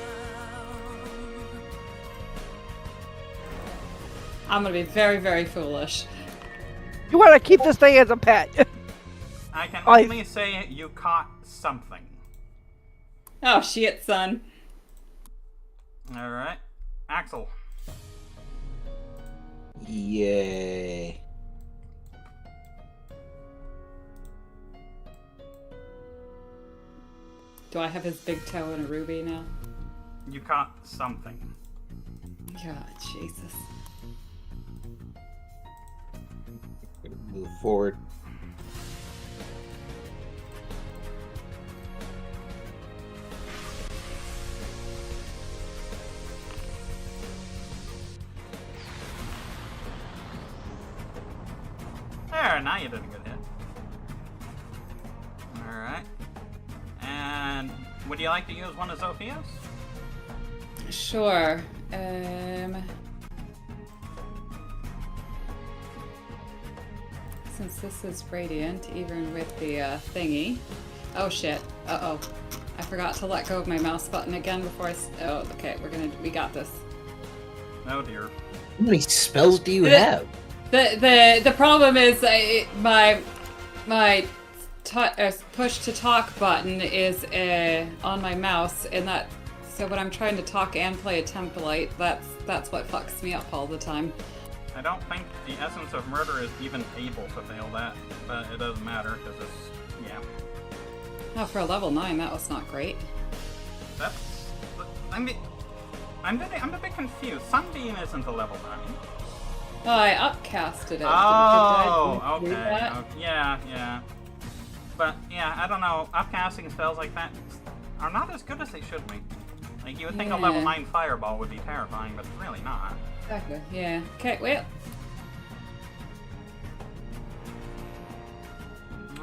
I'm gonna be very, very foolish. You want to keep this thing as a pet. I can only say you caught something. Oh shit, son. Alright. Axel. Yay. Do I have his big toe and a ruby now? You caught something. God, Jesus. Move forward. There, now you did a good hit. Alright. And would you like to use one of Sophia's? Sure. Since this is radiant, even with the thingy. Oh shit. Uh-oh. I forgot to let go of my mouse button again before oh, okay, we got this. Oh dear. How many spells do you have? The problem is my push to talk button is on my mouse, and that so when I'm trying to talk and play a template, that's what fucks me up all the time. I don't think the essence of murder is even able to fail that, but it doesn't matter because it's Oh, for a level 9, that was not great. That's I'm a bit confused. Sunbeam isn't a level 9. Oh, I upcasted it. Oh, Did I do okay. that? Yeah. But yeah, I don't know. Upcasting spells like that are not as good as they should be. Like you would think a level Yeah. 9 fireball would be terrifying, but it's really not. Exactly. Yeah. Okay. Well.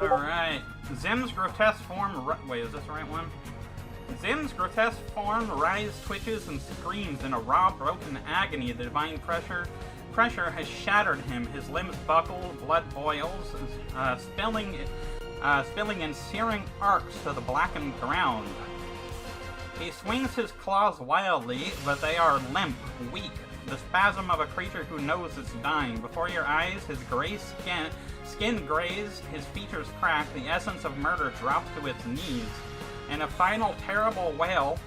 All right. Zim's grotesque form. Wait, is this the right one? Zim's grotesque form writhes, twitches, and screams in a raw, broken agony. The divine pressure has shattered him. His limbs buckle, blood boils, spilling in searing arcs to the blackened ground. He swings his claws wildly, but they are limp, weak. The spasm of a creature who knows it's dying. Before your eyes, his gray skin grays, his features crack. The essence of murder drops to its knees. And a final terrible wail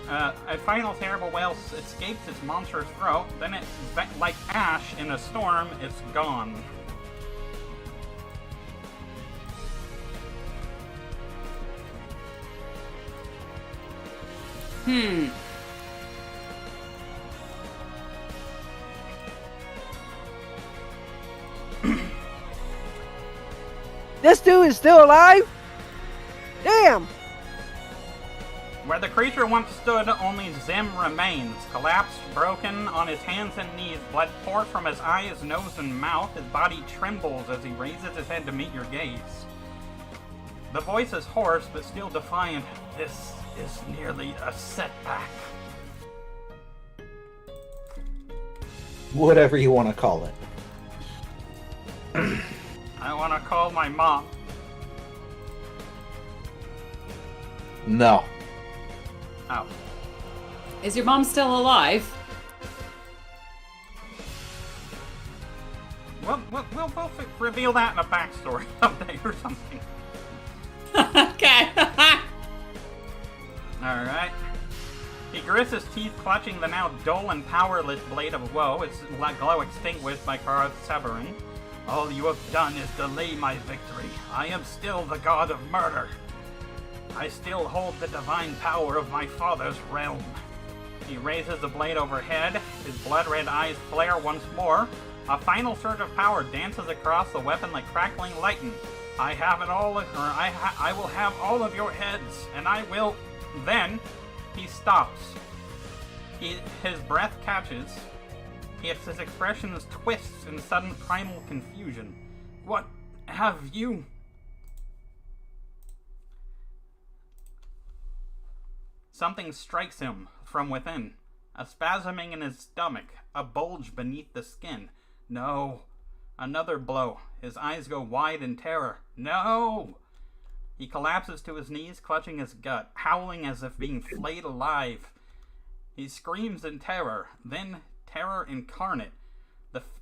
escapes its monster's throat. Then it, like ash in a storm, it's gone. This dude is still alive? Damn! Where the creature once stood, only Zim remains. Collapsed, broken, on his hands and knees, blood pours from his eyes, nose, and mouth. His body trembles as he raises his head to meet your gaze. The voice is hoarse, but still defiant. This is nearly a setback. Whatever you want to call it. I want to call my mom. No. Oh. Is your mom still alive? We'll reveal that in a backstory update or something. Okay. Alright. He grits his teeth, clutching the now dull and powerless blade of woe, its glow extinguished by Kara's severing. All you have done is delay my victory. I am still the god of murder. I still hold the divine power of my father's realm. He raises the blade overhead, his blood-red eyes flare once more. A final surge of power dances across the weapon like crackling lightning. I have it all, I will have all of your heads, and I will... Then, he stops. His breath catches. His expressions twists in sudden primal confusion. What have you... Something strikes him from within. A spasming in his stomach, a bulge beneath the skin. No. Another blow. His eyes go wide in terror. No! He collapses to his knees, clutching his gut, howling as if being flayed alive. He screams in terror, then terror incarnate.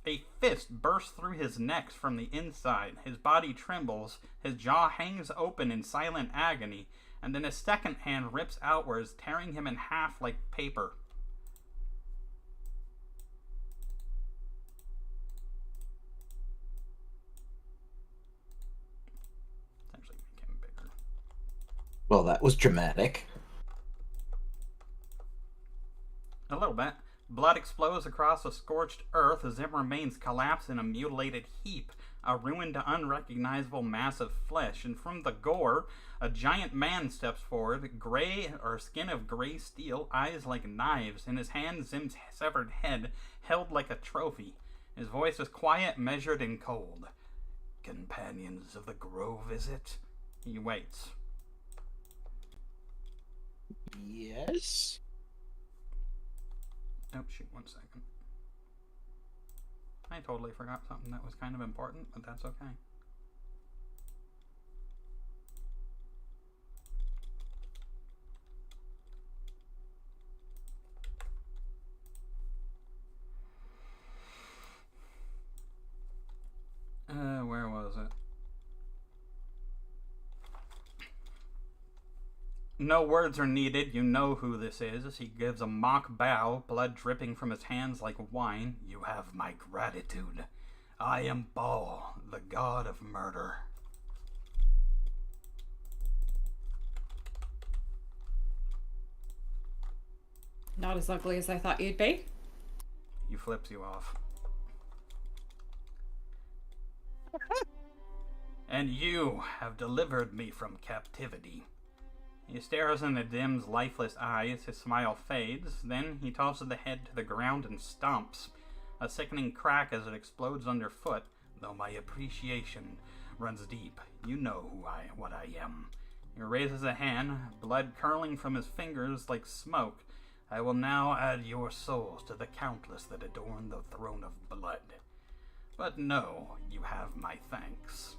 A fist bursts through his neck from the inside. His body trembles. His jaw hangs open in silent agony. And then a second hand rips outwards, tearing him in half like paper. Essentially became bigger. Well, that was dramatic. A little bit. Blood explodes across the scorched earth as Zim remains collapsed in a mutilated heap, a ruined, unrecognizable mass of flesh, and from the gore, a giant man steps forward, skin of gray steel, eyes like knives. In his hand, Zim's severed head, held like a trophy. His voice is quiet, measured, and cold. Companions of the Grove, is it? He waits. Yes? Oh, shoot, 1 second. I totally forgot something that was kind of important, but that's okay. No words are needed. You know who this is. He gives a mock bow, blood dripping from his hands like wine. You have my gratitude. I am Baal, the god of murder. Not as ugly as I thought you'd be. He flips you off. And you have delivered me from captivity. He stares into Dim's lifeless eyes, his smile fades, then he tosses the head to the ground and stomps. A sickening crack as it explodes underfoot, though my appreciation runs deep. You know what I am. He raises a hand, blood curling from his fingers like smoke. I will now add your souls to the countless that adorn the throne of blood. But no, you have my thanks.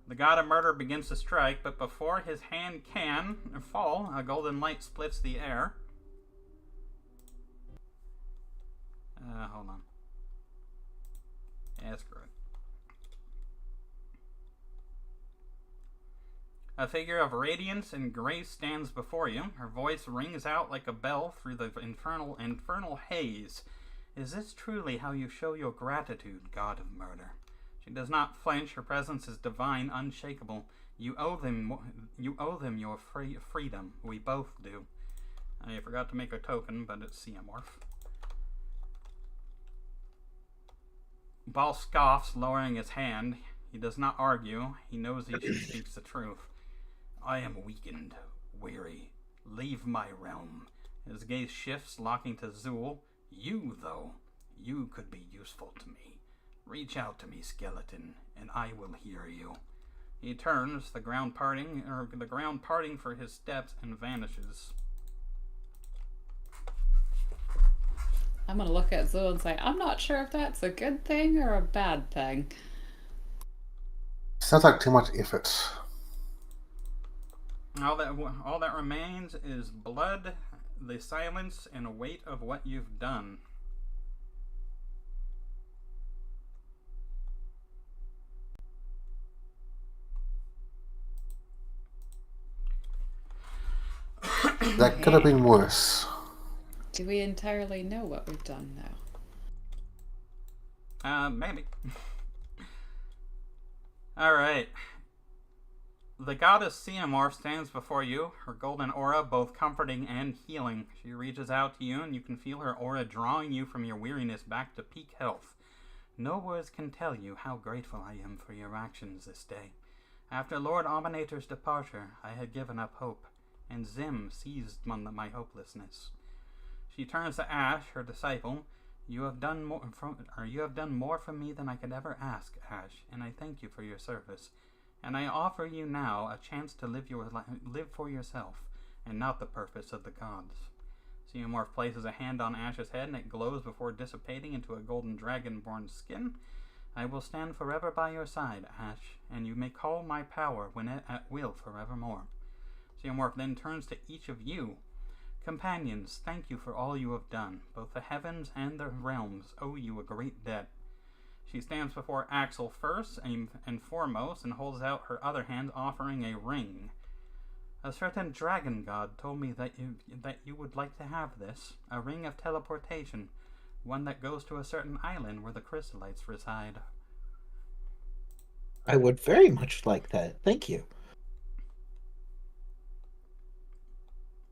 The god of murder begins to strike, but before his hand can fall, a golden light splits the air. Hold on. Yeah, screw it. A figure of radiance and grace stands before you. Her voice rings out like a bell through the infernal haze. Is this truly how you show your gratitude, god of murder? She does not flinch. Her presence is divine, unshakable. You owe them your freedom. We both do. I forgot to make a token, but it's Xenomorph. Baal scoffs, lowering his hand. He does not argue. He knows he speaks the truth. I am weakened, weary. Leave my realm. His gaze shifts, locking to Zool. You, though, you could be useful to me. Reach out to me, skeleton, and I will hear you. He turns, the ground parting for his steps, and vanishes. I'm gonna look at Zool and say, I'm not sure if that's a good thing or a bad thing. Sounds like too much effort. All that remains is blood, the silence, and weight of what you've done. That could have been worse. Do we entirely know what we've done now? Maybe. Alright. The goddess Xenomorph stands before you, her golden aura both comforting and healing. She reaches out to you, and you can feel her aura drawing you from your weariness back to peak health. No words can tell you how grateful I am for your actions this day. After Lord Abominator's departure, I had given up hope, and Zim seized my hopelessness. She turns to Ash, her disciple. You have done more for me than I could ever ask, Ash, and I thank you for your service. And I offer you now a chance to live for yourself, and not the purpose of the gods. Xenomorph places a hand on Ash's head, and it glows before dissipating into a golden dragonborn skin. I will stand forever by your side, Ash, and you may call my power at will forevermore. Xenomorph then turns to each of you. Companions, thank you for all you have done. Both the heavens and the realms owe you a great debt. She stands before Axel first and foremost and holds out her other hand, offering a ring. A certain dragon god told me that you would like to have this, a ring of teleportation, one that goes to a certain island where the chrysalites reside. I would very much like that. Thank you.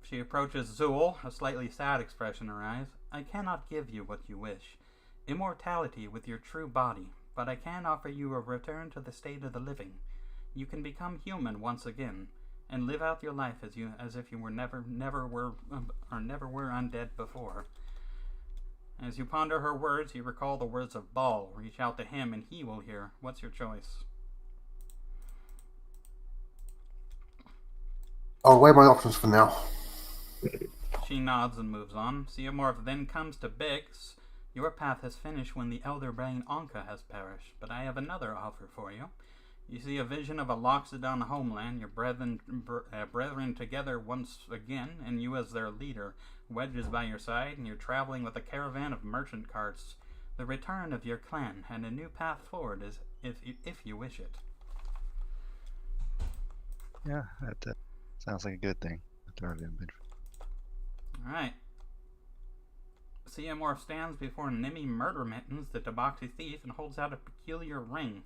She approaches Zool, a slightly sad expression in her eyes. I cannot give you what you wish, immortality with your true body, but I can offer you a return to the state of the living. You can become human once again, and live out your life as if you were never were undead before. As you ponder her words, you recall the words of Baal. Reach out to him, and he will hear. What's your choice? I'll weigh my options for now. She nods and moves on. Xenomorph then comes to Bix. Your path has finished when the elder brain Anka has perished, but I have another offer for you. You see a vision of a Loxodon homeland, your brethren together once again, and you as their leader. Wedge is by your side, and you're traveling with a caravan of merchant carts. The return of your clan, and a new path forward is if you wish it. Yeah, that sounds like a good thing. Alright. Seymour stands before Nimmy Murder Mittens, the Tabaxi thief, and holds out a peculiar ring.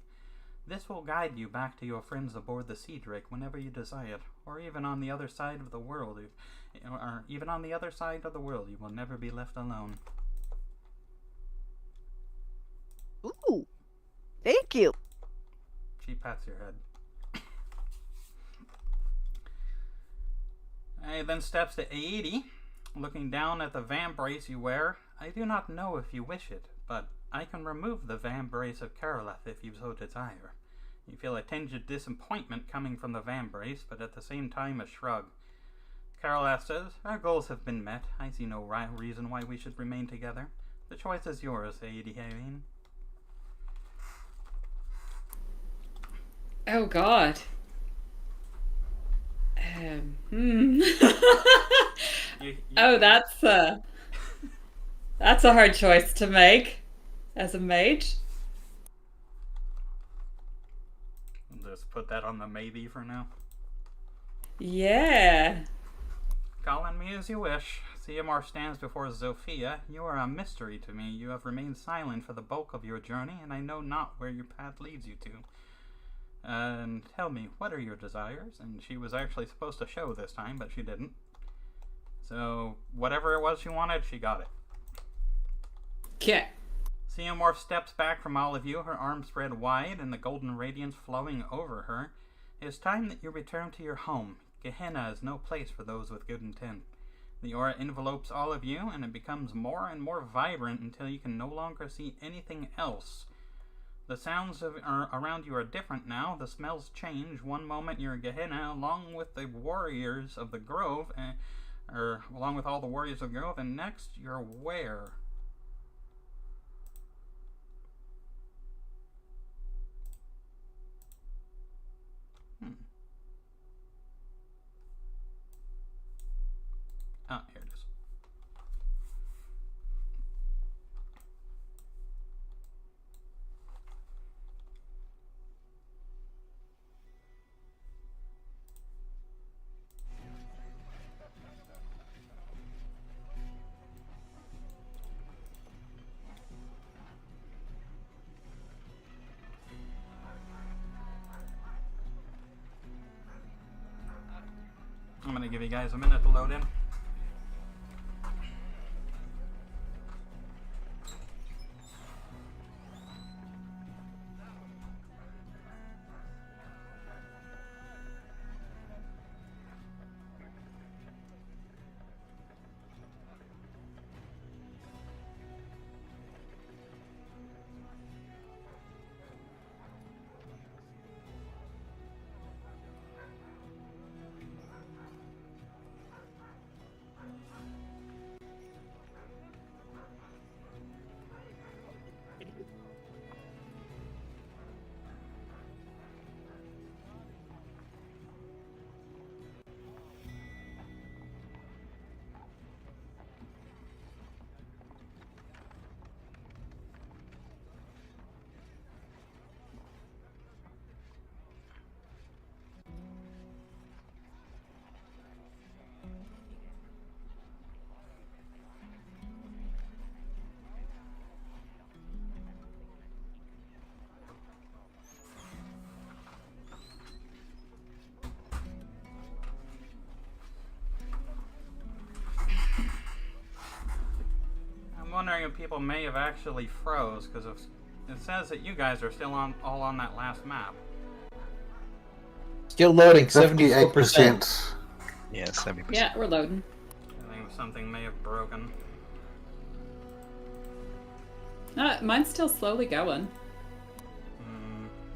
This will guide you back to your friends aboard the Sea Drake whenever you desire, or even on the other side of the world. You will never be left alone. Ooh, thank you. She pats your head. He then steps to 80, looking down at the vambrace you wear. I do not know if you wish it, but I can remove the vambrace of Karalath if you so desire. You feel a tinge of disappointment coming from the vambrace, but at the same time a shrug. Karalath says, our goals have been met. I see no reason why we should remain together. The choice is yours, Aidi Hain. Oh God. Oh, that's a hard choice to make as a mage. Just put that on the maybe for now. Yeah. Call on me as you wish. Seymour stands before Zofia. You are a mystery to me. You have remained silent for the bulk of your journey, and I know not where your path leads you to. And tell me, what are your desires? And she was actually supposed to show this time, but she didn't. So, whatever it was she wanted, she got it. Okay. Seymour steps back from all of you, her arms spread wide and the golden radiance flowing over her. It is time that you return to your home. Gehenna is no place for those with good intent. The aura envelopes all of you, and it becomes more and more vibrant until you can no longer see anything else. The sounds around you are different now. The smells change. One moment you're Gehenna, along with the warriors of the grove, along with all the warriors of the grove, and next you're where? Ah, here it is. I'm going to give you guys a minute to load in. I'm wondering if people may have actually froze, because it says that you guys are still all on that last map. Still loading, 78%. 74%. Yeah, 70%. Yeah, we're loading. I think something may have broken. Mine's still slowly going.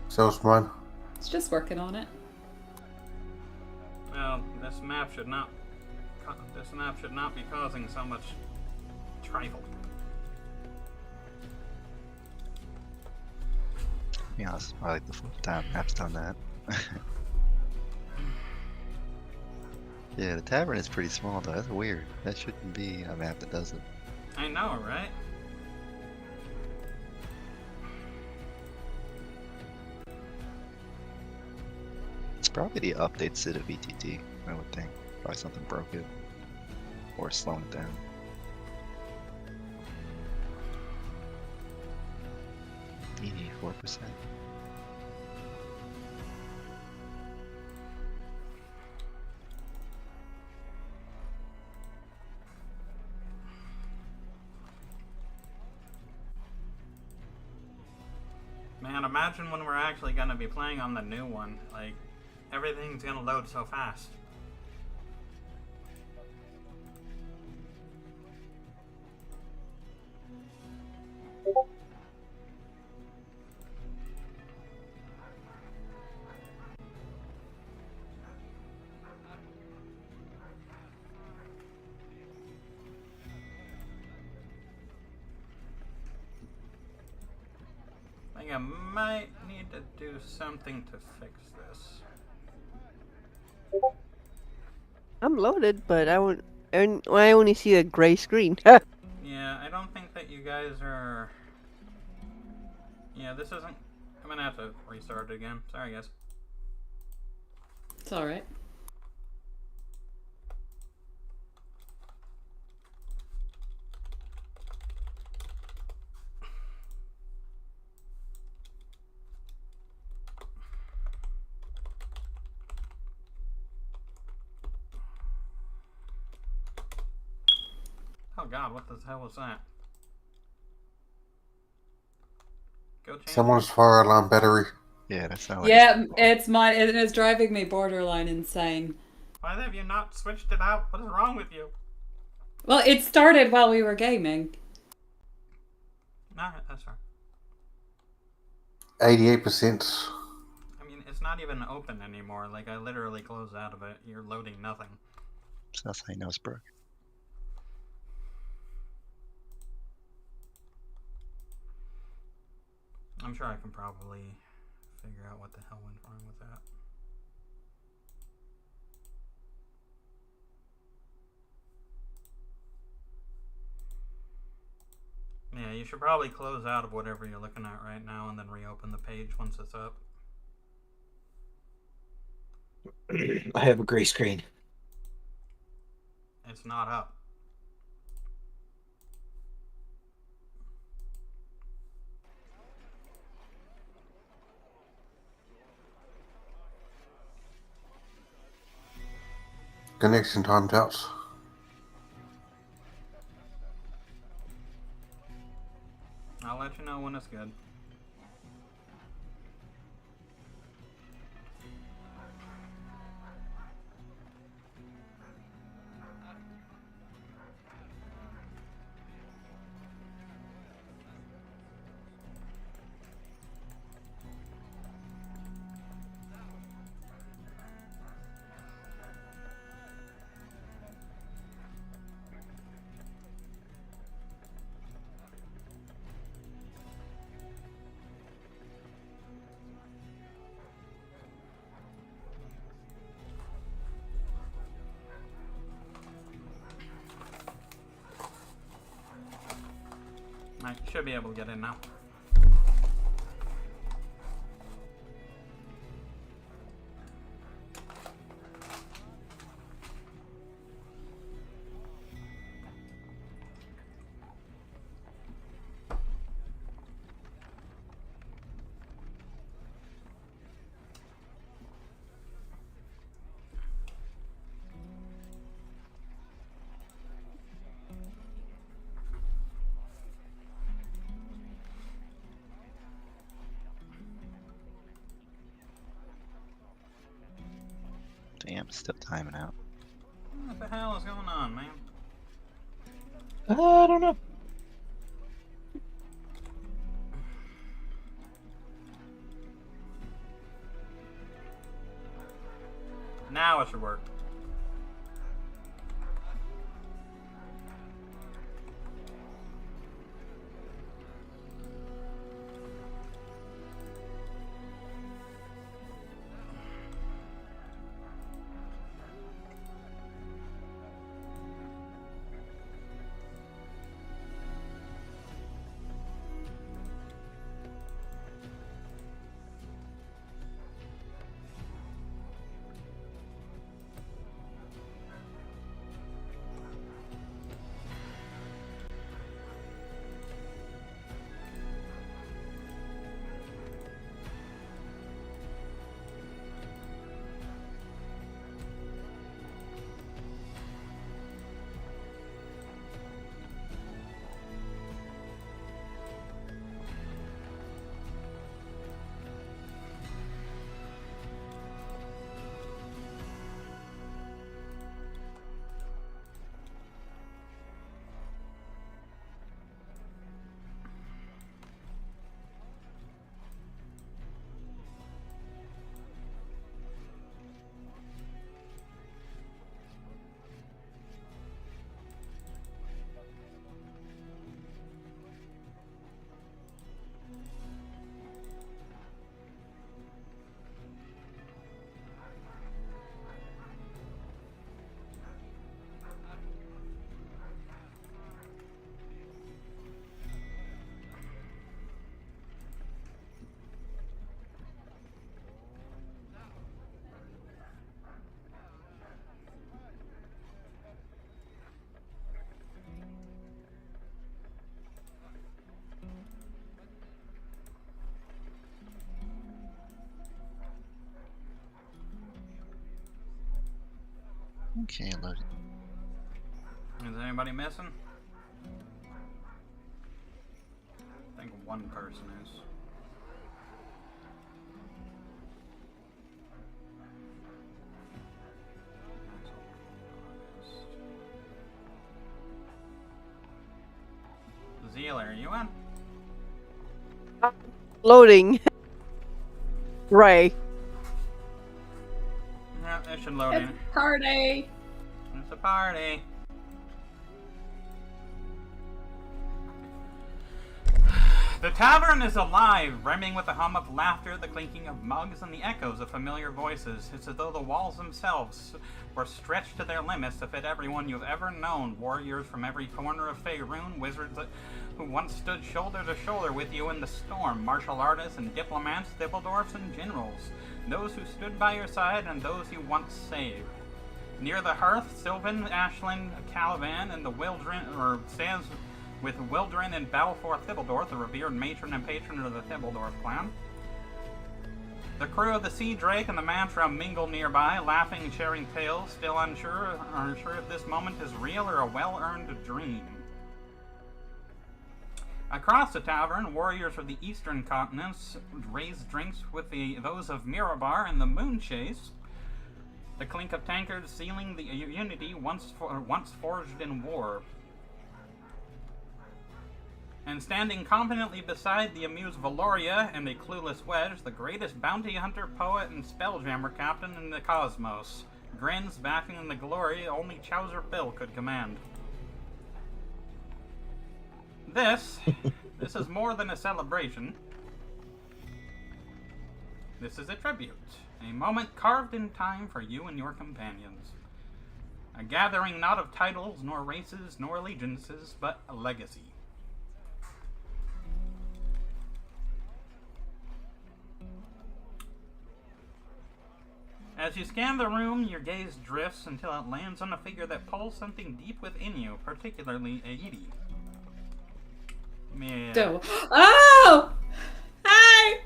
So's mine. It's just working on it. Well, this map should not be causing so much trifle. be honest, I like the fourth time map's done that. Yeah, the tavern is pretty small though. That's weird. That shouldn't be a map that does it. I know, right? It's probably the updates to the VTT, I would think. Probably something broke it. Or slowing it down. $84%. Man, imagine when we're actually gonna be playing on the new one. Like, everything's gonna load so fast. I think I might need to do something to fix this. I'm loaded, but I only see a gray screen. Yeah, I don't think that you guys are... Yeah, this isn't... I'm gonna have to restart it again. Sorry, guys. It's alright. Oh god, what the hell was that? Go change. Someone's fire alarm battery. Yeah, that sounds like Yeah, it's mine. It is driving me borderline insane. Why have you not switched it out? What is wrong with you? Well, it started while we were gaming. Nah, that's fine. 88%. I mean, it's not even open anymore. Like, I literally closed out of it. You're loading nothing. so that's how you know it's broken. I'm sure I can probably figure out what the hell went wrong with that. Yeah, you should probably close out of whatever you're looking at right now and then reopen the page once it's up. I have a gray screen. It's not up. Connection timed out. I'll let you know when it's good. I should be able to get in now. Damn, it's still timing out. What the hell is going on, man? I don't know. Now it should work. Okay, loaded. Is anybody missing? I think one person is. Zealer, are you in? Loading. Ray. Yeah, it should load It's in. a party. It's a party. The tavern is alive, brimming with the hum of laughter, the clinking of mugs, and the echoes of familiar voices. It's as though the walls themselves were stretched to their limits to fit everyone you've ever known. Warriors from every corner of Faerun, wizards who once stood shoulder to shoulder with you in the storm, martial artists and diplomats, Thibbledorfs and generals, those who stood by your side and those you once saved. Near the hearth, Sylvan, Ashland, Caliban, and the Wildren, stands with Wildren and Balfour Thibbledorf, the revered matron and patron of the Thibbledorf clan. The crew of the Sea Drake and the Mantra mingle nearby, laughing and sharing tales, still unsure if this moment is real or a well-earned dream. Across the tavern, warriors from the eastern continents raise drinks with those of Mirabar and the Moonchase. The clink of tankards sealing the unity once forged in war. And standing confidently beside the amused Valoria and a clueless Wedge, the greatest bounty hunter, poet, and spelljammer captain in the cosmos. Grins basking in the glory only Chowser Bill could command. This is more than a celebration. This is a tribute. A moment carved in time for you and your companions. A gathering not of titles, nor races, nor allegiances, but a legacy. As you scan the room, your gaze drifts until it lands on a figure that pulls something deep within you, particularly Edie. Yeah. So, oh! Hi!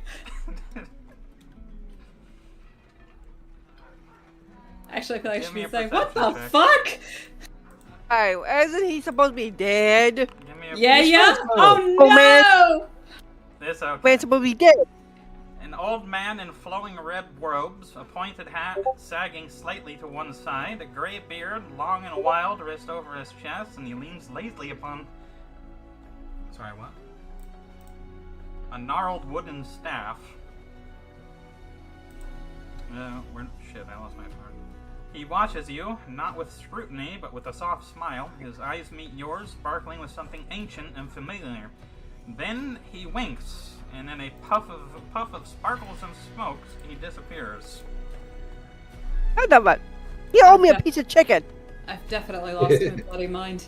Actually, I feel like I Give should me be a saying, what the perception check. fuck? Alright, isn't he supposed to be dead? Give me a Yeah. Oh Oh, man. no! This okay. Man's supposed to be dead. An old man in flowing red robes, a pointed hat sagging slightly to one side, a gray beard, long and wild, wrist over his chest, and he leans lazily upon... Sorry, what? A gnarled wooden staff. Shit, I lost my part. He watches you, not with scrutiny, but with a soft smile. His eyes meet yours, sparkling with something ancient and familiar. Then he winks, and in a puff of sparkles and smokes, he disappears. How that much? He owed me a piece of chicken. I've definitely lost my bloody mind.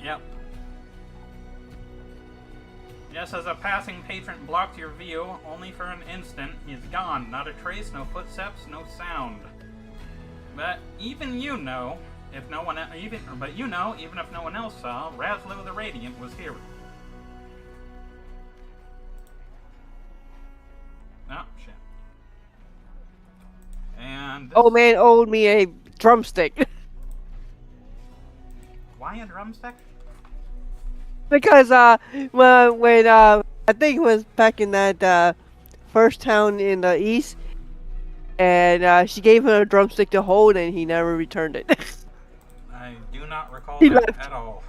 Yep. Just as a passing patron blocked your view, only for an instant, he's gone. Not a trace, no footsteps, no sound. But even you know, if no one even if no one else saw, Razlo the Radiant was here. Oh shit. And Old man owed me a drumstick. why a drumstick? Because when I think it was back in that first town in the east, and she gave him a drumstick to hold, and he never returned it. I do not recall He that left. at all.